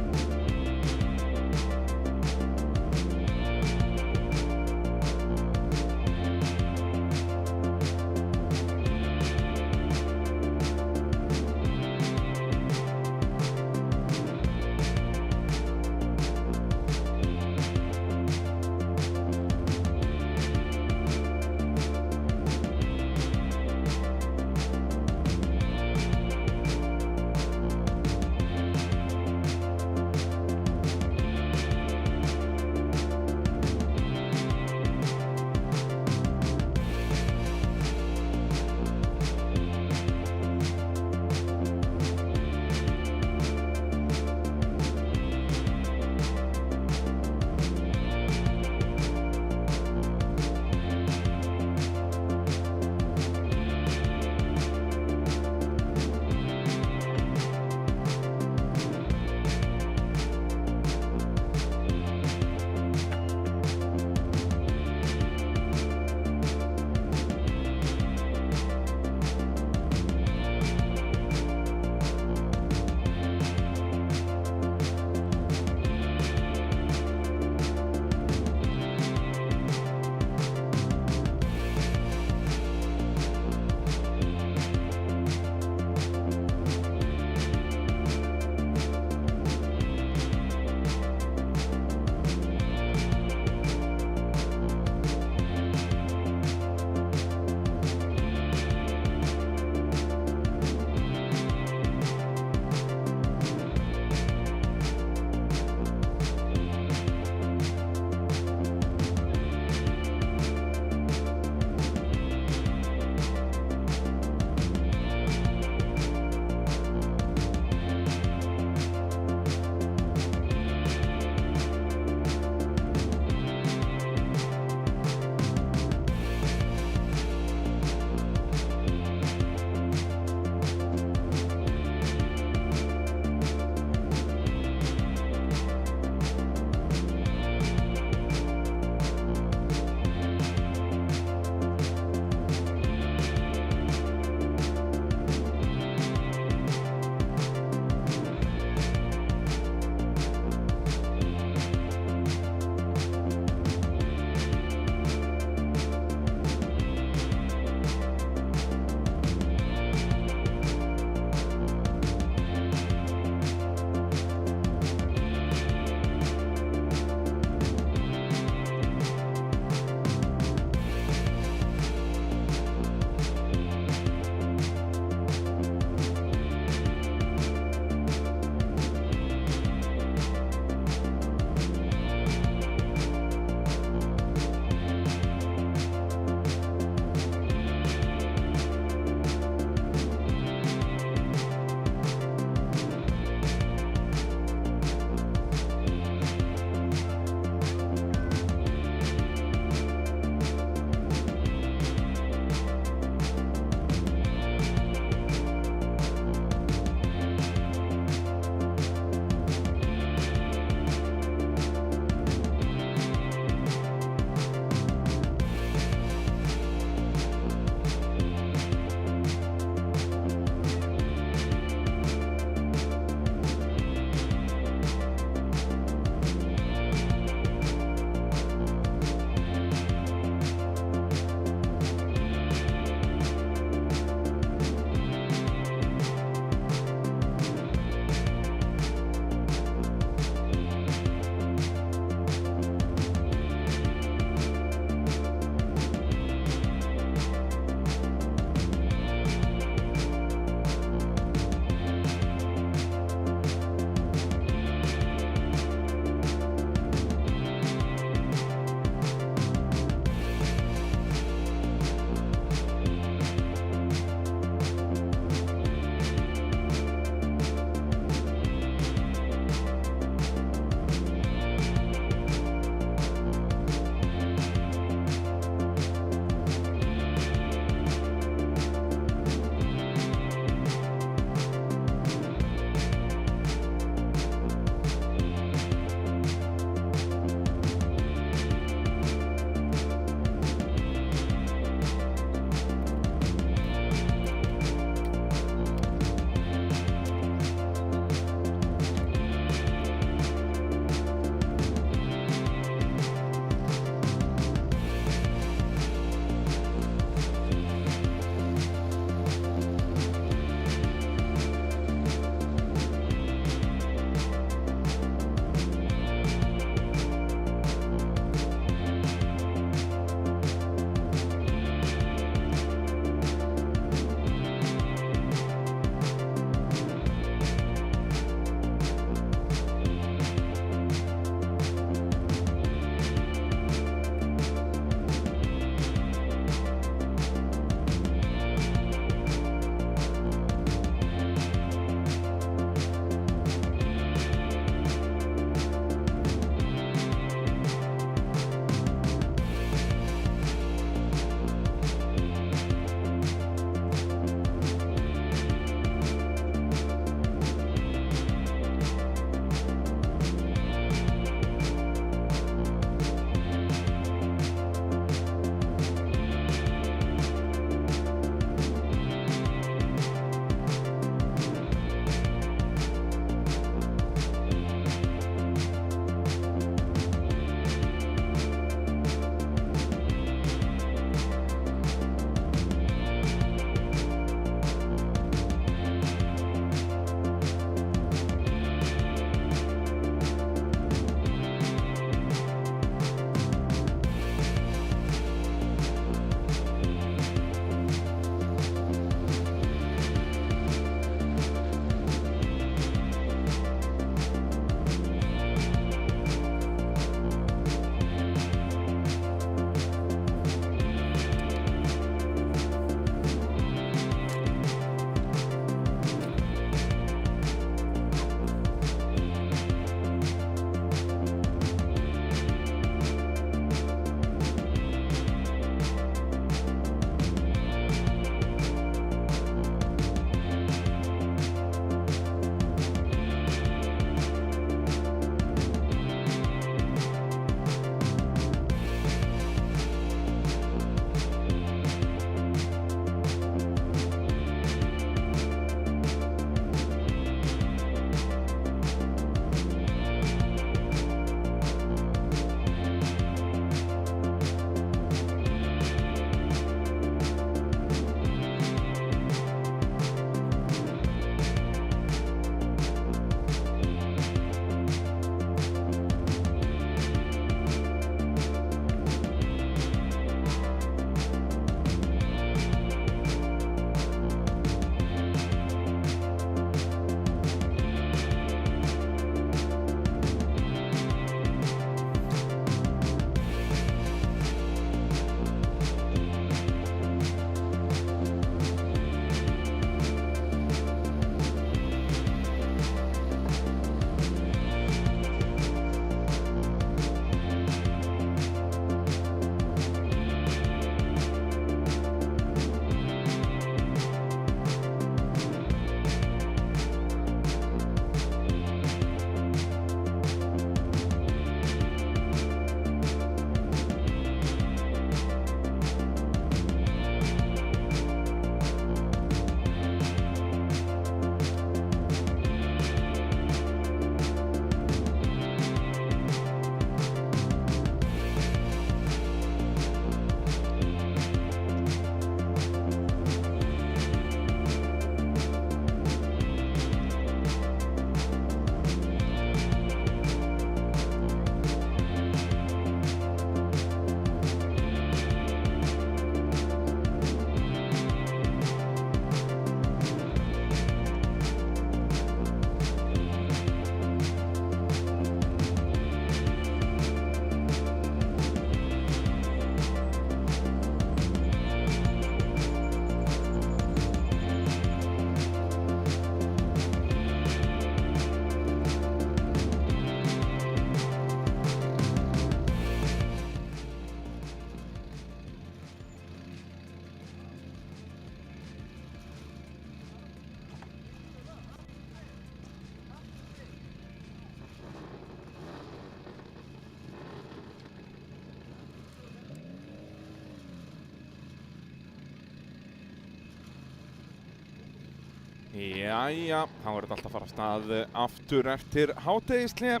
Jæja, þá er þetta alltaf að fara af stað aftur eftir hádegishlé.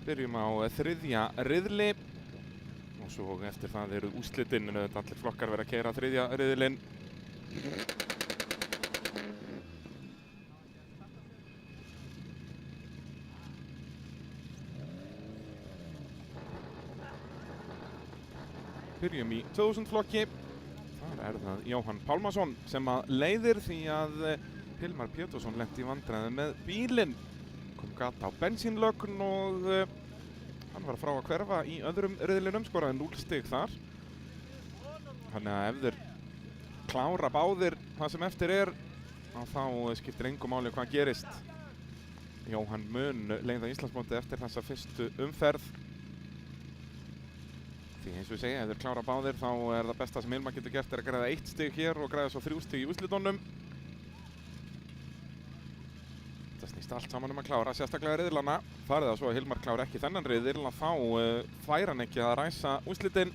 Byrjum á þriðja riðli og svo eftir það eru úrslitin, en auðvitað allir flokkar verða að keyra þriðja riðilinn. Byrjum í 2000 flokki. Þar er það Jóhann Pálmason sem að leiðir því að Hilmar Pétursson lenti í vandræði með bílinn. Kom gat á bensínlögn og hann var frá að hverfa í öðrum riðlinum, skoraði 0 stig þar. Þannig að ef þeir klára báðir það sem eftir er, þá skiptir engu máli hvað gerist. Jóhann mun leiða Íslandsmótið eftir þessa fyrstu umferð. Því eins og ég segi, ef þeir klára báðir þá er það besta sem Hilmar getur gert að græða 1 stig hér og græða svo 3 stig í úrslitunum. Það snýst allt saman að klára, sérstaklega riðlana. Farið það svo að Hilmar klára ekki þennan riðil, þá fær hann ekki að ræsa úrslitin.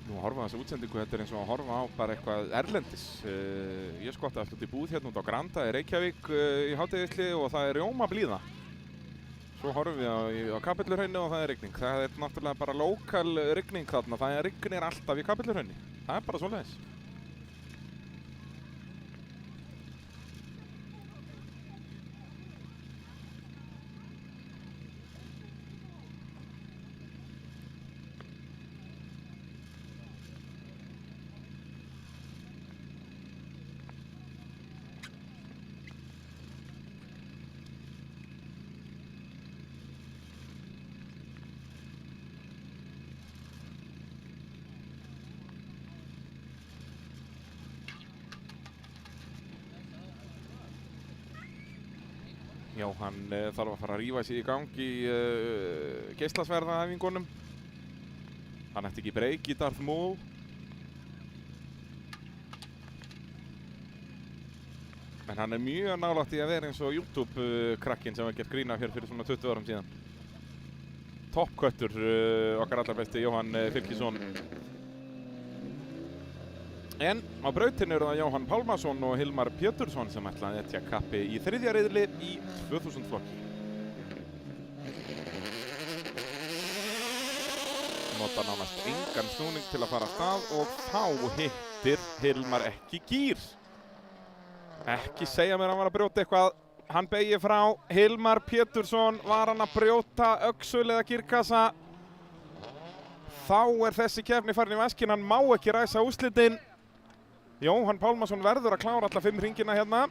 Nú að horfa þessu útsendingu, þetta er eins og að horfa á bara eitthvað erlendis. Ég skottaði alltaf út í búð hérna út á Granda í Reykjavík í hádegishlé og það er rjóma blíða. Svo horfum við á Kapellurhrauni og það er rigning. Það er náttúrulega bara lokal rigning þarna, það rignir alltaf í Kapellurhrauni. Það er bara svoleiðis. Jóhann þarf að fara að rífa sig í gang í geislasverðaæfingunum. Hann ætti ekki breyk í Darth Maul. En hann er mjög nálægt í að vera eins og YouTube-krakkinn sem var gert grín af hér fyrir svona 20 árum síðan. Toppköttur okkar allar besti Jóhann Fylkisson. En á brautinu eru það Jóhann Pálmason og Hilmar Pétursson sem ætla að etja kappi í þriðja riðli í 2000 flokki. Nota nánast engan snúning til að fara af stað og þá hittir Hilmar ekki gír. Ekki segja mér að hann var að brjóta eitthvað. Hann beygir frá. Hilmar Pétursson, var hann að brjóta öxul eða gírkassa? Þá er þessi keppni farin í vaskinn, hann má ekki ræsa úrslitin. Jóhann Pálmason verður að klára alla 5 hringina hérna.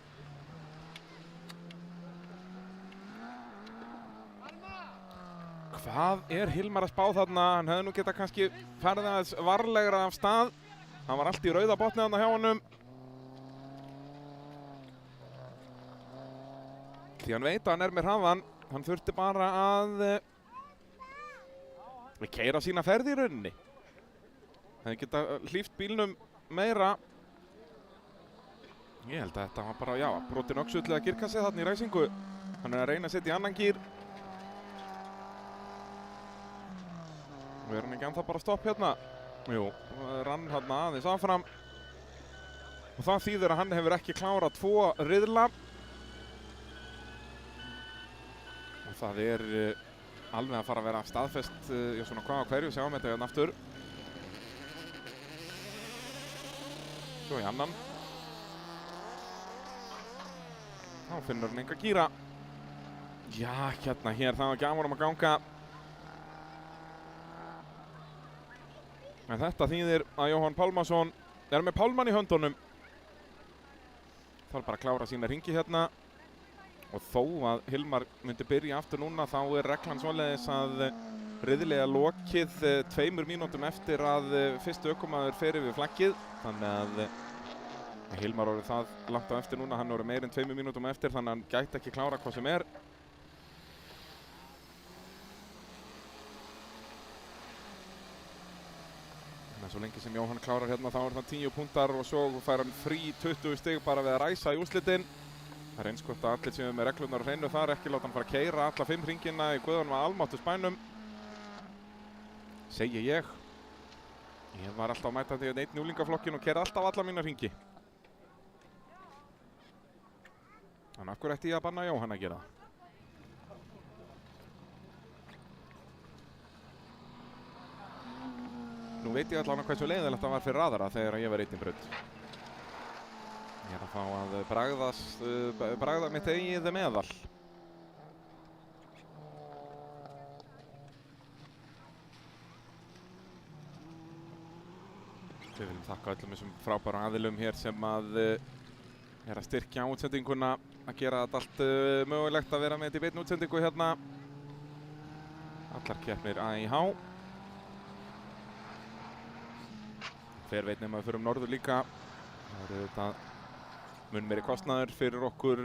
Hvað er Hilmar að spá þarna? Hann hefði nú getað kannski farið aðeins varlegra af stað. Hann var allt í rauða botni þarna hjá honum. Því hann veit að hann er með hraðan. Hann þurfti bara að keyra sína ferð í rauninni. Hann geta hlíft bílnum meira. Ég held að þetta var bara, já, brotin öxull eða gírkassi þarna í ræsingu. Hann er að reyna að setja í annan gír. Og er hann ekki ennþá bara stopp hérna? Jú, rann hérna aðeins áfram. Og það þýðir að hann hefur ekki klárað 2 riðla. Og það er alveg að fara að vera staðfest, já svona hvað á hverju, sjáum þetta hérna aftur. Svo í annan. Þá finnur hann enga gíra. Já, hérna, hér, það var ekki að honum að ganga. En þetta þýðir að Jóhann Pálmason er með pálmann í höndunum. Þarf bara að klára sína hringi hérna. Og þó að Hilmar myndi byrja aftur núna, þá er reglan svoleiðis að riðlega lokið 2 mínútum eftir að fyrstu ökumaður fer yfir flaggið. Þannig að Hilmar orðið það langt á eftir núna, hann orðið meir en 2 mínútum eftir, þannig að hann gæti ekki klára hvað sem er. En svo lengi sem Jóhann klárar hérna þá er það 10 púntar og svo fær hann frí 20 stig bara við að ræsa í úrslitin. Það er eins gott að allir sem er með reglurnar á hreinu þar, ekki láta hann fara að keyra alla 5 hringina í guðanum að almáttu spænum. Segi ég. Ég var alltaf mætandi í 1 úlingaflokkin og keyrði alltaf alla mína hringi. En af hverju ætti ég að banna Jóhann að gera það? Nú veit ég allavega hversu leiðilegt það var fyrir aðra þegar ég var einn í braut. Ég að fá að bragða mitt eigið meðal. Við viljum þakka öllum þessum frábæru aðilum hér sem að styrkja útsendinguna, að gera þetta allt mögulegt að vera með þetta í beinni útsendingu hérna. Allar keppnir AIH. Hver veit nema við förum norður líka. Það eru þetta mun meiri kostnaður fyrir okkur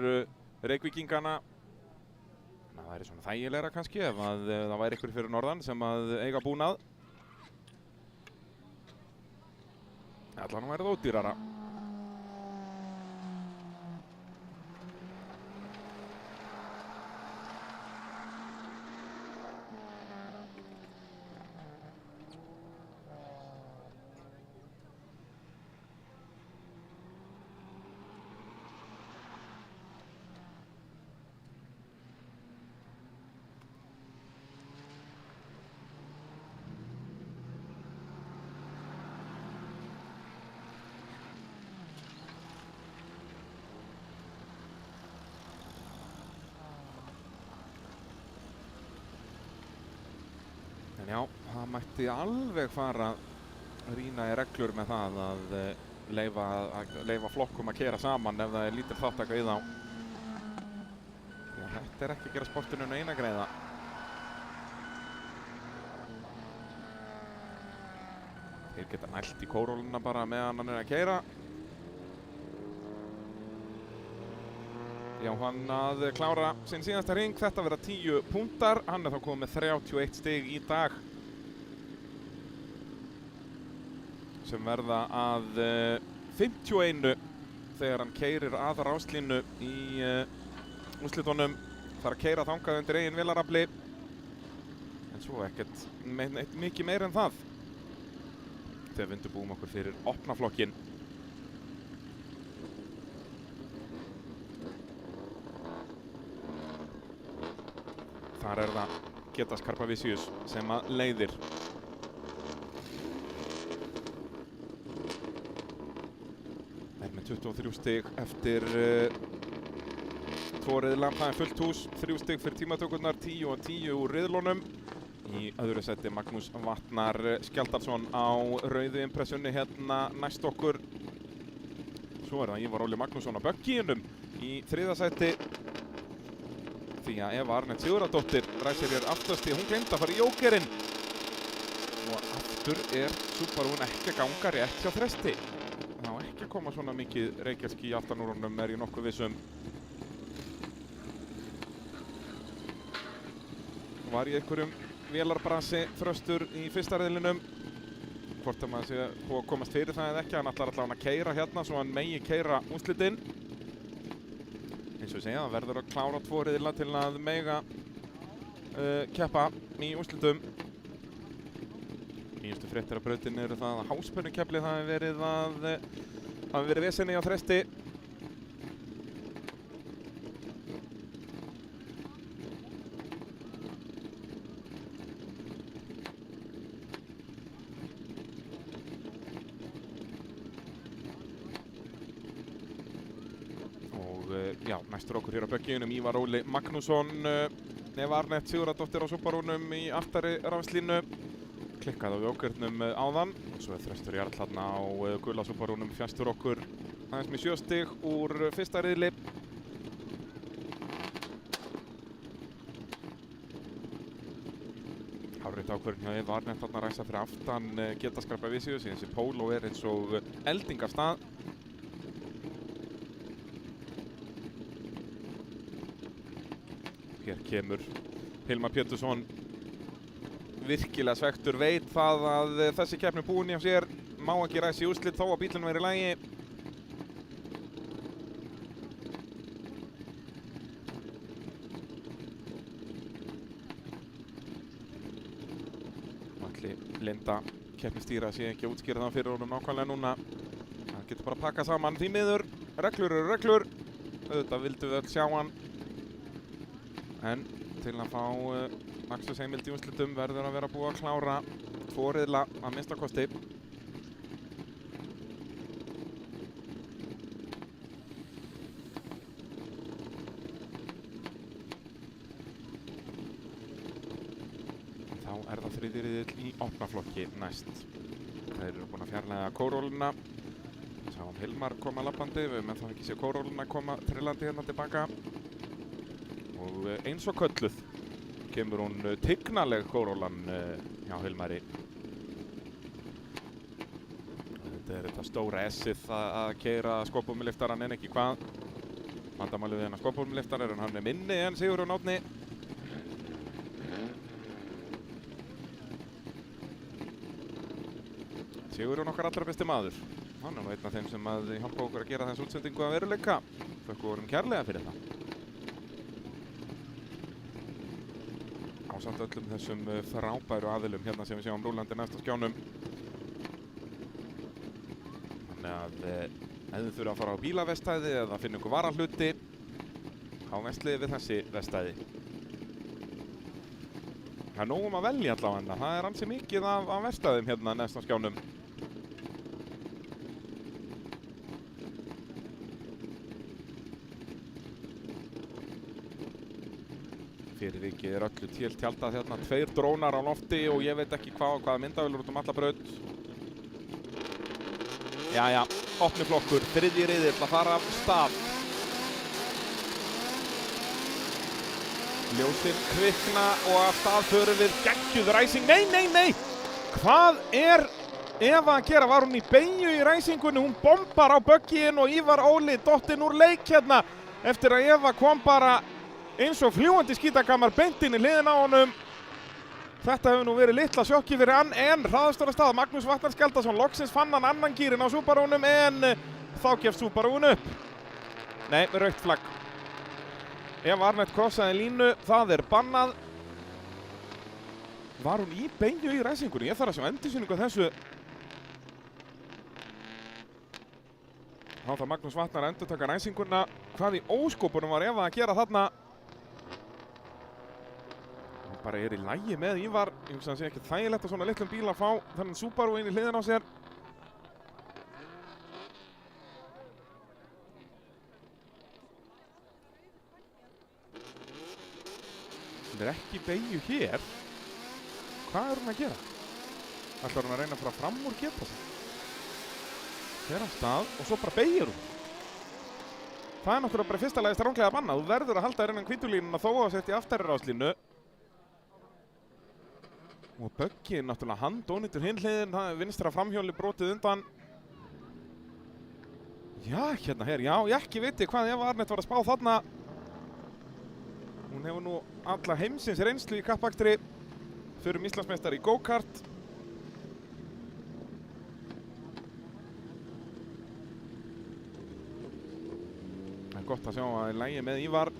Reykvíkingana. Það væri svona þægilegra kannski ef að það væri ykkur fyrir norðan sem að eiga búnað. Allan væri það ódýrara. En já, það mætti alveg fara að rýna í reglur með það að leyfa flokkum að keyra saman ef það er lítil þáttaka í þá. Því að þetta er ekki að gera sportinu eina greiða. Þeir geta nælt í kóróluna bara meðan hann er að keyra. Jóhann að klára sinn síðasta hring, þetta verða 10 punktar, hann er þá komið með 31 stig í dag. Sem verða að 51 þegar hann keyrir að ráslínu í úrslitunum. Þarf að keyra þangað undir eigin vélarafli. En svo ekkert mikið meira en það. Þegar við undirbúum okkur fyrir opnaflokkinn. Þar er það Getas Karpavicius sem að leiðir. Er með 23 stig eftir 2 riðla. Það er fullt hús, 3 stig fyrir tímatökurnar, 10 og 10 úr riðlunum. Í öðru seti Magnús Vatnar Skjaldarsson á rauðu impressunni hérna næst okkur. Svo er það Ívar Óli Magnússon á bögginum í 3. seti. Því að Eva Arnett Sigurðardóttir ræsir hér aftast því hún gleymdi að fara í jókerinn. Og aftur er Subarún ekki að ganga rétt hjá Þresti. Það á ekki að koma svona mikið reykjarski í aftanúrunum, er ég nokkuð vissum. Var í einhverjum vélarbrasi Þröstur í fyrsta riðlinum. Hvort að maður sé búið að komast fyrir það eða ekki. Hann ætlar allavega að keyra hérna svo hann megi keyra úrslitinn. Eins og ég segja, það verður að klára 2 riðla til að mega keppa í úrslitum. Nýjustu fréttir af brautinni eru það að háspennukeppnið hafi verið vesenni á Þresti. Já, næstur okkur hér á bögginum Ívar Óli Magnússon, Eva Arnett Sigurðardóttir á Subarúnum í aftari rafslínu. Klikkaði á jókernum áðan. Svo er Þröstur Jarl þarna á gula Subarúnum fjæstur okkur aðeins með 7 stig úr fyrsta riðli. Hárrétt ákvörðun hjá Eva Arnett þarna ræsa fyrir aftan Getas Karpavicius. Þessi póló er eins og elding af stað. Hér kemur Hilmar Pétursson virkilega svektur, veit það að þessi keppni búin hjá sér, má ekki ræsa í úrslit þó að bílinn væri í lagi. Ætli Linda keppnistýra sé ekki að útskýra það fyrir honum nákvæmlega núna. Það getur bara að pakka saman því miður, reglur eru reglur. auðvitað vildum við öll sjá hann. En til að fá akstursheimild í úrslitum verður að vera búið að klára 2 riðla að minnsta kosti. Þá er það 3. riðill í opnaflokki næst. Þeir eru búin að fjarlægja kóróluna. Sáum Hilmar koma labbandi, við höfum ennþá ekki séð kóróluna koma trillandi hérna tilbaka. Og eins og kölluð kemur hún tignaleg kórólan hjá Hilmari. Þetta er þetta stóra S-ið að keyra skopumliftaran en ekki hvað. Vandamálið við hennar skopumliftar er hann minni en Sigurjón Árni. Sigurjón okkar allra besti maður. Hann er nú einn af þeim sem að hjálpa okkur að gera þessu útsendingu að veruleika. Þökkum vorum kærlega fyrir það. Ásamt öllum þessum frábæru aðilum hérna sem við sjáum rúlandi næst á skjánum. Þannig að ef þið þurfa að fara á bílavestæði eða finna ykkur varahluti, þá versliði við þessi vestæði. Það er nóg að velja allavega, það er ansi mikið af vestæðum hérna næst á skjánum. Fyrir vikið er öllu tjaldað hérna, 2 drónar á lofti og ég veit ekki hvaða myndavélur út alla braut. Jæja, opni flokkur, 3. riðill að fara af stað. Ljósin kvikna og af stað förum við geggjuð ræsing. Nei! Hvað er Eva að gera? Var hún í beygju í ræsingunni? Hún bombar á böggin og Ívar Óli dottinn úr leik hérna eftir að Eva kom bara eins og fljúandi skítakamar beint inn í hliðina á honum. Þetta hefur nú verið litla sjokki fyrir hann, en hraðastur af stað. Magnús Vatnar Skjaldason loksins fann hann annan gírinn á Subarúnum, en þá gefst Subarún upp. Nei, rautt flagg. Eva Arnett krossaði línu, það er bannað. Var hún í beygju í ræsingunni? Ég þarf að sjá endursýningu á þessu. Þá þarf Magnús Vatnar að endurtaka ræsinguna. Hvað í óskopunum var Eva að gera þarna? Bara er í lagi með Ívar. Ég hugsa að það sé ekki þægilegt að svona litlum bíl að fá þennan Subaru inn í hliðina á sér. Það er ekki beygju hér. Hvað er hún að gera? Ætlar hún að reyna að fara fram úr geta sig? Fer af stað og svo bara beygir hún. Það er náttúrulega bara í fyrsta lagi stranglega bannað. Þú verður að halda þér innan hvítulínuna þó að setja í aftarirráslínu. Og Böggi er náttúrulega handónýtur hinn hliðin, vinstra framhjóli brotið undan. Já, hérna hér, já, ég ekki viti hvað Eva Arnett var að spá þarna. Hún hefur nú alla heimsins reynslu í kappakstri, fyrir Íslandsmeistari í go-kart. Það er gott að sjá að það er lægi með Ívar.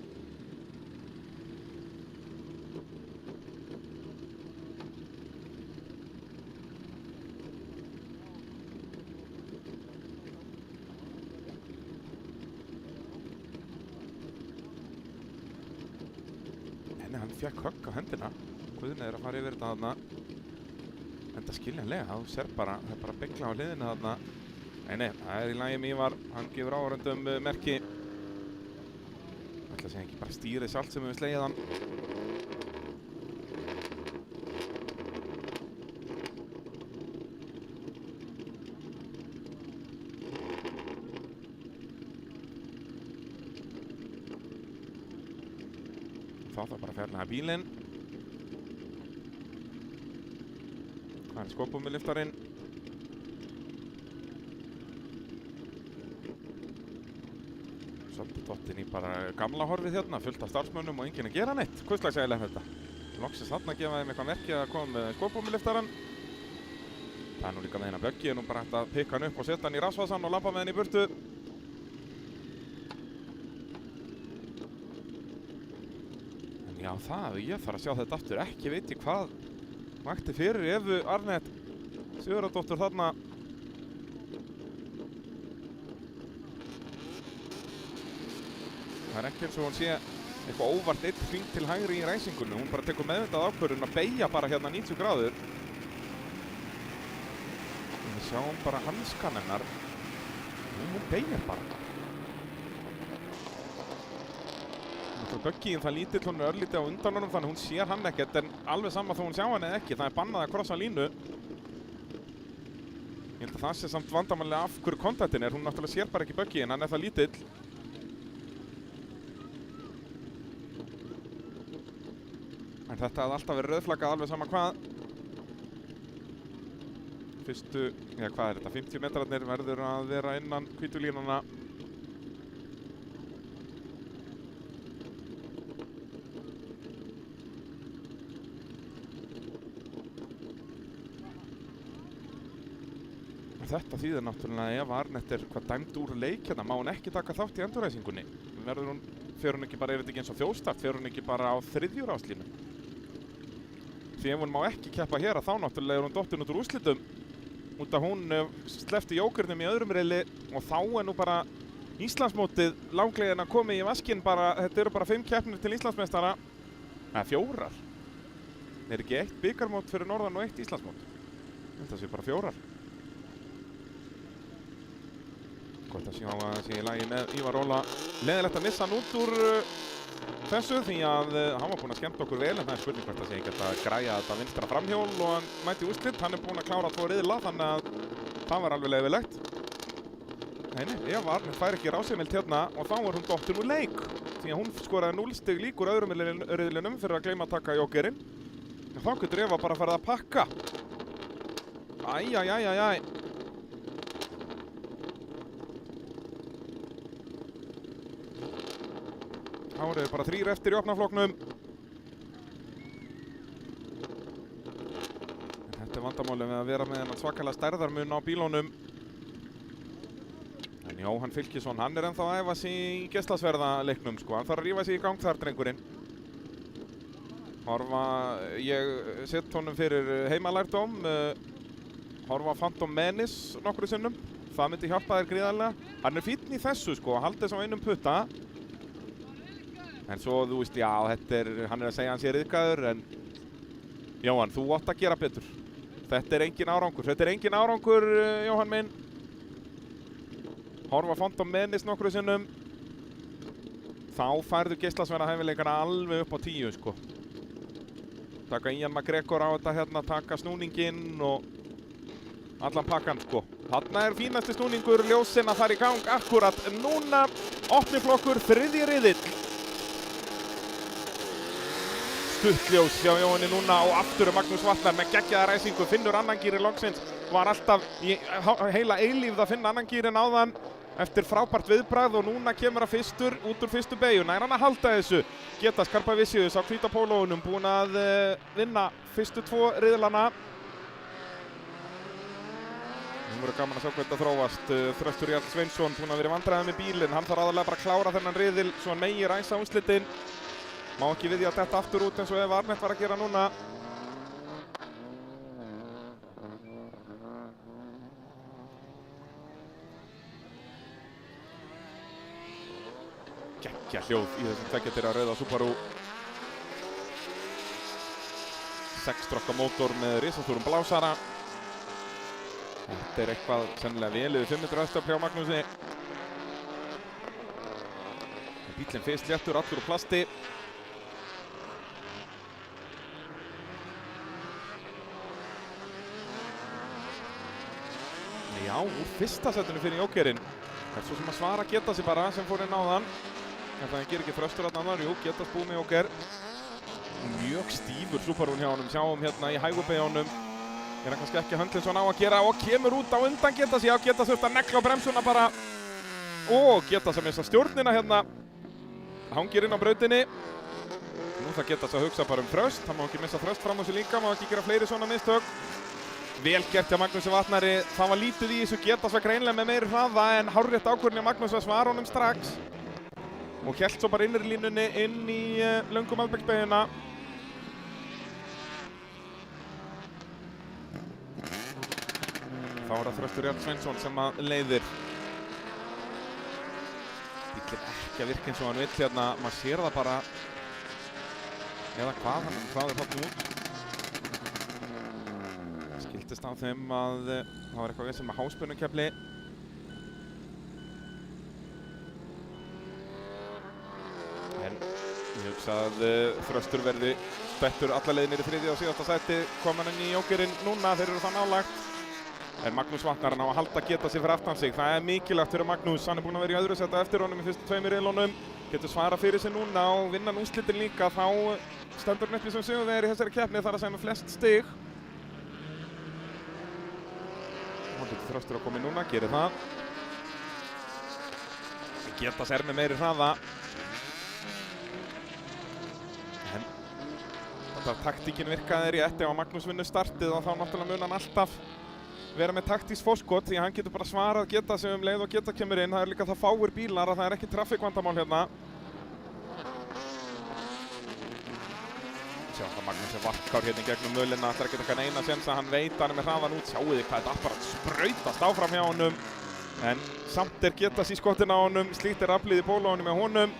Hann fekk högg á hendina. Guðni er að fara yfir þetta þarna. Enda skiljanlega, þú sér bara, það er bara begla á hliðina þarna. Nei, það er í lagi með Ívar. Hann gefur áhörundum merki. Ætla að segja ekki bara stýrið sjálft sem hefur slegið hann. Þá þarf bara að fjarlægja bílinn. Það er skopumliftarinn. Svolítið dottinn í bara gamla horfið hérna, fullt af starfsmönnum og enginn að gera neitt. Hvað slags eiginlega þetta? Loksins þarna gefa þeim eitthvað merki að koma með skopumliftarann. Það er nú líka með hérna Böggi, nú bara hægt að pikka hann upp og setja hann í rassvasann og labba með hann í burtu. Já, ég þarf að sjá þetta aftur. Ekki veit ég hvað vakti fyrir Evu Arnett Sigurðardóttur þarna. Það er ekki eins og hún sé eitthvað óvart einn hring til hægri í ræsingunni. Hún bara tekur meðvitað ákvörðun að beygja bara hérna 90 gráður. Við sjáum bara hanskan hennar. Hún beygir bara. Böggíinn það lítill, hún örlítið á undan honum þannig hún sér hann ekkert en alveg sama þó hún sjá hann eða ekki. Það er bannað að krossa línu. Ég held að það sé samt vandamálega af hverju kontaktin er. Hún náttúrulega sér bara ekki Böggíinn, hann er það lítill. En þetta hafði alltaf verið rauðflaggað alveg sama hvað. Fyrstu, hvað er þetta, 50 metrarnir verður að vera innan hvítu línuna. Þetta þýðir náttúrulega ef Arnett er hvað dæmd úr leik hérna, má hún ekki taka þátt í endurræsingunni. Fer hún ekki bara, er þetta ekki eins og þjóðstart, fer hún ekki bara á 3. ráslínu? Því ef hún má ekki keppa hér að þá náttúrulega er hún dottin út úr úrslitum. Út að hún sleppti jókernum í öðrum riðli og þá er nú bara Íslandsmótið langlegin að koma í vaskinn bara, þetta eru bara 5 keppnir til Íslandsmeistara. 4. Er ekki 1 bikarmót fyrir norðan og 1 Íslandsmót? Þetta sé bara 4. Gott að sjá að það sé í lagi með Ívar Óla. Leiðilegt að missa hann út úr þessu því að hann var búinn að skemmta okkur vel en það er spurning hvort að sé ekki að græja þetta vinstra framhjól og hann mæti úrslit. Hann er búinn að klára 2 riðla þannig að það var alveg leiðilegt. Nei, Eva Arnett fær ekki rásheimild hérna og þá er hún dottin úr leik því að hún skoraði 0 stig líkur öðrum riðlinum fyrir að gleyma að taka jókerinn. En þá getur Eva bara farið að pakka. Þá eru bara 3 eftir í opnaflokknum. Þetta er vandamálið með að vera með þennan svakalega stærðarmun á bílónum. En Jóhann Fylkisson, hann er ennþá að æfa sig í geislarsverðaleiknum sko. Hann þarf að rífa sig í gang þar, drengurinn. Ég sett honum fyrir heimalærdóm. Horfa Phantom Menace nokkru sinnum. Það myndi hjálpa þér gríðarlega. Hann er fínn í þessu sko, að halda þess á einum putta. En svo, þú veist, já, hann er að segja hann sé ryðgaður, en Jóhann, þú átt að gera betur. Þetta er engin árangur, Jóhann minn. Horfa Phantom Menace nokkru sinnum. Þá færðu geislasverðahæfileikana alveg upp á 10, sko. Taka Ian McGregor á þetta hérna, taka snúninginn og allan pakkan, sko. Þarna er fínasti snúningur, ljósinn að fara í gang akkurat núna. Opniflokkur, 3. riðill. Stuttljós hjá Jóhanni núna og aftur Magnús Vatnar með geggjaða ræsingu, finnur annan gírinn loksins, var alltaf í heila eilífð að finna annan gírinn áðan eftir frábært viðbragð og núna kemur að fyrstur út úr fyrstu beygju, nær hann að halda þessu. Geta Skarpavicius á hvíta pólóunum búinn að vinna fyrstu 2 riðlana. Nú verður gaman að sjá hvað þetta þróast. Þröstur Jarl Sveinsson búinn að vera í vandræðum með bílinn, hann þarf aðalega bara að klára þennan riðil svo hann megi ræsa úrslitin. Má ekki við því að detta aftur út eins og Eva Arnett var að gera núna. Geggja hljóð í þessum tveggjatýra rauða Subaru. 6-strokka mótor með risastórum blásara. Þetta er eitthvað sennilega vel yfir 500 hestöfl hjá Magnúsi. Bíllinn fyrst léttur, allur úr plasti. Já, úr fyrsta setinu fyrir jókerinn. Það er svo sem að svara Geta sig bara sem fór inn á þann. En það ger ekki Þröstur að annar, jú, Geta búið með jóker. Mjög stífur Subarún hjá honum, sjáum hérna í hægubeyjónum. Er hann kannski ekki höndlinn svo ná að gera og kemur út á undan Geta sig. Já, Geta þurft að negla á bremsuna bara. Og Geta sem missa stjórnina hérna. Hangir inn á brautinni. Nú það Geta sig að hugsa bara Þröst. Hann má ekki missa Þröst fram á sig líka, má ekki gera fleiri svona mistök. Vel gert hjá Magnúsi Vatnari, það var lítið í þessu, Geta svo greinlega með meiri hraða en hárrétt ákvörðun hjá Magnúsi að svara honum strax. Og hélt svo bara innri línunni inn í löngu Malbeksbeygjuna. Þá er það Þröstur Jarl Sveinsson sem að leiðir. Þetta ekki að virka eins og hann vill hérna, maður sér það bara. Eða hvað, hann hraðir þarna út. Skildist á þeim að það var eitthvað vesen með háspennukefli. En ég hugsa að Þröstur verði spettur alla leið niður í þriðja og síðasta sæti. Kom hann inn í jókerinn núna, þeir eru það nálægt. En Magnús Vatnar hann á að halda geta sig fyrir aftan sig. Það er mikilvægt fyrir Magnús, hann er búinn að vera í öðru sæti eftir honum í fyrstu 2 riðlunum. Getur svarað fyrir sig núna og vinna úrslitin líka, þá stendur hann uppi sem sigurvegari í þessari keppni, þar að segja með flest stig. Hann getur Þröstur að koma inn núna, gerir það. Geta sér með meiri hraða. En þetta taktíkin virkaði rétt, ef Magnús vinnur startið og þá náttúrulega mun hann alltaf vera með taktískt forskot, því að hann getur bara svarað geta sig leið og geta kemur inn. Það er líka það fáir bílar að það er ekki trafikvandamál hérna. Sjá það Magnús er varkár hérna í gegnum mölina, ætlar ekki að taka neina séns að hann veit að hann er með hraðan út. Sjáu þið hvað þetta bara sprautast áfram hjá honum. En samt er geta sig skotin á honum, slítir aflið í pólónum með honum.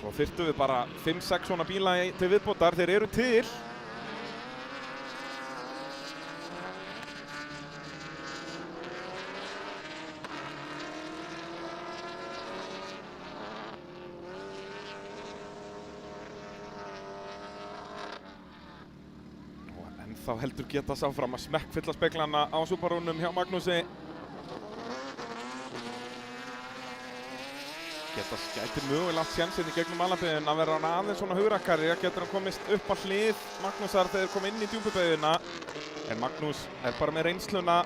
Svo þyrftum við bara 5-6 svona bíla til viðbótar, þeir eru til. Þá heldur geta sá fram að smekkfylla speglana á Subarúnum hjá Magnúsi. Geta gæti mögulega allt sénsinn í gegnum Alnabyggðina að vera hann aðeins svona hugrakkari. Getur hann komist upp á hlið Magnúsar þegar þeir koma inn í djúpubeygðina. En Magnús er bara með reynsluna.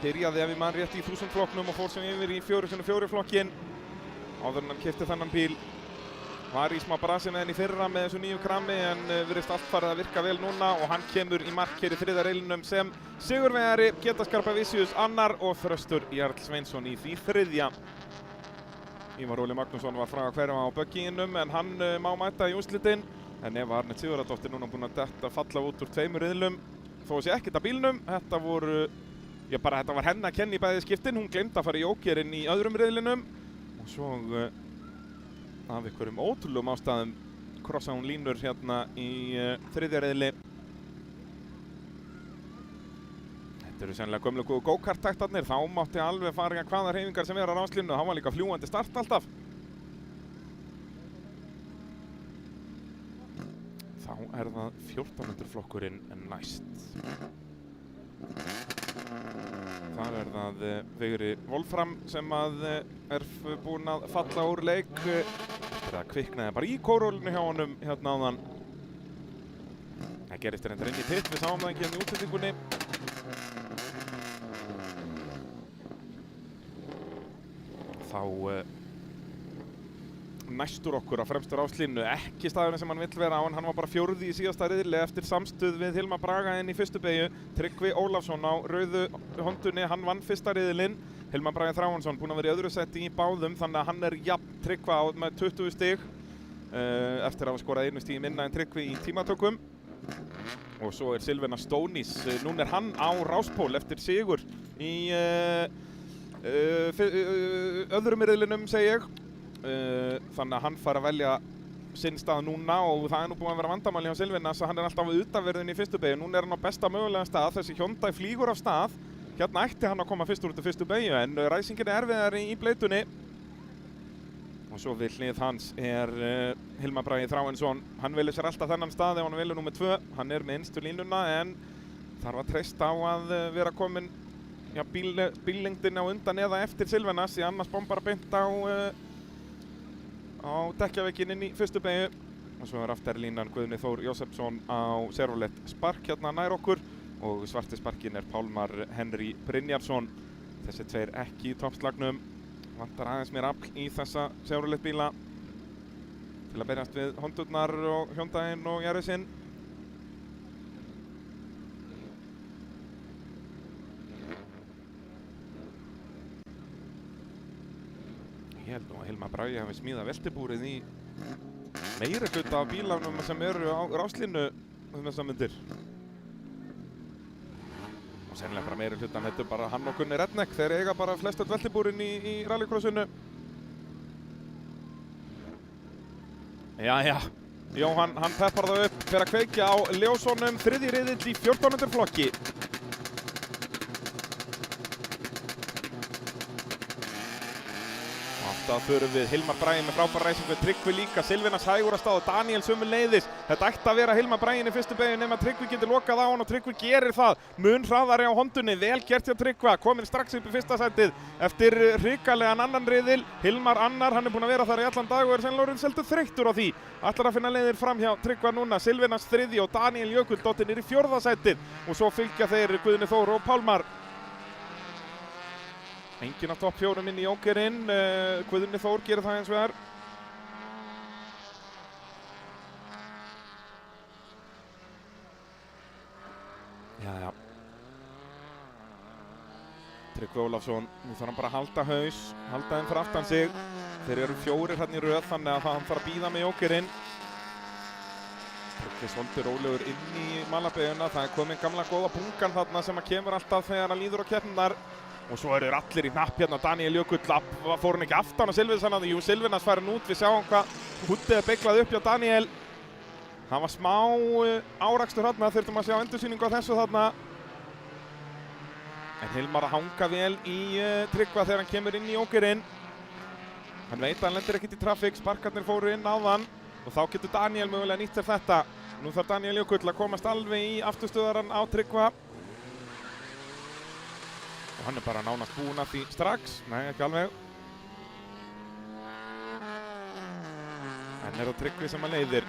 Byrjaði ef ég man rétt í 1000 flokknum og fór sem yfir í 4x4 flokkin. Áður en hann keypti þennan bíl. Var í smá brasi með henni í fyrra með þessu nýju krammi, en virðist allt farið að virka vel núna og hann kemur í mark hér í þriðja riðlinum sem sigurvegari. Geta Skarpavicius annar og Þröstur Jarl Sveinsson í því þriðja. Ívar Óli Magnússon var frá að hverfa á bögginum, en hann má mæta í úrslitin. En Eva Arnett Sigurðardóttir núna búin að falla út úr 2 riðlum. Þó sé ekkert að bílnum, þetta var henni að kenna í bæði skiptin. Hún gleymdi að fara í jókerinn í öðrum riðlinum og svo af einhverjum ótrúlegum ástæðum krossa hún línur hérna í þriðja riðli. Þetta eru sennilega gömlu góðu go-kart-taktarnir, þá mátti alveg fara hvaða hreyfingar sem er á ráslínu. Það var líka fljúgandi start alltaf. Þá er það 1400 flokkurinn næst. Þar er það Vigri Wolfram sem er búinn að falla úr leik. Það kviknaði bara í kórólinu hjá honum hérna áðan. Það gerist reyndar inn í pitt, við sáum það ekki hérna í útsendingunni. Þá næstur okkur á fremstur áslínu, ekki staðurinn sem hann vill vera á, en hann var bara 4. í síðasta riðli eftir samstuð við Hilmar Braga inn í fyrstu beygju. Tryggvi Ólafsson á rauðu hondunni, hann vann fyrsta riðilinn. Hilmar Bragi Þráinsson búinn að vera í öðru setti í báðum, þannig að hann er jafn Tryggva með 20 stig eftir að hafa skorað 1 stigi minna en Tryggvi í tímatökum. Og svo er Silvina Stónis, núna er hann á ráspól eftir sigur í öðrum riðlinum, segi ég. Þannig að hann fær að velja sinn stað núna og það er nú búinn að vera vandamáli hjá Silvina, þess að hann er alltaf á utanverðinni í fyrstu beygju. Núna er hann á besta mögulega stað, þessi Hyundai flýgur af stað. Hérna ætti hann að koma fyrst úr til fyrstu beygju, en ræsingin er erfiðari í bleitunni. Og svo við hlið hans er Hilmar Bragi Þráinsson. Hann velur sér alltaf þennan stað ef hann velur númer 2. Hann er með innstu línuna, en þarf að treysta á að vera komin bíllengdin á undan eða eftir Silvinas, því annars bombar að beint á dekkjaveginn inn í fyrstu beygju. Og svo er aftarlínan Guðni Þór Jósefsson á Chevrolet Spark hérna nær okkur. Og svarti sparkin er Pálmar Henry Brynjarsson. Þessi tveir ekki í toppslagnum. Vantar aðeins mér afl í þessa Chevrolet bíla til að berjast við Hondurnar og Hyundaiinn og Yarisinn. Ég held nú að Hilmar Bragi hafi smíðað veltibúrið í meiri hluta af bílafnum sem eru á ráslínu þessar myndir. Og sennilega bara meiri hlutan, þetta bara hann og Gunni Redneck, þeir eiga bara flest öll veltibúrin í rallycrossinu. Jæja, Jóhann, hann peppar það upp fyrir að kveikja á ljósónum, þriðji riðill í 1400 flokki. Það förum við Hilmar Bragi með frábæra ræsingu, Tryggvi líka, Silvinas hægur að stað og Daniel sömuleiðis. Þetta ætti að vera Hilmar Bragi í fyrstu beygju nema Tryggvi getur lokað á hann og Tryggvi gerir það. Mun hraðari á hondunni, vel gert hjá Tryggva, kominn strax upp í fyrsta sætið eftir hrikalegan annan riðil. Hilmar annar, hann er búinn að vera þar í allan dag og er sennilega orðinn seldur þreyttur á því. Ætlar að finna leiðir fram hjá Tryggva núna, Silvinas þriðji og Daniel Jökull í fjórða sætið og svo fylgja þeir Guðni Þór og Pálmar. Enginn af topp fjórum inn í jókerinn, Guðni Þór gerir það eins vegar. Jæja. Tryggvi Ólafsson, nú þarf hann bara að halda haus, halda þeim fyrir aftan sig. Þeir eru fjórir hérna í röð þannig að hann þarf að bíða með jókerinn. Tryggvi svolítið rólegur inn í malabeiguna, það er komin gamla góða bungan þarna sem að kemur alltaf þegar að líður á keppninnar. Og svo eru allir í hnapp hérna, Daniel Jökull, fór hann ekki aftan á Silvinas, jú Silvinas farin út, við sjáum hvað húttið er beiglað upp hjá Daniel. Það var smá árakstur þarna, þurftum að sjá endursýningu á þessu þarna. En Hilmar að hanga vel í Tryggva þegar hann kemur inn í jókerinn. Hann veit að hann lendir ekkert í trafík, sparkarnir fóru inn á þann og þá getur Daniel mögulega nýtt sér þetta. Nú þarf Daniel Jökull að komast alveg í afturstöðarann á Tryggva. Og hann er bara nánast búinn að því strax, nei ekki alveg. En er það Tryggvi sem að leiðir.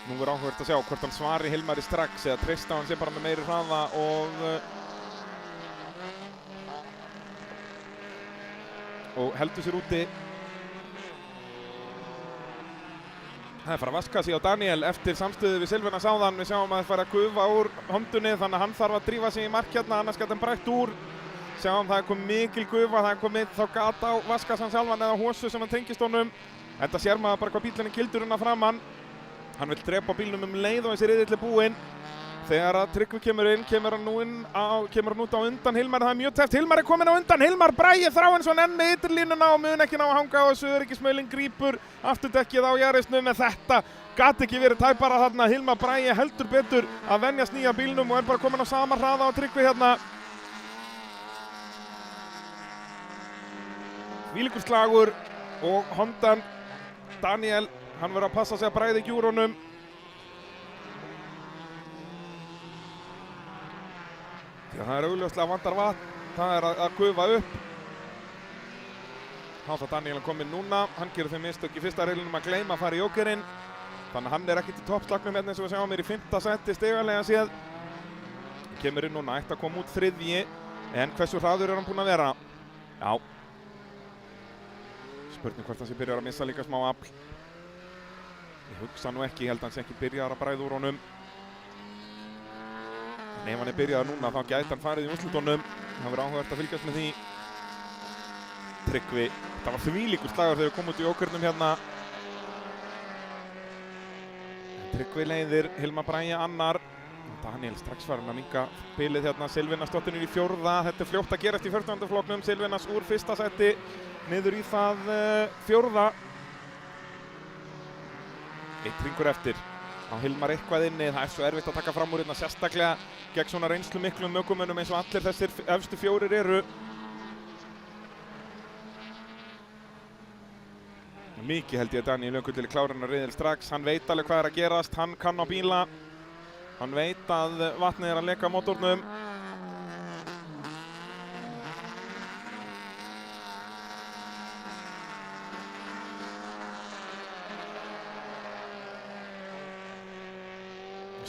Nú er áhugavert að sjá hvort hann svari Hilmari strax eða treysta hann sé bara með meiri hraða og heldur sér úti. Það er fara að vaska sig á Daniel eftir samstöðu við Silvinas áðan. Við sjáum að það fara að gufa úr hondunni þannig að hann þarf að drífa sig í mark hérna, annars gæti hann brætt úr. Sjáum það er komið mikil gufa, það er komið þá gat á vaskasan sjálfan eða hósu sem hann tengist honum. Þetta sér maður bara hvað bílinn er kildur hérna framann. Hann vill drepa bílnum leit og þessi riðill er búinn. Þegar að Tryggvi kemur inn, kemur hann út á undan Hilmar, það er mjög tæft. Hilmar er kominn á undan, Hilmar Bragi Þráinsson enn með ytterlínuna og mun ekki ná að hanga á þessu. Öryggissmaulinn grípur afturdekkið á Jarisnu með þetta. Gat ekki verið tæpara þarna, Hilmar Bragi heldur betur að venjast nýja bílnum og er bara kominn á sama hraða á Tryggvi hérna. Þvílíkur slagur og Hondan, Daniel, hann verður að passa sig að bræða í gjúrunum. Því að það er augljóslega vandar vatn, það er að gufa upp. Þá þarf Daniel að koma inn núna, hann gerir þeim mistök í fyrsta riðlinum að gleyma að fara í jókerinn. Þannig að hann er ekkert í toppslagnum hérna eins og við sjáum í 5. seti stigalega séð. Kemur inn núna, ætti að koma út þriðji, en hversu hraður er hann búinn að vera? Já. Spurning hvort hann sé byrjar að missa líka smá afl. Ég hugsa nú ekki, ég held að hann sé ekki byrjar að bræða úr honum. En ef hann er byrjaður núna þá gæti hann farið í úrslitunum. Það verður áhugavert að fylgjast með því. Tryggvi, það var þvílíkur slagur þegar við komum út í jókernum hérna. Tryggvi leiðir, Hilmar Bragi annar. Daniel strax farin að minnka bilið hérna, Silvinas í fjórða. Þetta er fljótt að gerast í 14. flokknum. Silvinas úr fyrsta sæti niður í það fjórða. Eitt hringur eftir. Á Hilmar eitthvað inni, það er svo erfitt að taka fram úr hérna, sérstaklega gegn svona reynslu miklum ökumönnum eins og allir þessir efstu fjórir eru. Mikið held ég að Daniel Jökull er klárinn að riðil strax, hann veit alveg hvað er að gerast, hann kann á bíla. Hann veit að vatnið er að leka á mótornum.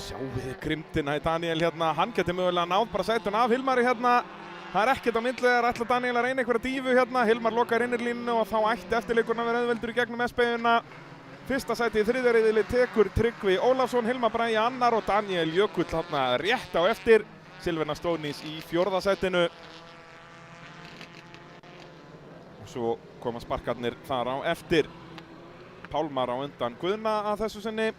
Sjáum við grimdina í Daniel hérna, hann getur mögulega náð bara sætun af Hilmari hérna. Það er ekkert á milli þegar ætla Daniel að reyna einhverja dífu hérna. Hilmar lokar innirlínu og þá ætti eftirleikurinn að vera auðveldur í gegnum S-beyguna. Fyrsta sæti í þriðja riðili tekur Tryggvi Ólafsson, Hilmar Bragi annar og Daniel Jökull hérna rétt á eftir. Silvina Stónís í fjórða sætinu. Og svo koma sparkarnir þar á eftir. Pálmar á undan Guðna að þessu sinni.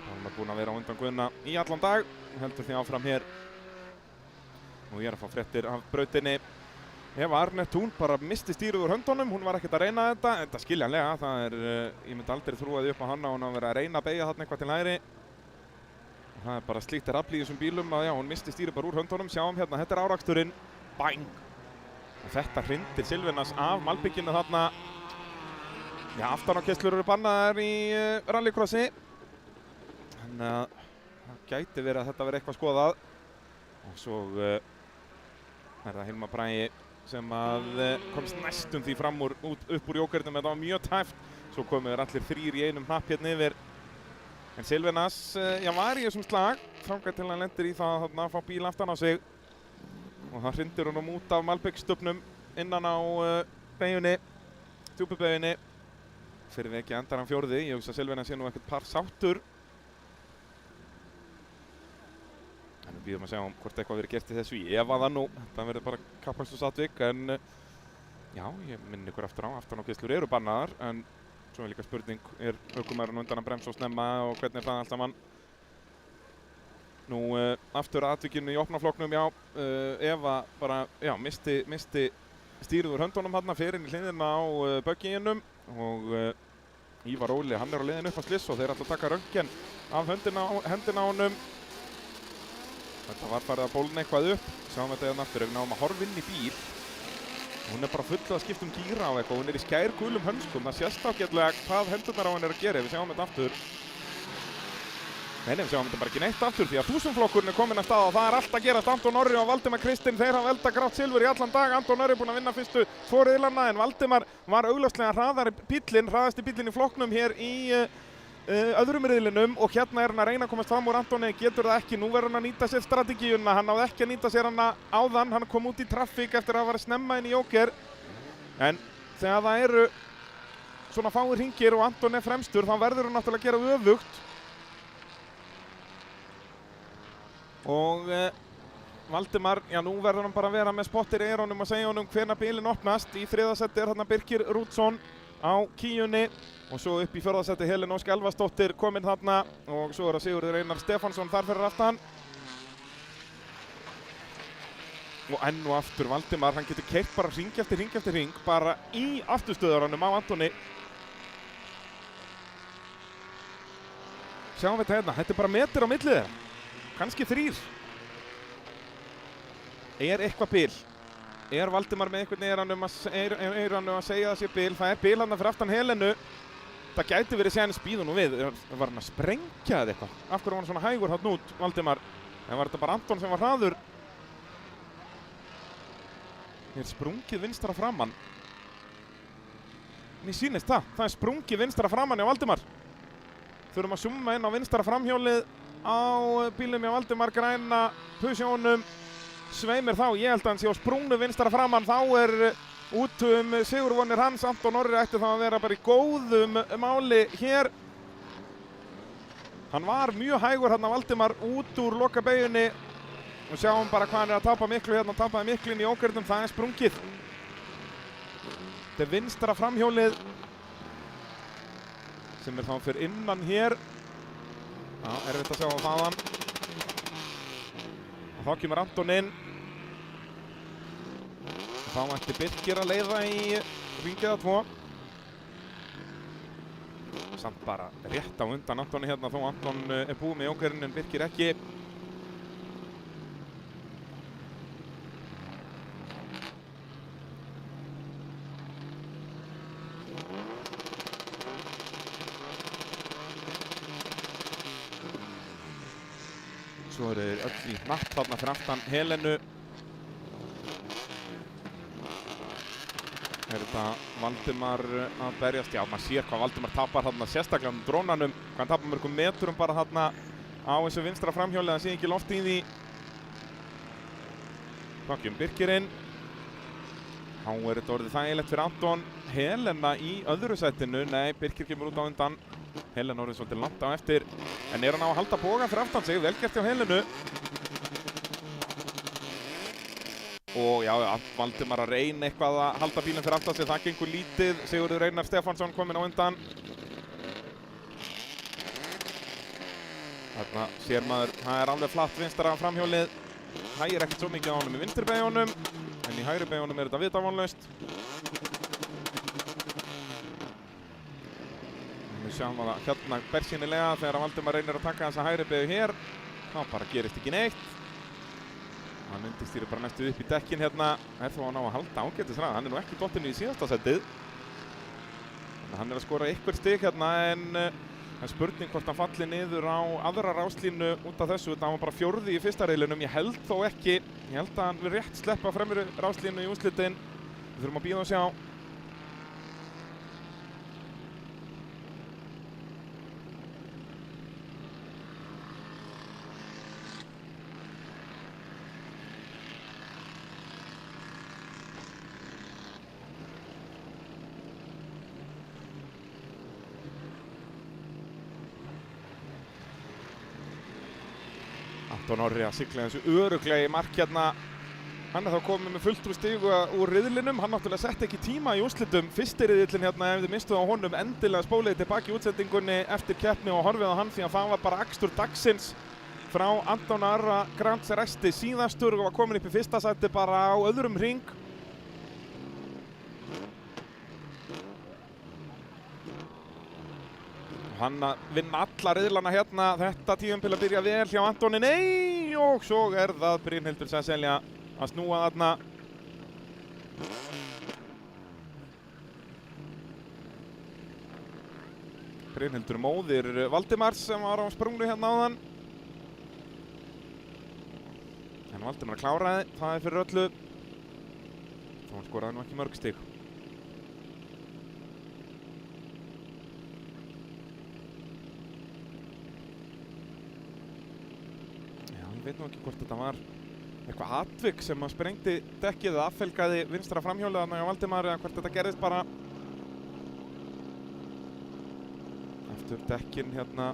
Pálmar búinn að vera á undan Guðna í allan dag. heldur því áfram hér. Og ég að fá fréttir af brautinni. Eva Arnett, hún bara misti stýrið úr höndunum, hún var ekkert að reyna þetta skiljanlega, það ég myndi aldrei trúa því upp á hana, hún að vera að reyna að beygja þarna eitthvað til hægri. Það bara slíkt afl í þessum bílum að já, hún misti stýrið bara úr höndunum, sjáum hérna, þetta áraksturinn, bang! Og þetta hrindir Silvinas af malbygginu þarna. Já, aftanákeyslur eru bannaðar í rallycrossi. Þannig að það gæti verið að þetta verið eitthvað skoðað. Og svo það Hilmar Bragi sem að komst næstum því fram upp úr jókernum, þetta var mjög tæft. Svo komu þeir allir þrír í einum hnapp hérna yfir. En Silvinas, já, var í þessum slag, þangað til hann lendir í það að fá bíl aftan á sig. Og það hrindir honum út af malbyggsstubnum innan á beygjunni, stjúpubeygjunni. Fyrir ekki endar hann fjórði, ég hugsa að Silvinas sé nú ekkert par sáttur. En við býðum að segja hvort eitthvað verið gert í þessu. Ég efa það nú, þetta verður bara kappakstur Satvik, en já, ég minni ykkur aftanákeyslur eru bannaðar, en svo líka spurning, ökumaðurinn undan að bremsa og snemma og hvernig það allt saman. Nú, aftur atvikinu í opnaflokknum, já, Eva bara, já, misti stýrið úr höndunum hérna fyrir inn í hliðina á buggyinum og Ívar Óli, hann á leiðinu upp á sliss og þeir ætla að taka röntgen af hendina á honum. Þetta var farið að bólna eitthvað upp, sjáum þetta hérna aftur, ef við náum að horfa inn í bíl. Hún bara full að skipta gíra á eitthvað, hún í skærgulum hönskum, það sést ágætlega hvað hendurnar á henni að gera ef við sjáum þetta aftur. Nei, við sjáum þetta bara ekki neitt aftur því að 1000-flokkurinn kominn af stað og það allt að gerast. Anton Orri og Valdimar Kristinn, þeir hafa eldað grátt silfur í allan dag. Anton Orri búinn að vinna fyrstu 2 riðlana en Valdimar var augljóslega hraðasti bíllinn í flokknum hér í öðrum riðlinum og hérna hann að reyna að komast fram úr Antoni, getur það ekki. Nú verður hann að nýta sér strategíuna, hann náði ekki að nýta sér hana áðan, hann kom út í traffík eftir að vera snemma inn í jóker. En þegar það eru svona fáir hringir og Anton fremstur, þá verður hann náttúrulega að gera öfugt. Og Valdimar, já nú verður hann bara að vera með spottir í eyrunum og segja honum hvenær bílinn opnast. Í 3. sæti þarna Birkir Rúdsson á Kíunni og svo upp í 4. sæti Helena Ósk Elvarsdóttir kominn þarna og svo það Sigurður Einar Stefánsson þar fyrir aftan. Og enn og aftur Valdimar, hann getur keyrt bara hring eftir hring bara í afturstöðaranum á Antoni. Sjáum við þetta hérna, þetta bara metur á millið þeirra. Kannski 3. Eitthvað bil? Valdimar með einhvern eyranum að segja það sé bil? Það bil hann fyrir aftan Helenu. Það gæti verið séðan spíðun og við. Var hann að sprengja eða eitthvað? Af hverju var hann svona hægur hann út, Valdimar? En var þetta bara Anton sem var hraður? Sprungið vinstra framann. Mér sýnist það. Það sprungið vinstra framann hjá Valdimar. Þurfum að zooma inn á vinstra framhjólið á bílum hjá Valdimar græna Peugeotunum. Sveimir þá, ég held að hann sé á sprungnu vinstra framann, þá út sigurvonir hans. Anton Orri ætti þá að vera bara í góðum máli hér. Hann var mjög hægur hérna Valdimar út úr lokabeyjunni og sjáum bara hvað hann að tapa miklu hérna, tapaði miklu inn í ókernum, það sprungið. Þetta vinstra framhjólið sem þá fyrir innan hér. Já, erfitt að sjá á þaðan. Og þá kemur Anton inn. Þá ætti Birkir að leiða í hringiða 2. Samt bara rétt á undan Antoni hérna, þó Anton búið með jókerinn en Birkir ekki. Svo eru þeir öll í hnapp þarna fyrir aftan Helenu. Þetta Valdimar að berjast, já maður sér hvað Valdimar tapar þarna sérstaklega drónanum, hvað hann tapar mörgum metrum bara þarna á þessu vinstra framhjóli, það sé ekki loft í því. Þá kemur Birkir inn. Þá þetta orðið þægilegt fyrir Anton. Helena í öðru sætinu, nei Birkir kemur út á undan. Helena orðið svolítið langt á eftir, en hann á að halda boga fyrir aftan sig, vel gert hjá Helenu. Og já, Valdimar að reyna eitthvað að halda bílinn fyrir aftan sig, það gengur lítið. Sigurður Einar Stefánsson kominn á undan. Þarna sér maður, það alveg flatt vinstra framhjólið. Hægir ekkert svo mikið á honum í vinstri beygjónum, en í hægri beygjónum þetta vitavonlaust. Við sjáum það hérna bersýnilega þegar Valdimar reynir að taka þessa hægri beygju hér. Þá bara gerist ekki neitt. Hann undirstýrir bara næstu upp í dekkin hérna. Þó að ná að halda ágætis hraða. Hann nú ekki dottinn í síðasta setið. Þannig að hann að skora einhver stig hérna en það spurning hvort hann falli niður á aðra ráslínu út af þessu. Það var bara 4. í fyrsta riðlinum. Ég held þó ekki. Ég held að hann vil rétt sleppa fremri ráslínu í úrslitin. Við þurfum að bíða og sjá. Anton Orri að sigla þessu örugglega í mark hérna. Hann þá komið með fullt úr stigu úr riðlinum. Hann náttúrulega sett ekki tíma í úrslitum. Fyrsti riðillin hérna, ef þið mistuð á honum, endilega spólið tilbaki í útsendingunni eftir keppni og horfið á hann því að það var bara akstur dagsins frá Anton Orra. Grants resti síðastur og var komin upp í fyrsta sæti bara á öðrum hring. Hann að vinna alla riðlana hérna, þetta tímabil að byrja vel hjá Antoni, nei, og svo það Brynhildur Sesselja að snúa þarna. Brynhildur móðir Valdimars sem var á sprungnu hérna áðan. En Valdimar kláraði, það fyrir öllu. Þó hann skoraði nú ekki mörg stig. Ég veit nú ekki hvort þetta var eitthvað atvik sem að sprengdi dekkið eða affelgaði vinstra framhjólið þarna hjá Valdimar eða hvort þetta gerðist bara. Aftur dekkin hérna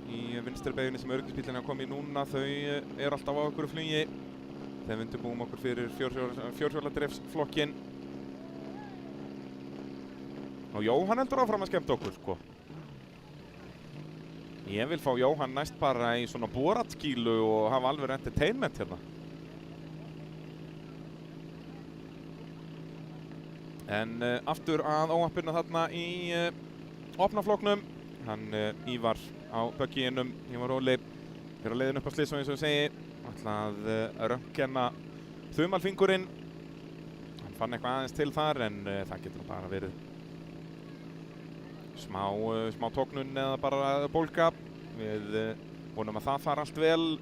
í vinstri beygjunni sem öryggisbíllinn er að koma í núna, þau eru alltaf á okkur flugi. Þeim undirbúum okkur fyrir fjórhjóladrifsflokkinn. Og Jóhann heldur áfram að skemmta okkur, sko. Ég vil fá Jóhann næst bara í svona boratskílu og hafa alveg entertainment hérna. En aftur að óhappinu þarna í opnaflokknum. Hann Ívar á bögginum, Ívar Óli, er á leiðin upp á slys og eins og ég segi. Ætla að röntgenna þumalfingurinn. Hann fann eitthvað aðeins til þar en það getur bara verið smá tóknun eða bara bólga. Við vonum að það fara allt vel.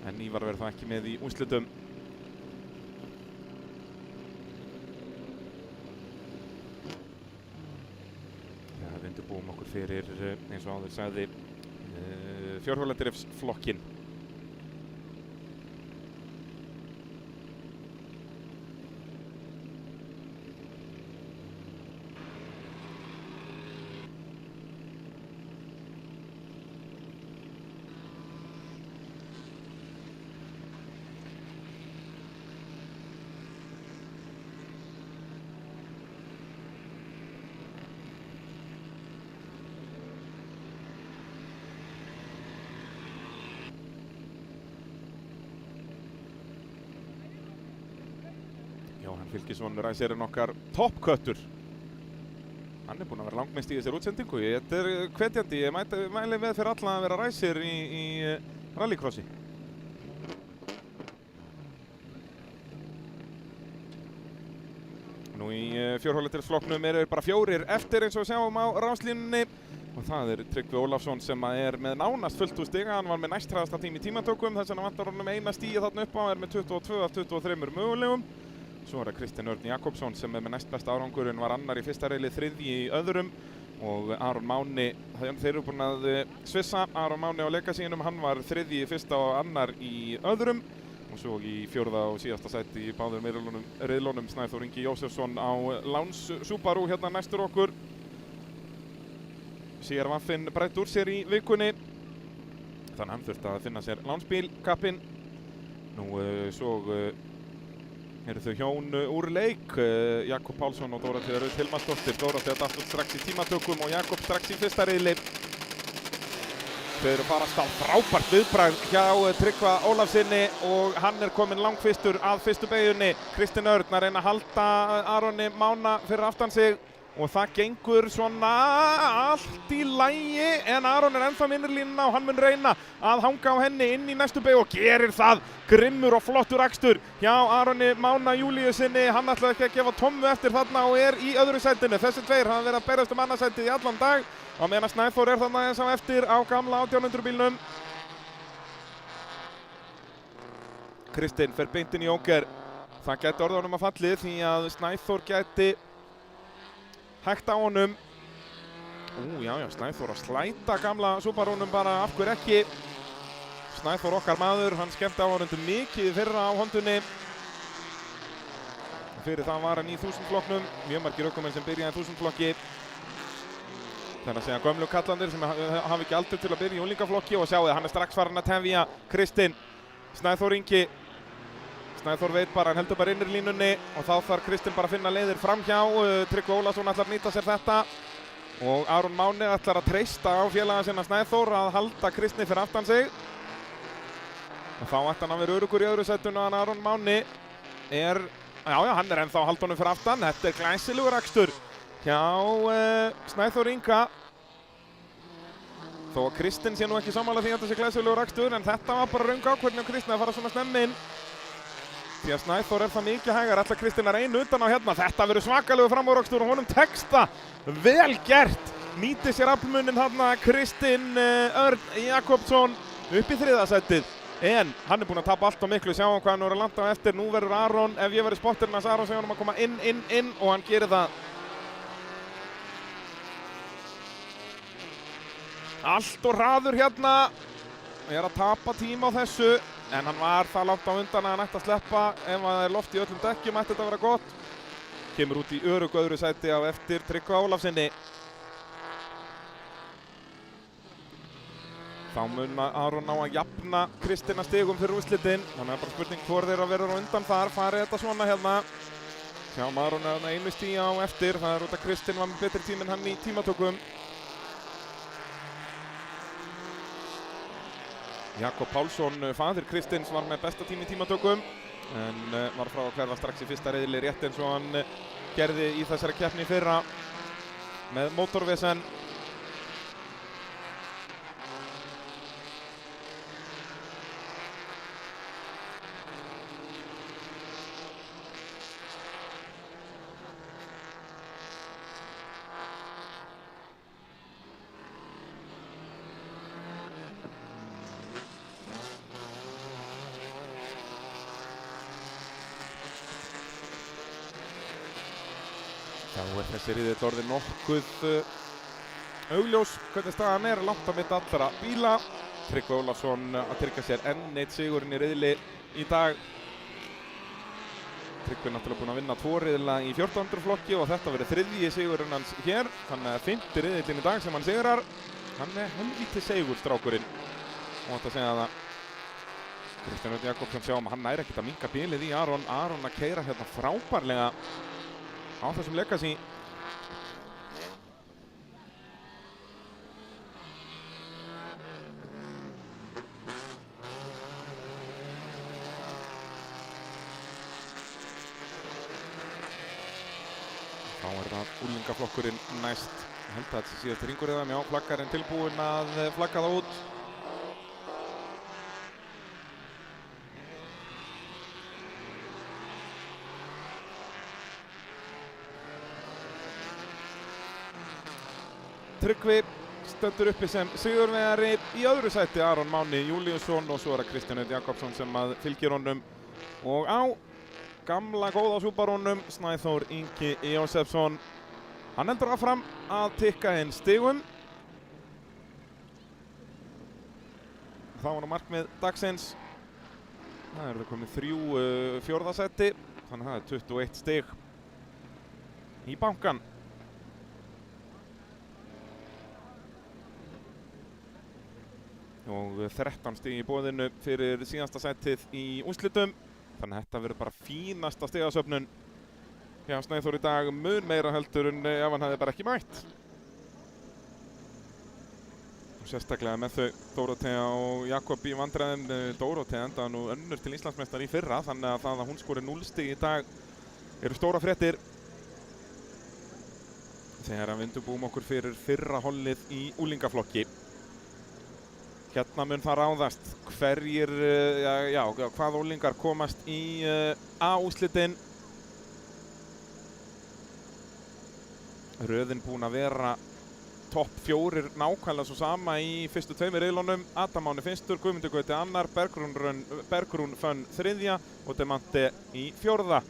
En Ívar verður það ekki með í úrslitum. Við undirbúum okkur fyrir, eins og áður sagði, fjórhjóladrifsflokkinn. Jóhann Fylkisson ræsirinn okkar toppköttur. Hann er búinn að vera langmest í þessari útsendingu. Þetta er hvetjandi, ég mæli með fyrir alla að vera ræsir í rallycrossi. Nú í fjórhjóladrifsflokknum eru bara 4 eftir eins og við sjáum á ráslínunni. Og það er Tryggvi Ólafsson sem er með nánast fullt úr stiga. Hann var með næstræðasta tím í tímatökum, þess vegna vantar honum eina stíi þarna upp á, er með 22 af 23 mögulegum. Svo er það Kristinn Örn Jakobsson sem er með næstbesta árangurinn, var annar í fyrsta riðli, 3. í öðrum. Og Aron Máni, þeir eru búin að svissa. Aron Máni á leikasínum, hann var 3. í fyrsta og annar í öðrum. Og svo í 4. og síðasta sæti í báðum riðlunum Snæþór Ingi Jósefsson á Láns Subaru hérna næstur okkur. Sér Vaffinn brætt úr sér í vikunni. Þannig að hann þurfti að finna sér lánsbíl, kappinn. Nú svo eru þau hjón úr leik, Jakob Pálsson og Dóratíða Rut Hilmarsdóttir. Dóratíða datt út strax í tímatökum og Jakob strax í fyrsta riðli. Þau eru fara stað frábært viðbragð hjá Tryggva Ólafssyni og hann er kominn langfyrstur að fyrstu beygjunni. Kristinn Örn að reyna að halda Aroni Mána fyrir aftan sig og það gengur svona allt í lagi en Aron er ennþá vinnurlínuna og hann mun reyna að hanga á henni inn í næstu beygju og gerir það. Grimmur og flottur akstur hjá Aroni Mána Júlíussyni. Hann ætlaði ekki að gefa tommu eftir þarna og er í öðru sætinu. Þessi tveir hafa verið að berast annarsætið í allan dag. Á meðan Snæþór er þarna eins á eftir á gamla 1800 bílnum. Kristinn fer beint inn í Jóker. Það gæti orðið honum að fallið því að Snæþór gæti hægt á honum. Já, Snæþór að slæta gamla Subarúnum bara, af hverju ekki. Snæþór okkar maður, hann skemmti á honum mikið fyrra á hondunni. Fyrir það var hann í 1000 flokknum. Mjög margir ökumenn sem byrjaði í 1000 flokki. Þannig að segja gömlu kallandir sem hafa ekki aldur til að byrja í unglingaflokki og sjáu hann er strax farin að tefja Kristinn. Snæþór Ingi. Snæþór veit bara, hann heldur bara innir línunni og þá þarf Kristinn bara að finna leiðir framhjá. Tryggvi Ólafsson ætlar að nýta sér þetta og Aron Máni ætlar að treysta á félaga sinna Snæþór að halda Kristni fyrir aftan sig. Og þá ætti hann að vera öruggur í öðru sætinu en Aron Máni er, hann er ennþá að halda honum fyrir aftan. Þetta er glæsilegur akstur hjá Snæþór Inga. Þó að Kristinn sé nú ekki sammála því að þetta sé glæsilegur akstur en þetta var bara röng ákvörðun á Kristinn að fara svona snemmi inn. Því að Snæþór er það mikið hægar, ætlar Kristinn að reyna utan á hérna. Þetta verður svakalegur framúrakstur og honum tekst það. Vel gert! Nýtir sér aflmuninn þarna Kristinn Örn Jakobsson upp í þriðja sætið. En hann er búinn að tapa allt og miklu, sjáum hvað hann voru að landa á eftir. Nú verður Aron, ef ég verður spotterinn hans Aron, segja honum að koma inn og hann gerir það. Allt og hraður hérna. Er að tapa tíma á þessu. En hann var það langt á undan að hann ætti að sleppa. Ef það er loft í öllum dekkjum ætti þetta að vera gott. Kemur út í öruggu öðru sæti á eftir Tryggva Ólafssyni. Þá mun Aron á að jafna Kristinn að stigum fyrir úrslitin. Þannig að bara spurning hvor þeirra verður á undan þar. Farið þetta svona hérna. Sjáum Aron er einu stigi á eftir. Það er út að Kristinn var með betri tím en hann í tímatökum. Jakob Pálsson, faðir Kristinns, var með besta tím í tímatökum en var frá að hverfa strax í fyrsta riðli rétt eins og hann gerði í þessari keppni fyrra með mótorvesen. Þá er þessi riðill orðið nokkuð augljós hvernig staðan er langt á milli allra bíla. Tryggvi Ólafsson að tryggja sér enn eitt sigurinn í riðli í dag. Tryggvi náttúrulega búinn að vinna 2 riðla í 1400 flokki og þetta verið 3. sigurinn hans hér. Þannig að 5. riðillinn í dag sem hann sigrar. Hann er helvíti sigur strákurinn. Og þetta segja það. Kristinn Örn Jakobsson sjáum að hann næri ekkert að minnka bílið í Aron. Aron að keyra hérna frábærlega á þessum legacy. Þá er það úlingaflokkurinn næst. Ég held að þetta síðast ringur eða mjá, flaggarinn tilbúinn að flagga það út. Tryggvi stendur uppi sem sigurvegari í öðru sæti Aron Máni Júlíusson og svo er það Kristinn Örn Jakobsson sem að fylgir honum og á gamla góða Subarúnum Snæþór Ingi Jósefsson. Hann heldur áfram að tikka inn stigum. Það var nú markmið dagsins. Það eru komið 3 fjórða sæti, þannig að það er 21 stig í bankann. Og 13 stig í boðinu fyrir síðasta sætið í úrslitum. Þannig að þetta verður bara fínasta stigasöfnun hjá Snæþór í dag, mun meira heldur en ef hann hefði bara ekki mætt. sérstaklega með þau Dórótea og Jakob í vandræðum. Dórótea endaði nú önnur til Íslandsmeistar í fyrra, þannig að það að hún skori 0 stig í dag eru stóra fréttir. Þegar við undirbúum okkur fyrir fyrra hollið í úlingaflokki. Hérna mun það ráðast hverjir, hvað úlingar komast í A-úrslitin. Röðin búin að vera topp 4 nákvæmlega svo sama í fyrstu 2 riðlunum. Adam Máni fyrstur, Guðmundur Gauti annar, Bergrún Fönn þriðja og Demante í 4.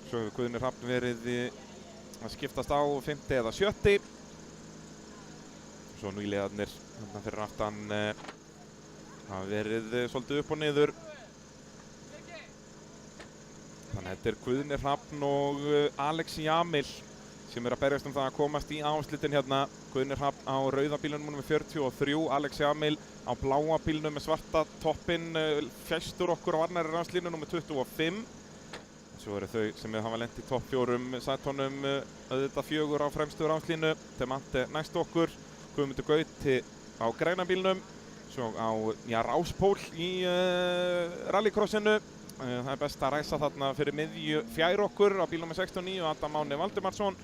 Svo hefur Guðni Hrafn verið að skiptast á 5. eða 7. Svo nýliðarnir hérna fyrir aftan hafa verið svolítið upp og niður. Þannig að þetta er Guðni Hrafn og Alex Jamil sem að berjast það að komast í A-úrslitin hérna. Guðni Hrafn á rauða bílnum með 43, Alex Jamil á bláa bílnum með svarta toppinn, fjæstur okkur á varnæri ránslínu með 25. Svo eru þau sem hafa lent í topp 4 sætunum auðvitað 4 á fremstu ránslínu. Demante næst okkur, Guðmundur Gauti á græna bílnum, svo á Ráspól í rallycrossinu. Það er best að ræsa þarna fyrir miðju fjær okkur á bílnum með 69, Adam Máni Valdimarsson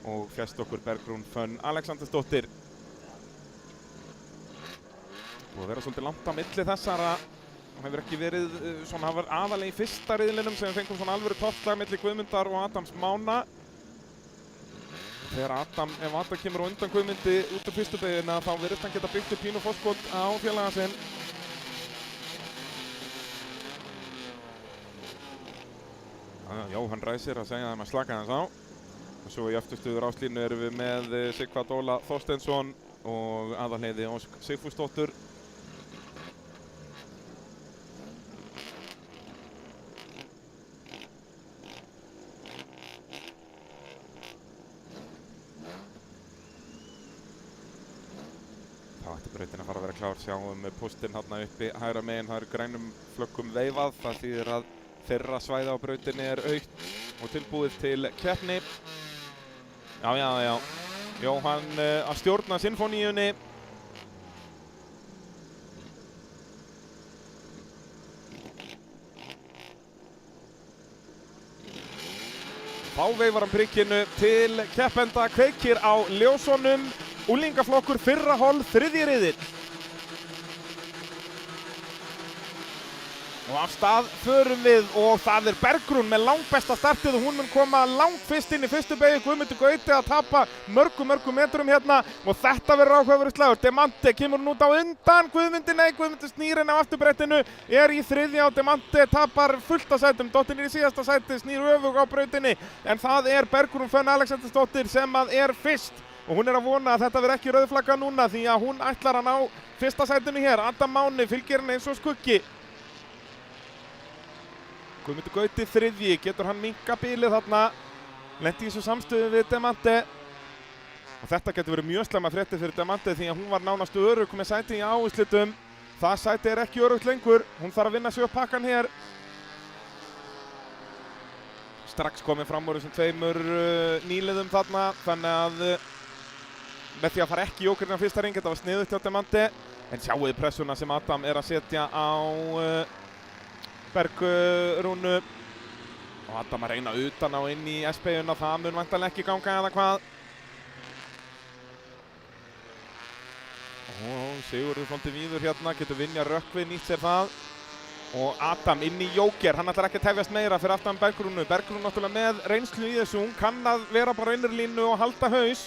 og fjæst okkur Bergrún Fönn Alexandersdóttir. Og vera svolítið langt á milli þessara. Það hefur ekki verið svona, það var aðalega í fyrsta riðlinum sem við fengum svona alvöru toppslag milli Guðmundar og Adams Mána. Þegar ef Adam kemur á undan Guðmundi út af fyrstu beygina þá virðist hann geta byggt upp pínu fórskot á félaga sinn. Jóhann ræsir að segja þeim að slaka hans á. Og svo í eftirstuðu ráslínu erum við með Sigvald Óla Þorsteinsson og aðalheiði Ósk Sigfúsdóttur. Þá ætti brautin að fara að vera klár. Sjáum póstinn hérna uppi hægra megin. Það eru grænum flöggum veifað. Það þýðir að þeirra svæði á brautinni er autt og tilbúið til keppni. Já. Jóhann að stjórna sinfoníunni. Þá veifar hann prikkinu til keppenda, kveikir á ljósunum. Úlingaflokkur fyrra holl, 3. riðill. Og af stað förum við og það er Bergrún með langbesta startið og hún mun koma langt fyrst inn í fyrstu beygju. Guðmundur Gauti að tapa mörgum metrum hérna og þetta verður áhugaverður slagur. Demante kemur hún út á undan Guðmundur snýr henni á afturbrettinu, er í 3. og Demante tapar fullt af sætum. Dóttin er í síðasta sæti, snýr öfug á brautinni en það er Bergrún Fönn Alexandersdóttir sem að er fyrst. Og hún er að vona að þetta verður ekki rauðflagga núna því að hún ætlar að ná fyrsta sætinu hér. Adam Máni fylgir henni eins og skuggi. Guðmundur Gauti 3, getur hann minnka bílið þarna, lenti í þessu samstöðu við Demante. Og þetta getur verið mjög slæma fréttir fyrir Demante því að hún var nánast örugg með sæti í A-úrslitum. Það sæti er ekki öruggt lengur, hún þarf að vinna sig upp pakkan hér. Strax komið fram úr þessum 2 nýliðum þarna, þannig að með því að fara ekki í jókerinn á fyrsta ring, þetta var sniðugt hjá Demante. En sjáuði pressuna sem Adam er að setja á Bergrúnu og Adam að reyna utan á inn í S-beyguna, það mun væntanlega ekki ganga eða hvað. Og Sigurður svolítið víður hérna, getur Vinja Rökkvi nýtt sér það. Og Adam inn í jóker, hann ætlar ekki að tefjast meira fyrir aftan Bergrúnu. Bergrún náttúrulega með reynslu í þessu, hún kann að vera bara innurlínu og halda haus.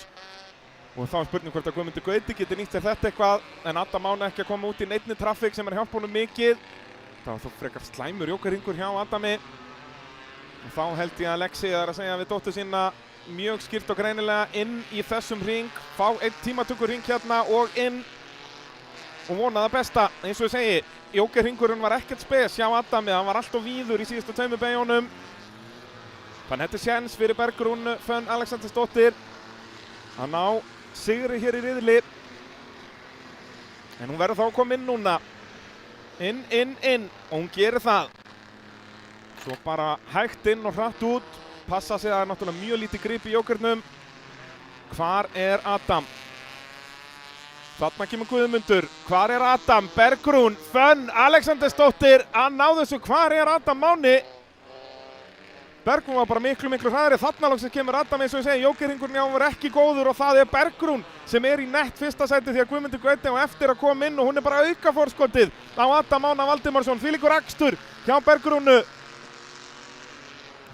Og þá er spurning hvort að Guðmundur Gauti getur nýtt sér þetta eitthvað, en Adam Máni ekki að koma út í neinni trafík sem er hjálp honum mikið. Það var þó frekar slæmur jókerringur hjá Adami. Og þá held ég að Lexi er að segja við dóttur sína mjög skýrt og greinilega inn í þessum ring. Fá 1 tímatökur ring hérna og inn. Og vona það besta, eins og ég segi. Jókerringurinn var ekkert spes hjá Adami, hann var alltof víður í síðustu 2 beyjunum. Þannig þetta er séns fyrir Bergrún Fönn Alexandersdóttir að ná sigri hér í riðli. En hún verður þá að koma inn núna. Inn og hún gerir það. Svo bara hægt inn og hratt út. Passa sig að það er náttúrulega mjög lítið grip í jókernum. Hvar er Adam? Þarna kemur Guðmundur, hvar er Adam, Bergrún, Fönn, Alexandersdóttir að ná þessu, hvar er Adam Máni? Bergrún var bara miklu hraðari, þarna loksins kemur Adam eins og ég segi, jókerhringurinn já var ekki góður og það er Bergrún sem er í nett fyrsta sæti því að Guðmundur Gauti á eftir að koma inn og hún er bara auka forskotið á Adam Mána Valdimarsson, þvílíkur akstur hjá Bergrúnu.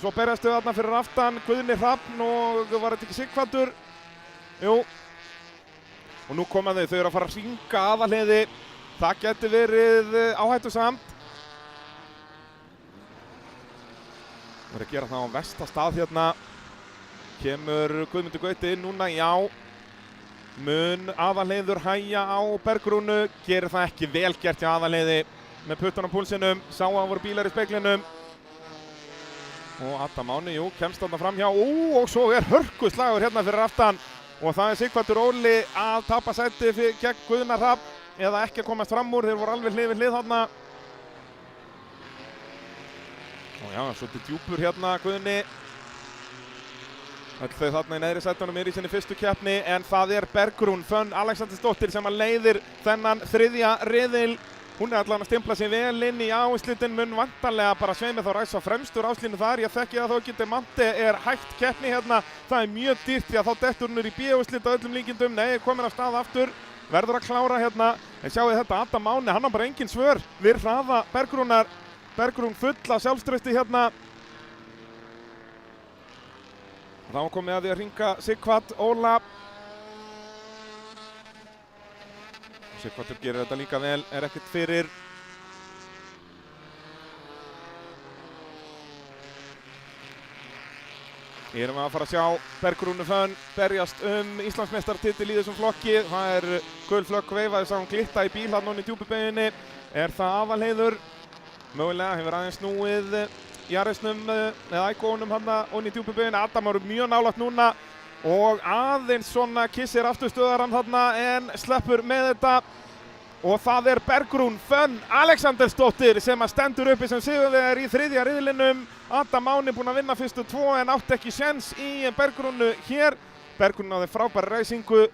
Svo berjastu þarna fyrir aftan Guðni Hrafn og var þetta ekki Sighvatur? Jú. Og nú koma þau eru að fara að hringa aðalheiði, það geti verið áhættusamt. Það er að gera það á vestastað hérna. Kemur Guðmundur Gauti inn núna, já. Mun aðalheiður hægja á Bergrúnu, gerir það ekki vel gert hjá aðalheiði með puttan á púlsinum, sá að voru bílar í speglinum. Og Adam Máni, jú, kemst þarna fram hjá, og svo er hörkuslagur hérna fyrir aftan. Og það er Sighvatur Óli að tapa sæti gegn Guðna Hrafn eða ekki að komast fram úr, þeir voru alveg hlið við hlið þarna. Og já, svolítið djúpur hérna Guðni. Öll þau þarna í neðri sætunum í sinni fyrstu keppni en það er Bergrún Fönn Alexandersdóttir sem að leiðir þennan þriðja riðil. Hún er allan að stimpla sig vel inn í áherslutin, mun vantarlega bara sveimið þá ræsa fremstur áslínu þar. Ég þekki það þó ekki, Demanti er hægt keppni hérna. Það er mjög dýrt því að þá dettur hún í B-úrslit á öllum líkindum. Nei, komin af stað aftur, verður að klára hérna. En sjáu þetta, Adam Máni, hann har bara engin svör við hraða Bergrúnar. Bergrún full af sjálfstrausti hérna. Þá komið að því að hringa Sighvat Óla. Sighvatur gerir þetta líka vel, er ekkert fyrir. Erum við að fara að sjá Bergrúnu Fönn berjast Íslandsmeistaratitil í þessum flokki. Það er gul flögg veifaði sá hún glitta í bíl hann í djúpubeginni. Er það aðalheiður? Mögulega hefur aðeins snúið Jarisnum eða Ægónum hann í djúpubeginni. Adam eru mjög nálægt núna. Og aðeins svona kissir afturstöðarann þarna en sleppur með þetta. Og það er Bergrún Fönn Alexandersdóttir sem að stendur uppi sem sigurvegari í þriðja riðlinum. Adam Máni búinn að vinna fyrstu tvo en átti ekki séns í Bergrúnu hér. Bergrún náði frábæra ræsingu,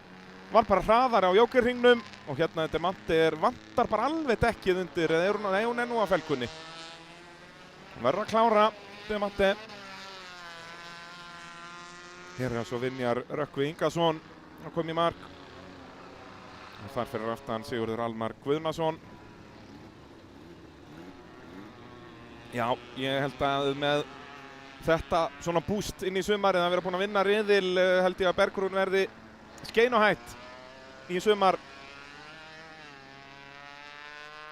var bara hraðari á jókerhringnum og hérna Demanti vantar bara alveg dekkið undir eða hún er nú að felgunni. Verður að klára Demanti. Hér er svo Vinjar Rökkvi Ingason að koma í mark. Og þar fyrir aftan Sigurður Almar Guðnason. Já, ég held að með þetta svona búst inn í sumarið að vera búinn að vinna riðil held ég að Bergrún verði skeinuhætt í sumar.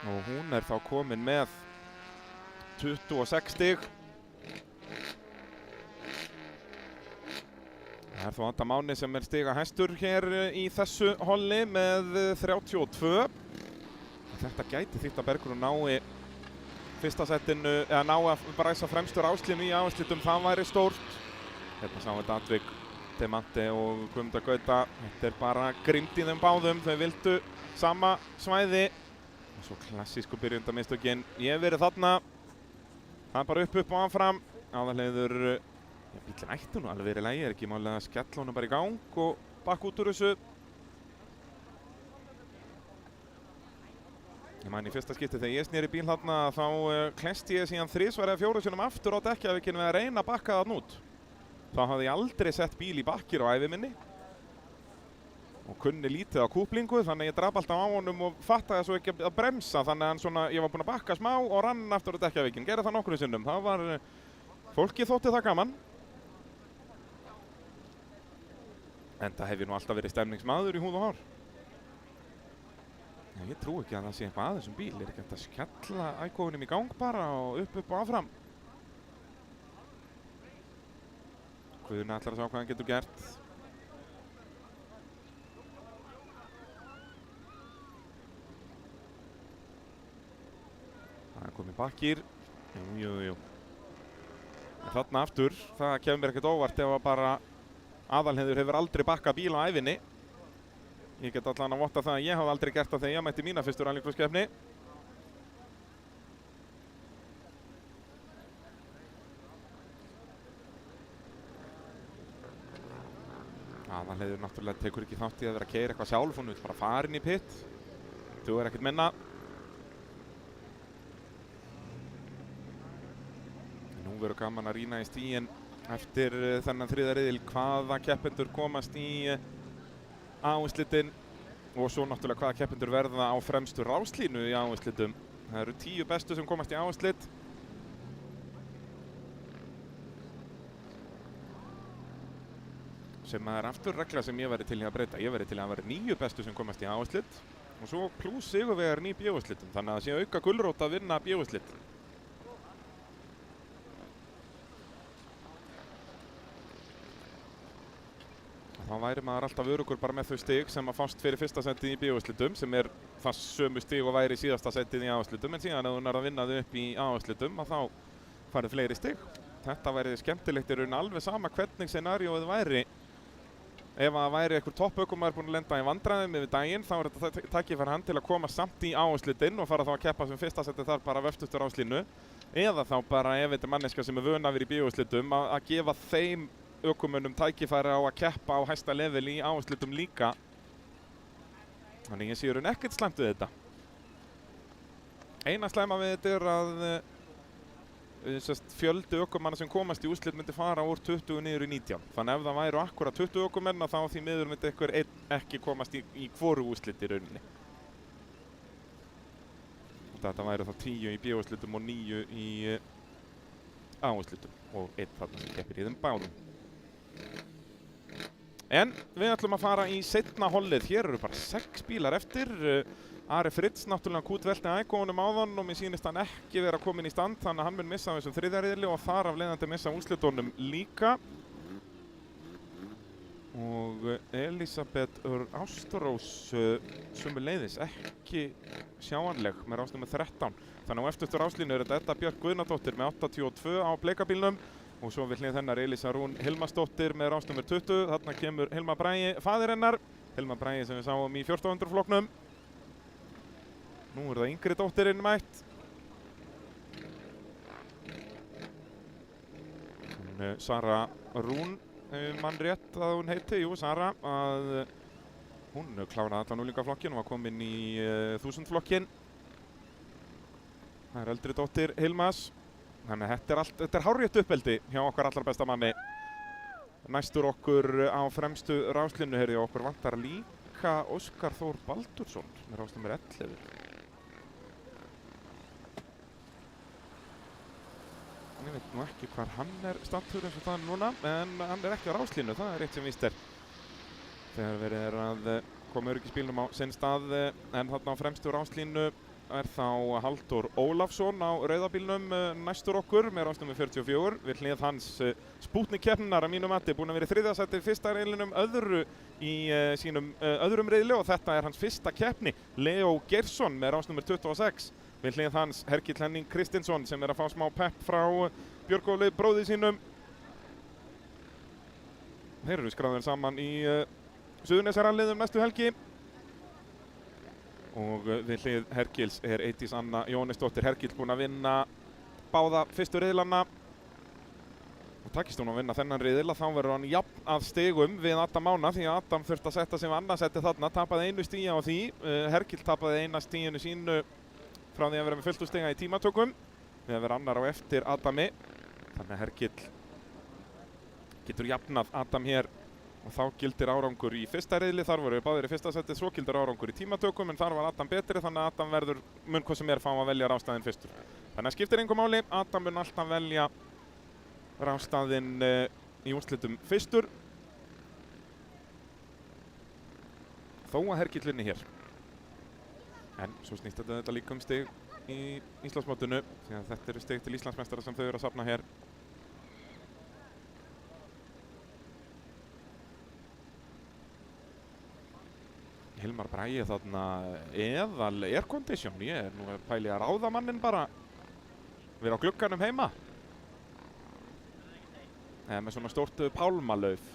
Og hún er þá komin með 26 stig. Það er þó Adam Máni sem er stiga hæstur hér í þessu holli með 32. Þetta gæti þýtt að Bergrún nái fyrsta settinu, eða ná að ræsa fremstur áslínu í áherslutum, það væri stórt. Hérna sáum við Datvik, Demanti og Guðmundur Gauta. Þetta er bara grimmt í þeim báðum, þau vildu sama svæði. Og svo klassísku byrjundamistökin. Ég hef verið þarna. Það er bara upp og áfram. Aðalheiður. Já, bílinn ætti nú alveg verið í lagi, er ekki málega að skella honum bara í gang og bakka út úr þessu. Ég man í fyrsta skipti þegar ég sneri bíl þarna þá klesti ég síðan þrisvar eða fjórum sinnum aftur á dekkjavíkinn við að reyna að bakka þarna út. Þá hafði ég aldrei sett bíl í bakkir á ævi minni og kunni lítið á kúplingu, þannig ég drap alltaf á honum og fattaði svo ekki að bremsa, þannig að svona, ég var búinn að bakka smá og rann aftur á dekkjavíkinn. Gerði það nokkrum sinnum, það var fólki þótti það gaman. Enda hef ég nú alltaf verið stemningsmaður í húð og hár. En ég trú ekki að það sé eitthvað að þessum bíl. Er ekki hægt að skella Ægónum í gang bara og upp og áfram. Guðni ætlar að sjá hvað hann getur gert. Það er komið bakkir. Jú. En þarna aftur, það kemur mér ekkert óvart ef að bara Aðalheiður hefur aldrei bakkað bíl á ævinni. Ég get allan að votta það að ég hafði aldrei gert það þegar ég mætti mína fyrstu rallycross-keppni. Aðalheiður náttúrulega tekur ekki þátt í að vera að keyra eitthvað sjálf, hún vil bara fara inn í pit. Þú er ekkert minna. Nú verður gaman að rýna í stíginn eftir þennan þriðja riðil, hvaða keppendur komast í A-úrslitin og svo náttúrulega hvaða keppendur verða á fremstu ráslínu í A-úrslitum. Það eru 10 bestu sem komast í A-úrslit. Sem er aftur regla sem ég væri til í að breyta. Ég væri til að vera 9 bestu sem komast í A-úrslit og svo pluss sigurvegarin í B-úrslitum. Þannig að það sé auka gulrót að vinna B-úrslit. Þá væri maður alltaf öruggur bara með þau stig sem að fást fyrir fyrsta setið í B-úrslitum, sem er það sömu stig og væri síðasta setið í A-úrslitum, en síðan ef þú nærð að vinna þau upp í A-úrslitum að þá farið fleiri stig. Þetta væri skemmtilegt í raun alveg sama hvernig scenaríóið væri. Ef að væri einhver toppökumaður búinn að lenda í vandræðum yfir daginn, þá er þetta tækifæri hann til að koma samt í A-úrslitin og fara þá að keppa sem fyrsta setið þar bara veftustu ráslínu. Eða þá bara ef þetta er manneska sem er vön að vera í B-úrslitum að gefa þeim ökumönnum tækifæri á að keppa á hæsta level í A-úrslitum líka. Þannig ég sé raun ekkert slæmt við þetta. Eina slæma við þetta er að fjöldi ökumanna sem komast í úrslit myndi fara úr 20 niður í 19. Þannig ef það væru akkurat 20 ökumenn þá því miður myndi einhver ekki komast í hvoru úrslit í rauninni. Þetta væru þá 10 í B-úrslitum og 9 í A-úrslitum og 1 þarna sem keppir í þeim báðum. En við ætlum að fara í seinna hollið. Hér eru bara 6 bílar eftir. Ari Fritz náttúrulega kútvelti ægónum áðan og mér sýnist hann ekki vera komin í stand, þannig að hann mun missa þessum þriðja riðli og þar af leiðandi missa úrslitunum líka. Og Elisabeth Ástrós sömuleiðis ekki sjáanleg með rásnúmer 13. Þannig á eftirstu ráslínu er þetta Edda Björk Guðnadóttir með 82 á bleikabílnum og svo við hlið hennar Elísa Rún Hilmarsdóttir með rásnúmer 20. Þarna kemur Hilma Bragi, faðir hennar. Hilma Bragi sem við sáum í 1400 flokknum. Nú er það yngri dóttirinn mætt. Sara Rún, mann rétt að hún heiti, jú Sara, að hún kláraði allan úlingaflokkin og var komin í 1000 flokkin. Það er eldri dóttir Hilmas. Þannig að þetta er hárrétt uppeldi hjá okkar allra besta manni. Næstur okkur á fremstu ráslinu, heyrði okkur vantar líka Óskar Þór Baldursson með rásnúmer 11. Ég veit nú ekki hvar hann er staddur eins og það núna, en hann er ekki á ráslínu, það er rétt sem víst er. Þegar verið er að koma öryggisbílnum á sinn stað, en þarna á fremstu ráslínu er þá Halldór Ólafsson á rauðabílnum næstur okkur með rásnúmer 44. Við hlið hans Spútnik-keppninnar að mínu mati, búinn að vera í þriðja sæti fyrsta riðlinum öðru í sínum öðrum riðli og þetta er hans fyrsta keppni. Leo Geirsson með rásnúmer 26. Við hlið hans Hergill Henning Kristinsson sem er að fá smá pepp frá Björgóli bróði sínum. Þeir eru skráðir saman í Suðurnesjaralliðum næstu helgi. Og við hlið Hergills er Eydís Anna Jóhannesdóttir. Hergill búinn að vinna báða fyrstu riðlana. Og takist hún að vinna þennan riðil þá verður hann jafn að stigum við Adam Mána því að Adam þurfti að setja sig við annarsætti þarna. Tapaði 1 stigi á því. Hergill tapaði 1 stiginu sínu frá því að vera með fullt úr stiga í tímatökum við að vera annar á eftir Adami. Þannig að Hergill getur jafnað Adam hér og þá gildir árangur í fyrsta riðli. Þar voru báðir í fyrsta seti, svo gildir árangur í tímatökum en þar var Adam betri þannig að Adam verður mun hvað sem er fá að velja rástaðinn fyrstur. Þannig að skiptir engu máli, Adam mun alltaf velja rástaðinn í úrslitum fyrstur. Þó að Hergill vinni hér. En svo snýst þetta líka stig í Íslandsmótinu því að þetta eru stig til Íslandsmeistara sem þau eru að safna hér. Hilmar Bragi þarna eðal aircondition. Ég er nú að pæli að ráða mannin bara vera á glugganum heima. Með svona stórt pálmalauf.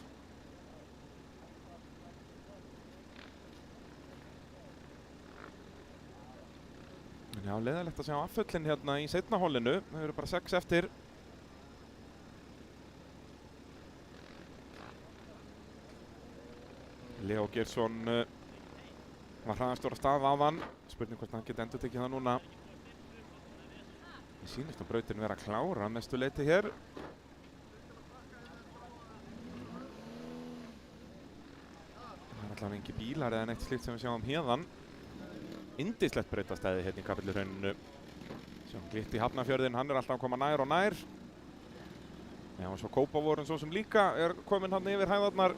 Já, leiðilegt að sjá affullin hérna í seinna hollinu. Það eru bara 6 eftir. Leó Geirsson var hraðastur á stað áðan. Spurning hvort hann geti endurtekið það núna. Mér sýnist að brautin vera klára að mestu leyti hér. Það er allavega engi bílar eða neitt slíkt sem við sjáum héðan. Yndislegt brautastæði hérna í Kapellihrauninu. Sjáum Glitt í Hafnarfjörðinn, hann er alltaf að koma nær og nær. Já, og svo Kópavogur svo sem líka er kominn hann yfir hæðarnar.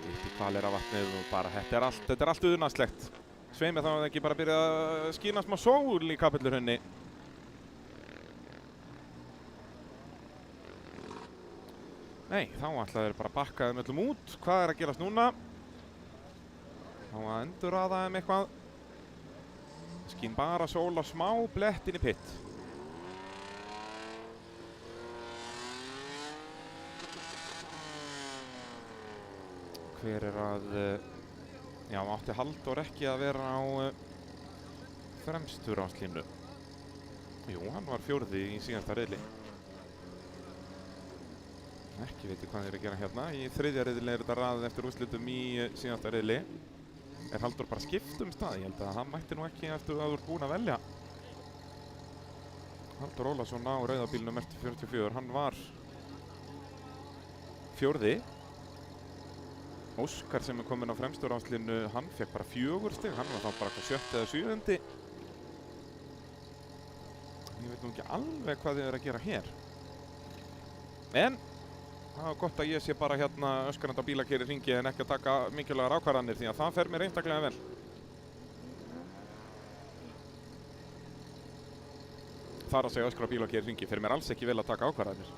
Glitt í Hvaleyrarvatnið og bara þetta er allt unaðslegt. Svei mér þá að það ekki bara byrja að skína smá sól í Kapellihrauni. Nei, þá ætla þeir bara að bakka þeim öllum út. Hvað er að gerast núna? Þá að endurraða þeim eitthvað. Skín bara sól á smá blett inn í pitt. Hver er að... Já, átti Halldór ekki að vera á fremstur áslínu. Jú, hann var fjórði í síðasta riðli. Ekki veit ég hvað þeir eru að gera hérna. Í þriðja riðli er þetta raðið eftir úrslitum í síðasta riðli. Er Halldór bara skipt stað? Ég held að hann mætti nú ekki eftir að þú ert búinn að velja. Halldór Ólafsson á rauðabílnum eftir 44. Hann var fjórði. Óskar sem er kominn á fremsturráðslinu, hann fekk bara 4 stig. Hann var þá bara 7. eða 7. Ég veit nú ekki alveg hvað þið eru að gera hér. En það var gott að ég sé bara hérna öskrandi á bílakeri hringi en ekki að taka mikilvægar ákvarðanir því að það fer mér einstaklega vel. Þar að segja öskra á bílakeri hringi fer mér alls ekki vel að taka ákvarðanir.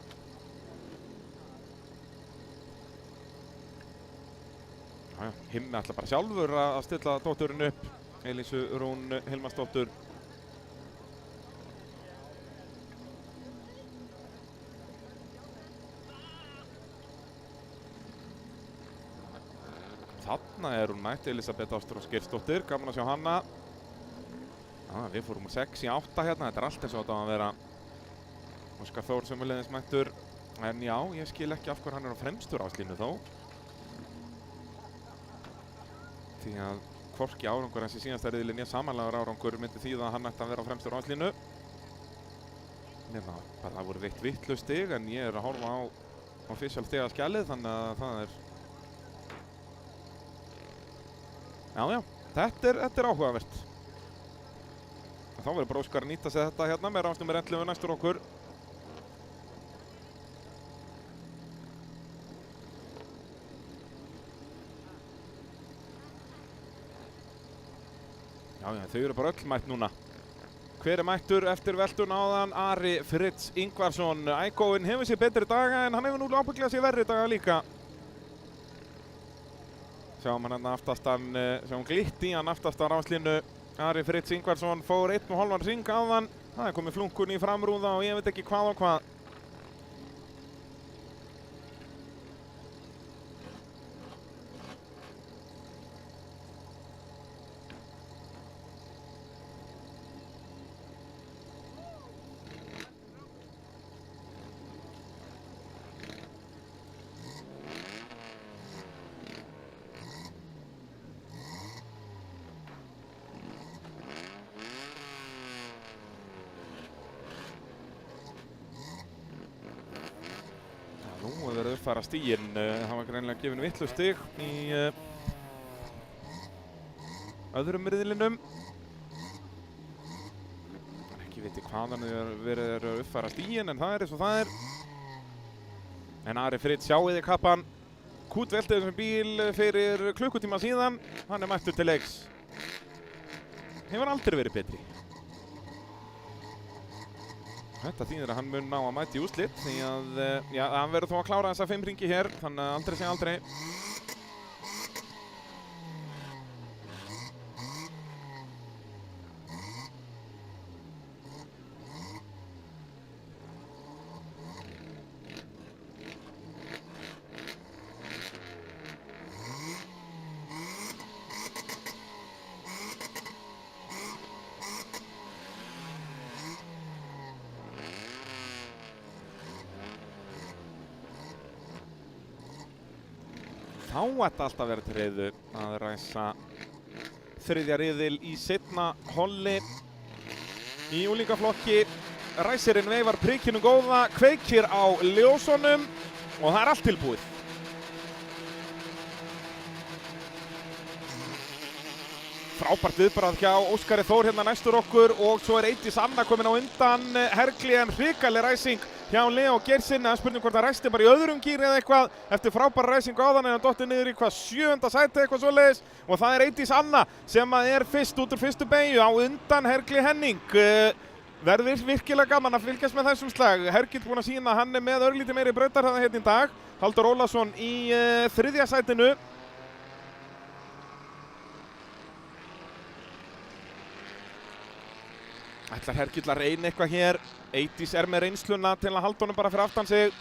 Jájá, Himmi ætla bara sjálfur að stilla dótturinn upp, Elísu Rún Hilmarsdóttur. Þarna er hún mætt, Elisabeth Ástrós Geirsdóttir, gaman að sjá hana. Já, við fórum úr 6 í 8 hérna, þetta er allt eins og þetta á að vera. Óskar Þór sömuleiðis mættur, en já, ég skil ekki af hverju hann er á fremsturráðslínu þó. Því að hvorki árangur hans í síðasta riðli né samanlegar árangur myndi þýða að hann ætti að vera á fremsturráðslínu. Nema bara það voru veitt vitlaust stig en ég er að horfa á official stigaskjalið þannig að það er... Já, þetta er áhugavert. Þá verður bara Óskar að nýta sig þetta hérna með ráðsnúmer 11 næstur okkur. Já, þau eru bara öll mætt núna. Hver er mættur eftir veltun áðan? Ari Fritz Ingvarsson. Ægóinn hefur sér betri daga en hann hefur nú ábygglega sér verri daga líka. Sjáum hann hérna aftastan, sjáum Glitt í hann aftastan ráðslínu. Ari Fritz Ingvarsson fór 1,5 hring áðan. Það er komið flunkun í framrúða og ég veit ekki hvað og hvað. Nú er það uppfæra stíginn, hann var greinilega gefinn vitlaust stig í öðrum riðlinum. Ekki veit ég hvaðan verið að uppfæra stíginn en það er eins og það er. En Ari Fritz sjáiði kappan, kútvelti þessum bíl fyrir klukkutíma síðan. Hann er mættur til leiks. Hefur aldrei verið betri. Þetta þýðir að hann mun ná að mæta í úrslit því að, já, hann verður þó að klára þessa 5 hringi hér, þannig að aldrei segja aldrei. þá ætti alltaf verið til reiðu að ræsa þriðja riðil í seinna holli í unglingaflokki. Ræsirinn veifar prikinu góða, kveikir á ljósunum og það allt tilbúið. Frábært viðbragð hjá Óskari Þór hérna næstur okkur og svo Eydís Anna komin á undan Hergli en hrikaleg ræsing hjá Leo Geirssyni. Það er spurning hvort það ræsti bara í öðrum gír eða eitthvað eftir frábæra ræsing áðan en hann dotti niður í 7. sæti eitthvað svoleiðis og það er Eydís Anna sem er fyrst út úr fyrstu beygju á undan Hergli Henning. Verður virkilega gaman að fylgjast með þessum slag. Hergill búinn að sýna að hann er með örlítið meiri brautarhraða hérna í dag. Halldór Ólafsson í 3. sætinu. Ætlar Hergill að reyna eitthvað hér. Eydís er með reynsluna til að halda honum bara fyrir aftan sig.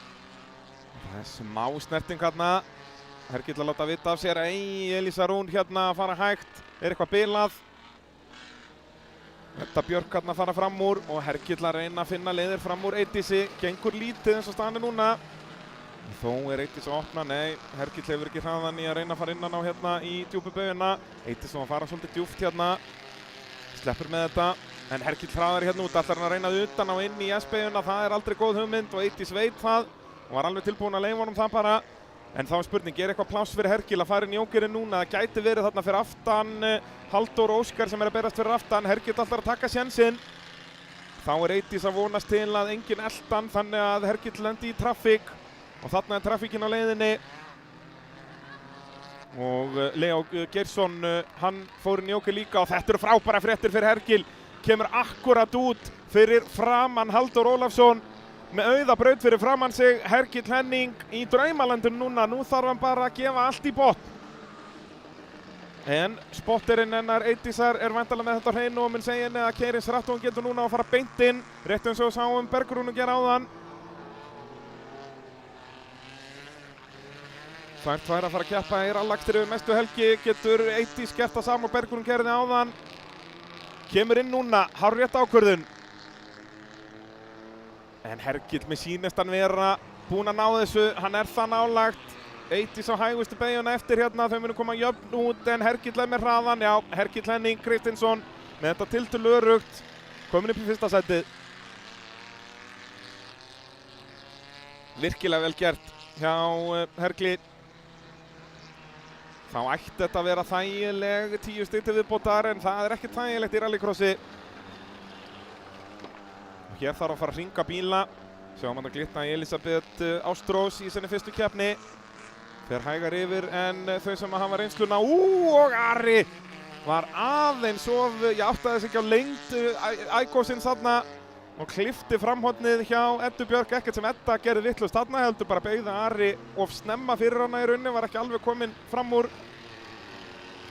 Þessi má snerting hérna. Hergill að láta vita af sér. Elísa Rún hérna að fara hægt. Er eitthvað bilað. Edda Björk hérna að fara fram úr og Hergill að reyna að finna leiðir fram úr Eydísi. Gengur lítið eins og staðan er núna. Þó er Eydís að opna. Nei, Hergill hefur ekki hraðan í að reyna að fara innan á hérna í djúpu baugina. Eydís að fara svolítið djúpt hérna. Sleppur með þetta. En Hergill hraðar hérna út, ætlar hann að reyna utan á inn í S-beyguna, það er aldrei góð hugmynd og Eydís veit það og var alveg tilbúin að leyfa honum það bara. En þá er spurning, er eitthvað pláss fyrir Hergill að fara inn í jókerinn núna? Það gæti verið þarna fyrir aftan Halldór Óskar sem er að berast fyrir aftan. Hergill ætlar að taka sénsinn. Þá er Eydís að vonast til að enginn eldan þannig að Hergill lendi í traffík og þarna er traffíkin á leiðinni. Og Leo Geirsson, hann fór inn í jóker líka og þetta eru frábæra fréttir fyrir Hergill. Kemur akkurat út fyrir framann Halldór Ólafsson með auða braut fyrir framann sig. Hergill Henning í draumalandinu núna. Nú þarf hann bara að gefa allt í botn. En spotterinn hennar Eydísar er væntanlega með þetta á hreinu og mun segja henni að Keirins Rattón getur núna að fara beint inn. Rétt eins og við sáum Bergrúnu gera áðan. Þær tvær að fara að keppa í rallakstri um næstu helgi. Getur Eydís gert það sama og Bergrún gerði áðan. Kemur inn núna, hárrétt ákvörðun. En Hergill með sýnist hann vera búinn að ná þessu, hann er það nálagt. Eydís á hægustu beygjuna eftir hérna, þau munu koma jöfn út en Hergill er með hraðan. Já, Hergill Henning Kristinsson með þetta tiltölu öruggt, komin upp í fyrsta sætið. Virkilega vel gert hjá Hergli. Þá ætti þetta að vera þægileg 10 stig til viðbótar en það er ekki þægilegt í rallycrossi. Hér þarf að fara að hringa bíla. Sjáum hann að glitna í Elisabeth Ástrós í sinni fyrstu keppni. Fer hægar yfir en þau sem hafa reynsluna. Og Ari var aðeins of, ég áttaði þess ekki á lengd ægósins þarna og klippti framhornið hjá Eddu Björk. Ekkert sem Edda gerði vitlaust þarna, heldur bara beygði Ari of snemma fyrir hana í rauninni, var ekki alveg kominn fram úr.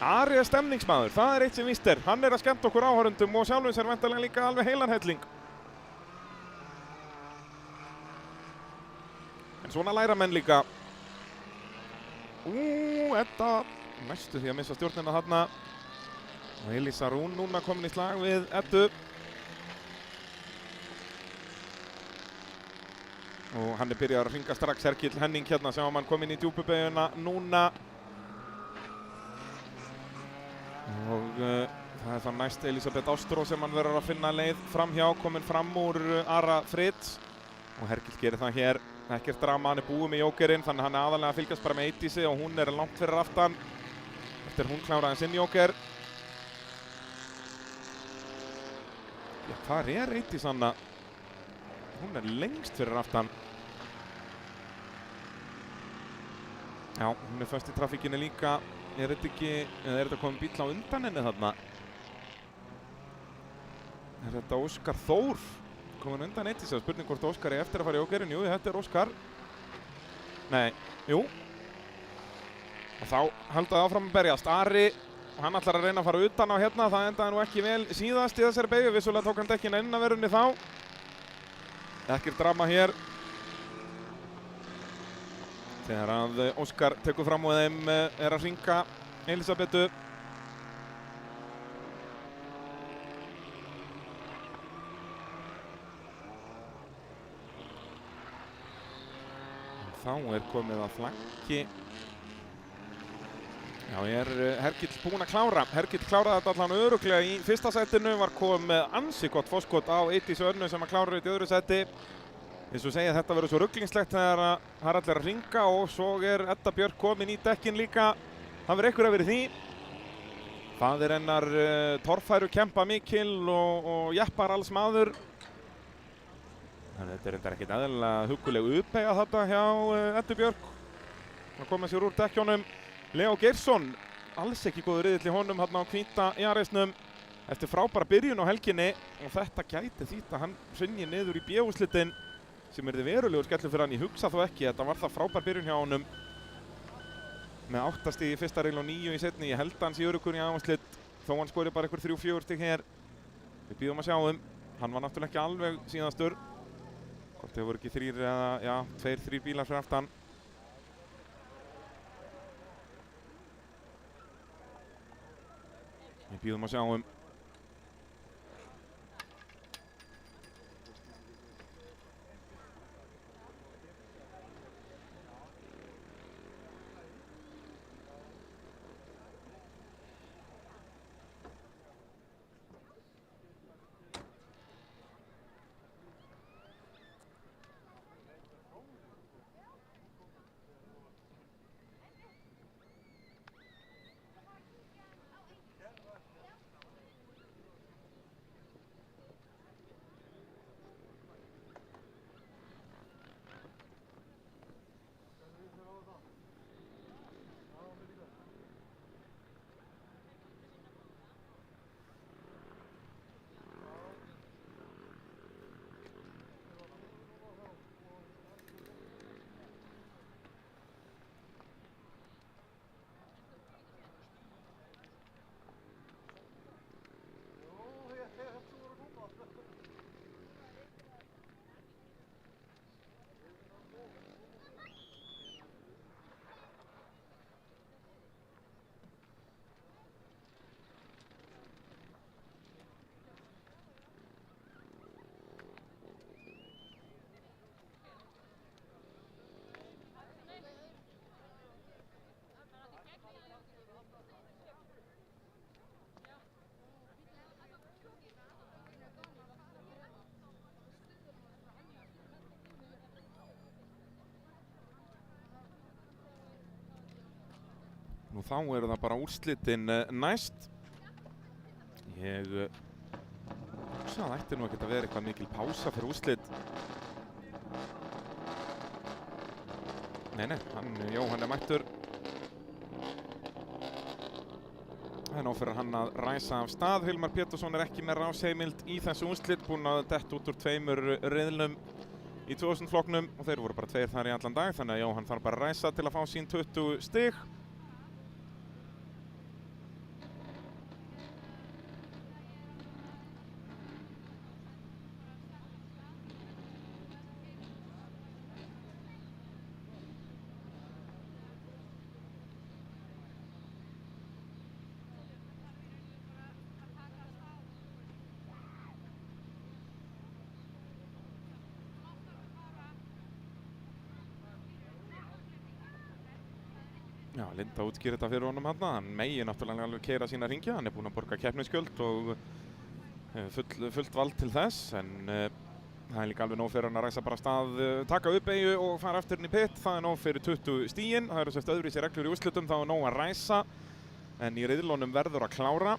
Ari er stemningsmaður, það er eitt sem víst er. Hann er að skemmta okkur áhorfendum og sjálfum sér væntanlega líka alveg heilan helling. En svona læra menn líka. Edda næstu því að missa stjórnina þarna. Og Elísa Rún núna komin í slag við Eddu. Og hann er byrjað að hringa strax. Hergill Henning hérna, sjáum hann komin í djúpu beygjuna núna. Og það er það næst Elisabeth Ástrós sem hann verður að finna leið framhjá, komin fram úr Ara Fritz. Og Hergill gerir það hér, ekkert drama, hann er búið með jókerinn, þannig hann er aðalega að fylgjast bara með Eydísi og hún er langt fyrir aftan. Eftir hún kláraði sinn jóker. Já, hvar er Eydís Anna? Hún er lengst fyrir aftan. Já, hún er föst í trafíkinni líka. Er þetta ekki, eða er þetta komin bíll á undan henni þarna? Er þetta Óskar Þór? Komin undan Eydísi, spurning hvort Óskar er eftir að fara í jókerinn. Jú, þetta er Óskar. Nei, jú. Og þá halda það áfram að berjast. Ari, hann ætlar að reyna að fara utan á hérna. Það endaði nú ekki vel síðast í þessari beygju. Vissulega tók hann dekkin inn að verunni þá. Ekkert drama hér. Þegar að Óskar tekur fram og þeim er að hringa Elisabethu. Þá er komið að flaggi Já, Hergill búinn að klára. Hergill kláraði þetta allan örugglega í fyrsta sætinu, var komið með ansi gott fórskot á Eydísi Önnu sem að klára þetta í öðru sæti. Eins og segja, þetta verður svo rugglingslegt þegar það er allir að hringa og svo Edda Björk komin í dekkin líka. Það verður einhverja verið því. Faðir hennar torfæru kempa mikil og jeppar alls maður. Þannig þetta reyndar ekkert eðlilega hugguleg uppeyja þetta hjá Eddu Björk. Að koma sér úr dekkjónum. Leó Geirsson, alls ekki góður riðill í honum hérna á hvíta Jareisnum eftir frábæra byrjun á helginni og þetta gæti þýtt að hann hrynji niður í B-úrslitin sem yrði verulegur skellur fyrir hann. Ég hugsa þó ekki, þetta var það frábær byrjun hjá honum með 8 stig í fyrsta riðli og 9 í seinni. Ég held að hann sé öruggur í A-úrslit þó hann skori bara ykkur 3-4 stig hér. Við bíðum að sjá hann var náttúrulega ekki alveg síðastur. Hvort þau voru ekki 3 eða, já, 2-3 bílar fyrir aftan. Við bíðum að sjá Nú þá eru það bara úrslitin næst. Ég hugsa að það ætti nú ekkert að vera eitthvað mikil pása fyrir úrslit. Nei, Jóhann mættur. Það nóg fyrir hann að ræsa af stað. Hilmar Pétursson ekki með rásheimild í þessu úrslit, búinn að detta út úr 2 riðlum í 2000 flokknum og þeir voru bara 2 þar í allan dag, þannig að Jóhann þarf bara að ræsa til að fá sín 20 stig. Já, Linda útskýr þetta fyrir honum hann. Hann megi náttúrulega alveg keyra sína hringja. Hann búinn að borga keppnisgjöld og fullt vald til þess. En það líka alveg nóg fyrir hann að ræsa bara af stað, taka uppeyju og fara eftir inn í pit. Það nóg fyrir 20 stigin. Það eru sérst öðruvísi reglur í úrslitum, þá nóg að ræsa. En í riðlunum verður að klára.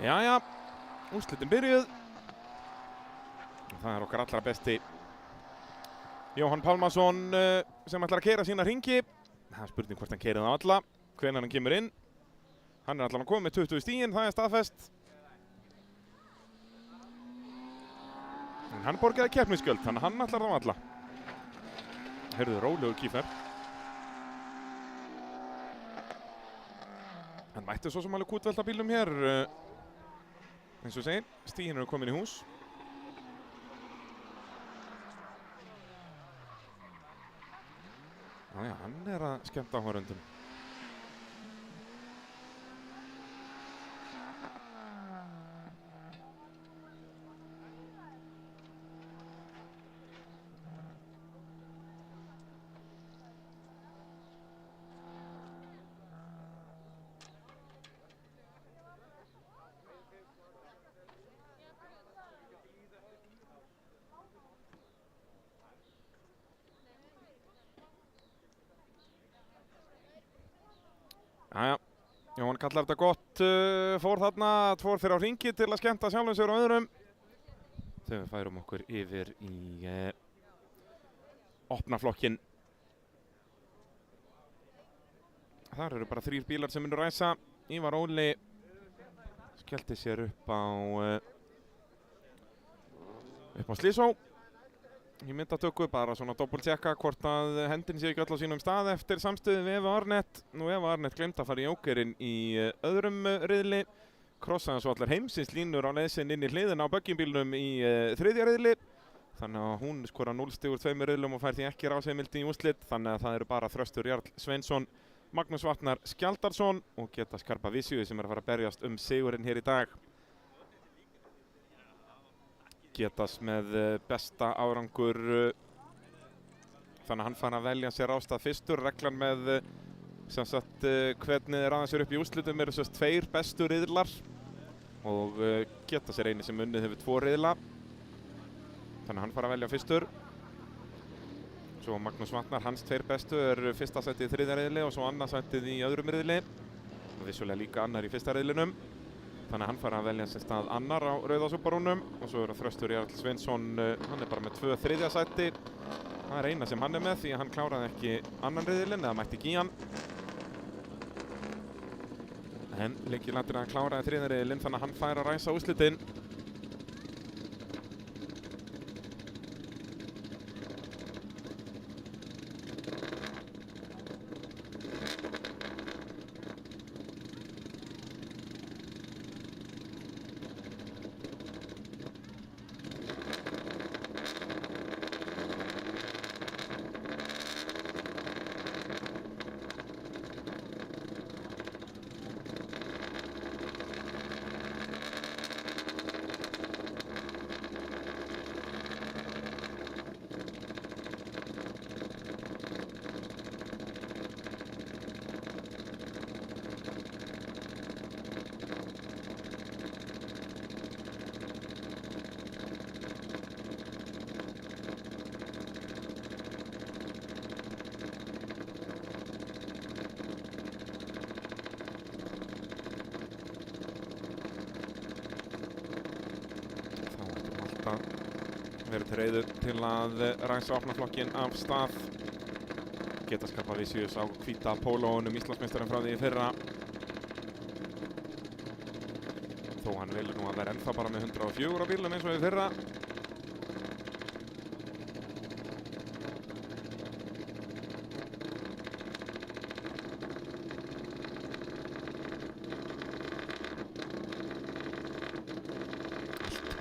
Jæja, úrslitin byrjuð. Það okkar allra besti Jóhann Pálmason sem ætlar að keyra sína hringi. Það spurning hvort hann keyrir það alla, hvenær hann kemur inn. Hann allan að koma með 20 stigin, það staðfest. En hann borgaði keppnisgjöld, þannig að hann ætlar það alla. Heyrðu, rólegur Kiefer. Hann mætti svo sem alveg kútvelta bílum hér. Eins og segir, stigin eru komin í hús. Já, hann að skemmta áhorfendum. Jæja, Jóhann kallar þetta gott, fór þarna, fór fyrir á hringi til að skemmta sjálfum sér og öðrum. Þegar við færum okkur yfir í opna flokkin. Þar eru bara 3 bílar sem munu ræsa. Ívar Óli skellti sér upp á Slysó. Í myndatöku, bara svona doppeltjekka hvort að hendin sé ekki öll á sínum stað eftir samstöðu við Eva Arnett. Nú Eva Arnett gleymdi að fara í jókerinn í öðrum riðli. Krossaði svo allar heimsins línur á leiðsinn inn í hliðina á bögginbílnum í þriðja riðli. Þannig að hún skora 0 stig úr 2 riðlum og fær því ekki rásheimildi í úrslit. Þannig að það eru bara Þröstur Jarl Sveinsson, Magnús Vatnar Skjaldarsson og Geta Skarpa Visju sem er að fara að berjast sigurinn hér í dag. Getas með besta árangur, þannig að hann fær að velja sér ástað fyrstur. Reglan með sem sagt hvernig aðeins upp í úrslitum eru sem sagt 2 bestu riðlar og Getas er eini sem unnið hefur 2 riðla. Þannig að hann fær að velja fyrstur. Svo Magnús Vatnar, hans 2 bestu er fyrsta sætið í 3. riðli og svo annað sætið í öðrum riðli. Og vissulega líka annar í fyrsta riðlinum. Þannig að hann fær að velja sér stað annar á Rauða Subarúnum og svo er Þröstur Jarl Sveinsson, hann er bara með 2 þriðja sæti. Það er eina sem hann er með því að hann kláraði ekki annan riðilinn eða mætti ekki í hann. En lykilatriði að hann kláraði 3. riðilinn þannig að hann fær að ræsa úrslitin. Verið til reiðu til að ræsa opna flokkinn af stað. Geta Skarpa Visjus á hvíta pólóunum, Íslandsmeistarinn frá því í fyrra. Þó hann velur nú að vera ennþá bara með 104 á bílum eins og í fyrra.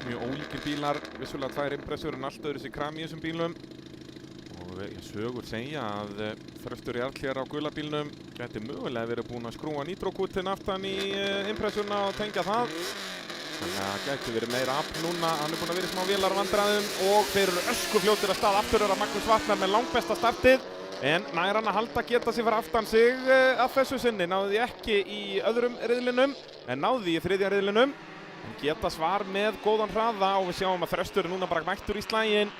Mjög ólíkir bílar, vissulega 2 impressur en allt öðru sér kram í þessum bílum. Og sögur segja að Þröstur Jarl hér á gula bílnum gæti mögulega verið búinn að skrúa nitrókútinn aftan í impressurna og tengja það. Þannig að það gæti verið meira afl núna, hann er búinn að vera í smá vélarvandræðum og þeir eru öskufljótir að stað aftur að Magnús Vatnar með langbesta startið. En nær hann að halda Geta sig fyrir aftan sig að þessu sinni. Náði ekki í öðrum riðlinum en náði í 3. riðlinum. En Geta svar með góðan hraða og við sjáum að Þröstur er núna bara mættur í slaginn.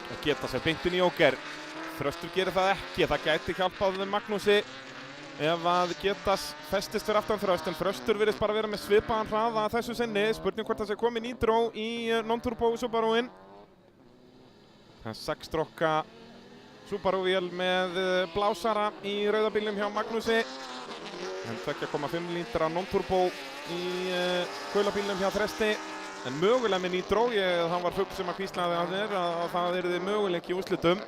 Og Geta sér beintinn í jóker. Þröstur gerir það ekki, það gæti hjálpað Magnúsi ef að Getas festist fyrir aftan Þröst, en Þröstur virðist bara vera með svipaðan hraða að þessu sinni. Spurning hvort það sé komið nýtró í non-turbo Subaruinn. Það er 6 strokka Subaru-vél með blásara í rauðabílnum hjá Magnúsi. En 2,5 lítra non-turbo í gulabílnum hjá Þresti. En mögulega með nýtró, það var fugl sem að hvíslaði að þér að það yrði möguleik í úrslitum.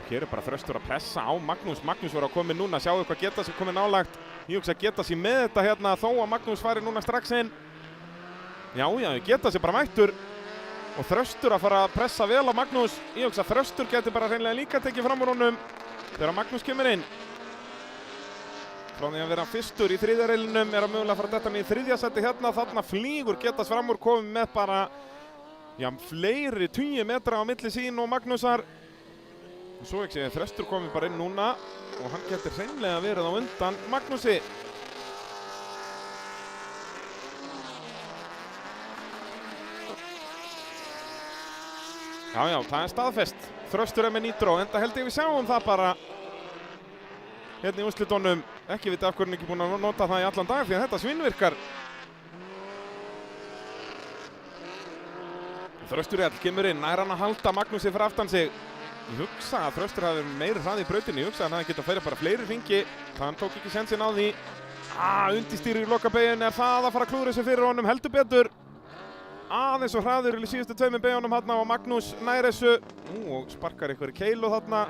Hér er bara Þröstur að pressa á Magnús. Magnús var að koma núna, sjáu hvað Getas er komið nálagt. Ég hugsa að Getas í með þetta hérna þó að Magnús fari núna strax inn. Já, Getas er bara mættur. Og Þröstur að fara að pressa vel á Magnús. Ég hugsa að Þröstur geti bara hreinlega líka tekið fram úr honum þegar Magnús kemur inn. Frá því að vera fyrstur í þriðja reilinum er að mögulega fara að detta í þriðja seti hérna. Þarna flýgur Getas fram úr, komið með bara fleiri 10 metra á milli sín og Magnúsar. Og svo ekki segja Þröstur komið bara inn núna og hann getur hreinlega verið á undan Magnúsi. Já, það er staðfest. Þröstur er með nýtró, enda held ég við sjáum það bara hérna í úrslitunum. Ekki vita af hvernig ekki búin að nota það í allan dag því að þetta svinnvirkar. Þröstur kemur inn, nær hann að halda Magnúsi fyrir aftan sig. Ég hugsa að Þröstur hafi meiri hraði í brautinni, ég hugsa að hann hefði getað að færa bara fleiri hringi. Hann tók ekki sensinn á því. Undirstýrir í lokabeginni, er það að fara að klúðra þessu fyrir honum, heldur betur. Aðeins og hraður í síðustu tveimur beginum þarna og Magnús nær þessu. Og sparkar ykkur í keilu þarna.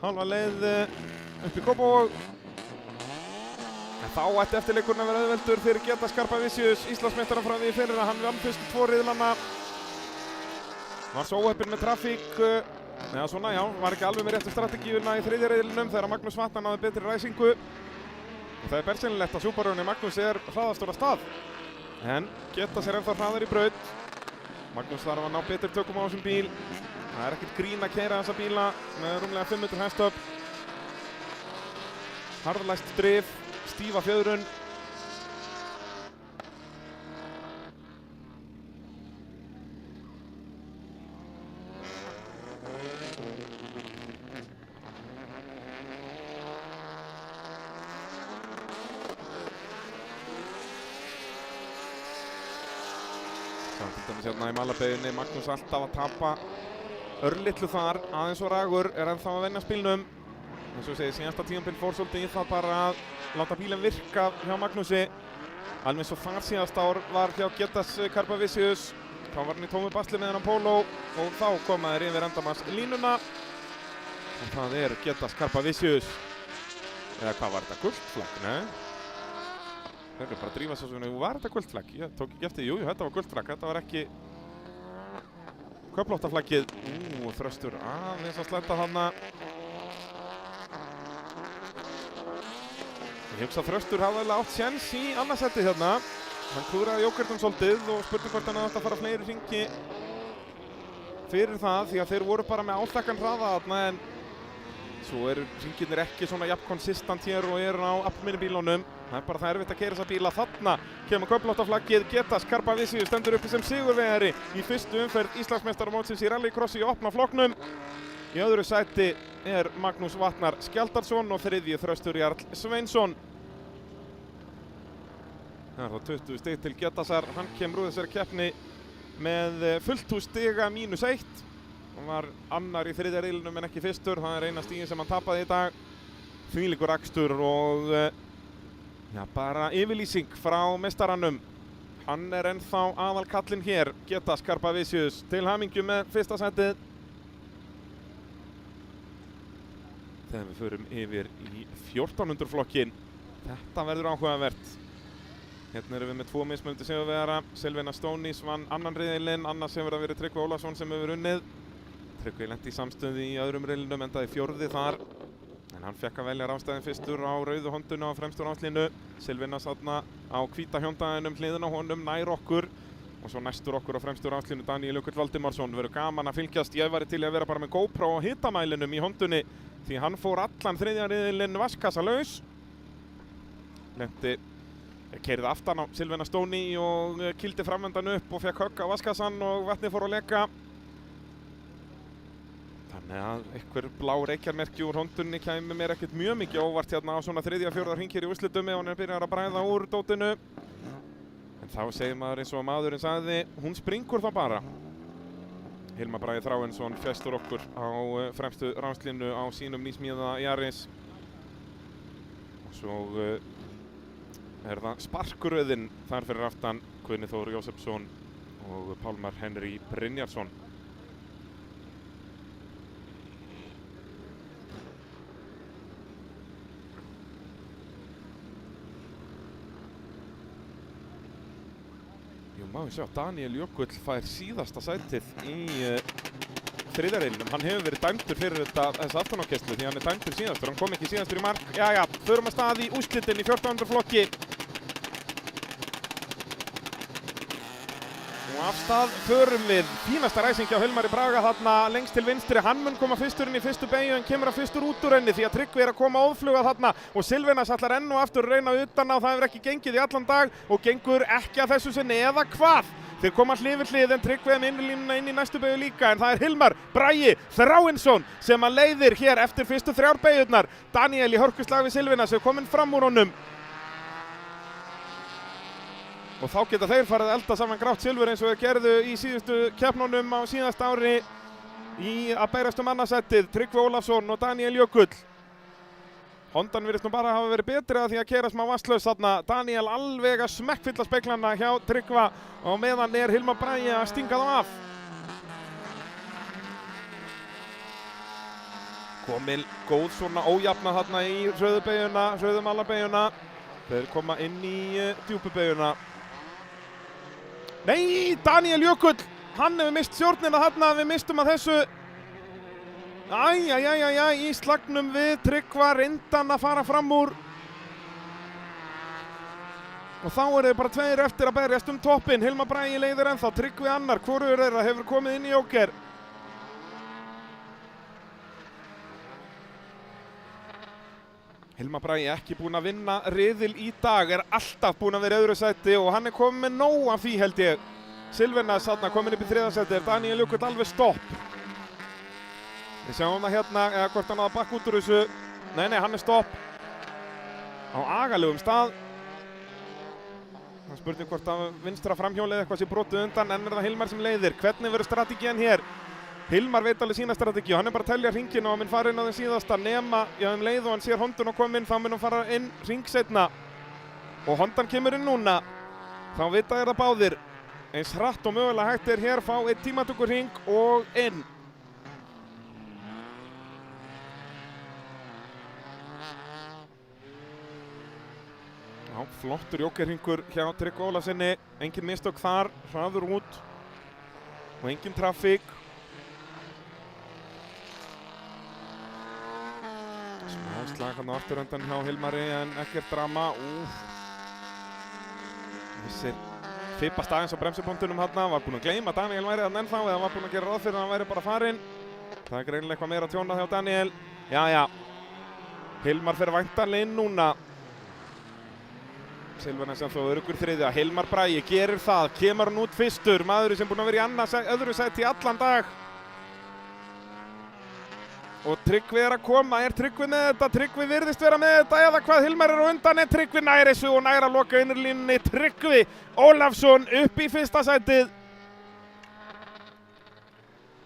Halva leið upp í Kópavog. En þá ætti eftirleikurinn að vera auðveldur fyrir Getas Karpavícius, Íslandsmeistara frá því í fyrra. Hann vann fyrstu 2 riðlana. Var svo óheppinn með trafík. Eða svona, var ekki alveg með réttu strategíuna í þriðja riðlinum þegar Magnús Vatnar náði betri ræsingu. Og það er bersýnilegt að Subaruunni Magnús er hraðastur af stað. En Getas er ennþá hraðar í braut. Magnús þarf að ná betri tökum á þessum bíl. Það er ekkert grín að keyra þessa bíla með rúmlega 500 hestöfl. Harðlæst drif, stífa fjöðrun. Til dæmis hérna í malabeginni, Magnús alltaf að tapa örlitlu þar, aðeins og Ragur er ennþá að venja spilnum. Eins og ég segi, síðasta tímabil fór svolítið í það bara að láta bílinn virka hjá Magnúsi. Alveg eins og þar síðast ár var hjá Getas Karpavícius. Þá var hann í tómu basli með hennan Polo og þá koma þeir yfir endamars línuna. Og það er Getas Karpavícius. Eða hvað var þetta, gult flagg? Nei. Þeir eru bara að drífa svo svona, var þetta gult flagg? Ég tók ekki eftir, jú, þetta var gult flagg, þetta var ekki köflóttaflaggið. Þröstur aðeins að sletta þarna. Ég hugsa að Þröstur hafði alveg átt séns í annarsetti hérna. Hann klúðraði jókertum svolítið og spurning hvort hann átti að fara fleiri hringi fyrir það því að þeir voru bara með áþekkan hraða þarna en svo eru hringirnir ekki svona jafn konsistant hér og eru á Apple-minibílunum. Það er bara það erfitt að keyra þessa bíla þarna. Kemur köflóttaflaggið, Getas Karpavícius stendur uppi sem sigurvegari í fyrstu umferð Íslandsmeistaramótsins í rallycrossi í opna flokknum. Í öðru sæti er Magnús Vatnar Skjaldarsson og þriðji Þröstur Jarl Sveinsson. Það er þá 20 stig til Getasar. Hann kemur úr þessari keppni með fullt hús stiga -1. Hann var annar í þriðja riðlinum en ekki fyrstur. Það er eina stigin sem hann tapaði í dag. Þvílíkur akstur og bara yfirlýsing frá meistaranum. Hann er ennþá aðalkallinn hér, Getas Karpavícius. Til hamingju með fyrsta sætið. Þegar við förum yfir í 1400 flokkin. Þetta verður áhugavert. Hérna erum við með 2 mismunandi sigurvegara. Silvina Stónis vann annan riðilinn, annars hefur það verið Tryggvi Ólafsson sem hefur unnið. Tryggvi lenti í samstöðu í öðrum riðlinum, endaði 4. þar. En hann fekk að velja rafstæðin fyrstur á rauðu honduna á fremstur áslínu. Silvina þarna á hvíta hjóndaðinum hliðin á honum, nær okkur. Og svo næstur okkur á fremstur áslínu Daníel Jökull Valdimarsson. Verður gaman að fylgjast. Ég væri til að vera bara með GoPro á hitamælinum í hondunni. Því hann fór allan þriðja riðilinn vasskassa laus. Lenti, keyrði aftan á Silvina Stóni og kýldi framöndan upp og fekk högg á vasskassan og vatnið fór að leka. Þannig að einhver blá reykjarmerki úr Hondunni kæmi mér ekkert mjög mikið óvart hérna á svona 3.-4. hring hér í úrslitum ef hann byrjar að bræða úr dótinu. En þá segir maður eins og maðurinn sagði, hún springur þá bara. Hilmar Bragi Þráinsson festur okkur á fremstu ráslínu á sínum nýsmíða Yaris. Og svo það sparkuröðin þar fyrir aftan Guðni Þór Jósefsson og Pálmar Henry Brynjarsson. Jú, maður sjá, Daniel Jökull fær síðasta sætið í þriðja riðlinum. Hann hefur verið dæmdur fyrir þessa aftanákerslu því hann dæmdur síðastur. Hann kom ekki síðastur í mark. Jæja, förum að stað í úrslitin í 14. flokki. Og af stað förum við. Fínasta ræsing hjá Hilmari Braga þarna lengst til vinstri. Hann mun koma fyrstur inn í fyrstu beygju en kemur að fyrstur út úr henni því að Tryggvi að koma óðfluga þarna og Silvenas ætlar enn og aftur að reyna utan á. Það hefur ekki gengið í allan dag og gengur ekki að þessu sinni eða hvað? Þeir koma hlið við hlið en Tryggvi með innlínuna inn í næstu beygju líka en það Hilmar Bragi Þráinsson sem að leiðir hér eftir fyrstu 3 beygjurnar. Daniel í hörkuslag við Silvenas er kominn fram úr honum. Og þá geta þeir farið að elda saman grátt silfur eins og þeir gerðu í síðustu keppnunum á síðasta ári í að berast annarsættið Tryggvi Ólafsson og Daniel Jökull. Hondan virðist nú bara hafa verið betri að því að keyra smá vatnslaus þarna. Daniel alveg að smekkfylla speglana hjá Tryggva og meðan Hilmar Bragi að stinga þá af. Komin góð svona ójafna þarna í hröðumalarbeyguna. Þeir koma inn í djúpubeygjuna. Nei, Daniel Jökull, hann hefur mist stjórnina þarna, við mistum að þessu. Í slagnum við Tryggva reyndan að fara fram úr. Og þá þeir bara 2 eftir að berjast toppinn. Hilmar Bragi leiðir ennþá, Tryggvi annar, hvorugur þeirra hefur komið inn í Jóker. Hilmar Bragi ekki búinn að vinna riðil í dag, alltaf búinn að vera í öðru sæti og hann komið með nóg af því held ég. Silvenas komin upp í 3. sæti, Daniel Jökull alveg stopp. Við sjáum það hérna, eða hvort hann að bakka út úr þessu. Nei, hann stopp. Á agalegum stað. Það spurning hvort að vinstra framhjólið eitthvað sé brotið undan, en það Hilmar sem leiðir. Hvernig verður strategían hér? Hilmar veit alveg sína strategíu, hann bara að telja hringina og mun fara inn á þeim síðasta nema, leið og hann sér Hondun að koma inn, þá mun hann fara inn hring seinna. Og Hondan kemur inn núna. Þá vita það báðir. Eins hratt og mögulega hægt hér, fá 1 tímatökur hring og inn. Já, flottur jókerhringur hjá Tryggva Ólafssyni, engin mistök þar, hraður út og engin trafík. Smá slag hann á afturöndan hjá Hilmari en ekkert drama. Vissir fippast aðeins á bremsupunktunum hann, var búinn að gleyma að Daniel væri þann ennþá eða var búinn að gera ráð fyrir að hann væri bara farinn. Það greinilega eitthvað meira tjónað hjá Daniel. Jæja, Hilmar fer væntanlega inn núna. Silvenas sem þó öruggur 3. Hilmar Bragi gerir það, kemur hann út fyrstur, maðurinn sem búinn að vera í öðru sæti í allan dag. Og Tryggvi að koma, Tryggvi með þetta? Tryggvi virðist vera með þetta eða hvað? Hilmar á undan, Tryggvi nær þessu og nær að loka innurlínunni. Tryggvi Ólafsson upp í 1. sætið.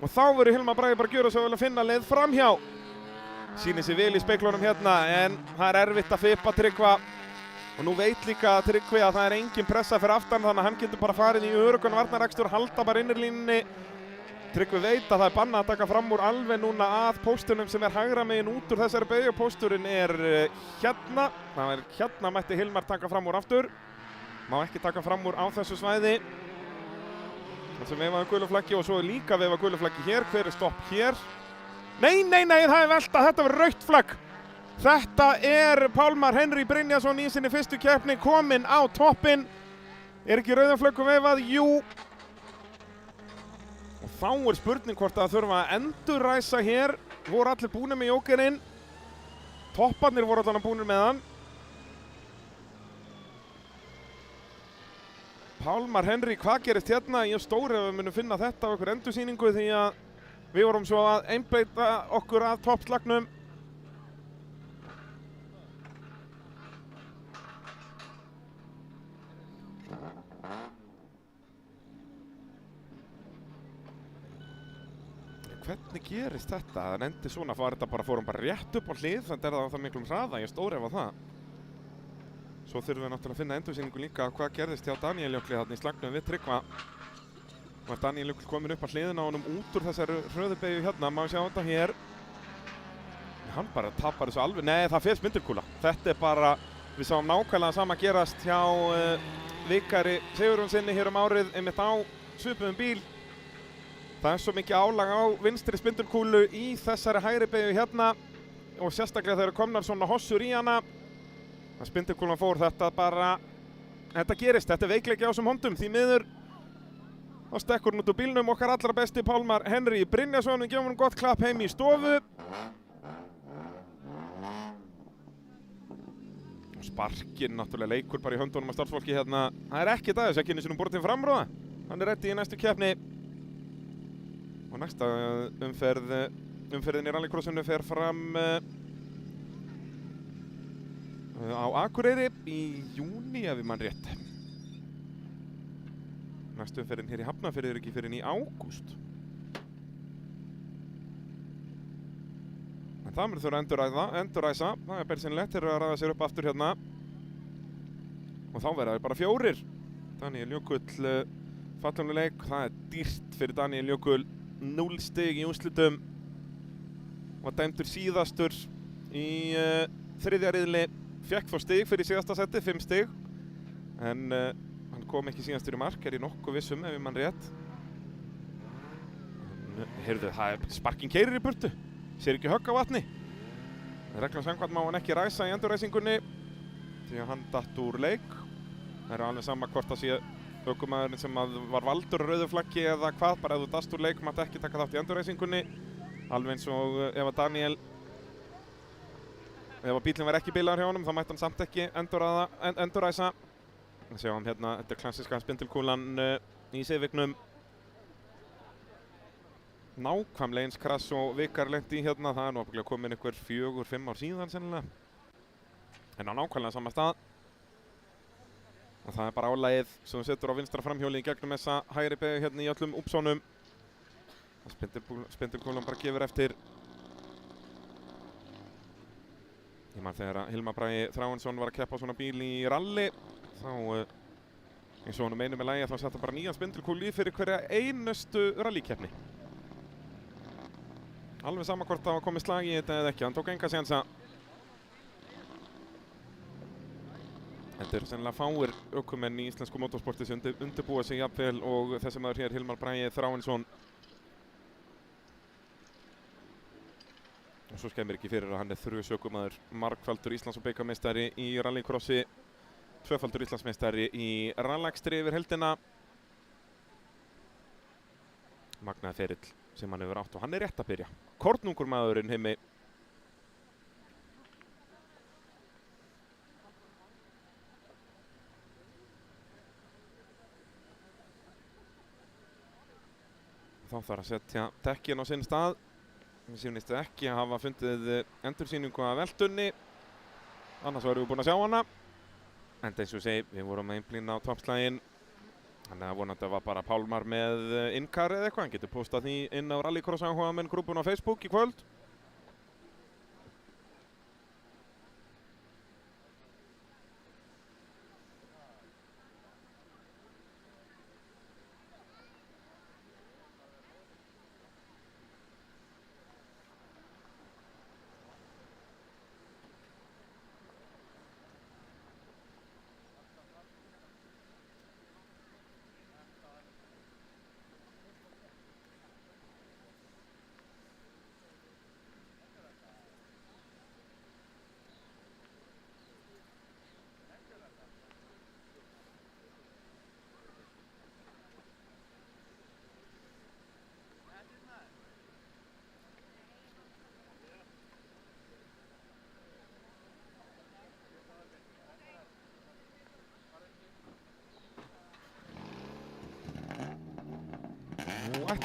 Og þá verður Hilmar Bragi bara að gjöra svo vel að finna leið framhjá. Sýnir sig vel í speklunum hérna en það erfitt að fippa Tryggva. Og nú veit líka Tryggvi að það engin pressa fyrir aftan þannig að hann getur bara farið í öruggan varnarakstur, halda bara innurlínunni. Tryggvi veit að það bannað að taka fram úr alveg núna að póstunum sem hægra megin út úr þessari beygju. Pósturinn hérna, hérna mætti Hilmar taka fram úr aftur. Má ekki taka fram úr á þessu svæði. Það sem veifaði guluflaggi og svo líka veifa guluflaggi hér. Hver stopp hér? Nei, það velta, þetta var rautt flagg. Þetta Pálmar Henry Brynjarsson í sinni fyrstu keppni kominn á toppinn. Ekki rauðaflöggu veifað? Jú. Og þá spurning hvort það þurfa að endurræsa hér. Voru allir búnir með jókerinn. Topparnir voru allir búnir með hann. Pálmar Henry, hvað gerist hérna? Ég er stóri ef við munum finna þetta á einhver endursýningu því að Við vorum svo að einbeita okkur að toppslagnum. Hvernig gerist þetta? Það endi svona, fórum bara rétt upp á hlið, þannig er það miklum hraða, ég stóref á það. Svo þurfum við náttúrulega að finna endursýningu líka hvað gerðist hjá Daníel Jökli þarna í slagnum við Tryggva. Var Daníel Jökli komin upp á hliðina á honum út úr þessari hröðubeygju hérna, maður sjá þetta hér. Hann bara tapar þessu alveg, nei það fer spindilkúla. Þetta er bara, við sáum nákvæmlega sama gerast hjá Vikari Sigurjónsinni hér árið, einmitt á svipuðum bíl. Það er svo mikið álag á vinstri spindilkúlu í þessari hægri beygju hérna og sérstaklega þegar komnar svona hossur í hana. Spindilkúlan fór þetta gerist, þetta er veikleiki á þessum hondum því miður. Þá stekkur hún út úr bílnum okkar allra besti Pálmar Henry Brynjarsson, við gefum hún gott klapp heim í stofu. Og sparkinn náttúrulega leikur bara í höndunum af starfsfólki hérna. Það er ekkert aðeins, ekki einu sinni borðið til framróða. Hann er reddi í næstu keppni. Og næsta umferðin í rallycrossinu fer fram á Akureyri í júní ef ég man rétt. Næstu umferðin hér í Hafnarfirði er ekki fyrir í ágúst. En það verður þurfa að enduræsa. Það er bersynlegt, þeir eru að ræða sér upp aftur hérna. Og þá verða þeir bara 4. Daníel Jökull fallegur leik. Það er dýrt fyrir Daníel Jökull. 0 stig í úrslitum. Var dæmdur síðastur í 3. riðli. Fékk þó stig fyrir síðasta seti, 5 stig. En hann kom ekki síðastur í mark, er ég nokkuð vissum ef ég mann rétt. Heyrðu, það er sparkinn keyrir í burtu. Sér ekki högg á vatni. Reglan samkvæmt má hann ekki ræsa í endurræsingunni því að hann datt úr leik. Það er alveg sama hvort það sé ökumaðurinn sem var valdur á rauðu flaggi eða hvað, bara ef þú dast úr leik mátt ekki taka þátt í endurræsingunni. Alveg eins og ef að Daníel, ef að bílinn var ekki bilaður hjá honum þá mætti hann samt ekki endurræsa. Við sjáum hérna, þetta er klassiska spindilkúlan í Civic-num. Nákvæmlega eins krass og Vikar lenti í hérna, það er nú ábyggilega komin einhver 4-5 ár síðan sennilega. En á nákvæmlega sama stað. Og það er bara álagið sem þú setur á vinstra framhjóli í gegnum þessa hægri beygju hérna í öllum úpsónum. Spindilkúlan bara gefur eftir. Ég man þegar að Hilmar Bragi Þráinsson var að keppa á svona bíl í rally, þá eins og honum einu með lagi þá sett hann bara nýjan spindilkúlu í fyrir hverja einustu rallykeppni. Alveg sama hvort það var komið slag í þetta eða ekki, hann tók enga sénsa. Þetta eru sennilega fáir ökumenn í íslensku motorsporti sem undirbúa sig jafnvel og þessi maður hér, Hilmar Bragi Þráinsson. Og svo skemmir ekki fyrir að hann er þrjusökumaður, margfaldur Íslands- og bikarmeistari í rallycrossi, tvöfaldur Íslandsmeistari í rallakstri yfir heildina. Magnaði ferill sem hann hefur átt og hann er rétt að byrja. Kornungur maðurinn Himmi. Þá þarf að setja dekkin á sinn stað. Mér sýnist ekki að hafa fundið endursýningu af veltunni. Annars varum við búin að sjá hana. En eins og segi, við vorum að einblína á toppslaginn. Þannig að vonandi var bara Pálmar með innkar eða eitthvað. Hann getur postað því inn á Rallycross áhugamenn grúppuna á Facebook í kvöld.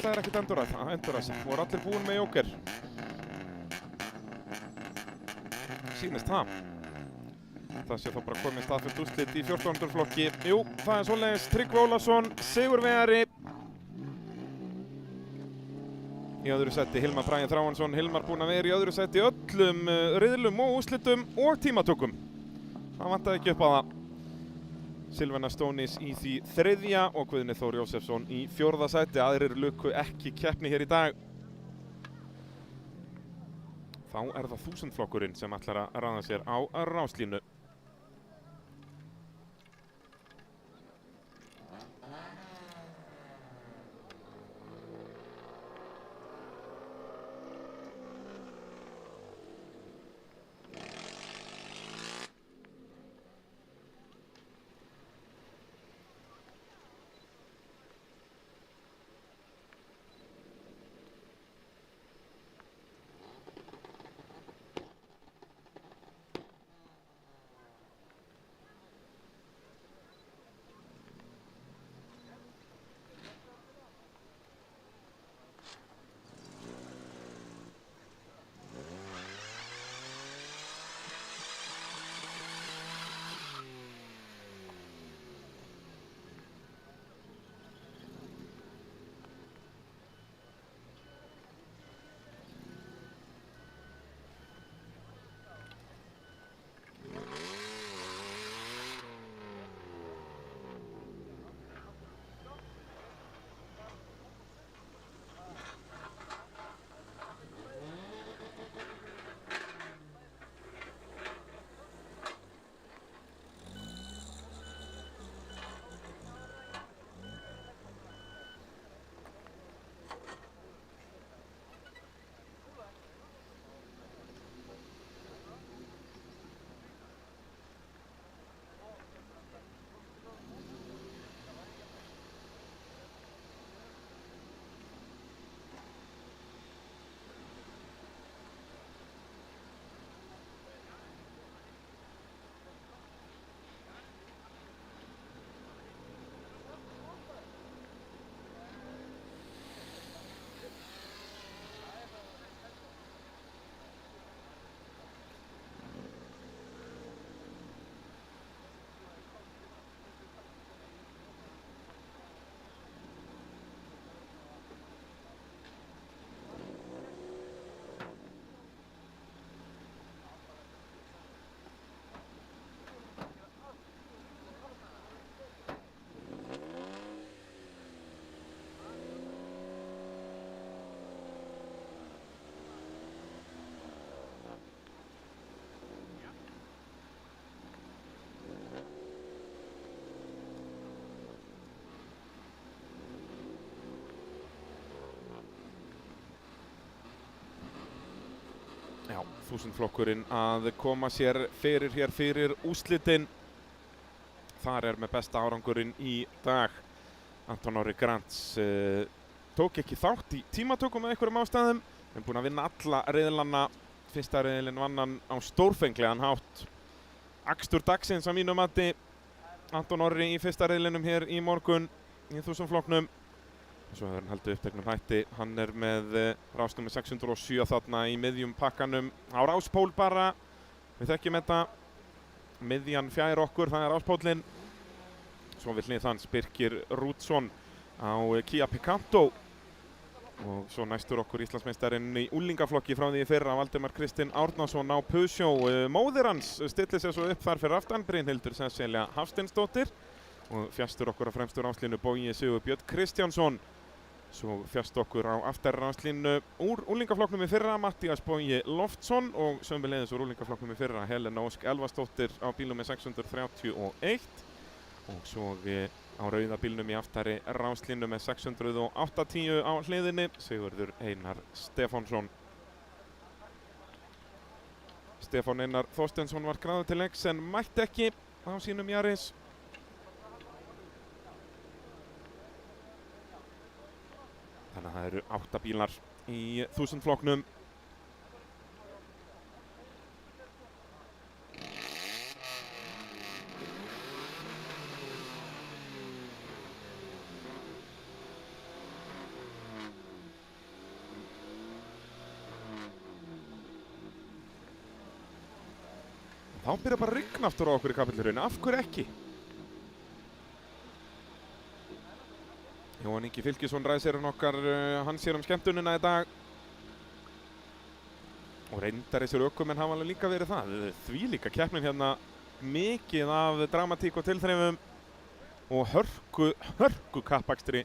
það ekkert Enduras, voru allir búin með jóker. Sýnist það. Það sé þá bara komið staðfullt úrslit í 14. flokki. Jú, það svoleiðis Tryggvi Ólafsson, sigurvegari. Í öðru sæti Hilmar Bragi Þráinsson. Hilmar búinn að vera í öðru sæti í öllum riðlum og úrslitum og tímatökum. Það vantaði ekki upp á það. Silvana Stónis í því 3. og Guðni Þór Jósefsson í 4. sæti. Aðrir luku ekki keppni hér í dag. Þá er það 1000 flokkurinn sem ætlar að raða sér á ráslínu. Já, 1000 flokkurinn að koma sér fyrir hér fyrir úrslitin. Þar er með besta árangurinn í dag. Anton Orri Grants tók ekki þátt í tímatökum með einhverjum ástæðum. Við erum búin að vinna alla riðlana. Fyrsta riðlinn vann hann á stórfenglegan hátt. Akstur dagsins að mínu mati. Anton Orri í fyrsta riðlinum hér í morgun í 1000 flokknum. Svo hefur hann haldið uppteknum hætti. Hann er með rásnúmer 607 þarna í miðjum pakkanum. Á ráspól bara. Við þekkjum þetta. Miðjan fjær okkur, það er ráspólinn. Svo við hlið hans Birkir Rúdsson á Kia Picanto. Og svo næstur okkur Íslandsmeistarinn í úlingaflokki frá því í fyrra, Valdimar Kristinn Árnason á Peugeot. Móðir hans stillir sér svo upp þar fyrir aftan, Brynhildur Cecilia Hafsteinsdóttir. Og fjastur okkur á fremstu ráslínu Bogi Sigurbjörn Kristjánsson. Svo fjast okkur á aftarráslínu úr úlingaflokknum í fyrra, Mattías Bogi Loftsson, og sömuleiðis úr úlingaflokknum í fyrra, Helena Ósk Elvarsdóttir á bílnum með 631. Og svo á rauða bílnum í aftari ráslínu með 680 á hliðinni, Sigurður Einar Stefánsson. Stefán Einar Þorsteinsson var gráður til leiks en mætti ekki á sínum Yaris. Þannig að það eru 8 bílar í 1000 flokknum. Þá byrja bara að rigna aftur á okkur í kapellurinu, af hverju ekki? Jóhann Ingi Fylkisson ræðserinn okkar, hann sér skemmtunina í dag. Og reyndar þessir ökumenn hafa alveg líka verið það. Því líka keppnin hérna mikið af dramatík og tilþrifum og hörku kappakstri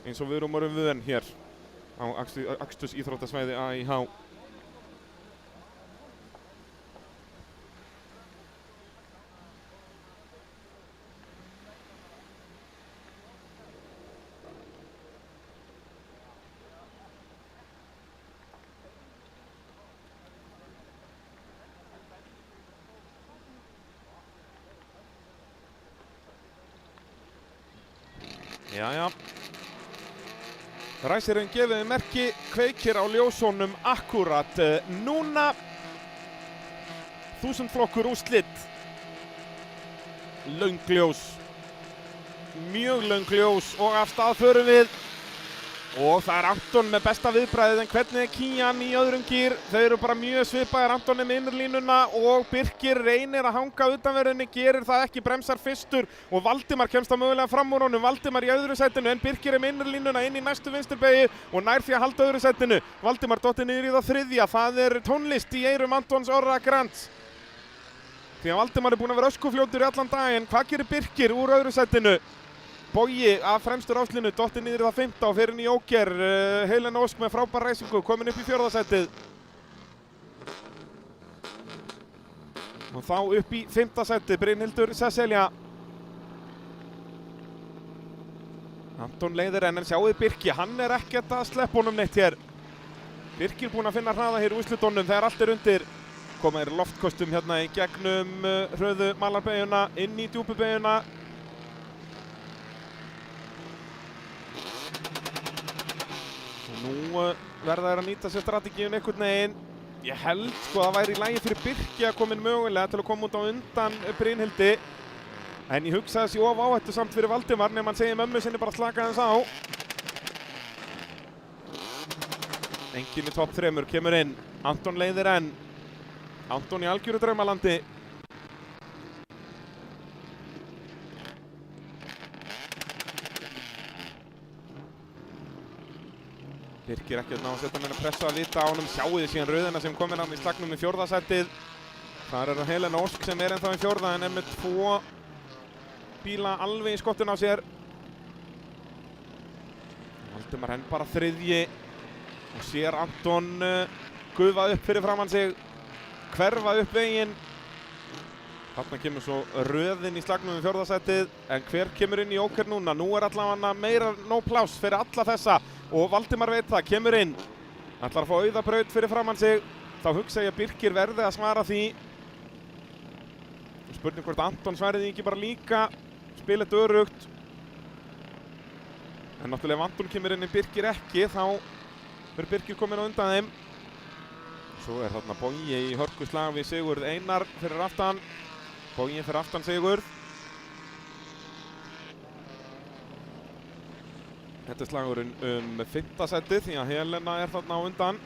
eins og við erum orðin vön hér á Aksturs íþróttasvæði AIH. Jæja, ræsirinn gefið merki, kveikir á ljósónum akkúrat núna. 1000 flokkur úrslit, löng ljós, mjög löng ljós og af stað förum við. Og það Anton með besta viðbragðið, en hvernig er Kían í öðrum gír? Þau eru bara mjög svipaðir, Anton er með innurlínuna og Birkir reynir að hanga utanverðinni, gerir það ekki, bremsar fyrstur og Valdimar kemst á mögulega fram úr honum, Valdimar í öðru sætinu en Birkir er með innurlínuna inn í næstu vinsturbegi og nær því að halda öðru sætinu. Valdimar dottið niður í það þriðja, það er tónlist í eyrum Antons Orra Grants. Því að Valdimar er búinn að vera öskufljótur í allan daginn, hvað gerir Birkir úr öðru sætinu? Bogi af fremstur áslinu, dottið niður í það 5. og fer inn í Jóker. Helena Ósk með frábær ræsingu, komin upp í 4. sætið. Og þá upp í 5. sætið, Brynhildur Sesselja. Anton leiðir en sjáuð Birki, hann er ekkert að sleppa honum neitt hér. Birkir búinn að finna hraða hér í úrslitunum þegar allt er undir. Koma þeir loftkostum hérna í gegnum hröðu malarbegjuna, inn í djúpubegjuna. Nú verða þeir að nýta sér strategíun einhvern veginn. Ég held sko að það væri í lagi fyrir Birki að koma inn mögulega til að koma út á undan Brynhildi. En ég hugsa þessi of áhættu samt fyrir Valdimar nema hann segir mömmu sinni bara slaka þess á. Enginn í topp 3 kemur inn. Anton leiðir enn. Anton í algjöru draumalandi. Birkir ekki að ná að setja meina pressu að vita á honum, sjáu þið síðan rauðina sem komir hann í slagnum í 4. sætið. Þar er það Helena Ósk sem er ennþá í 4. en er með 2 bíla alveg í skottun á sér. Valdimar henn bara 3. og sér Anton gufa upp fyrir framann sig, hverfa upp veginn. Þarna kemur svo röðin í slagnum í 4. sætið, en hver kemur inn í Jóker núna? Nú er allavega meira nóg pláss fyrir alla þessa. Og Valdimar veit það, kemur inn, ætlar að fá auðabraut fyrir framann sig. Þá hugsa ég að Birkir verði að svara því. Spurning hvort Anton svariði ekki bara líka, spilið örugt. En náttúrulega ef Anton kemur inn en Birkir ekki, þá verður Birkir komin á undan þeim. Svo er þarna Bogi í hörkuslag við Sigurð Einar fyrir aftan. Bogi fyrir aftan Sigurð. Þetta er slagurinn 5. sætið því að Helena er þarna á undan.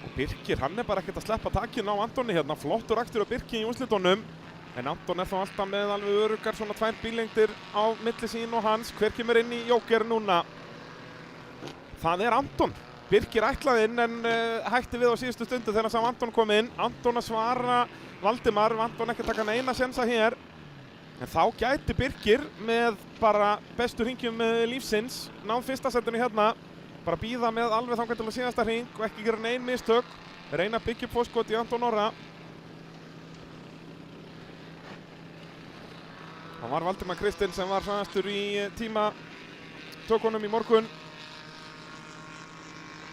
Og Birkir, hann er bara ekkert að sleppa takinu á Antoni hérna. Flottur akstur á Birki í úrslitunum. En Anton er þá alltaf með alveg öruggar svona 2 bílengdir á milli sín og hans. Hver kemur inn í Jóker núna? Það er Anton. Birkir ætlaði inn en hætti við á síðustu stundu þegar sá Anton kom inn. Anton að svara Valdimar, Anton ekki að taka neina sensa hér. En þá gæti Birkir með bara bestu hringjum lífsins náð 1. sætinu hérna. Bara bíða með alveg þangað til að síðasta hring og ekki gera nein mistök. Reyna að byggja upp fórskot í Anton Orra. Það var Valdimar Kristinn sem var hraðastur í tímatökunum í morgun.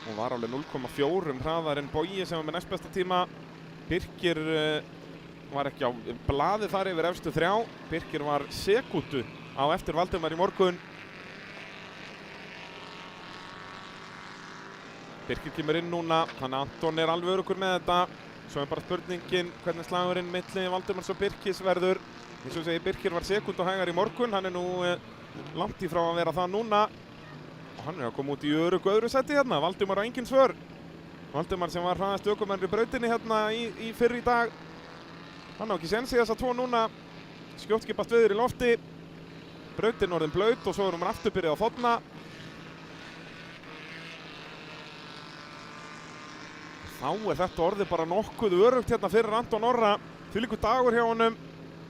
Og var alveg 0,4 hraðar en Bogi sem var með næst besta tíma. Birkir var ekki á blaði þar yfir efstu 3. Birkir var sekúndu á eftir Valdimar í morgun. Birkir kemur inn núna, þannig að Anton er alveg öruggur með þetta. Svo er bara spurningin hvernig slagurinn milli Valdimars og Birkis verður. Eins og segi, Birkir var sekúndu hægar í morgun, hann er nú langt í frá að vera það núna. Og hann er að koma út í öruggu öðru sæti hérna, Valdimar á engin svör. Valdimar sem var hraðast ökumenn í brautinni hérna fyrr í dag. Hann á ekki séns í þessa tvo núna. Skjótskipast veður í lofti. Brautin orðin blaut og svo erum við aftur byrjað að þotna. Þá þetta orðið bara nokkuð örugt hérna fyrir Anton Orra. Þvílíkur dagur hjá honum.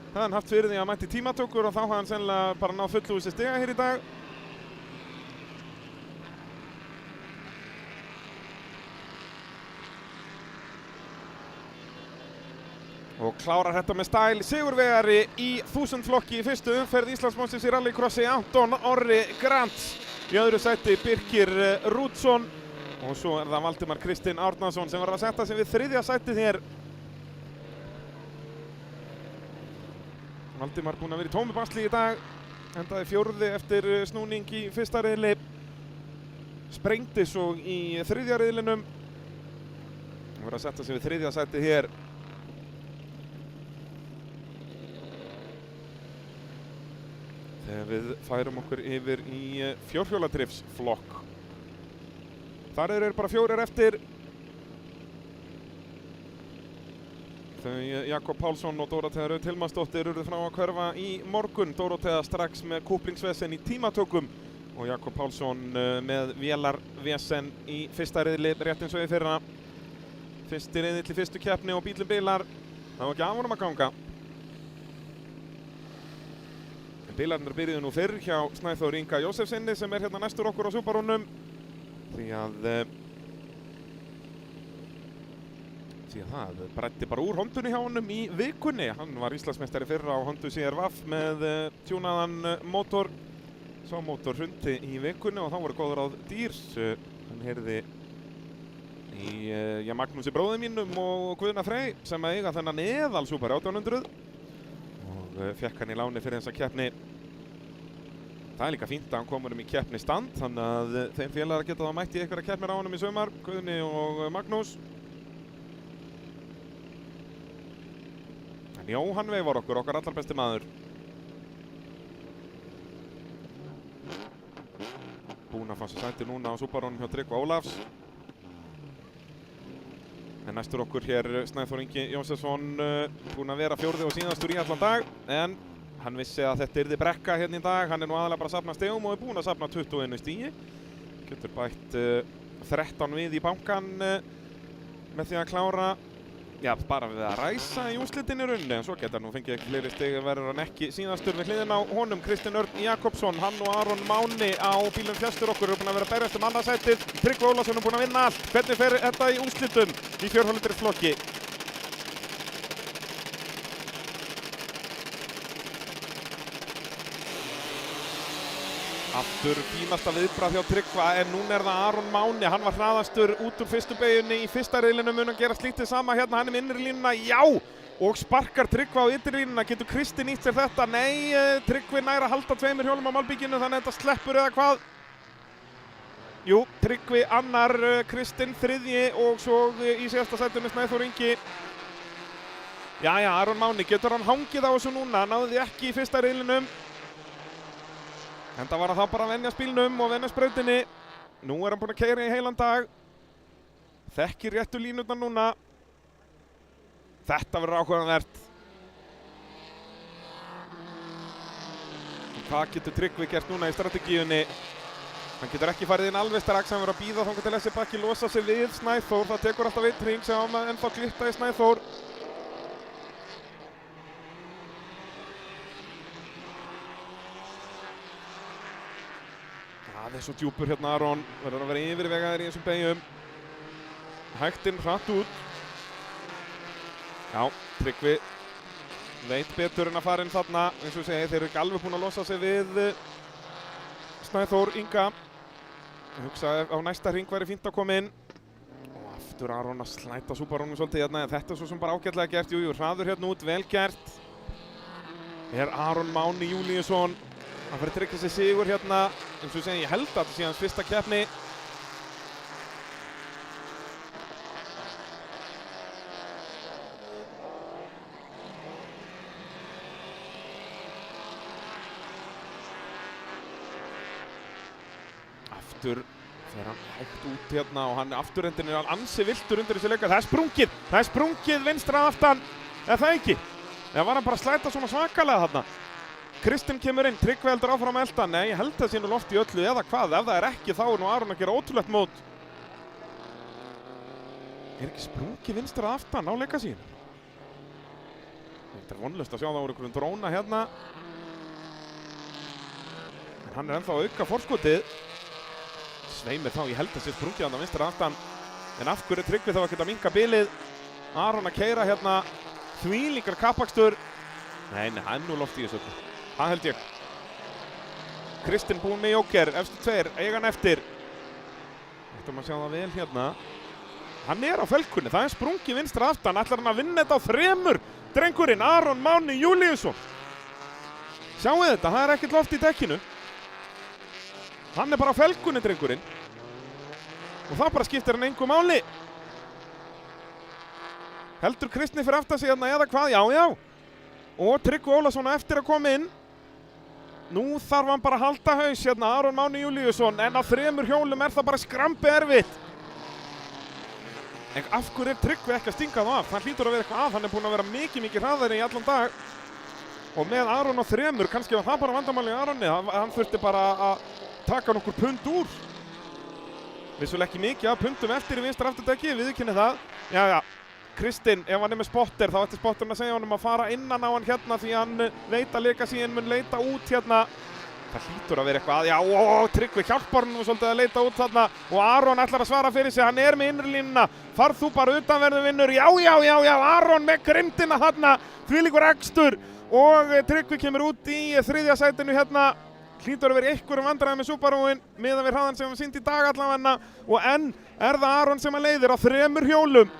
Það hafði hann haft fyrir því að mætti tímatökur og þá hafði hann sennilega bara náð fullúsi stiga hér í dag. Og klárar þetta með stæl. Sigurvegari í 1000 flokki í fyrstu umferð Íslandsmótsins í rallycrossi, Anton Orri Grants. Í öðru sæti Birkir Rúdsson. Og svo það Valdimar Kristinn Árnason sem var að setja sig við þriðja sætið hér. Valdimar búinn að vera í tómu basli í dag. Endaði fjórði eftir snúning í fyrsta riðli. Sprengdi svo í þriðja riðlinum. Hann var að setja sig við þriðja sætið hér. Þegar við færum okkur yfir í fjórhjóladrifsflokk. Þar eru bara 4 eftir. Þau Jakob Pálsson og Dórótea Rut Hilmarsdóttir urðu frá að hverfa í morgun. Dórótea strax með kúplingsvesen í tímatökum og Jakob Pálsson með vélarvesen í fyrsta riðli, rétt eins og í fyrra. Fyrsti riðill í fyrstu keppni og bílinn bilar. Það var ekki af honum að ganga. Bílarnir byrjuðu nú fyrr hjá Snæþór Inga Jósefssyni sem er hérna næstur okkur á Subarúnum. Því að það bræddi bara úr Hondunni hjá honum í vikunni. Hann var Íslandsmeistari fyrra á Hondu CR-V með tjúnaðan mótor. Sá mótor hrundi í vikunni og þá voru góður á dýr. Hann heyrði í Magnúsi bróði mínum og Guðna Frey sem að eiga þennan eðal Super 1800 og fekk hann í láni fyrir þessa keppni. Það er líka fínt að hann komur í keppni stand, þannig að þeim félagar geta þá mætt í einhverja keppnir á honum í sumar, Guðni og Magnús. En Jóhann Veifar okkar allar besti maður. Búinn að fá sér sæti núna á Subarúnum hjá Tryggva Ólafs. En næstur okkur hér Snæþór Ingi Jósefsson, búinn að vera 4. og síðastur í allan dag, en hann vissi að þetta yrði brekka hérna í dag. Hann er nú aðalega bara að safna stegum og er búinn að safna 21 stigi. Getur bætt 13 við í bankan með því að klára, já, bara við að ræsa í úrslitinu runni. En svo getur nú fengið fleiri stegi, verður hann ekki síðastur við hliðina á honum. Kristinn Örn Jakobsson, hann og Aron Máni á bílum fjæstur okkur eru búinn að vera að berjast annarsætið. Tryggvi Ólafsson er búinn að vinna allt. Hvernig fer þetta í úrslitum í fjórhjóladrifsflokki? Aftur fínasta viðbragð hjá Tryggva, en núna er það Aron Máni. Hann var hraðastur út úr fyrstu beygjunni í fyrsta riðlinum, mun að gera slítið sama hérna. Hann er með innri línuna, já! Og sparkar Tryggva á ytri línuna. Getur Kristi nýtt sér þetta? Nei, Tryggvi nær að halda 2 hjólum á malbygginu, þannig að þetta sleppur eða hvað? Jú, Tryggvi annar, Kristinn þriðji og svo í síðasta sætinu Snæþór Ingi. Jæja, Aron Máni, getur hann hangið á þessu núna? Náði því ekki í fyrsta riðlinum. En það var að þá bara að venja spílnum og venja sprautinni. Nú er hann búinn að keyra í heilan dag. Þekkir réttu línurnar núna. Þetta verður áhugaverðt. Hvað getur Tryggvi gert núna í strategíunni? Hann getur ekki farið inn alveg strax. Hann verður að bíða þangað til þessi bakki losa sig við Snæþór. Það tekur alltaf 1 hring sem hann ennþá glitta í Snæþór. Það er svo djúpur hérna Aron, verður að vera yfirvegaður í þessum beygjum. Hægt inn, hratt út. Já, Tryggvi veit betur en að fara inn þarna. Eins og segi, þeir eru ekki alveg búin að losa sig við Snæþór Inga. Ég hugsa að á næsta hring væri fínt að koma inn. Og aftur Aron að slæta Subarúnum svolítið hérna. Þetta er svo sem bara ágætlega gert. Jú, hraður hérna út, vel gert. Er Aron Máni Júlíusson. Hann fyrir að tryggja sig sigur hérna, eins og ég held að þetta sé hans fyrsta keppni. Aftur fer hann hægt út hérna og hann afturendin er ansi viltur undir þessu leika. Það er sprungið vinstra aftan, eða það ekki? Eða var hann bara að slæta svona svakalega þarna? Kristinn kemur inn, Tryggvi heldur áfram að elda. Nei, ég held það sé nú loft í öllu eða hvað. Ef það er ekki þá er nú Aron að gera ótrúlegt mót. Er ekki sprungi vinstur að aftan á Legacy-inu? Þetta er vonlaust að sjá það úr einhverjum dróna hérna. En hann er ennþá að auka forskotið. Sveimir þá, ég held að sé sprungið hann að vinstur að aftan. En af hverju Tryggvi þá að geta minka bilið? Aron að keyra hérna þvílíkar kappakstur. Nei, það er nú loft í þessu. Það held ég. Kristinn búinn með jóker, efstu tveir, eigan eftir. Ættum að sjá það vel hérna. Hann er á felkunni, það er sprungið vinstra aftan. Ætlar hann að vinna þetta á 3, drengurinn, Aron Máni Júlíusson. Sjáu þetta, það er ekkert loft í dekkinu. Hann er bara á felkunni, drengurinn. Og það bara skiptir hann engu máli. Heldur Kristni fyrir aftan sig hérna eða hvað? Já, já. Og Tryggvi Ólafsson eftir að koma inn. Nú þarf hann bara að halda haus hérna, Aron Máni Júlíusson. En á 3 hjólum er það bara skrambi erfitt. En af hverju er Tryggvi ekki að stinga það af? Það hlýtur að vera eitthvað að. Hann er búinn að vera mikið hraðari í allan dag. Og með Aron á 3, kannski var það bara vandamáli í Aroni. Hann þurfti bara að taka nokkur pund úr. Vissulega ekki mikið af pundum eftir í vinstra afturdekki, viðurkenni það. Já, já. Kristinn, ef hann er með spotter, þá ætti spotterinn að segja honum að fara innan á hann hérna því hann veit að Legacy-in mun leita út hérna. Það hlýtur að vera eitthvað að, já, Tryggvi hjálpar hann svolítið að leita út þarna og Aron ætlar að svara fyrir sig, hann er með innri línuna. Farð þú bara utanverðu vinnur, já, Aron með grindina þarna, þvílíkur akstur og Tryggvi kemur út í 3. sætinu hérna. Hlýtur að vera einhverjum vandræði með Subaruinn miðað við hraðan sem hann sýndi í dag allavega og enn er það Aron sem að leiðir á 3 hjólum.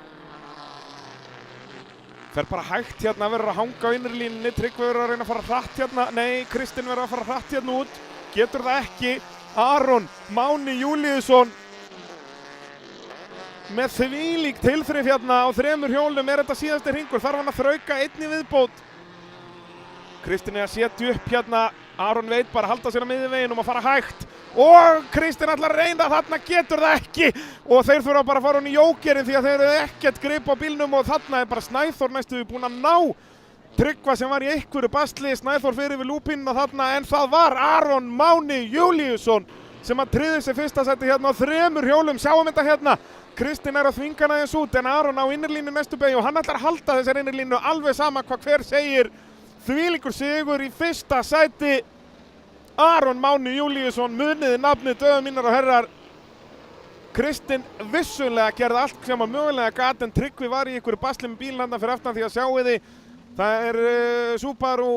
Fer bara hægt hérna, verður að hanga á innri línunni, Tryggvi verður að reyna að fara hratt hérna, nei, Kristinn verður að fara hratt hérna út, getur það ekki, Aron Máni Júlíusson með þvílík tilþrif hérna á 3 hjólum, er þetta síðasti hringur, þarf hann að þrauka einn í viðbót. Kristinn er að setja upp hérna, Aron veit bara að halda sér á miðjuveginn að fara hægt og Kristinn ætlar að reyna, þarna getur það ekki og þeir þurfa bara að fara hún í jókerinn því að þeir eru ekkert grip á bílnum og þarna er bara Snæþór næstu búinn að ná Tryggva sem var í einhverju basli, Snæþór fyrir við lúpínuna þarna en það var Aron Máni Júlíusson sem að tryggði sig fyrsta sæti hérna á 3 hjólum, sjáum þetta hérna. Kristinn er að þvinga hann aðeins út en Aron á innirlínu næstu beygju og hann ætlar að halda þessar innirlínu alveg sama hvað hver segir. Þvílíkur sigur í fyrsta sæti. Aron Máni Júlíusson, muniði nafnið döðu mínar og herrar. Kristinn vissulega gerði allt sem að mögulega gat en Tryggvi var í einhverju basli með bílinn þarna fyrir aftan því að sjáu þið. Það er Subaru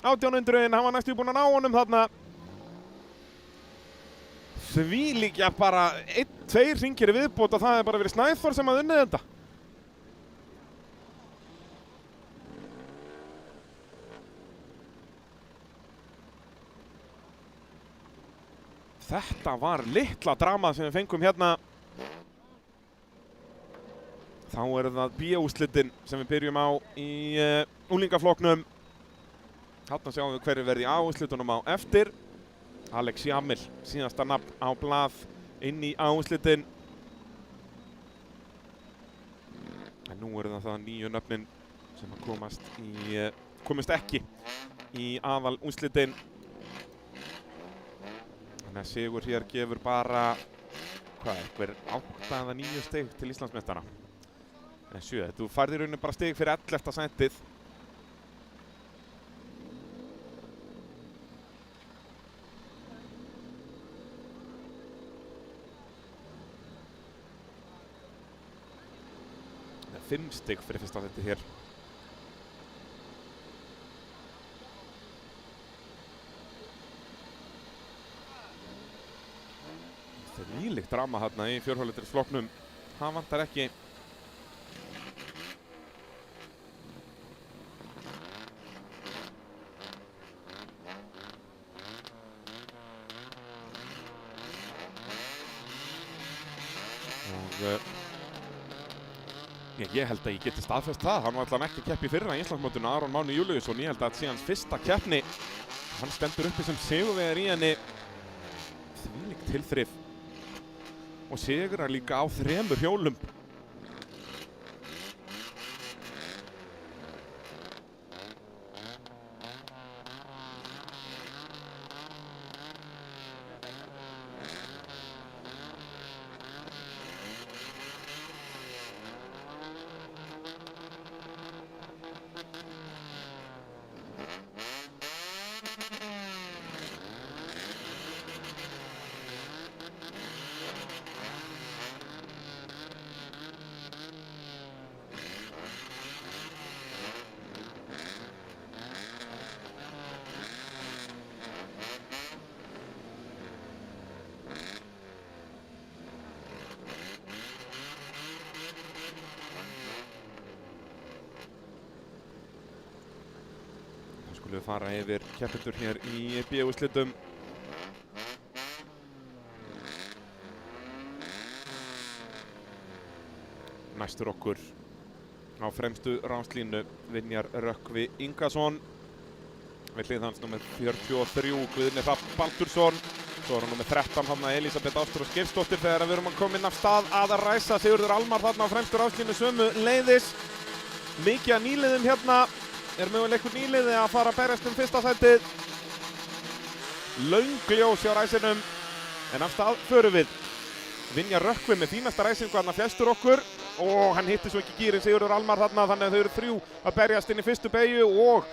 1800-in, hann var næstu búinn að ná honum þarna. Þvílíkja bara 1-2 hringir í viðbót og það er bara verið Snæþór sem að unnið þetta. Þetta var litla dramað sem við fengum hérna. Þá er það B-úrslitin sem við byrjum á í unglingaflokknum. Þarna sjáum við hverju verði í A-úrslitunum á eftir. Alex Jamil, síðasta nafn á blað inn í A-úrslitin. En nú eru það nýju nöfnin sem að komast ekki í aðal úrslitin. Þannig að sigur hér gefur bara, einhver 8 eða 9 stig til Íslandsmeistara. En 7, þú færði í rauninu bara stig fyrir 11. sætið. Það er 5 stig fyrir fyrsta sætið hér. Þvílíkt drama hérna í fjórhjóladrifsflokknum. Það vantar ekki. Og ég held að ég geti staðfest það. Hann var allavega ekki að keppa í fyrra í Íslandsmótinu, Aron Máni Júlíusson. Ég held að sé hans fyrsta keppni. Hann stendur uppi sem sigurvegari í henni. Þvílíkt tilþrif. Og sigrar líka á 3 hjólum. Skulum við fara yfir keppendur hér í B-úrslitum. Næstur okkur á fremstu ráslínu Vinjar Rökkvi Ingason. Við hlið hans númer 43 Guðni Hrafn Baldursson. Svo er hann númer 13 þarna Elísabet Ástrós Geirsdóttir þegar við erum að koma inn af stað að ræsa. Sigurður Almar þarna á fremstu ráslínu sömu leiðis. Mikið af nýliðum hérna. Er möguleikur nýliði að fara að berjast fyrsta sætið. Löng ljós hjá ræsinum. En af stað förum við. Vinjar Rökkvi með fínasta ræsingu þarna flestur okkur. Og hann hitti svo ekki gírinn Sigurður Almar þarna, þannig að þau eru 3 að berjast inn í fyrstu beygju og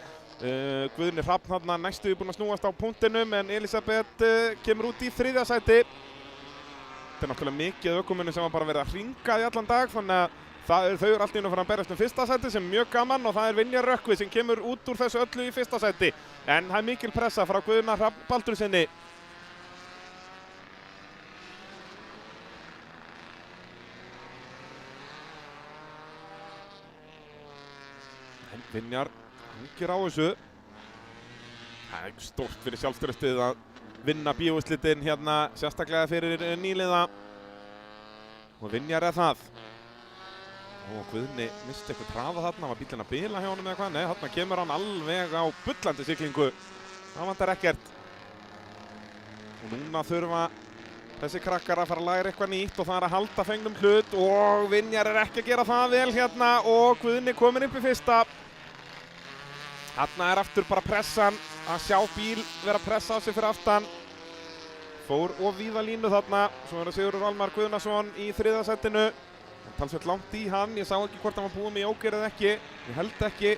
Guðni Hrafn þarna næstu búinn að snúast á punktinum en Elísabet kemur út í 3. sæti. Þetta er náttúrulega mikið ökumunni sem var bara verið að hringa í allan dag, þannig að þau eru allt í einu að fara að berjast fyrsta sæti sem er mjög gaman og það er Vinjar Rökkvi sem kemur út úr þessu öllu í fyrsta sæti. En það er mikil pressa frá Guðna Hrafn Baldursinni. Vinjar hangir á þessu. Það er stórt fyrir sjálfstraustið að vinna B-úrslitin hérna, sérstaklega fyrir nýliða. Og Vinjar er það. Og Guðni misti eitthvað hraða þarna, var bílinn að bila hjá honum eða hvað? Nei, þarna kemur hann alveg á bullandi siglingu. Það vantar ekkert. Og núna þurfa þessi krakkar að fara að læra eitthvað nýtt og það er að halda fengnum hlut og Vinjar er ekki að gera það vel hérna og Guðni kominn upp í fyrsta. Þarna er aftur bara pressan að sjá bíl vera að pressa á sig fyrir aftan. Fór of víða línu þarna. Svo er það Sigurður Almar Guðnason í 3. sætinu. Talsveit langt í hann. Ég sá ekki hvort hann var búinn með jóker eða ekki. Ég held ekki.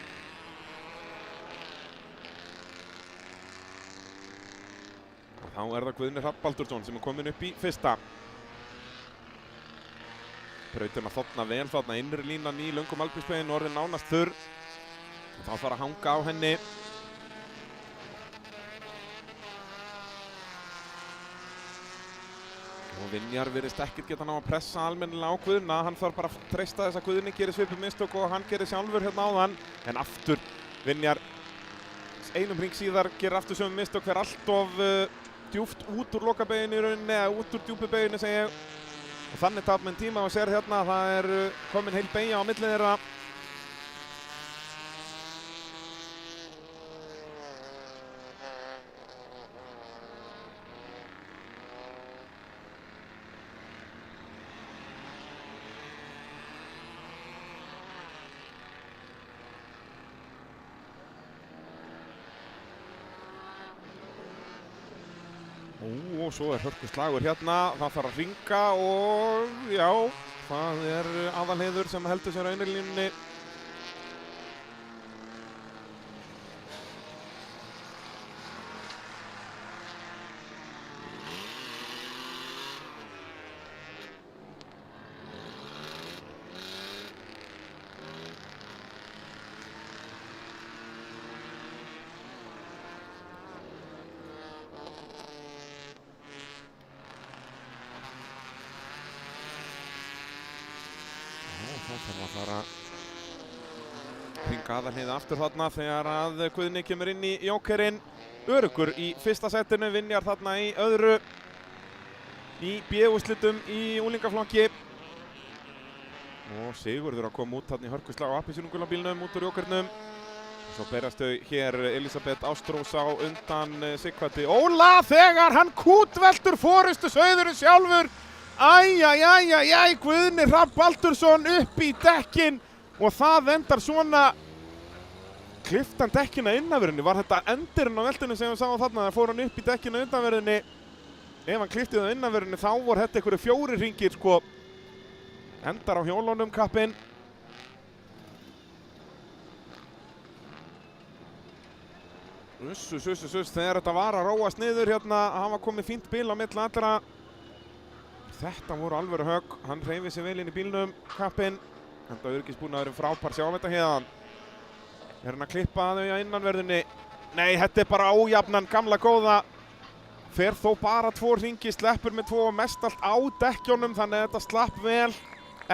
Og þá er það Guðni Hrafn Baldursson sem er kominn upp í fyrsta. Brautin að þotna vel þarna innri línan í löngum alpísbeginn og orðin nánast þurr. Þá þarf að hanga á henni. Og Vinjar virðist ekkert geta ná að pressa almennilega á Guðna. Hann þarf bara að treysta þess að Guðni gerir svipum mistök og hann gerir sjálfur hérna áðan. En aftur Vinjar einum hring síðar gerir aftur sömu mistök, fer allt of djúpt út úr lokabeginu í rauninni eða út úr djúpu beginu segi ég. Og þannig tap með tíma og sér hérna að það er komin heil beygja á milli þeirra. Og svo er hörkuslagur hérna, það þarf að hringa og já, það er Aðalheiður sem heldur sér á innri línunni. Það þarf að fara að hringa Aðalheiði aftur þarna þegar að Guðni kemur inn í jókerinn. Öruggur í fyrsta sætinu, Vinjar þarna í öðru í B-úrslitum í úlingaflokki. Og Sigurður að koma út þarna í hörkuslag á appelsínugulabílnum út úr jókernum. Svo berast þau hér Elísabet Ástrós á undan Sighvati Óla þegar hann kútveltur forystu sauðurinn sjálfur. Æjæjæjæjæj, Guðni Hrafn Baldursson upp í dekkin og það endar svona. Klippti hann dekkin að innanverðinni? Var þetta endirinn á veltinu sem við sáum þarna? Það fór hann upp í dekkin að innanverðinni. Ef hann klippti það að innanverðinni þá voru þetta einhverju 4 hringir sko. Endar á hjólunum kappinn. Þegar þetta var að róast niður hérna, hafa komið fínt bil á milli allra. Þetta voru alvöru högg, hann hreyfði sig vel inn í bílnum, kappinn. Þetta öryggisbúnaðurinn frábær, sjáum þetta hérna. Er hann að klippa þau að innanverðinni? Nei, þetta er bara ójafnan, gamla góða. Fer þó bara 2 hringi, sleppur með 2 og mest allt á dekkjónum, þannig að þetta slapp vel.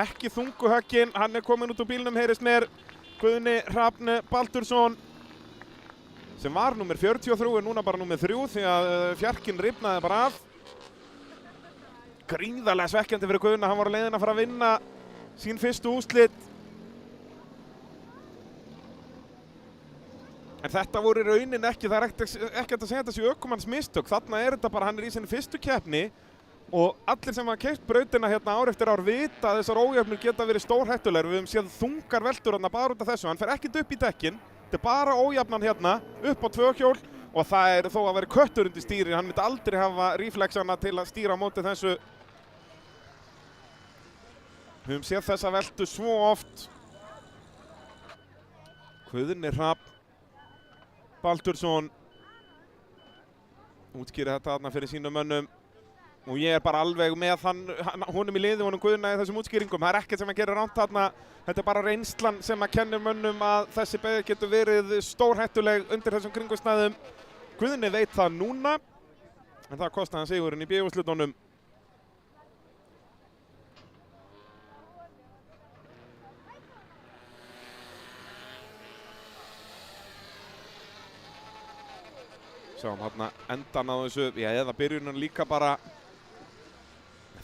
Ekki þungu högginn, hann er komin út úr bílnum, heyrist mér. Guðni Hrafn Baldursson. sem var númer 43 núna bara númer 3 því að fjarkinn rifnaði bara af. Gríðarlega svekkjandi fyrir Guðna, hann var á leiðin að fara að vinna sín fyrstu úrslit. En þetta voru í rauninni ekki, það er ekki að segja þetta sé ökumanns mistök. Þarna er þetta bara, hann er í sinni fyrstu keppni og allir sem hafa keypt brautina hérna ár eftir ár vita að þessar ójöfnur geta verið stórhættulegar. Við höfum séð þungar veltur hérna bara út af þessu. Hann fer ekkert upp í dekkin, þetta er bara ójafnan hérna upp á 2 hjól og það er þó að vera köttur undir stýri. Hann myndi aldrei hafa reflexana til að stýra á móti þessu. Við höfum séð þessa veltu svo oft. Guðni Hrafn Baldursson útskýrði þetta þarna fyrir sínum mönnum og ég er bara alveg með honum í liði, honum Guðna í þessum útskýringum. Það er ekkert sem að gera ránt þarna. Þetta er bara reynslan sem að kennir mönnum að þessi beygja getur verið stórhættuleg undir þessum kringumstæðum. Guðni veit það núna en það kostaði hann sigurinn í B-úrslitunum. Sjáum hérna endan á þessu, eða byrjunin líka bara.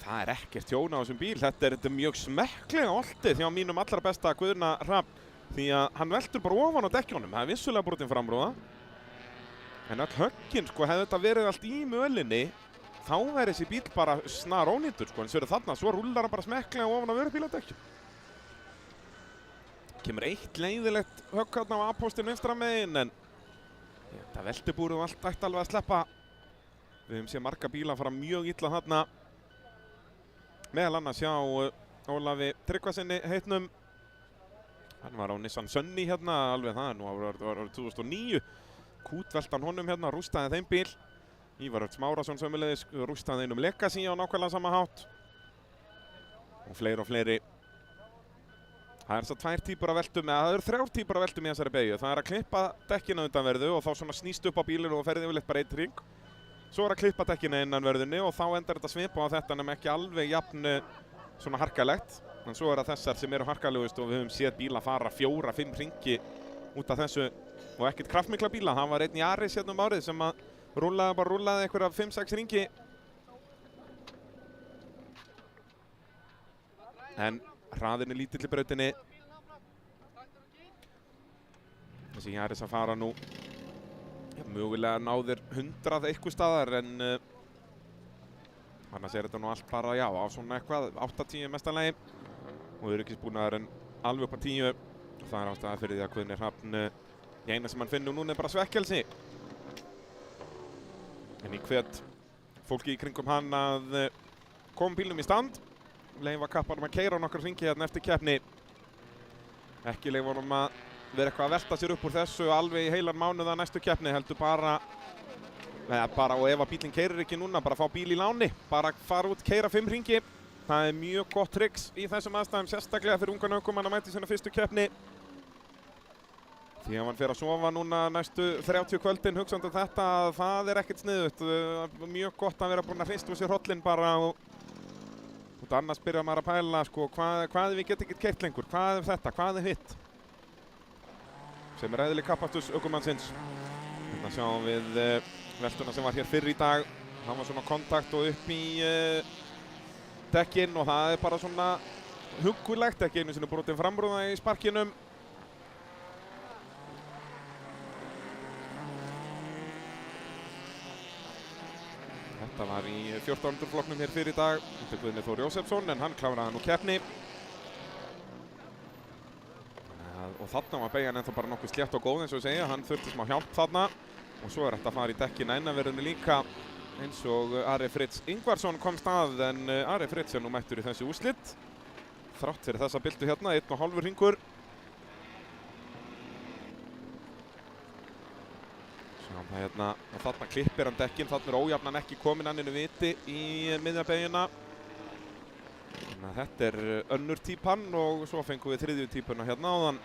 Það er ekkert tjón á þessum bíl. Þetta er mjög smekklega oltið hjá mínum allra besta Guðna Hrafn því að hann veltur bara ofan á dekkjónum. Það er vissulega brotin framrúða. En öll höggin, hefði þetta verið allt í mölinni, þá væri þessi bíl bara snar ónýtur, En svo rúllar hann bara smekklega ofan á vörubíladekkjum. Kemur eitt leiðilegt högg hérna á A-póstinn vinstra megin, en þetta veltibúrið og allt ætti alveg að sleppa. Við höfum séð marga bíla fara mjög illa þarna. Meðal annars hjá Ólafi Tryggvasyni heitnum. Hann var á Nissan Sunny hérna, alveg það, nú árið 2009. Kútveltan honum hérna, rústaði þeim bíl. Ívar Örn Smárasson sömuleiðis rústaði einum Legacy á nákvæmlega sama hátt. Og fleiri. Það er þess að 2 típur af veltum, eða það eru 3 típur af veltum í þessari beygju. Það er að klippa dekkina undanverðu og þá svona snýst upp á bílinu og ferði yfirleitt bara 1 hring. Svo er að klippa dekkina innanverðinni og þá endar þetta svipa á þetta nema ekki alveg jafn svona harkalegt. En svo er það þessar sem eru harkalegust og við höfum séð bíla fara 4-5 hringi út af þessu og ekkert kraftmikla bíla. Það var einn Yaris hérna árið sem að rúllaði einhverja 5-6 hringi. En hraðin er lítill í brautinni. Þessi Yaris að fara nú mögulega náðir 100 eitthvað staðar en annars er þetta nú allt bara á svona eitthvað 8-10 mestanlegi og öryggisbúnaðurinn alveg upp á 10. Það er ástæða fyrir því að Guðni Hrafn eina sem hann finnur núna er bara svekkelsi. En ég hvet fólki í kringum hann að koma bílnum í stand. Leyfa kappanum að keyra nokkra hringi hérna eftir keppni. Ekki leyfa honum að vera eitthvað að velta sér upp úr þessu alveg í heilan mánuð að næstu keppni. Heldur bara og ef að bílinn keyrir ekki núna, bara fá bíl í láni. Bara fara út, keyra 5 hringi. Það er mjög gott tricks í þessum aðstæðum, sérstaklega fyrir ungan ökumann að mæta í sinna fyrstu keppni. Því að hann fer að sofa núna næstu 30 kvöldin hugsandi þetta, það er ekkert sniðugt. Mjög gott að vera búinn að hrista úr sér hrollinn bara og annars byrjar maður að pæla hvað við getum ekkert keyrt lengur, hvað er þetta, hvað er hitt. Sem er eðli kappaksturs ökumannsins. Hérna sjáum við veltuna sem var hér fyrr í dag. Það var svona kontakt og upp í dekkin og það er bara svona huggulegt, ekki einu sinni brotin framrúða í sparkinum. Þetta var í 1400 flokknum hér fyrir í dag. Þetta er Guðni Þór Jósefsson en hann kláraði nú keppni. Og þarna var beygjan ennþá bara nokkuð slétt og góð eins og ég segja. Hann þurfti smá hjálp þarna. Og svo er þetta að fara í dekkina innanverðinu líka eins og Ari Fritz Ingvarsson komst að en Ari Fritz er nú mættur í þessi úrslit. Þrátt fyrir þessa byltu hérna, 1,5 hringur. Sjáum það hérna, og þarna klippir hann dekkin, þarna er ójafnan ekki komin hann inn í viti í miðjabeygina. Þannig að þetta er önnur típan og svo fengum við 3. típuna hérna áðan.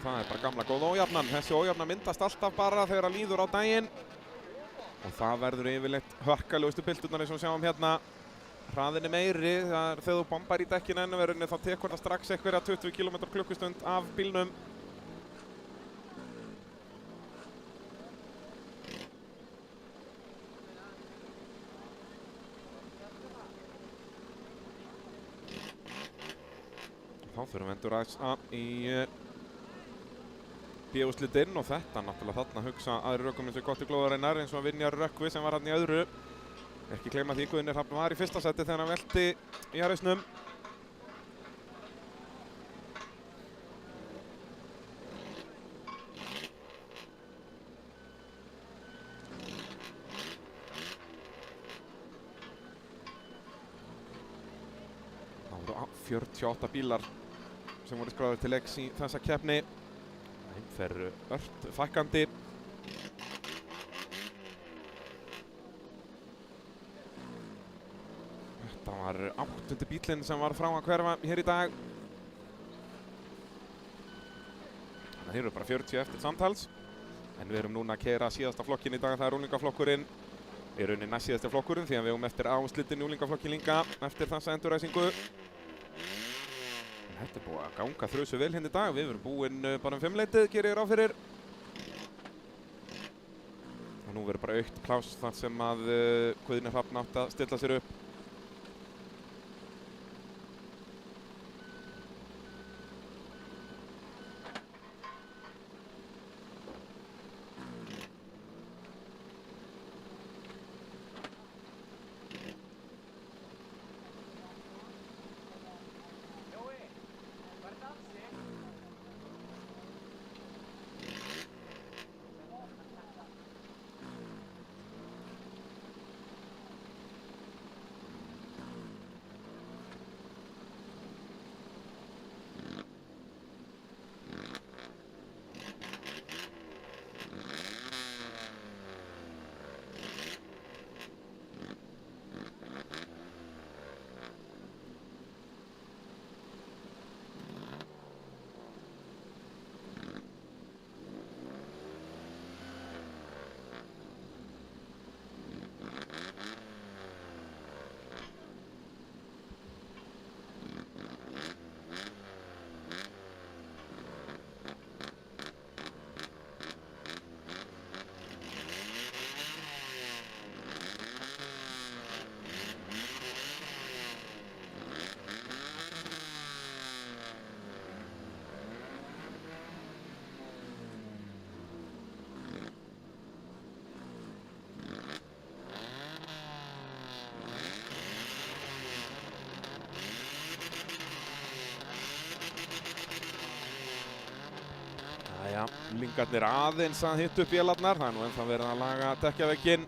Það er bara gamla góð ójafnan. Þessi ójafnan myndast alltaf bara þegar það líður á daginn. Og það verður yfirleitt harkalegustu bylturnar eins og sjáum hérna. Hraðin er meiri, þegar þú bombar í dekkinu innanverðinu þá tekur það strax einhverja 20 km/klukkustund af bílnum. Þá þurfum við endur aðeins í B-úrslitinn og þetta náttúrulega þarna hugsa aðri ökumenn sem gott í glóðarinnar eins og Vinjar Rökkvi sem var hann í öðru. Ekki gleyma því Guðni Hrafn var í fyrsta seti þegar hann velti í Arisnum. Það voru 48 bílar sem voru skráðir til leiks í þessa keppni. Þeim fer ört fækkandi. Þetta var 8. bílinn sem var frá að hverfa hér í dag. Þannig að þeir eru bara 40 eftir samtals. En við erum núna að keyra síðasta flokkinn í dag, það er unglingaflokkurinn. Við erum næst síðasti flokkurinn því að við eigum eftir áslitinn í unglingaflokkin líka eftir þessa endurræsingu. En þetta er búið að ganga þrjusu vel hérna í dag. Við erum búin bara 5-leytið, gerir ég ráð fyrir. Og nú verður bara aukt pláss þar sem að Guðni Hrafn átti að stilla sér upp. Jæja, unglingarnir aðeins að hitta upp vélarnar, það er nú ennþá verið að laga dekkjavegginn.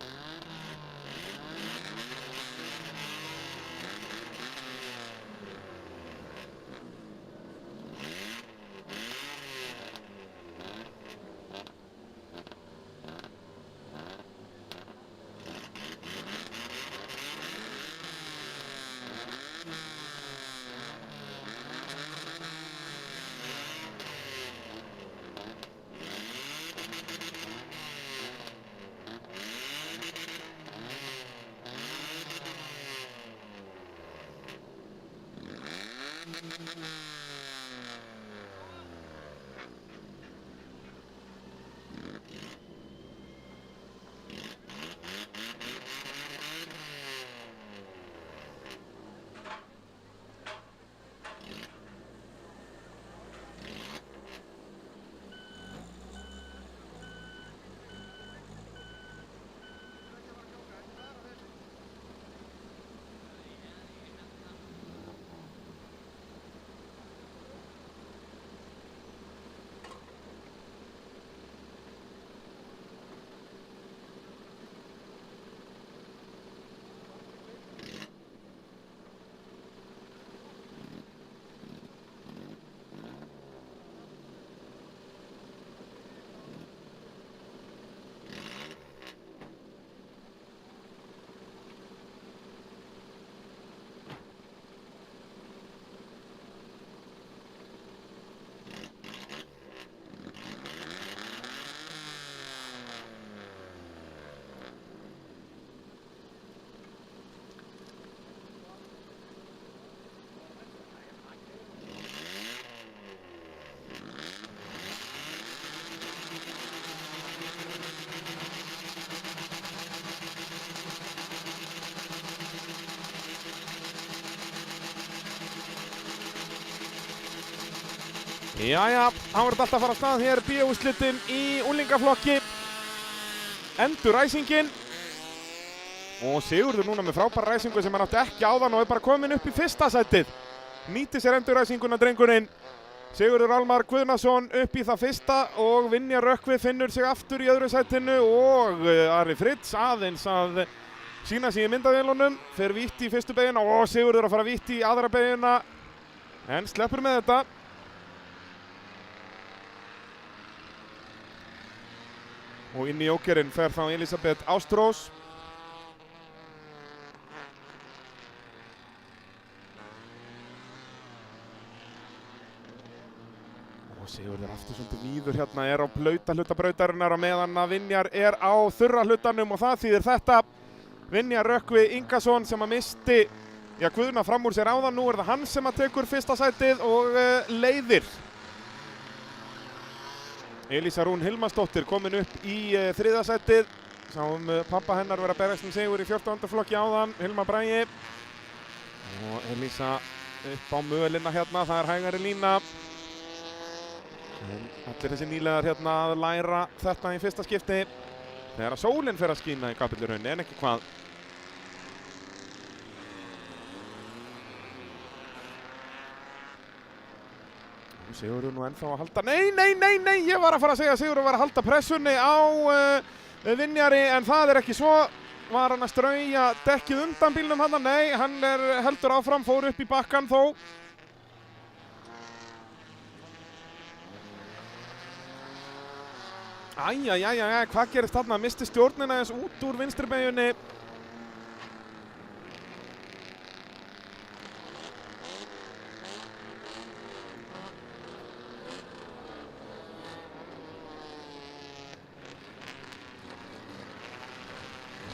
Jæja, þá er þetta alltaf að fara af stað hér B-úrslitin í unglingaflokki. Endurræsingin. Og Sigurður núna með frábæra ræsingu sem hann átti ekki áðan og er bara komin upp í fyrsta sætið. Nýtti sér endurræsinguna drengurinn. Sigurður Almar Guðnason upp í það fyrsta og Vinjar Rökkvi finnur sig aftur í öðru sætinu og Ari Fritz aðeins að sína sig í myndavélunum. Fer vítt í fyrstu beygina og Sigurður að fara vítt í aðra beygina en sleppur með þetta. Og inn í jókerinn fer þá Elisabeth Ástrós. Og Sigurður aftur svolítið víður hérna, er á blauta hluta brautarinnar á meðan að Vinjar er á þurra hlutanum og það þýðir þetta. Vinjar Rökkvi Ingason sem að misti Guðna fram úr sér áðan, nú er það hann sem að tekur fyrsta sætið og leiðir. Elísa Rún Hilmarsdóttir komin upp í þriðja sætið. Sáum pappa hennar vera að berjast um sigur í 14. flokki áðan, Hilmar Bragi. Og Elísa upp á mölina hérna, það er hægari lína. En allir þessi nýlegar hérna að læra þetta í fyrsta skipti. Þegar að sólinn fer að skína í Kapellurhrauni, en ekki hvað. Sigurður nú ennþá að halda, nei, ég var að fara að segja að Sigurður var að halda pressunni á Vinjari en það er ekki svo. Var hann að strauja dekkið undan bílnum hann? Nei, hann heldur áfram, fór upp í bakkan þó. Æjæjæjæjæ, hvað gerist þarna? Misti stjórnina eins út úr vinstri beygjunni.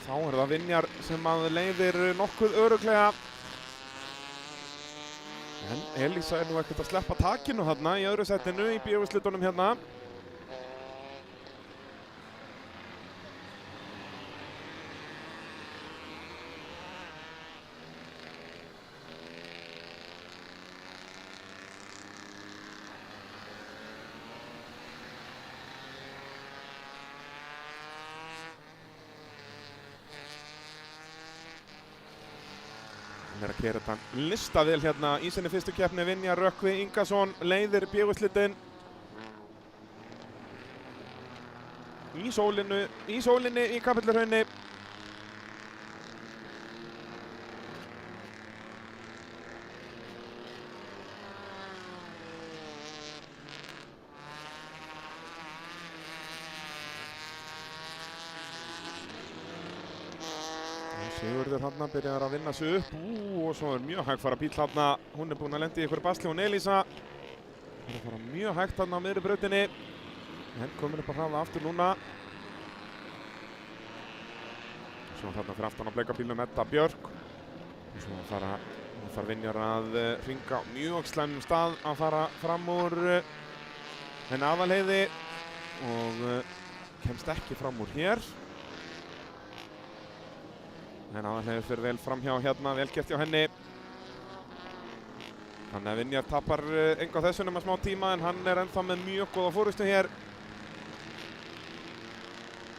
Þá er það Vinjar sem að leiðir nokkuð örugglega. En Elísa er nú ekkert að sleppa takinu þarna í öðru sætinu í B-úrslitunum hérna. Hann er að keyra þetta listavél hérna í sinni fyrstu keppni. Vinjar Rökkvi Ingason leiðir B-úrslitin. Í sólinni í Kapellurhrauni. Sigurður hann byrjar að vinna sig upp og svo er mjög hægt fara bíl hann. Hún er búin að lenda í ykkur basli, hún Elísa. Hún er að fara mjög hægt hann á miðri brautinni. En komin upp að hraða aftur núna. Svo þarna fyrir aftan á bleika bílnum Edda Björk. Og svo þarf Vinjar að hringa á mjög slæmum stað að fara fram úr henni aðalheiði og kemst ekki fram úr hér. En aðalheiður fyrir vel framhjá hérna, vel gert hjá henni. Þannig að Vinjar tapar engu á þessu nema smá tíma en hann er ennþá með mjög góða fórustu hér.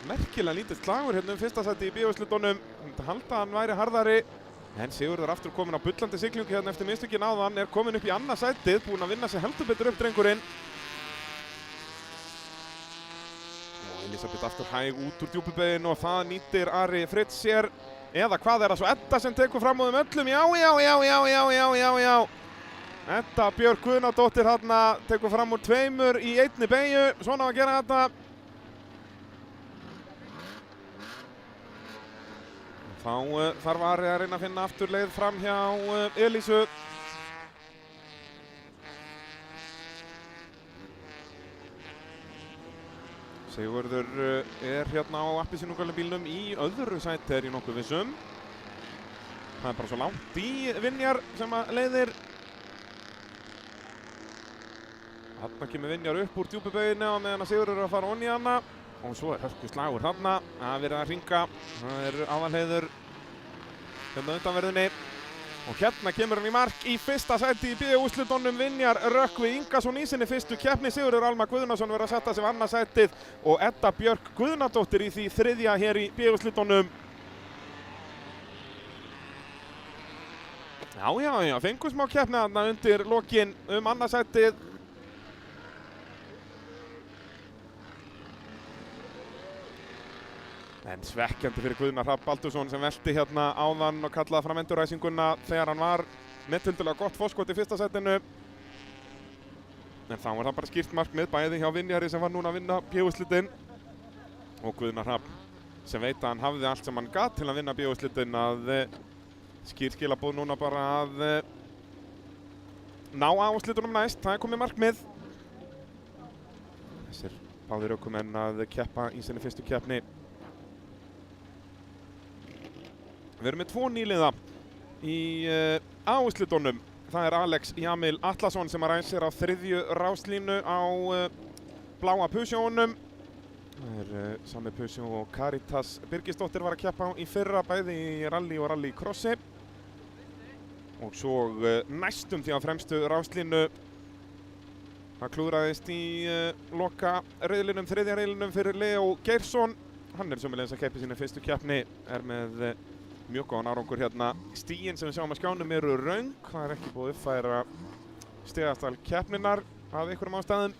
Merkilega lítið slagur hérna fyrsta sæti í B-úrslitunum. Hann halda að hann væri harðari. En Sigurður aftur komin á bullandi siglingu hérna eftir mistökin áðan. Er komin upp í annað sætið, búinn að vinna sig heldur betur upp drengurinn. Og Elisabeth aftur hæg út úr djúpubeginu og það nýtir Ari Fritz sér. Eða hvað er það svo Edda sem tekur fram á þeim öllum? Já. Edda Björk Guðnadóttir hérna tekur fram úr tveimur í einni beygju. Svona að gera þetta. Þá þarf Ari að reyna að finna aftur leið fram hjá Elísu. Sigurður er hérna á appelsínugula bílnum í öðru sæti er ég nokkuð vissum. Það er bara svo langt í Vinjar sem að leiðir. Þarna kemur Vinjar upp úr djúpubauginni á meðan að Sigurður er að fara onni í hana. Og svo er hörku slagur þarna. Það er verið að hringa. Það er aðalheiður hérna undanverðinni. Og hérna kemur hann í mark í fyrsta sæti í B-úrslitunum, Vinjar Rökkvi Ingason í sinni fyrstu keppni. Sigurður Almar Guðnason verður að setja sig á annað sætið og Edda Björk Guðnadóttir í því þriðja hér í B-úrslitunum. Já, fengur smá keppni þarna undir lokin annað sætið. En svekkjandi fyrir Guðnar Hrafn Baldursson sem velti hérna áðan og kallaði fram endurræsinguna þegar hann var með tiltölulega gott fórskot í fyrsta sætinu. En þá var það bara skýrt markmið bæði hjá Vinjari sem var núna að vinna B-úrslitin og Guðnar Hrafn sem veit að hann hafði allt sem hann gat til að vinna B-úrslitin, að skýr skilaboð núna bara að ná úrslitunum næst. Það er komið markmið. Þessir báðir ökumenn að keppa í sinni fyrstu keppni. Við erum með 2 nýliða í úrslitunum. Það er Alex Jamil Atlason sem að ræsir á 3. ráslínu á bláa Peugeotunum. Það er sami Peugeot og Karitas Birgisdóttir var að keppa í fyrra, bæði í rally og rallycrossi. Og svo næstum því á fremstu ráslínu. Það klúðraðist í loka riðlinum, 3. riðlinum fyrir Leo Geirsson. Hann er sömuleiðis að keppa í sinni fyrstu keppni, er með mjög góðan árangur hérna. Stigin sem við sjáum á skjánum eru röng. Það er ekki búið að uppfæra stigastal keppninnar af einhverjum ástæðum.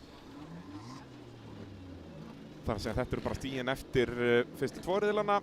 Þar að segja þetta eru bara stigin eftir fyrstu 2 riðlana.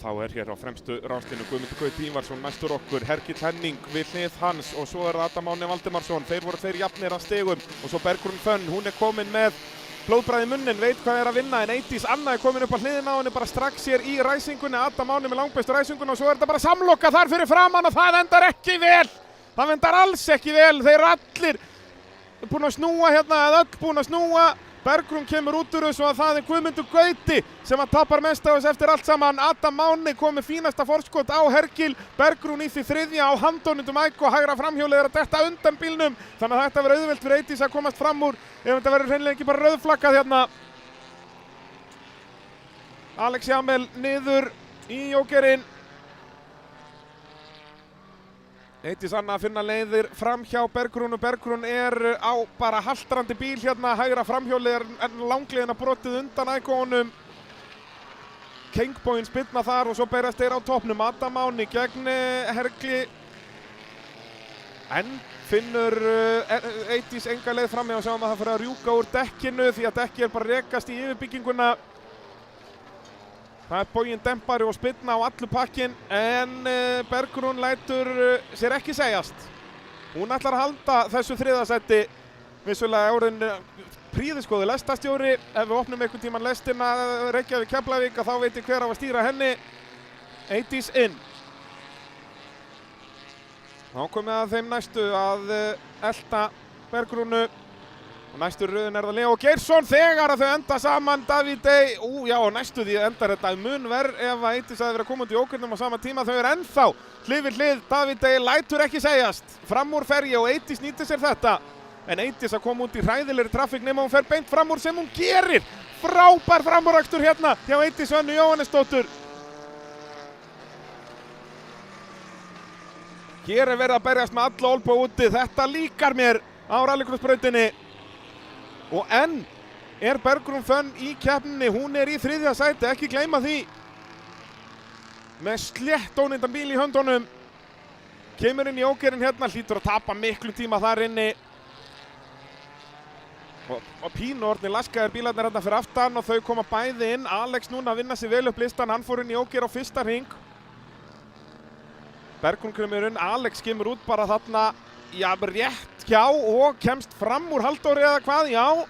Þá er hér á fremstu ráslínu Guðmundur Gauti Ívarsson næstur okkur, Hergill Henning við hlið hans og svo er það Adam Máni Valdimarsson. Þeir voru 2 jafnir að stigum og svo Bergrún Fönn, hún er komin með blóðbragð í munnin, veit hvað er að vinna, en Eydís Anna er komin upp á hliðina á henni bara strax hér í ræsingunni. Adam Máni með langbestu ræsinguna og svo er þetta bara samloka þar fyrir framann og það endar ekki vel. Það endar alls ekki vel, þeir allir búin að snúa hérna, eða öll búin að snúa. Bergrún kemur út úr þessu og það er Guðmundur Gauti sem að tapar mest á þessu eftir allt saman. Adam Máni kom með fínasta forskot á Hergill, Bergrún í því 3. á handónundum Æko, hægra framhjólið er að detta undan bílnum. Þannig að þetta verður auðvelt fyrir Eydís að komast fram úr ef þetta verður hreinlega ekki bara rauðflaggað hérna. Alex Jamil niður í jókerinn. Eydís Anna að finna leiðir fram hjá Bergrúnu. Bergrún er á bara haltrandi bíl hérna, hægra framhjólið er langleiðina brotið undan Ækonum. Kengbóin spilna þar og svo berast þeir á toppnum. Adam Máni gegn Hergli. En finnur Eydís enga leið fram hjá og sjáum að það fyrir að rjúka úr dekkinu því að dekki er bara rekast í yfirbygginguna. Það er boginn dempari og spilna á allur pakkin, en Bergrún lætur sér ekki segjast. Hún ætlar að halda þessu 3. sæti. Vissulega orðin prýðiskoðu lestastjóri. Ef við opnum einhvern tímann lestina Reykjavík Keflavík þá veit ég hver á að stýra henni. Eydís inn. Þá komið að þeim næstu að elta Bergrúnu. Og næstur röðin er það Leo Geirsson þegar að þau enda saman. Davídey, já, næstu því endar þetta mun verð ef að Eydís hefði verið að koma út í ókernum á sama tíma. Þau eru ennþá hlið við hlið. Davídey lætur ekki segjast. Fram úr fer ég og Eydís nýtir sér þetta. En Eydís að koma út í hræðilegri traffík nema hún fer beint fram úr sem hún gerir. Frábær framúrakstur hérna hjá Eydís Önnu Jóhannesdóttur. Hér er verið að berjast með alla olnbó úti. Þetta líkar mér á rallycrossbrautinni. Og enn er Bergrún Fönn í keppninni, hún er í 3. sæti, ekki gleyma því. Með slétt ónýndan bíl í höndunum. Kemur inn í ókerinn hérna, hlýtur að tapa miklu tíma þar inni. Og pínu orðni laskaðir bílarnir hérna fyrir aftan og þau koma bæði inn. Alex núna að vinna sig vel upp listan, hann fór inn í óker á 1. hring. Bergrún kemur inn, Alex kemur út bara þarna. Já, rétt hjá og kemst fram úr Halldóri eða hvað, já.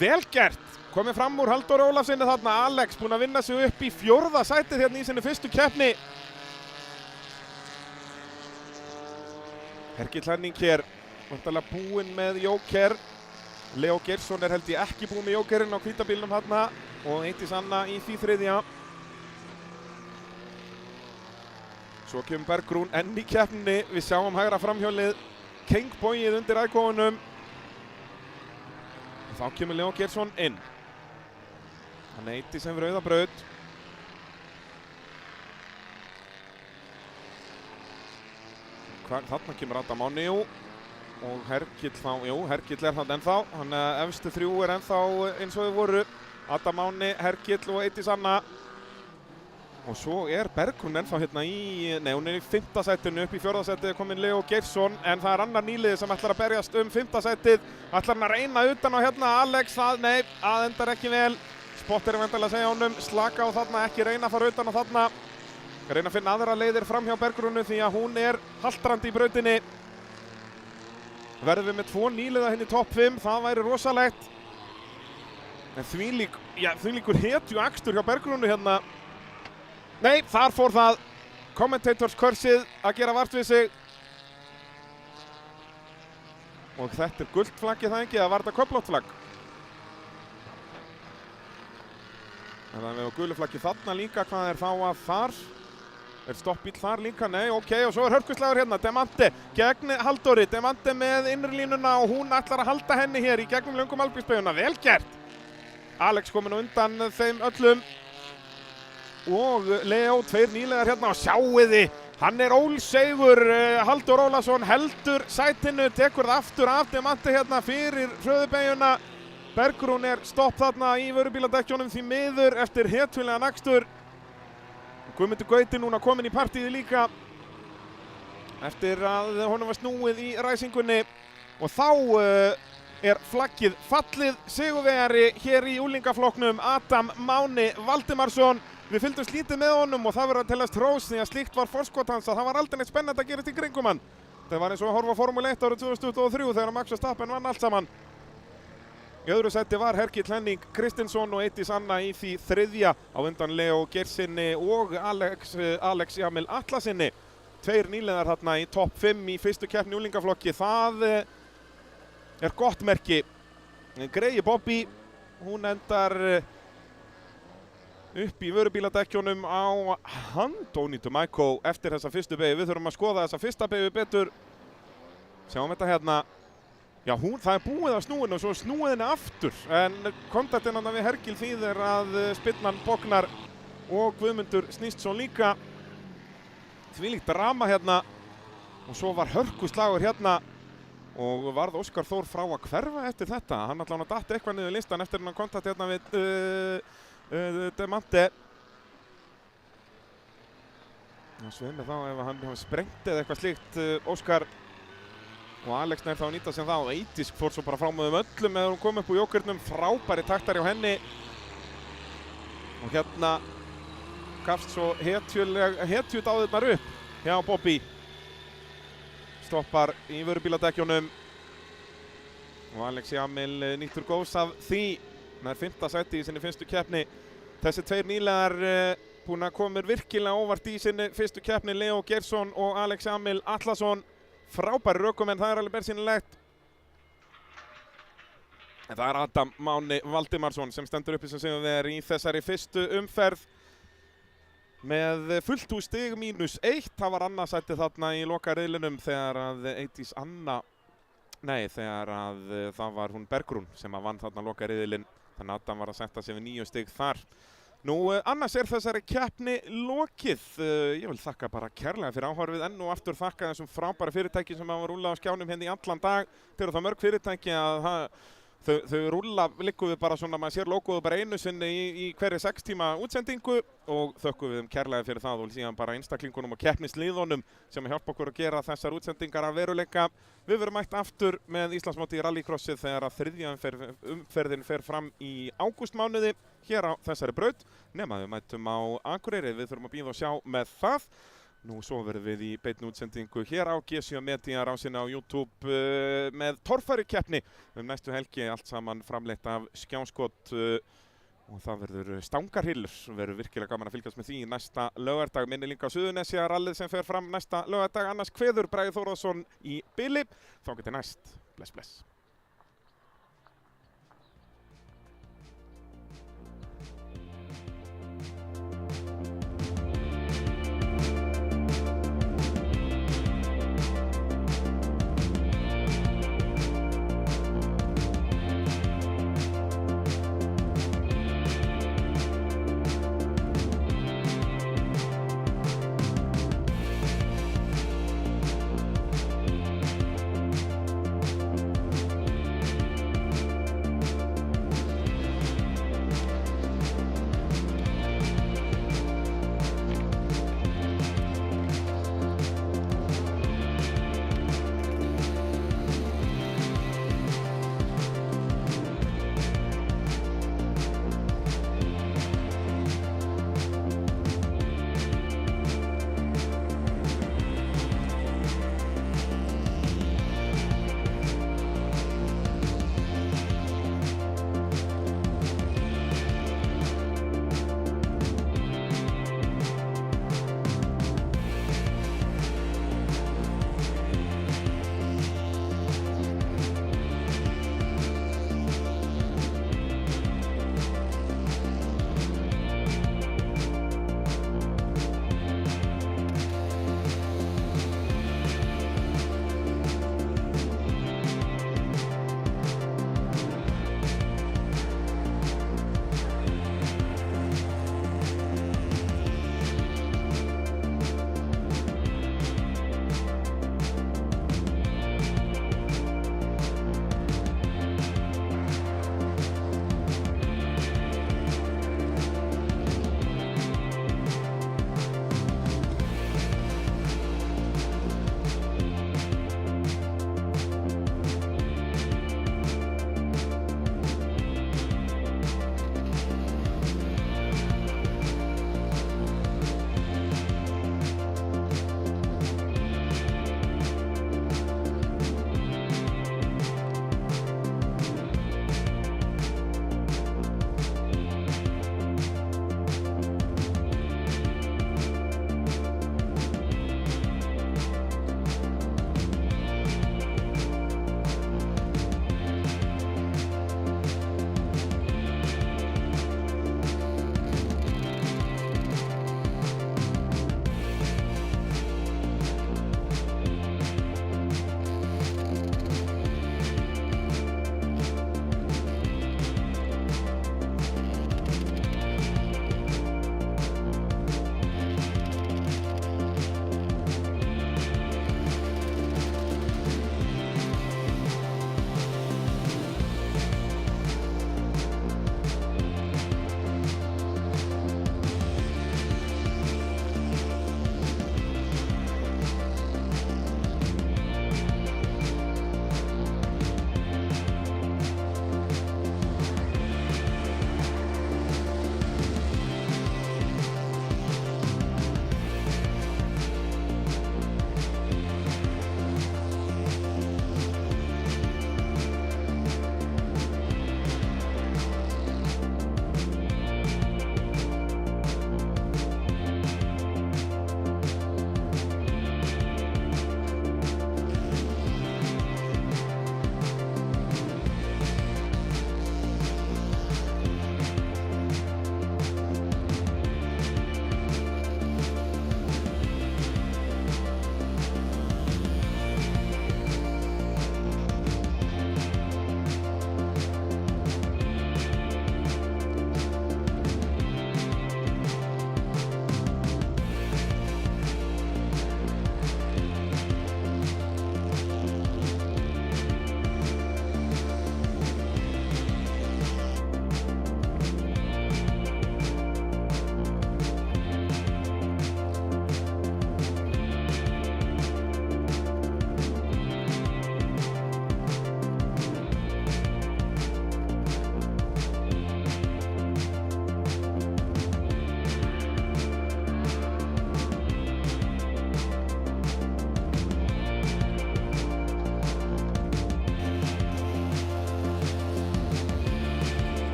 Vel gert. Komið fram úr Halldóri Ólafsinni þarna. Alex búinn að vinna sig upp í 4. sætið hérna í sinni fyrstu keppni. Hergill Henning hér, vantarlega búinn með jóker. Leo Geirsson er held ég ekki búinn með jókerinn á hvítabílnum þarna. og Eydís Anna í því þriðja. Svo kemur Bergrún enn í keppninni, við sjáum hægra framhjólið, kengbogið undir æðkófunum. Þá kemur Leó Geirsson inn. Hann Eydís sem rauða braut. Þarna kemur Adam á Neo og Hergill þá, Hergill þarna ennþá. Þannig að efstu þrjú ennþá eins og þau voru. Adam Máni, Hergill og Eydís Anna. Og svo Bergrún ennþá hérna hún í 5. sætinu, upp í 4. sætið kominn Leó Geirsson, en það annar nýliði sem ætlar að berjast 5. sætið. Ætlar hann að reyna utan á hérna Alex, það endar ekki vel. Spott vendilega að segja honum, slaka á þarna, ekki reyna að fara utan á þarna. Reyna að finna aðra leiðir fram hjá Bergrúnu því að hún haltrandi í brautinni. Verðum við með 2 nýliða hérna í topp 5, það væri rosalegt. En þvílíkur hetjuakstur hjá Bergrúnu hérna. Nei, þar fór það kommentatorskörsið að gera vart við sig. Og þetta gult flaggið það ekki, eða var þetta köflótt flagg? En það er gulu flaggið þarna líka, hvað þá að þar? Stoppbíl þar líka? Nei, ok, og svo hörkuslagur hérna, Demante gegn Halldóri, Demante með innri línuna og hún ætlar að halda henni hér í gegnum löngum Albinsbeyguna, vel gert! Alex kominn undan þeim öllum. Og Leó, 2 nýlegar hérna og sjáiði, hann ólsegur, Halldór Ólafsson heldur sætinu, tekur það aftur af Demante hérna fyrir hröðubeyguna. Bergrún stopp þarna í vörubíladekkjónum því miður eftir hetjulegan akstur. Guðmundur Gauti núna kominn í partíið líka eftir að honum var snúið í ræsingunni og þá flaggið fallið, sigurvegari hér í úlingaflokknum Adam Máni Valdimarsson. Við fylgdumst lítið með honum og það verður að teljast hrós því að slíkt var forskot hans að það var aldrei neitt spennandi að gerast í kringum hann. Það var eins og að horfa á Formule 1 árið 2023 þegar Max Verstappen vann allt saman. Í öðru sæti var Hergill Henning Kristinsson og Eydís Anna í því þriðja á undan Leó Geirsinni og Alex Jamil Atlasinni. 2 nýliðar þarna í topp 5 í fyrstu keppni úlingaflokki. Það gott merki. Grey Bobby, hún endar upp í vörubíladekkjónum á handónýtu Maiko eftir þessa fyrstu beygju. Við þurfum að skoða þessa fyrsta beygju betur. Sjáum þetta hérna. Já, það búið á snúinu og svo snúið henni aftur. En kontaktinn hann við Hergill þýðir að spinnan bognar og Guðmundur snýst svo líka. Þvílíkt drama hérna. Og svo var hörkuslagur hérna. Og varð Óskar Þór frá að hverfa eftir þetta. Hann allavega datt eitthvað niður listan eftir hann kontakt hérna við Demante. Sveimi þá ef hann sprengt eða eitthvað slíkt Óskar. Og Alex nær þá að nýta sem það og Eydís fór svo bara frá með öllum eða hún kom upp úr jókernum. Frábæri taktar hjá henni. Og hérna gafst svo hetjudáðirnar upp hjá Bobby. Stoppar í vörubíladekkjónum. Og Alex Jamil nýttur góðs af því. Nær 5. sæti í sinni fyrstu keppni. Þessi 2 nýlegar búin að koma virkilega óvart í sinni fyrstu keppni. Leó Geirsson og Alex Jamil Atlason. Frábæri rökumenn, það alveg bersýnilegt. En það Adam Máni Valdimarsson sem stendur uppi sem sigurvegari í þessari fyrstu umferð. Með fullt úr stig -1. Það var annarsætið þarna í lokariðlinum þegar að Eydís Anna, þegar að það var hún Bergrún sem að vann þarna lokariðlin. Þannig að Adam var að setja sig við 9 stig þar. Nú, annars þessari keppni lokið. Ég vil þakka bara kærlega fyrir áhorfið, enn og aftur þakka þessum frábæra fyrirtæki sem hafa rúllað á skjánum hérna í allan dag. Þeir eru það mörg fyrirtæki að þau rúlla, liggum við bara svona, maður sér logoðu bara einu sinni í hverju 6 tíma útsendingu og þökkum við kærlega fyrir það og síðan bara einstaklingunum og keppnisliðunum sem hjálpa okkur að gera þessar útsendingar að veruleika. Við verum mætt aftur með Íslandsmóti í rallycrossið þegar að 3. umferðin fer fram í ágústmánuði hér á þessari braut, nema við mætum á Akureyri. Við þurfum að bíða og sjá með það. Nú svo verðum við í beinni útsendingu hér á G7 Media rásinni á YouTube með torfærukeppni næstu helgi, allt saman framleitt af Skjáskot og það verður stangarhillur. Verður virkilega gaman að fylgjast með því næsta laugardag. Minni líka á Suðurnesja rallið sem fer fram næsta laugardag. Annars kveður Bragi Þórðarsson í bili. Þá getur næst. Bless, bless.